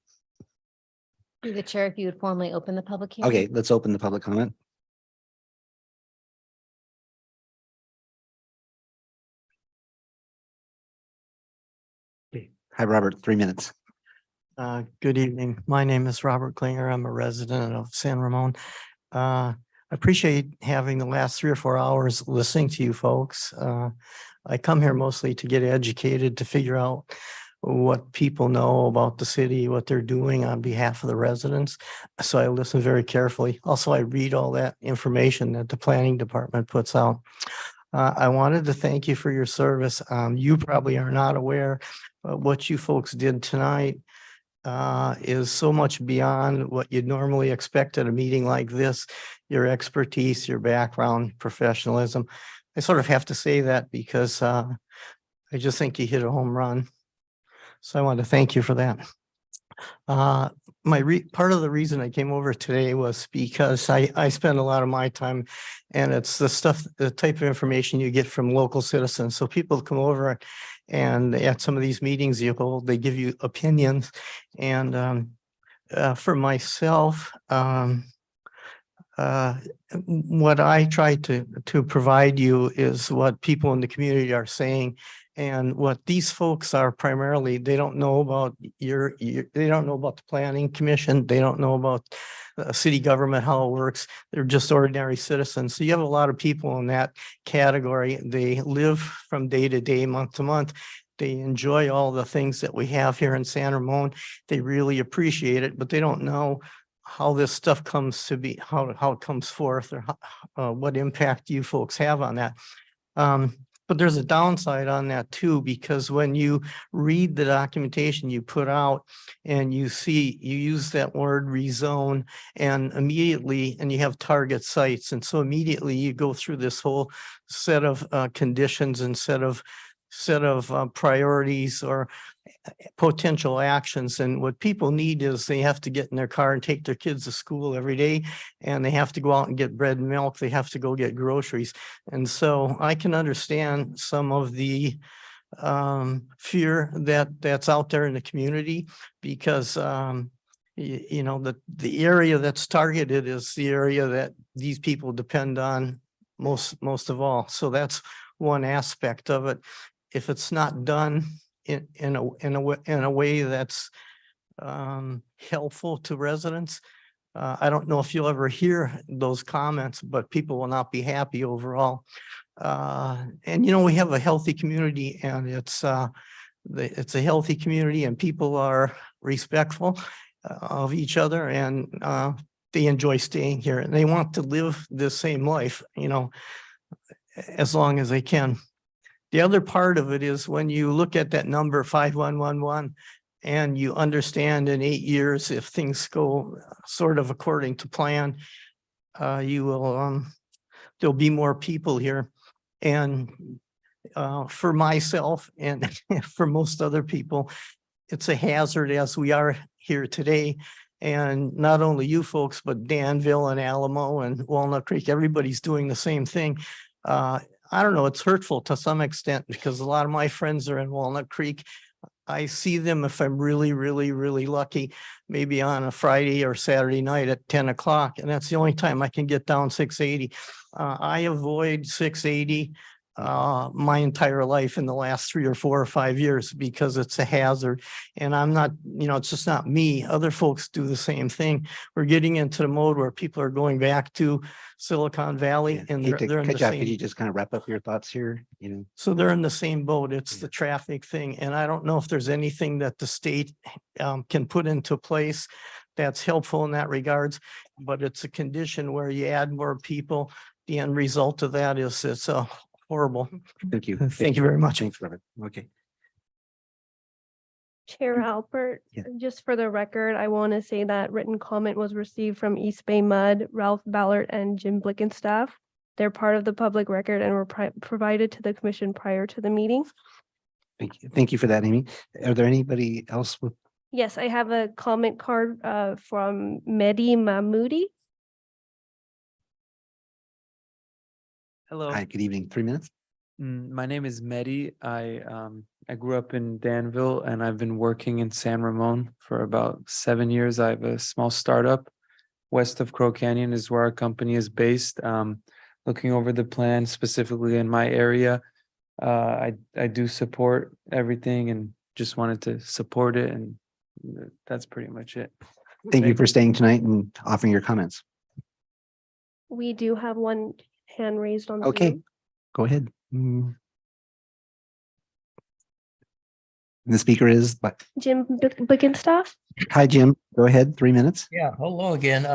Through the chair, if you would formally open the public hearing. Okay, let's open the public comment. Hi, Robert, 3 minutes. Good evening. My name is Robert Klinger. I'm a resident of San Ramon. I appreciate having the last 3 or 4 hours listening to you folks. I come here mostly to get educated, to figure out what people know about the city, what they're doing on behalf of the residents. So I listen very carefully. Also, I read all that information that the planning department puts out. I wanted to thank you for your service. You probably are not aware, but what you folks did tonight is so much beyond what you'd normally expect at a meeting like this. Your expertise, your background, professionalism. I sort of have to say that because I just think you hit a home run. So I want to thank you for that. Part of the reason I came over today was because I spend a lot of my time, and it's the type of information you get from local citizens. So people come over and at some of these meetings you hold, they give you opinions. And for myself, what I try to provide you is what people in the community are saying, and what these folks are primarily. They don't know about they don't know about the planning commission. They don't know about city government, how it works. They're just ordinary citizens. So you have a lot of people in that category. They live from day to day, month to month. They enjoy all the things that we have here in San Ramon. They really appreciate it, but they don't know how this stuff comes to be, how it comes forth, or what impact you folks have on that. But there's a downside on that too, because when you read the documentation you put out and you use that word rezone, and you have target sites. And so immediately you go through this whole set of conditions and set of priorities or potential actions. And what people need is they have to get in their car and take their kids to school every day, and they have to go out and get bread and milk. They have to go get groceries. And so I can understand some of the fear that's out there in the community, because you know, the area that's targeted is the area that these people depend on most of all. So that's one aspect of it. If it's not done in a way that's helpful to residents, I don't know if you'll ever hear those comments, but people will not be happy overall. And you know, we have a healthy community, and it's a healthy community, and people are respectful of each other, and they enjoy staying here, and they want to live the same life, you know, as long as they can. The other part of it is when you look at that number 5111, and you understand in 8 years, if things go sort of according to plan, you will there'll be more people here. And for myself and for most other people, it's a hazard as we are here today. And not only you folks, but Danville and Alamo and Walnut Creek, everybody's doing the same thing. I don't know, it's hurtful to some extent because a lot of my friends are in Walnut Creek. I see them if I'm really, really, really lucky, maybe on a Friday or Saturday night at 10 o'clock. And that's the only time I can get down 680. I avoid 680 my entire life in the last 3 or 4 or 5 years because it's a hazard. And I'm not, it's just not me. Other folks do the same thing. We're getting into the mode where people are going back to Silicon Valley and Hate to they're in the cut you off. Could you same. just kind of wrap up your thoughts here? So they're in the same boat. It's the traffic thing. And I don't know if there's anything that the state can put into place that's helpful in that regards, but it's a condition where you add more people. The end result of that is it's horrible. Thank you. Thank you very much. Thanks, Robert. Okay. Chair Alpert, Yeah. just for the record, I want to say that written comment was received from East Bay Mud, Ralph Ballard, and Jim Blickenstaff. They're part of the public record and were provided to the commission prior to the meeting. Thank you. Thank you for that, Amy. Are there anybody else with? Yes, I have a comment card from Mehdi Mahmoudi. Hello. Hi, good evening. 3 minutes. My name is Mehdi. I grew up in Danville and I've been working in San Ramon for about 7 years. I have a small startup west of Crow Canyon is where our company is based. Looking over the plan specifically in my area, I do support everything and just wanted to support it, and that's pretty much it. Thank you for staying tonight and offering your comments. We do have one hand raised on. Okay, Zoom. go ahead. The speaker is, but Jim Blickenstaff. hi, Jim. Go ahead. 3 minutes. Yeah, hello again.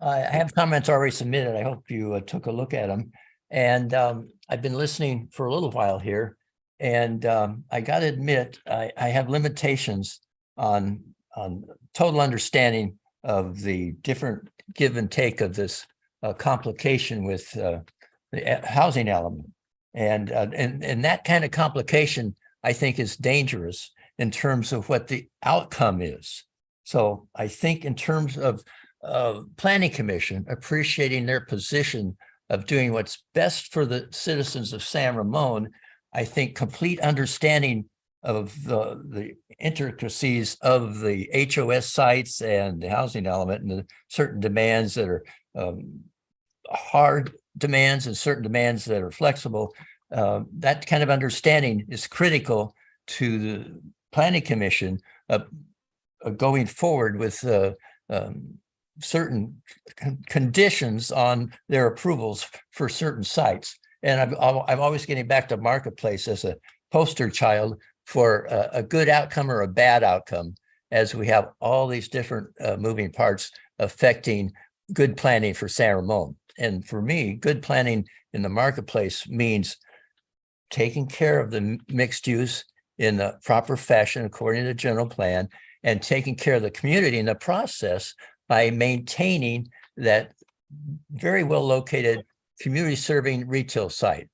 I have comments already submitted. I hope you took a look at them. And I've been listening for a little while here. And I got to admit, I have limitations on total understanding of the different give and take of this complication with the housing element. And that kind of complication, I think, is dangerous in terms of what the outcome is. So I think in terms of Planning Commission appreciating their position of doing what's best for the citizens of San Ramon, I think complete understanding of the intricacies of the HOS sites and the housing element and the certain demands that are hard demands and certain demands that are flexible. That kind of understanding is critical to the Planning Commission going forward with certain conditions on their approvals for certain sites. And I'm always getting back to Marketplace as a poster child for a good outcome or a bad outcome, as we have all these different moving parts affecting good planning for San Ramon. And for me, good planning in the Marketplace means taking care of the mixed use in the proper fashion according to the general plan, and taking care of the community in the process by maintaining that very well located community serving retail site.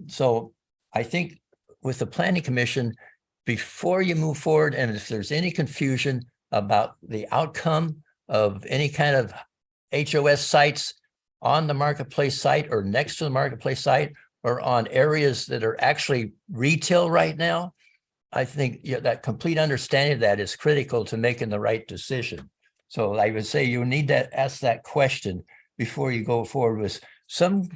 So I think with the Planning Commission, before you move forward, and if there's any confusion about the outcome of any kind of HOS sites on the Marketplace site or next to the Marketplace site or on areas that are actually retail right now, I think that complete understanding of that is critical to making the right decision. So I would say you need to ask that question before you go forward with some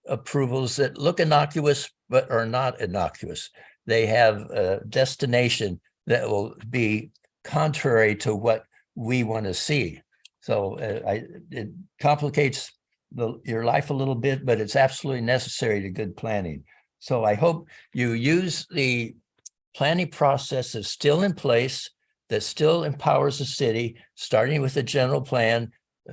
approvals that look innocuous but are not innocuous. They have a destination that will be contrary to what we want to see. So it complicates your life a little bit, but it's absolutely necessary to good planning. So I hope you use the planning process that's still in place, that still empowers the city, starting with a general plan,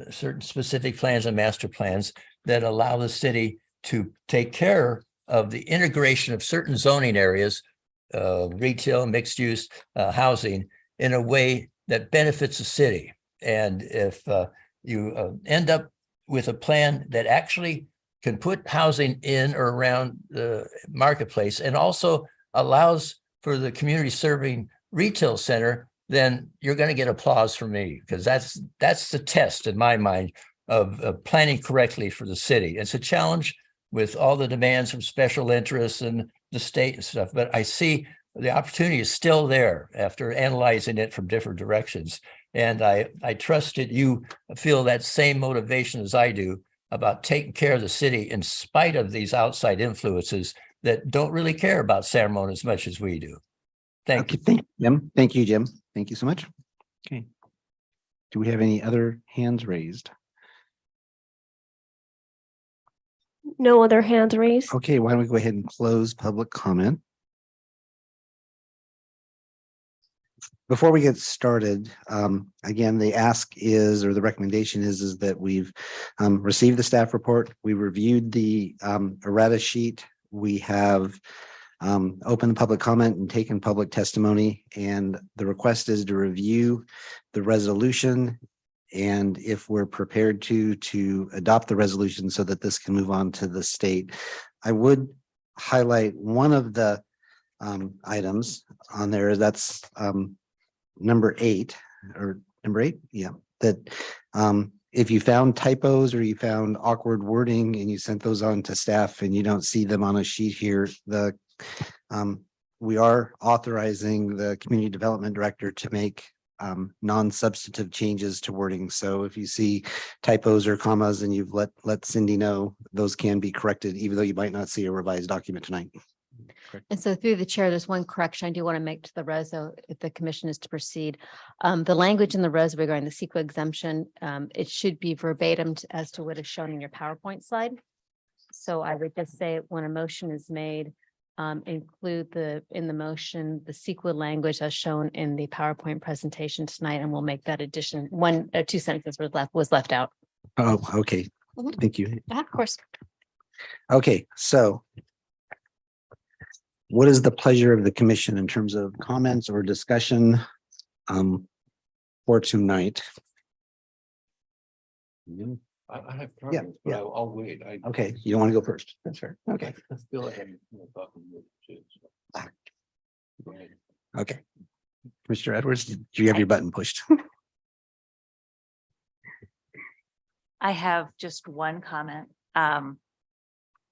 certain specific plans and master plans that allow the city to take care of the integration of certain zoning areas, retail, mixed use, housing, in a way that benefits the city. And if you end up with a plan that actually can put housing in or around the Marketplace and also allows for the community serving retail center then you're going to get applause from me, because that's the test in my mind of planning correctly for the city. It's a challenge with all the demands from special interests and the state and stuff, but I see the opportunity is still there after analyzing it from different directions. And I trust that you feel that same motivation as I do about taking care of the city in spite of these outside influences that don't really care about San Ramon as much as we do. Thank you. Thank you, Jim. Thank you, Jim. Thank you so much. Okay. Do we have any other hands raised? No other hands raised. Okay, why don't we go ahead and close public comment? Before we get started, again, the ask is, or the recommendation is that we've received the staff report. We reviewed the errata sheet. We have opened the public comment and taken public testimony. And the request is to review the resolution. And if we're prepared to adopt the resolution so that this can move on to the state. I would highlight one of the items on there. That's number 8, yeah, that if you found typos or you found awkward wording and you sent those on to staff and you don't see them on a sheet here, we are authorizing the community development director to make non-substantive changes to wording. So if you see typos or commas and you've let Cindy know, those can be corrected, even though you might not see a revised document tonight. And so through the chair, there's one correction I do want to make to the reso if the commission is to proceed. The language in the reso regarding the CEQA exemption, it should be verbatim as to what is shown in your PowerPoint slide. So I would just say when a motion is made, include in the motion, the CEQA language as shown in the PowerPoint presentation tonight, and we'll make that addition. 1 or 2 sentences was left out. Oh, okay. Thank you. Of course. Okay, so what is the pleasure of the commission in terms of comments or discussion for tonight? I have Yeah, comments, but yeah. I'll wait. Okay, you don't want to go first. That's fair. Okay, I feel like I'm talking with you. Go ahead. okay. Mr. Edwards, did you have your button pushed? I have just one comment.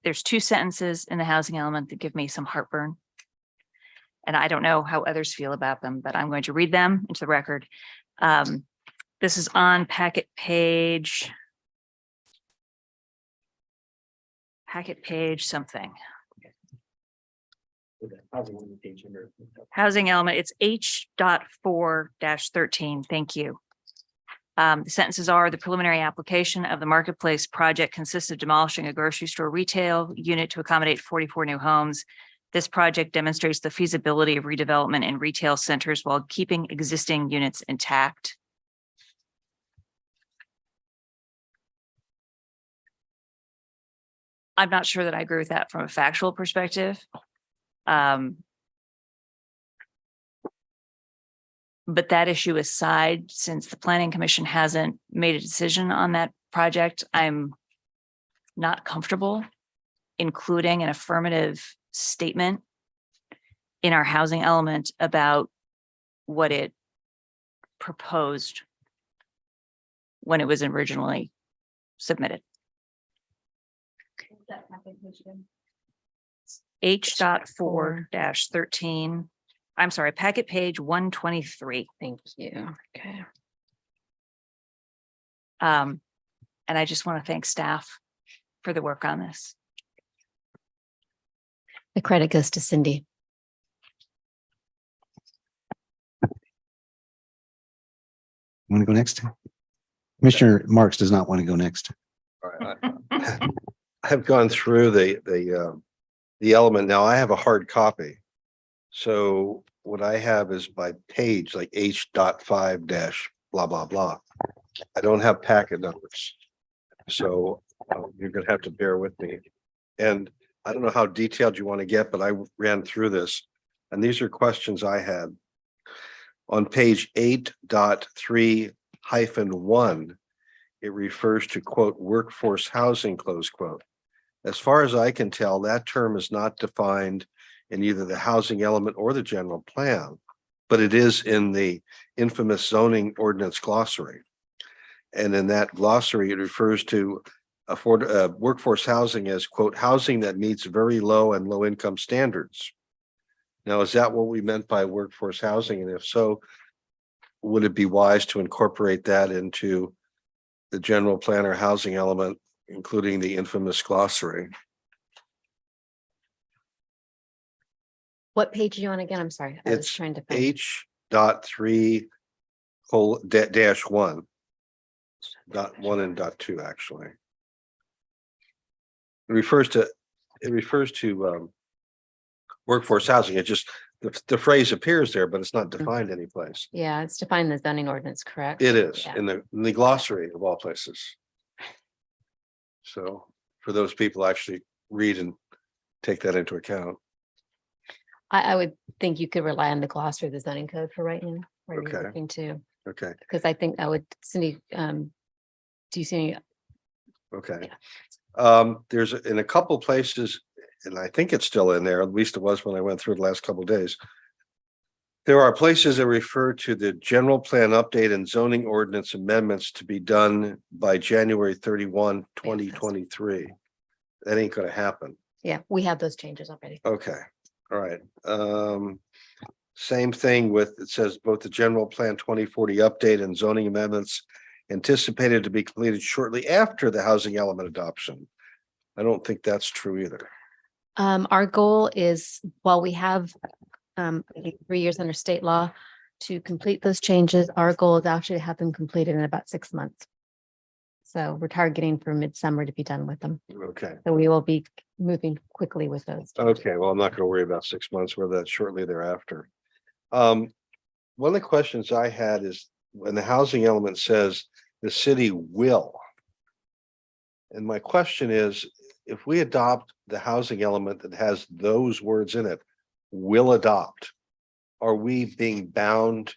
There's 2 sentences in the housing element that give me some heartburn. And I don't know how others feel about them, but I'm going to read them into the record. This is on packet page something. Housing element, it's H.4-13. Thank you. The sentences are: the preliminary application of the marketplace project consists of demolishing a grocery store retail unit to accommodate 44 new homes. This project demonstrates the feasibility of redevelopment in retail centers while keeping existing units intact. I'm not sure that I agree with that from a factual perspective. But that issue aside, since the Planning Commission hasn't made a decision on that project, I'm not comfortable including an affirmative statement in our housing element about what it proposed when it was originally submitted. H.4-13. I'm sorry, packet page 123. Thank you. Okay. And I just want to thank staff for the work on this. The credit goes to Cindy. Want to go next? Commissioner Marks does not want to go next. All right. I've gone through the element. Now I have a hard copy. So what I have is by page like H.5 dash blah, blah, blah. I don't have packet numbers. So you're going to have to bear with me. And I don't know how detailed you want to get, but I ran through this. And these are questions I had. On page 8.3-1, it refers to quote, workforce housing, close quote. As far as I can tell, that term is not defined in either the housing element or the general plan. but it is in the infamous zoning ordinance glossary. And in that glossary, it refers to workforce housing as, quote, housing that meets very low and low income standards. Now, is that what we meant by workforce housing? And if so, would it be wise to incorporate that into the general plan or housing element, including the infamous glossary? What page are you on again? I'm sorry. I was It's trying to find. H.3 -1. .1 and .2, actually. It refers to workforce housing. It just, the phrase appears there, but it's not defined anyplace. Yeah, it's defined in the zoning ordinance, correct? It is Yeah. in the glossary of all places. So for those people actually read and take that into account. I would think you could rely on the glossary of the zoning code for right now. Where you're Okay. looking to, Okay, because I think I would, Cindy, do you see any? okay. There's in a couple places, and I think it's still in there, at least it was when I went through the last couple of days. There are places that refer to the general plan update and zoning ordinance amendments to be done by January 31, 2023. That ain't gonna happen. Yeah, we have those changes already. Okay, all right. Same thing with, it says both the general plan 2040 update and zoning amendments anticipated to be completed shortly after the housing element adoption. I don't think that's true either. Our goal is, while we have I think 3 years under state law to complete those changes, our goal is actually to have them completed in about 6 months. So we're targeting for midsummer to be done with them. Okay, So we will be moving quickly with those. okay, well, I'm not gonna worry about 6 months, whether that's shortly thereafter. One of the questions I had is when the housing element says the city will. And my question is, if we adopt the housing element that has those words in it, will adopt, are we being bound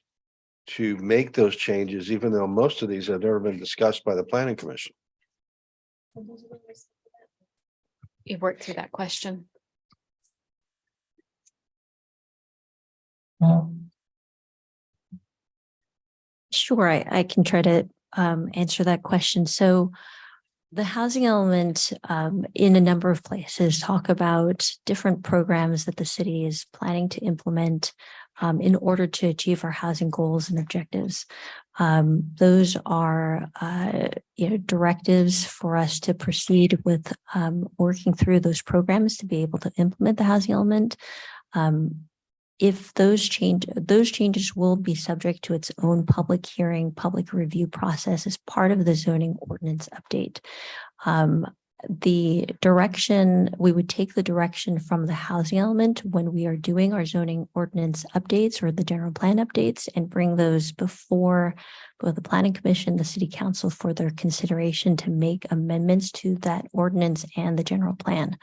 to make those changes, even though most of these have never been discussed by the planning commission? You worked through that question. Sure, I can try to answer that question. So the housing element in a number of places talk about different programs that the city is planning to implement in order to achieve our housing goals and objectives. Those are directives for us to proceed with working through those programs to be able to implement the housing element. If those changes will be subject to its own public hearing, public review process as part of the zoning ordinance update. The direction, we would take the direction from the housing element when we are doing our zoning ordinance updates or the general plan updates and bring those before both the planning commission, the city council for their consideration to make amendments to that ordinance and the general plan.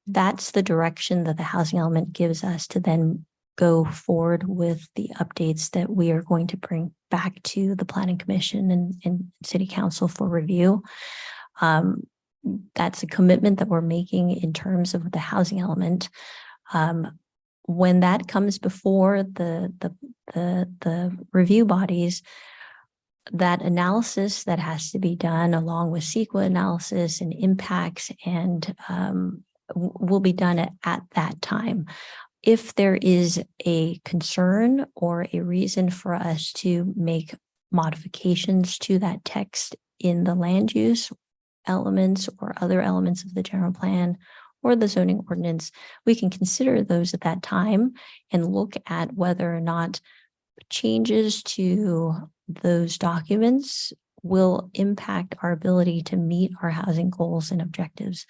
That's the direction that the housing element gives us to then go forward with the updates that we are going to bring back to the planning commission and city council for review. That's a commitment that we're making in terms of the housing element. When that comes before the review bodies, that analysis that has to be done along with CEQA analysis and impacts and will be done at that time. If there is a concern or a reason for us to make modifications to that text in the land use elements or other elements of the general plan or the zoning ordinance, we can consider those at that time and look at whether or not changes to those documents will impact our ability to meet our housing goals and objectives.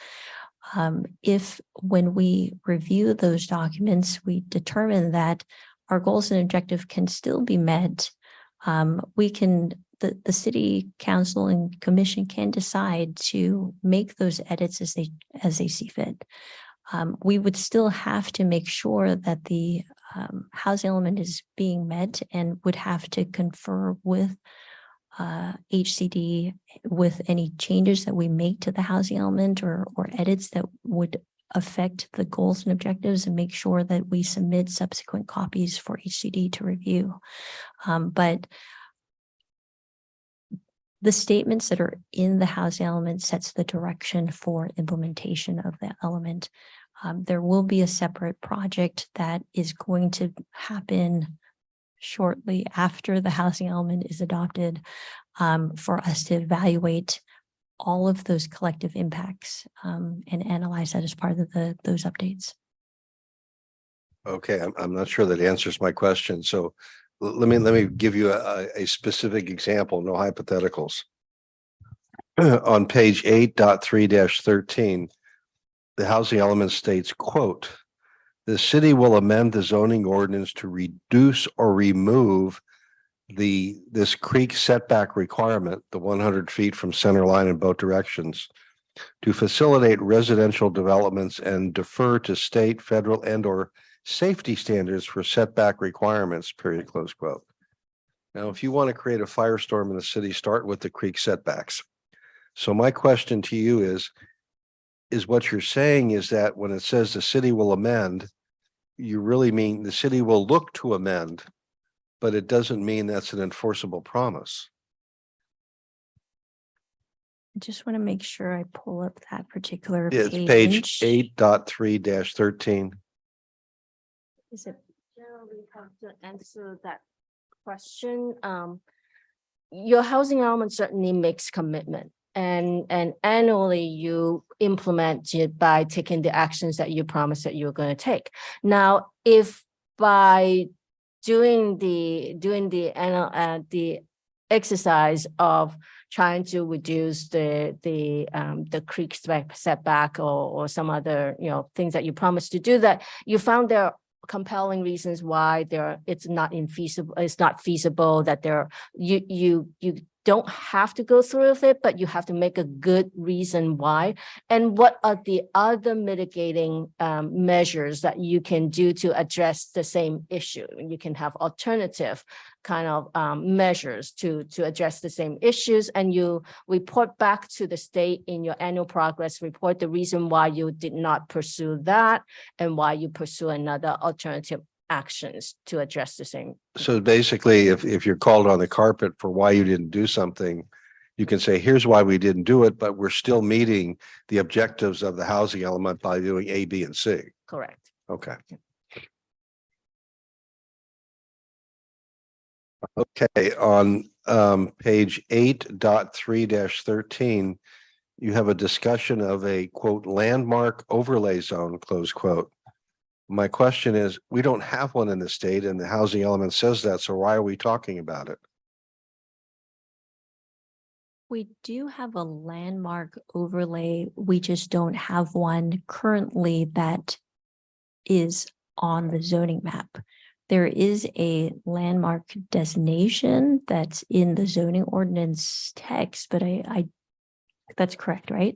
If when we review those documents, we determine that our goals and objective can still be met, the city council and commission can decide to make those edits as they see fit. We would still have to make sure that the housing element is being met and would have to confer with HCD with any changes that we make to the housing element or edits that would affect the goals and objectives and make sure that we submit subsequent copies for HCD to review. But the statements that are in the housing element sets the direction for implementation of the element. There will be a separate project that is going to happen shortly after the housing element is adopted, for us to evaluate all of those collective impacts, and analyze that as part of those updates. Okay, I'm not sure that answers my question. So let me give you a specific example, no hypotheticals. On page 8.3-13, the housing element states, quote, "The city will amend the zoning ordinance to reduce or remove this creek setback requirement, the 100 feet from center line in both directions, to facilitate residential developments and defer to state, federal, and or safety standards for setback requirements, period," close quote. Now, if you want to create a firestorm in the city, start with the creek setbacks. So my question to you is what you're saying is that when it says the city will amend, you really mean the city will look to amend, but it doesn't mean that's an enforceable promise. I just want to make sure I pull up that particular It's page 8.3-13. Is it generally have to answer that question? Your housing element certainly makes commitment, and annually you implement it by taking the actions that you promised that you're going to take. Now, if by doing the exercise of trying to reduce the creek setback or some other things that you promised to do, that you found there are compelling reasons why it's not feasible, that you don't have to go through with it, but you have to make a good reason why. And what are the other mitigating measures that you can do to address the same issue? You can have alternative kind of measures to address the same issues, and you report back to the state in your annual progress report the reason why you did not pursue that and why you pursue another alternative actions to address the same. So basically, if you're called on the carpet for why you didn't do something, you can say, here's why we didn't do it, but we're still meeting the objectives of the housing element by doing A, B, and C. Correct. Okay. Okay, on page 8.3-13, you have a discussion of a quote landmark overlay zone, close quote. My question is, we don't have one in the state and the housing element says that, so why are we talking about it? We do have a landmark overlay. We just don't have one currently that is on the zoning map. There is a landmark designation that's in the zoning ordinance text, but I that's correct, right?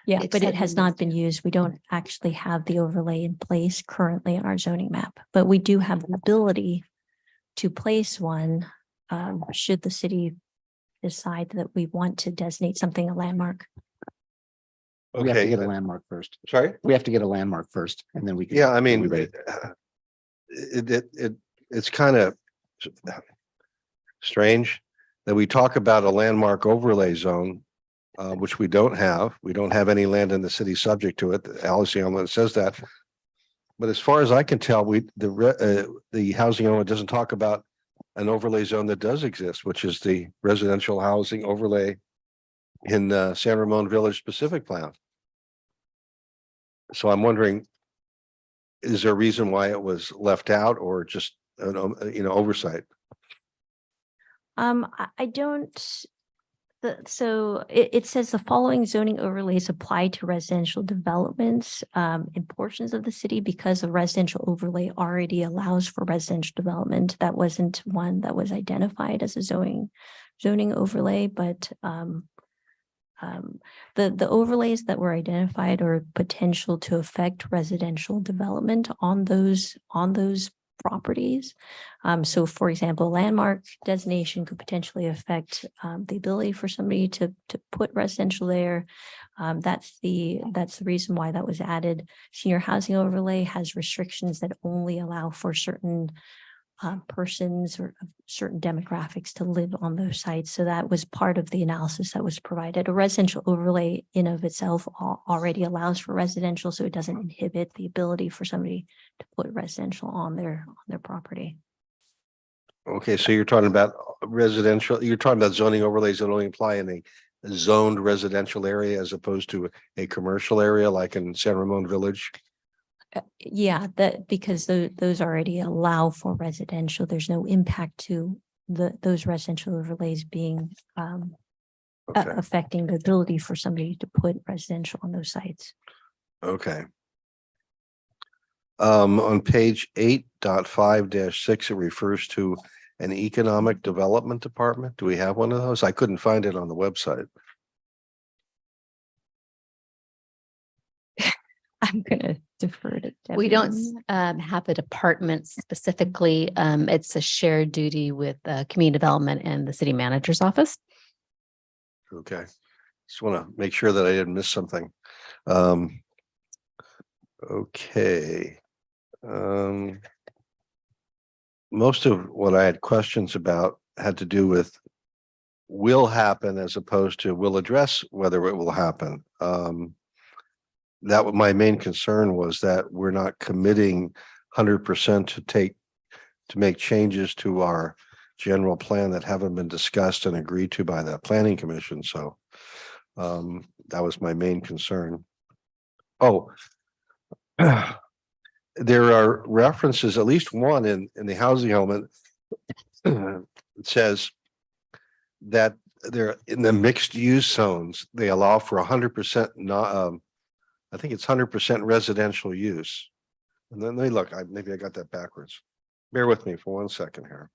Yeah, but it has not been used. We don't actually have the overlay in place currently in our zoning map, but we do have the ability to place one should the city decide that we want to designate something a landmark. We have to Okay, get a landmark first. sorry? We have to get a landmark first, and then we can. Yeah, I mean, we'll be ready. it's kind of strange that we talk about a landmark overlay zone, which we don't have. We don't have any land in the city subject to it. The housing element says that. But as far as I can tell, the housing element doesn't talk about an overlay zone that does exist, which is the residential housing overlay in San Ramon Village Specific Plan. So I'm wondering, is there a reason why it was left out or just an oversight? I don't. So it says the following zoning overlays apply to residential developments in portions of the city because a residential overlay already allows for residential development. That wasn't one that was identified as a zoning overlay, but the overlays that were identified are potential to affect residential development on those properties. So for example, landmark designation could potentially affect the ability for somebody to put residential there. That's the reason why that was added. Senior housing overlay has restrictions that only allow for certain persons or certain demographics to live on those sites. So that was part of the analysis that was provided. A residential overlay in of itself already allows for residential, so it doesn't inhibit the ability for somebody to put residential on their property. Okay, so you're talking about residential, you're talking about zoning overlays that only apply in a zoned residential area as opposed to a commercial area like in San Ramon Village? Yeah, that because those already allow for residential. There's no impact to those residential overlays being Okay. affecting the ability for somebody to put residential on those sites. Okay. On page 8.5-6, it refers to an economic development department. Do we have one of those? I couldn't find it on the website. I'm gonna defer to We don't Debbie. have a department specifically. It's a shared duty with community development and the city manager's office. Okay. Just want to make sure that I didn't miss something. Okay. Most of what I had questions about had to do with will happen as opposed to will address whether it will happen. That was my main concern, was that we're not committing 100% to make changes to our general plan that haven't been discussed and agreed to by the planning commission. So that was my main concern. Oh, there are references, at least one in the housing element. It says that they're in the mixed use zones, they allow for 100% not, I think it's 100% residential use. And then they look, maybe I got that backwards. Bear with me for 1 second here.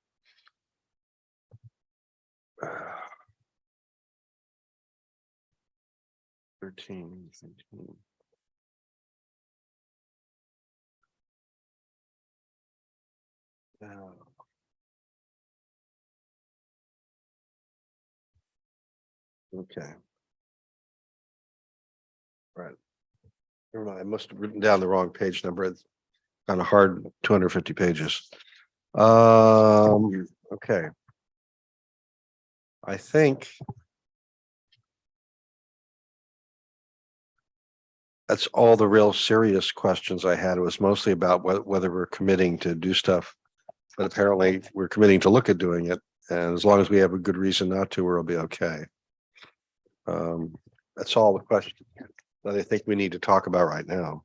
Uh, 13. Now. Okay. Right. Never mind, I must have written down the wrong page number. It's kind of hard, 250 pages. Okay. I think that's all the real serious questions I had. It was mostly about whether we're committing to do stuff, but apparently we're committing to look at doing it. And as long as we have a good reason not to, we'll be okay. That's all the questions that I think we need to talk about right now.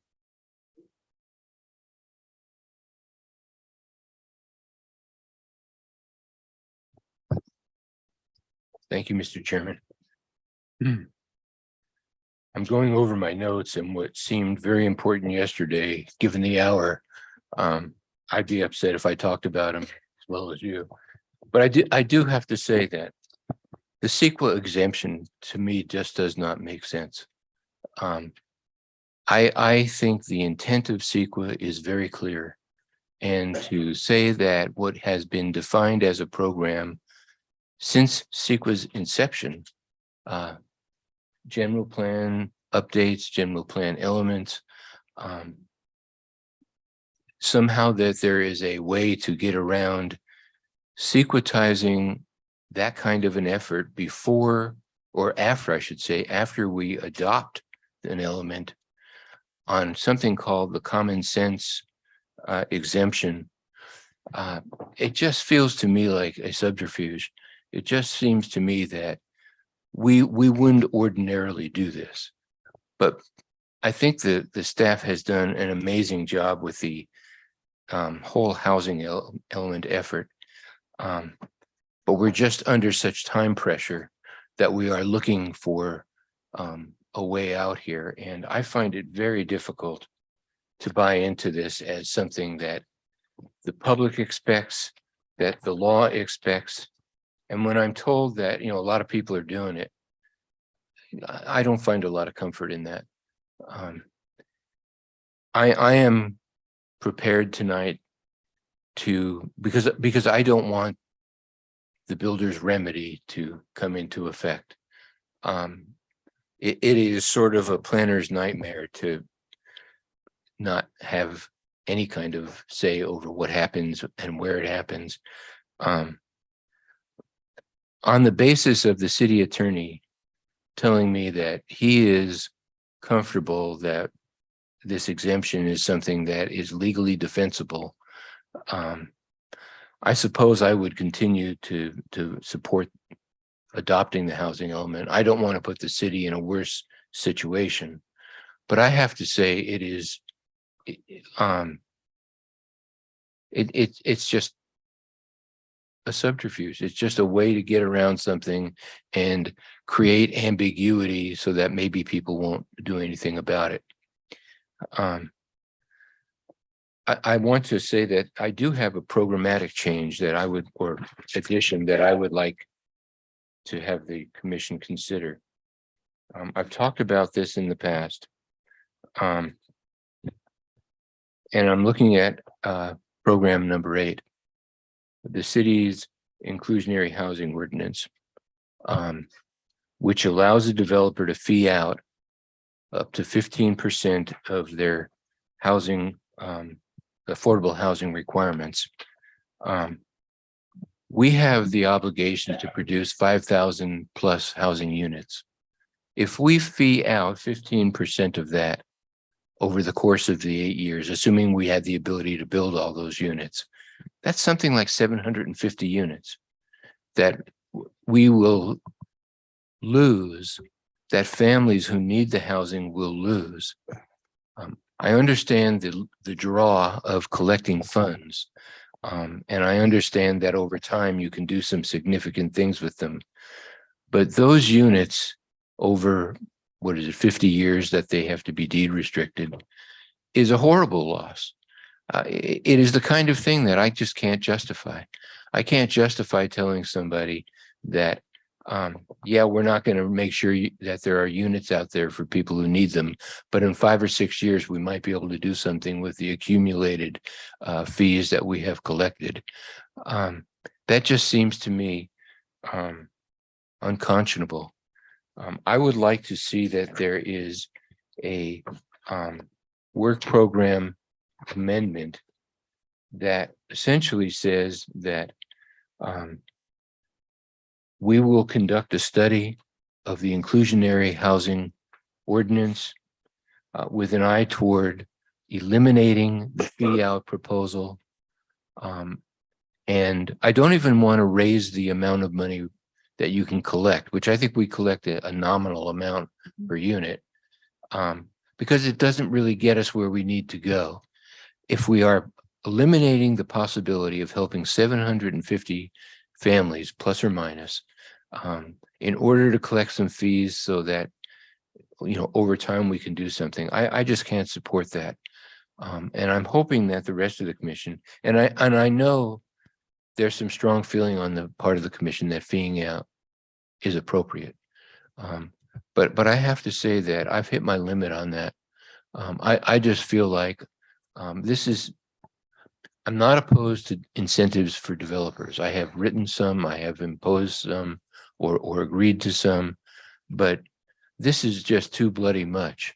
Thank you, Mr. Chairman. I'm going over my notes and what seemed very important yesterday, given the hour. I'd be upset if I talked about them as well as you. But I do have to say that the CEQA exemption to me just does not make sense. I think the intent of CEQA is very clear. And to say that what has been defined as a program since CEQA's inception, general plan updates, general plan elements, somehow that there is a way to get around sequitizing that kind of an effort before or after, I should say, after we adopt an element on something called the common sense exemption. It just feels to me like a subterfuge. It just seems to me that we wouldn't ordinarily do this, but I think the staff has done an amazing job with the whole housing element effort. But we're just under such time pressure that we are looking for a way out here. And I find it very difficult to buy into this as something that the public expects, that the law expects. And when I'm told that, a lot of people are doing it, I don't find a lot of comfort in that. I am prepared tonight because I don't want the builder's remedy to come into effect. It is sort of a planner's nightmare to not have any kind of say over what happens and where it happens. On the basis of the city attorney telling me that he is comfortable that this exemption is something that is legally defensible, I suppose I would continue to support adopting the housing element. I don't want to put the city in a worse situation, but I have to say it is, it's just a subterfuge. It's just a way to get around something and create ambiguity so that maybe people won't do anything about it. I want to say that I do have a programmatic change that I would, or addition that I would like to have the commission consider. I've talked about this in the past. And I'm looking at program number 8, the city's inclusionary housing ordinance, which allows a developer to fee out up to 15% of their housing, affordable housing requirements. We have the obligation to produce 5,000 plus housing units. If we fee out 15% of that over the course of the 8 years, assuming we had the ability to build all those units, that's something like 750 units that we will lose, that families who need the housing will lose. I understand the draw of collecting funds, and I understand that over time you can do some significant things with them. But those units over, 50 years that they have to be deed restricted is a horrible loss. It is the kind of thing that I just can't justify. I can't justify telling somebody that, yeah, we're not going to make sure that there are units out there for people who need them, but in 5 or 6 years, we might be able to do something with the accumulated fees that we have collected. That just seems to me unconscionable. I would like to see that there is a work program amendment that essentially says that we will conduct a study of the inclusionary housing ordinance with an eye toward eliminating the fee out proposal. And I don't even want to raise the amount of money that you can collect, which I think we collect a nominal amount per unit, because it doesn't really get us where we need to go. If we are eliminating the possibility of helping 750 families, plus or minus, in order to collect some fees so that, over time we can do something, I just can't support that. And I'm hoping that the rest of the commission, and I know there's some strong feeling on the part of the commission that feeing out is appropriate. But I have to say that I've hit my limit on that. I just feel like I'm not opposed to incentives for developers. I have written some, I have imposed some, or agreed to some, but this is just too bloody much.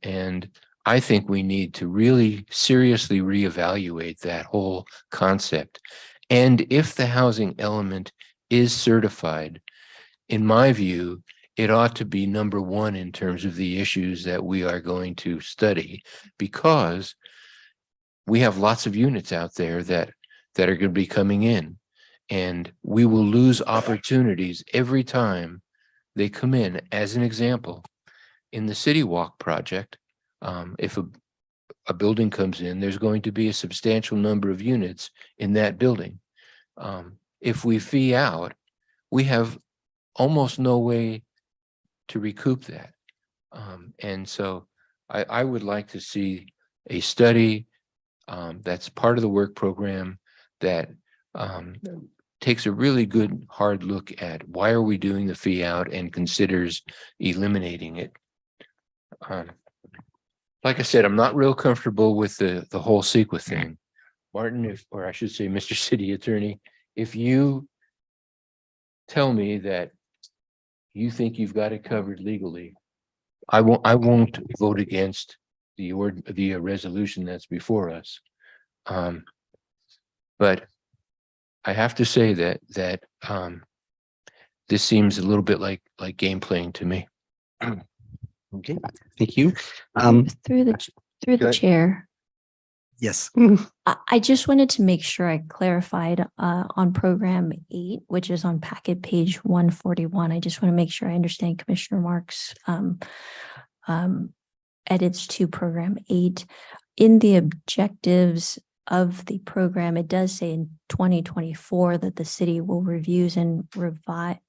And I think we need to really seriously reevaluate that whole concept. And if the housing element is certified, in my view, it ought to be number one in terms of the issues that we are going to study, because we have lots of units out there that are going to be coming in, and we will lose opportunities every time they come in. As an example, in the City Walk project, if a building comes in, there's going to be a substantial number of units in that building. If we fee out, we have almost no way to recoup that. And so I would like to see a study that's part of the work program that takes a really good hard look at why are we doing the fee out and considers eliminating it. Like I said, I'm not real comfortable with the whole CEQA thing. Martin, or I should say, Mr. City Attorney, if you tell me that you think you've got it covered legally, I won't vote against the resolution that's before us. But I have to say that this seems a little bit like game playing to me. Okay, thank you. Through the Good. chair. Yes. I just wanted to make sure I clarified on program 8, which is on packet page 141. I just want to make sure I understand Commissioner Marks' edits to program 8. In the objectives of the program, it does say in 2024 that the city will review and revise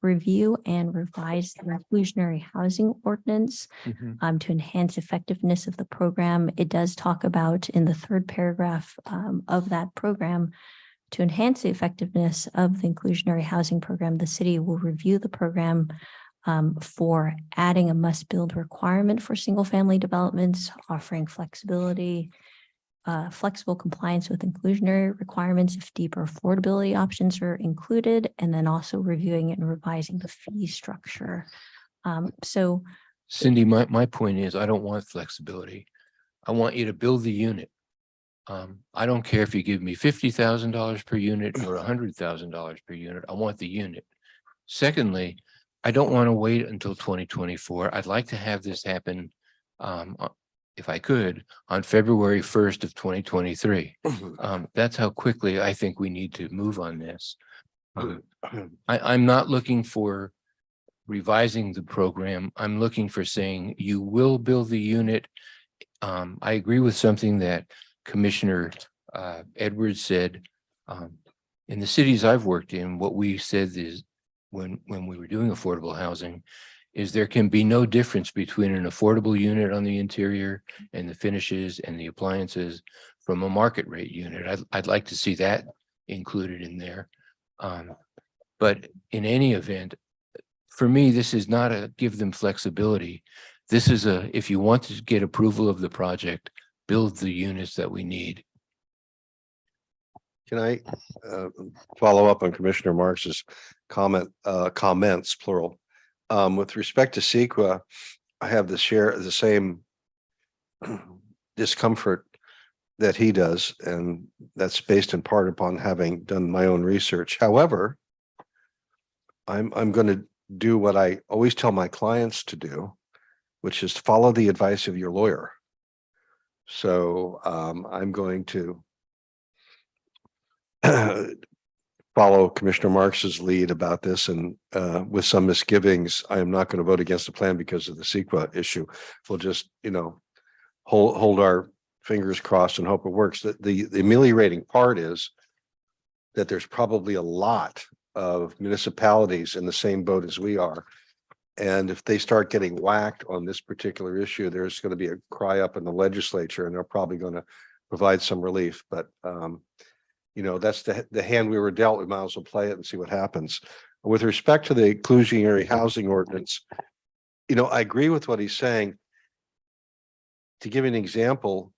the inclusionary housing ordinance to enhance effectiveness of the program. It does talk about in the 3rd paragraph of that program, to enhance the effectiveness of the inclusionary housing program, the city will review the program for adding a must-build requirement for single-family developments, offering flexibility, flexible compliance with inclusionary requirements if deeper affordability options are included, and then also reviewing and revising the fee structure. So Cindy, my point is, I don't want flexibility. I want you to build the unit. I don't care if you give me $50,000 per unit or $100,000 per unit. I want the unit. Secondly, I don't want to wait until 2024. I'd like to have this happen, if I could, on February 1st of 2023. That's how quickly I think we need to move on this. I'm not looking for revising the program. I'm looking for saying you will build the unit. I agree with something that Commissioner Edwards said. In the cities I've worked in, what we said is when we were doing affordable housing is there can be no difference between an affordable unit on the interior and the finishes and the appliances from a market rate unit. I'd like to see that included in there. But in any event, for me, this is not a give them flexibility. This is a, if you want to get approval of the project, build the units that we need. Can I follow up on Commissioner Marks's comments, plural? With respect to CEQA, I have the same discomfort that he does, and that's based in part upon having done my own research. However, I'm going to do what I always tell my clients to do, which is follow the advice of your lawyer. So I'm going to follow Commissioner Marks's lead about this, and with some misgivings, I am not going to vote against the plan because of the CEQA issue. We'll just, hold our fingers crossed and hope it works. The ameliorating part is that there's probably a lot of municipalities in the same boat as we are. And if they start getting whacked on this particular issue, there's going to be a cry up in the legislature, and they're probably going to provide some relief. But that's the hand we were dealt. We might as well play it and see what happens. With respect to the inclusionary housing ordinance, I agree with what he's saying. To give you an example,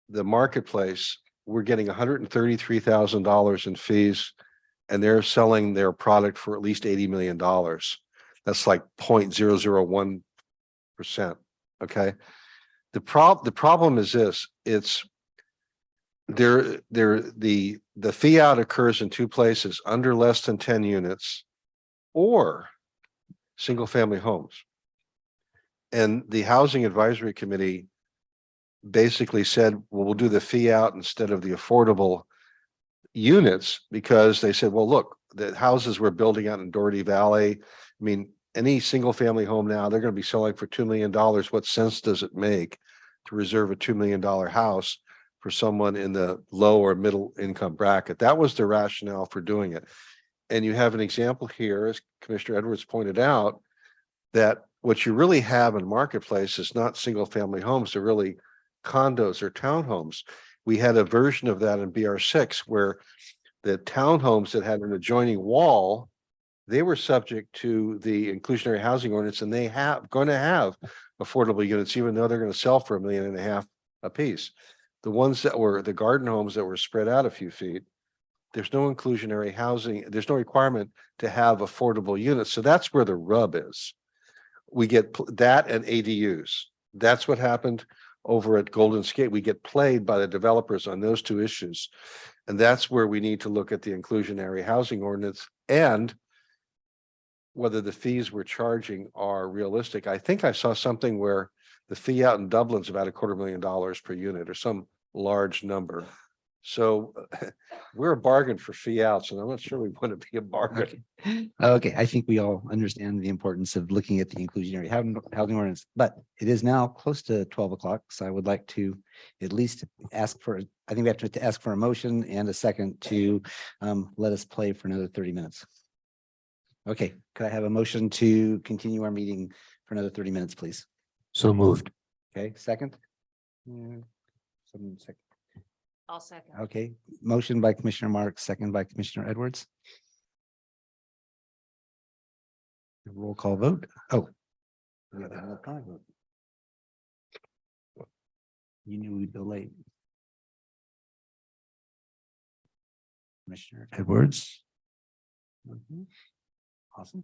the marketplace, we're getting $133,000 in fees, and they're selling their product for at least $80 million. That's like 0.001%. Okay. The problem is this: it's the fee out occurs in two places: under less than 10 units or single family homes. And the Housing Advisory Committee basically said, well, we'll do the fee out instead of the affordable units, because they said, well, look, the houses we're building out in Doherty Valley, I mean, any single family home now, they're going to be selling for $2 million. What sense does it make to reserve a $2 million house for someone in the low or middle income bracket? That was the rationale for doing it. And you have an example here, as Commissioner Edwards pointed out, that what you really have in marketplace is not single family homes, they're really condos or townhomes. We had a version of that in BR6 where the townhomes that had an adjoining wall, they were subject to the inclusionary housing ordinance, and they going to have affordable units, even though they're going to sell for $1.5 million a piece. The ones that were the garden homes that were spread out a few feet, there's no inclusionary housing, there's no requirement to have affordable units. So that's where the rub is. We get that and ADUs. That's what happened over at Golden Skate. We get played by the developers on those two issues. And that's where we need to look at the inclusionary housing ordinance and whether the fees we're charging are realistic. I think I saw something where the fee out in Dublin's about $250,000 per unit or some large number. So we're a bargain for fee outs, and I'm not sure we want to be a bargain. Okay, I think we all understand the importance of looking at the inclusionary housing ordinance, but it is now close to 12 o'clock. So I would like to at least ask for, I think we have to ask for a motion and a second to let us play for another 30 minutes. Okay, could I have a motion to continue our meeting for another 30 minutes, please? So moved. Okay, second? Some second. I'll second. Okay, motion by Commissioner Marks, second by Commissioner Edwards. Roll call vote. Oh. We have an electronic vote. You knew we'd go late. Commissioner Edwards. Awesome.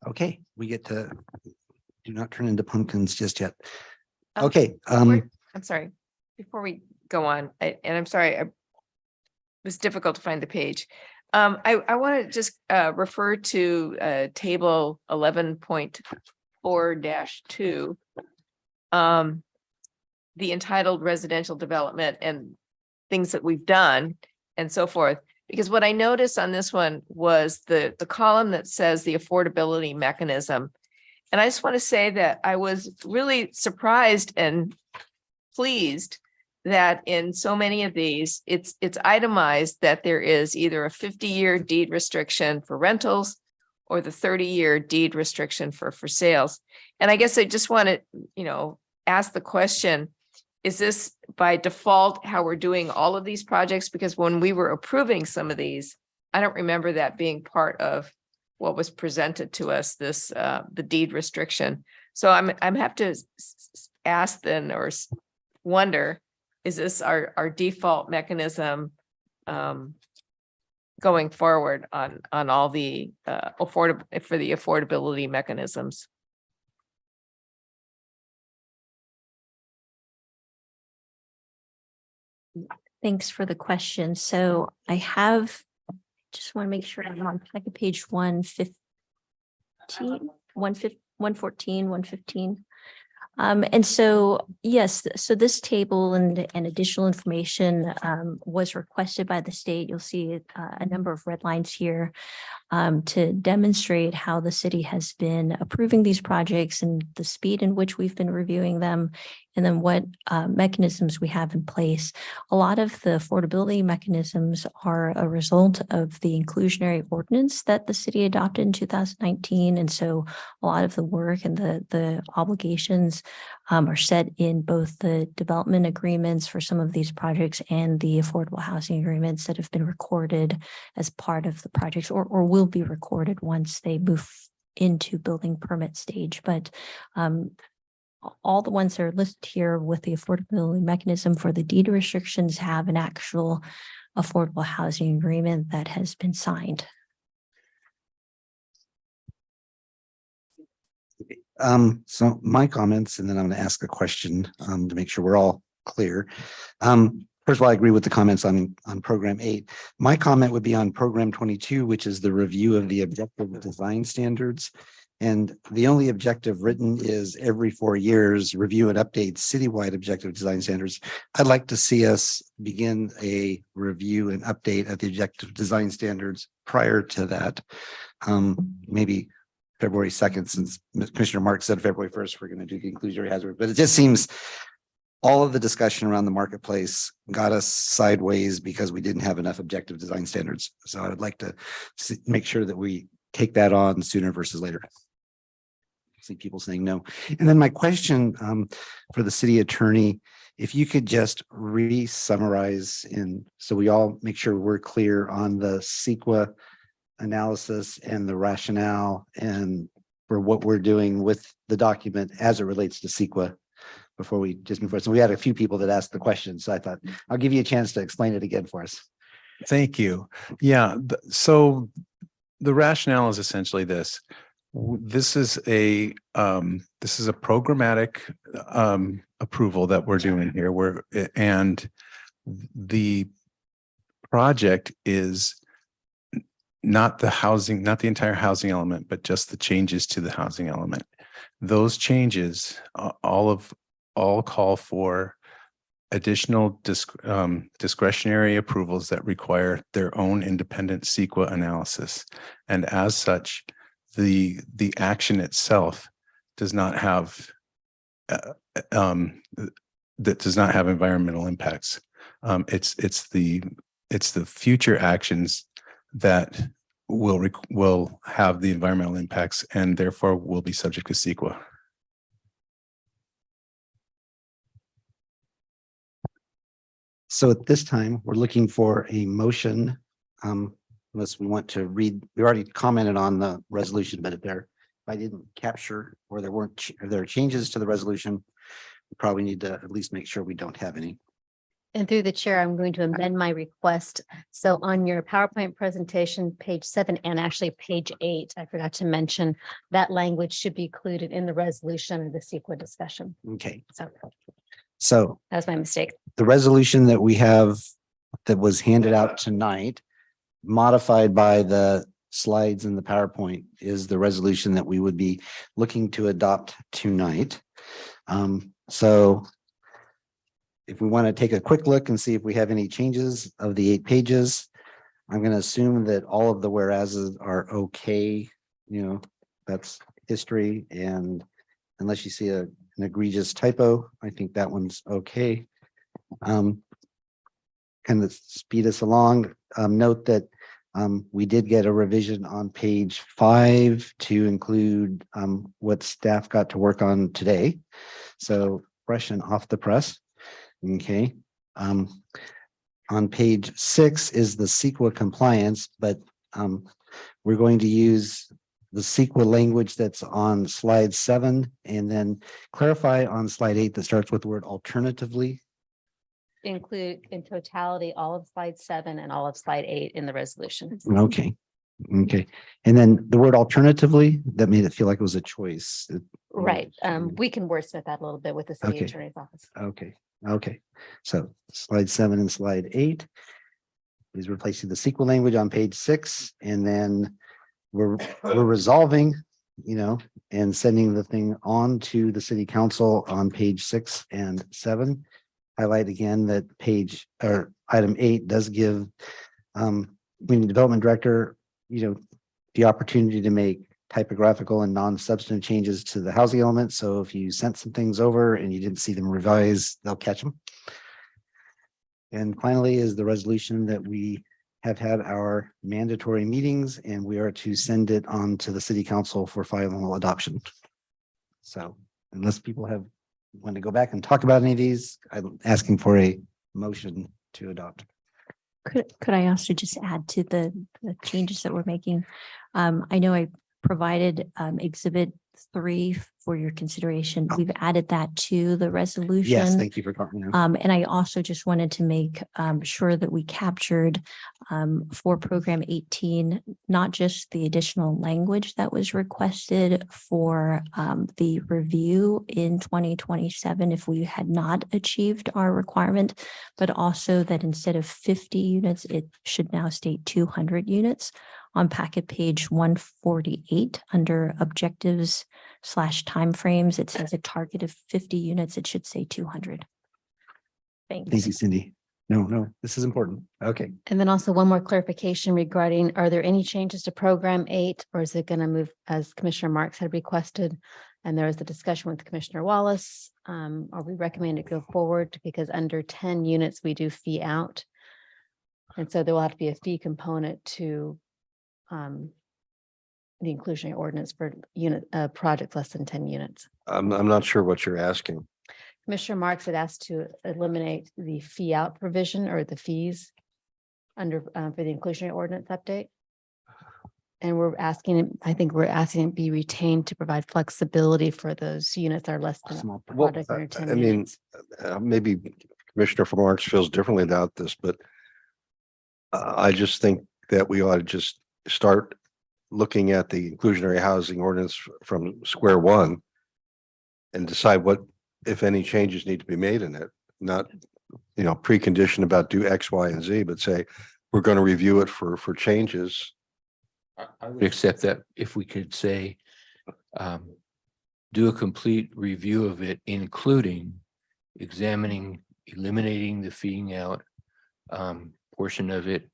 Okay, we get to do not turn into pumpkins just yet. Okay, I'm sorry, before we go on, and I'm sorry, it was difficult to find the page. I want to just refer to table 11.4-2. The entitled residential development and things that we've done and so forth. Because what I noticed on this one was the column that says the affordability mechanism. And I just want to say that I was really surprised and pleased that in so many of these, it's itemized that there is either a 50-year deed restriction for rentals or the 30-year deed restriction for sales. And I guess I just want to, ask the question, is this by default how we're doing all of these projects? Because when we were approving some of these, I don't remember that being part of what was presented to us, this the deed restriction. So I'm have to ask then, or wonder, is this our default mechanism going forward on all the affordability mechanisms? Thanks for the question. So I just want to make sure I'm on page 115, 114, 115. And so, yes, so this table and additional information was requested by the state. You'll see a number of red lines here to demonstrate how the city has been approving these projects and the speed in which we've been reviewing them, and then what mechanisms we have in place. A lot of the affordability mechanisms are a result of the inclusionary ordinance that the city adopted in 2019. And so a lot of the work and the obligations are set in both the development agreements for some of these projects and the affordable housing agreements that have been recorded as part of the projects, or will be recorded once they move into building permit stage. But all the ones that are listed here with the affordability mechanism for the deed restrictions have an actual affordable housing agreement that has been signed. So my comments, and then I'm going to ask a question to make sure we're all clear. First of all, I agree with the comments on program 8. My comment would be on program 22, which is the review of the objective design standards. And the only objective written is every 4 years, review and update citywide objective design standards. I'd like to see us begin a review and update at the objective design standards prior to that. Maybe February 2nd, since Commissioner Mark said February 1st, we're going to do the inclusionary hazard, but it just seems all of the discussion around the marketplace got us sideways because we didn't have enough objective design standards. So I would like to make sure that we take that on sooner versus later. I see people saying no. And then my question for the city attorney, if you could just re-summarize so we all make sure we're clear on the CEQA analysis and the rationale and for what we're doing with the document as it relates to CEQA before we just move forward. So we had a few people that asked the question, so I thought I'll give you a chance to explain it again for us. Thank you. Yeah, so the rationale is essentially this. This is a programmatic approval that we're doing here. And the project is not the housing, not the entire housing element, but just the changes to the housing element. Those changes all call for additional discretionary approvals that require their own independent CEQA analysis. And as such, the action itself does not have that does not have environmental impacts. It's the future actions that will have the environmental impacts and therefore will be subject to CEQA. So at this time, we're looking for a motion, unless we want to read, we already commented on the resolution, but if I didn't capture or if there are changes to the resolution, we probably need to at least make sure we don't have any. And through the chair, I'm going to amend my request. So on your PowerPoint presentation, page 7 and actually page 8, I forgot to mention that language should be included in the resolution of the CEQA discussion. Okay, So so that was my mistake. the resolution that we have that was handed out tonight, modified by the slides in the PowerPoint, is the resolution that we would be looking to adopt tonight. So if we want to take a quick look and see if we have any changes of the 8 pages, I'm going to assume that all of the whereases are okay. You know, that's history. And unless you see an egregious typo, I think that one's okay. Kind of speed us along. Note that we did get a revision on page 5 to include what staff got to work on today. So fresh and off the press. Okay. On page 6 is the CEQA compliance, but we're going to use the CEQA language that's on slide 7 and then clarify on slide 8 that starts with the word alternatively. Include in totality all of slide 7 and all of slide 8 in the resolution. Okay. Okay. And then the word alternatively, that made it feel like it was a choice. Right. We can wordsmith that a little bit with the city Okay. attorney's office. Okay. Okay. So slide 7 and slide 8 is replacing the CEQA language on page 6. And then we're resolving, and sending the thing on to the city council on page 6 and 7. Highlight again that item 8 does give community development director, the opportunity to make typographical and non-substantive changes to the housing element. So if you sent some things over and you didn't see them revised, they'll catch them. And finally is the resolution that we have had our mandatory meetings and we are to send it on to the city council for final adoption. So unless people want to go back and talk about any of these, I'm asking for a motion to adopt. Could I also just add to the changes that we're making? I know I provided exhibit 3 for your consideration. We've added that to the resolution. Yes, thank you for talking. And I also just wanted to make sure that we captured for program 18, not just the additional language that was requested for the review in 2027 if we had not achieved our requirement, but also that instead of 50 units, it should now state 200 units. On packet page 148 under objectives / timeframes, it says a target of 50 units. It should say 200. Thanks. Thank you, Cindy. No, this is important. Okay. And then also one more clarification regarding, are there any changes to program 8 or is it going to move as Commissioner Marks had requested? And there was the discussion with Commissioner Wallace. Are we recommend it go forward because under 10 units, we do fee out. And so there will have to be a fee component to the inclusionary ordinance for project less than 10 units. I'm not sure what you're asking. Commissioner Marks had asked to eliminate the fee out provision or the fees under for the inclusionary ordinance update. And we're asking, I think we're asking it be retained to provide flexibility for those units that are less than Small a Well, project under 10 I mean, units. maybe Commissioner from Orange feels differently about this, but I just think that we ought to just start looking at the inclusionary housing ordinance from square one and decide what, if any, changes need to be made in it, not, precondition about do X, Y, and Z, but say, we're going to review it for changes. I would accept that if we could say, do a complete review of it, including examining, eliminating the feeding out portion of it,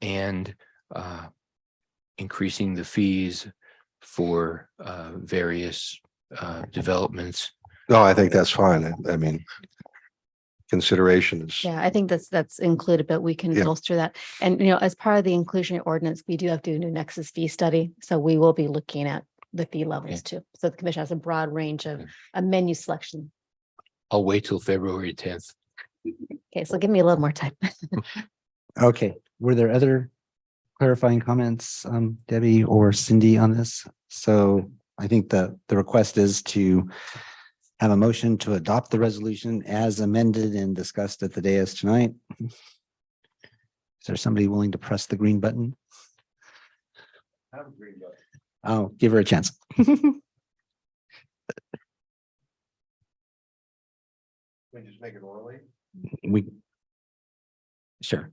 and increasing the fees for various developments. No, I think that's fine. I mean, consideration is. Yeah, I think that's included, but we can Yeah. bolster that. And, as part of the inclusionary ordinance, we do have to do a new nexus fee study. So we will be looking at the fee levels too. So the commission has a broad range of a menu selection. I'll wait till February 10th. Okay, so give me a little more time. Okay, were there other clarifying comments, Debbie or Cindy, on this? So I think the request is to have a motion to adopt the resolution as amended and discussed at the dais tonight. Is there somebody willing to press the green button? Oh, give her a chance. We just make it orally. We. Sure.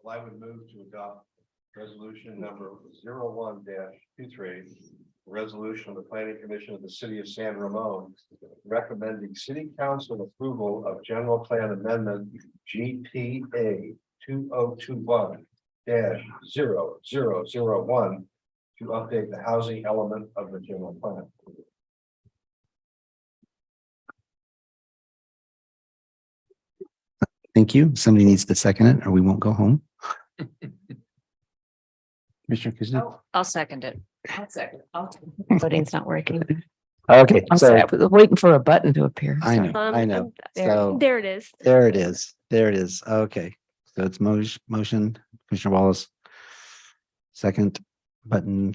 Well, I would move to adopt resolution number 01-23, resolution of the Planning Commission of the City of San Ramon recommending City Council approval of General Plan Amendment GPA 2021-0001 to update the housing element of the general plan. Thank you. Somebody needs to second it or we won't go home. Commissioner Kuznick? I'll second it. Voting's not working. Okay, I'm so sorry, I was waiting for a button to appear. I Sorry. know, I know. There, So there it is. there it is. There it is. Okay. So it's motion, Commissioner Wallace. Second button.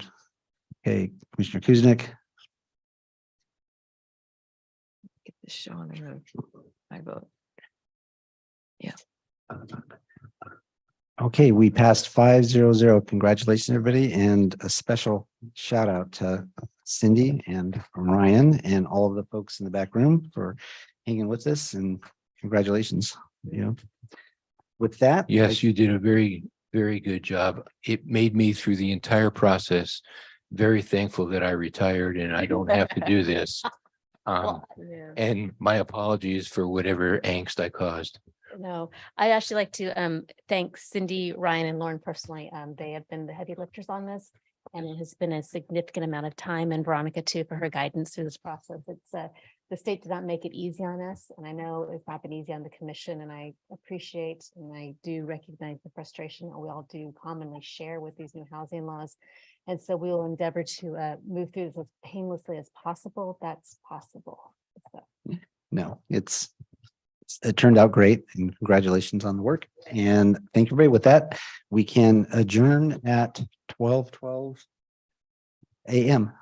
Okay, Commissioner Kuznick. Get this show on the road. I vote. Yeah. Okay, we passed 500. Congratulations, everybody, and a special shout out to Cindy and Ryan and all of the folks in the back room for hanging with us, and congratulations. With that. Yes, you did a very, very good job. It made me through the entire process very thankful that I retired and I don't have to do this. And my apologies for whatever angst I caused. No, I'd actually like to thank Cindy, Ryan, and Lauren personally. They have been the heavy lifters on this. And it has been a significant amount of time, and Veronica too, for her guidance through this process. It's the state did not make it easy on us. And I know it's not been easy on the commission, and I appreciate and I do recognize the frustration that we all do commonly share with these new housing laws. And so we will endeavor to move through this as painlessly as possible. That's possible. So. No, it turned out great, and congratulations on the work. And thank you, everybody. With that, we can adjourn at 12:12 a.m.